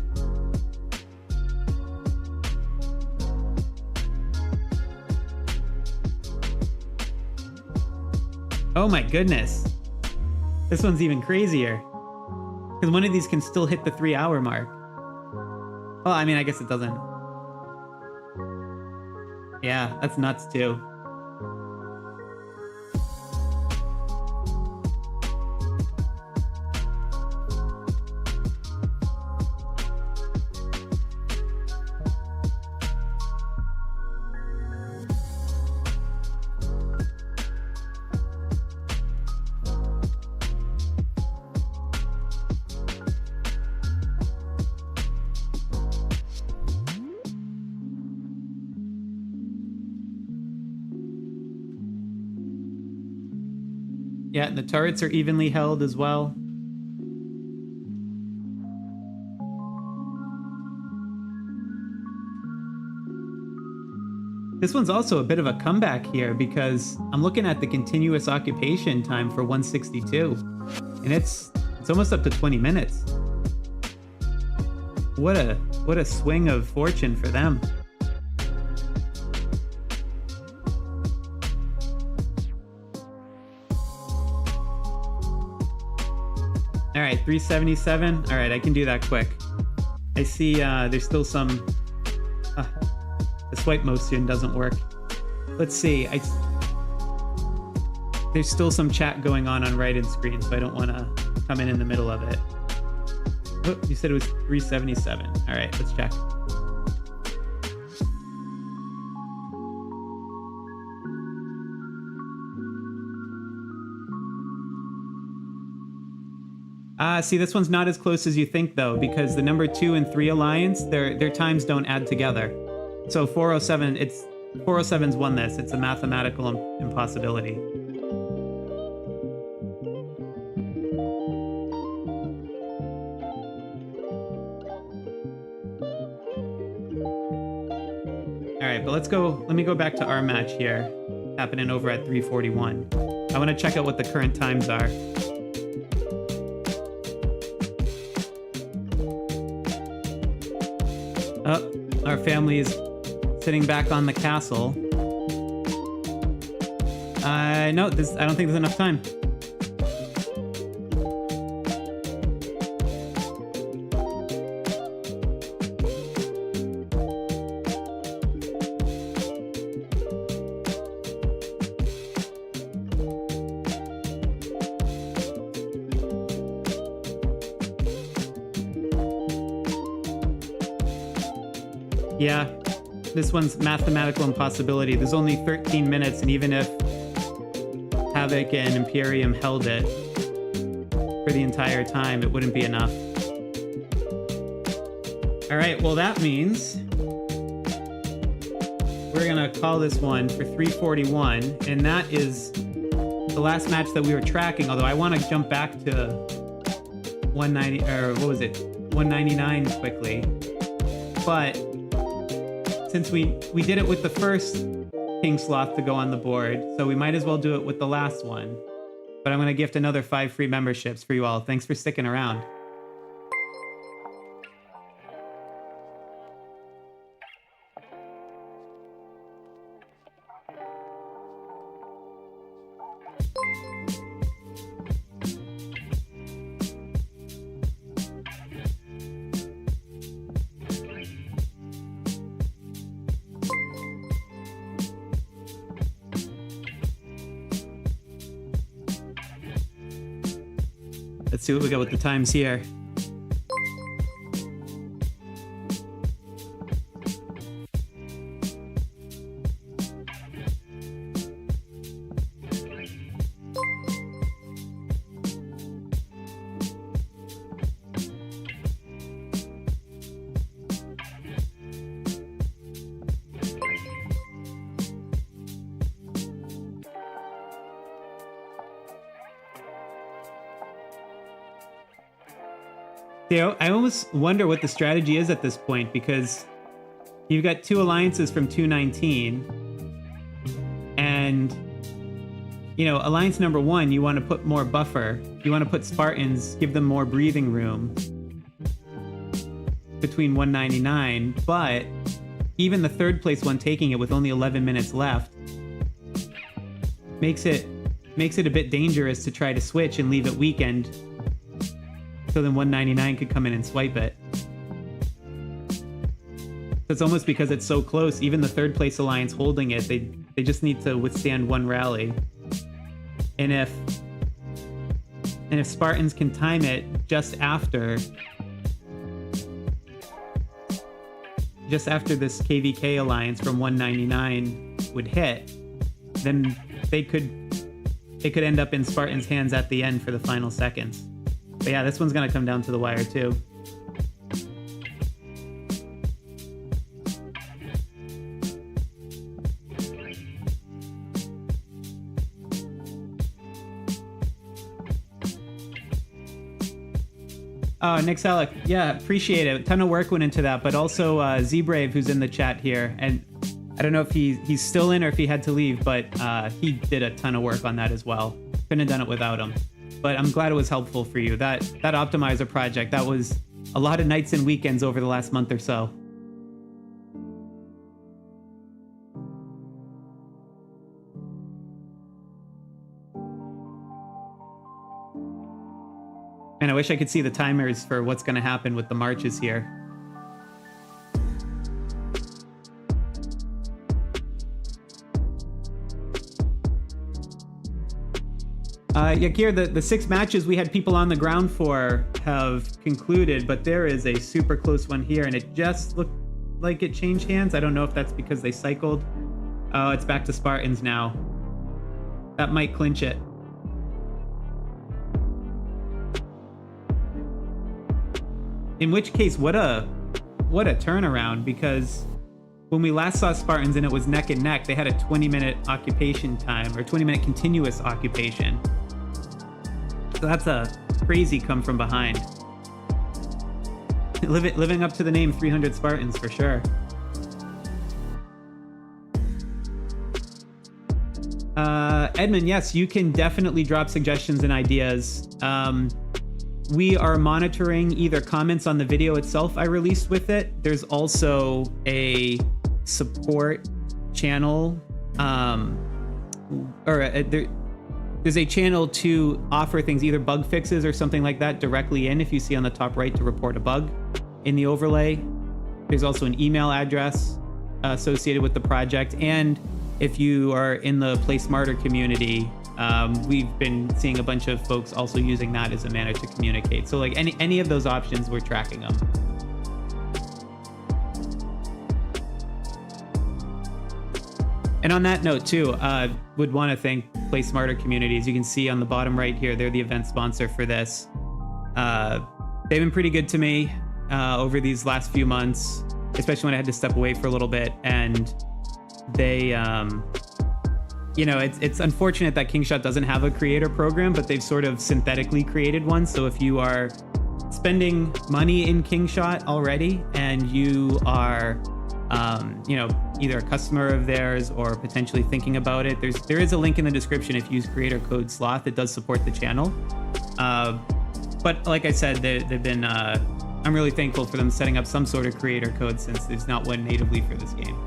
Oh my goodness. This one's even crazier. Because one of these can still hit the 3-hour mark. Well, I mean, I guess it doesn't. Yeah, that's nuts too. Yeah, and the turrets are evenly held as well. This one's also a bit of a comeback here because I'm looking at the continuous occupation time for 162, and it's almost up to 20 minutes. What a swing of fortune for them. All right, 377. All right, I can do that quick. I see there's still some... the swipe motion doesn't work. Let's see. There's still some chat going on right-hand screen, so I don't want to come in the middle of it. Oh, you said it was 377. All right, let's check. See, this one's not as close as you think, though, because the number 2 and 3 alliance, their times don't add together. So 407, 407's won this. It's a mathematical impossibility. All right, but let me go back to our match here, happening over at 341. I want to check out what the current times are. Oh, our family is sitting back on the castle. No, I don't think there's enough time. Yeah, this one's mathematical impossibility. There's only 13 minutes, and even if Havoc and Imperium held it for the entire time, it wouldn't be enough. All right, well, that means we're gonna call this one for 341, and that is the last match that we were tracking, although I want to jump back to 190, or what was it, 199 quickly. But since we did it with the first King Sloth to go on the board, so we might as well do it with the last one. But I'm going to gift another 5 free memberships for you all. Thanks for sticking around. Let's see what we got with the times here. I almost wonder what the strategy is at this point, because you've got 2 alliances from 219, and alliance number 1, you want to put more buffer. You want to put Spartans, give them more breathing room between 199, but even the 3rd place one taking it with only 11 minutes left makes it a bit dangerous to try to switch and leave it weakened. So then 199 could come in and swipe it. It's almost because it's so close. Even the 3rd place alliance holding it, they just need to withstand 1 rally. And if Spartans can time it just after this KvK alliance from 199 would hit, then they could end up in Spartans' hands at the end for the final seconds. But yeah, this one's going to come down to the wire too. Oh, Nick Selleck. Yeah, appreciate it. A ton of work went into that, but also Z-Brave, who's in the chat here. And I don't know if he's still in or if he had to leave, but he did a ton of work on that as well. Couldn't have done it without him. But I'm glad it was helpful for you. That optimizer project, that was a lot of nights and weekends over the last month or so. And I wish I could see the timers for what's going to happen with the marches here. Yakir, the 6 matches we had people on the ground for have concluded, but there is a super close one here, and it just looked like it changed hands. I don't know if that's because they cycled. Oh, it's back to Spartans now. That might clinch it. In which case, what a turnaround, because when we last saw Spartans and it was neck and neck, they had a 20-minute occupation time, or 20-minute continuous occupation. So that's a crazy come from behind. Living up to the name 300 Spartans for sure. Edmund, yes, you can definitely drop suggestions and ideas. We are monitoring either comments on the video itself I released with it. There's also a support channel, there's a channel to offer things, either bug fixes or something like that, directly in, if you see on the top right, to report a bug in the overlay. There's also an email address associated with the project. And if you are in the Play Smarter community, we've been seeing a bunch of folks also using that as a manner to communicate. So like any of those options, we're tracking them. And on that note too, would want to thank Play Smarter Communities. You can see on the bottom right here, they're the event sponsor for this. They've been pretty good to me over these last few months, especially when I had to step away for a little bit. And they, it's unfortunate that Kingshot doesn't have a creator program, but they've sort of synthetically created one. So if you are spending money in Kingshot already and you are, either a customer of theirs or potentially thinking about it, there is a link in the description. If you use creator code Sloth, it does support the channel. But like I said, they've been, I'm really thankful for them setting up some sort of creator code, since there's not one natively for this game.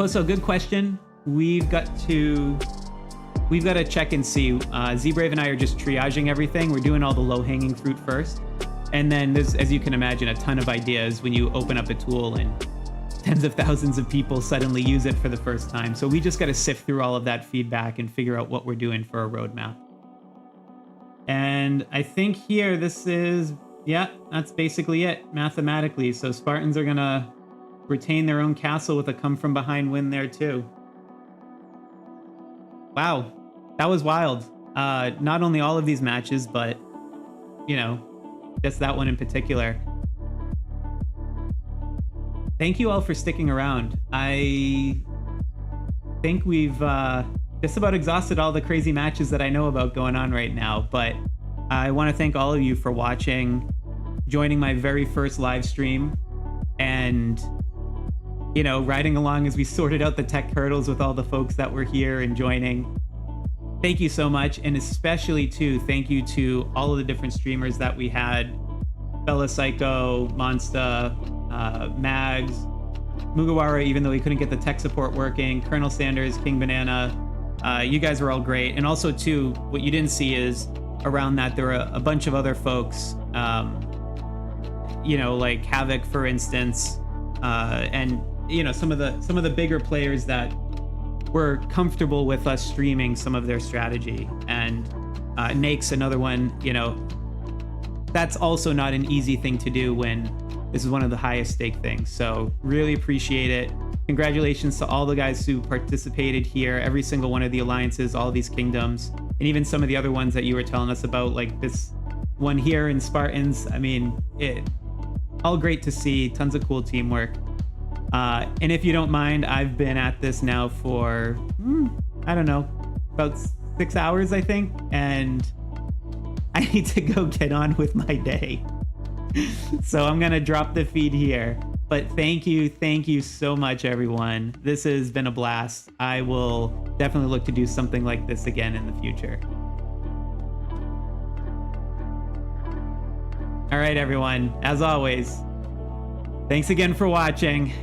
So good question. We've got to check and see. Z-Brave and I are just triaging everything. We're doing all the low-hanging fruit first. And then there's, as you can imagine, a ton of ideas when you open up a tool and tens of thousands of people suddenly use it for the first time. So we just got to sift through all of that feedback and figure out what we're doing for a roadmap. And I think here, this is, that's basically it mathematically. So Spartans are going to retain their own castle with a come from behind win there too. Wow, that was wild. Not only all of these matches, but just that one in particular. Thank you all for sticking around. I think we've just about exhausted all the crazy matches that I know about going on right now, but I want to thank all of you for watching, joining my very first live stream, and riding along as we sorted out the tech hurdles with all the folks that were here and joining. Thank you so much. And especially too, thank you to all of the different streamers that we had. Bella Psycho, Monsta, Mags, Mugiwara, even though he couldn't get the tech support working, Colonel Sanders, King Banana. You guys were all great. And also too, what you didn't see is around that, there were a bunch of other folks, like KvK, for instance, and some of the bigger players that were comfortable with us streaming some of their strategy. And Nake's another one. That's also not an easy thing to do when this is one of the highest stake things. So really appreciate it. Congratulations to all the guys who participated here, every single one of the alliances, all these kingdoms, and even some of the other ones that you were telling us about, like this one here in Spartans. I mean, all great to see, tons of cool teamwork. And if you don't mind, I've been at this now for, I don't know, about 6 hours, I think, and I need to go get on with my day. So I'm going to drop the feed here. But thank you so much, everyone. This has been a blast. I will definitely look to do something like this again in the future. All right, everyone. As always, thanks again for watching.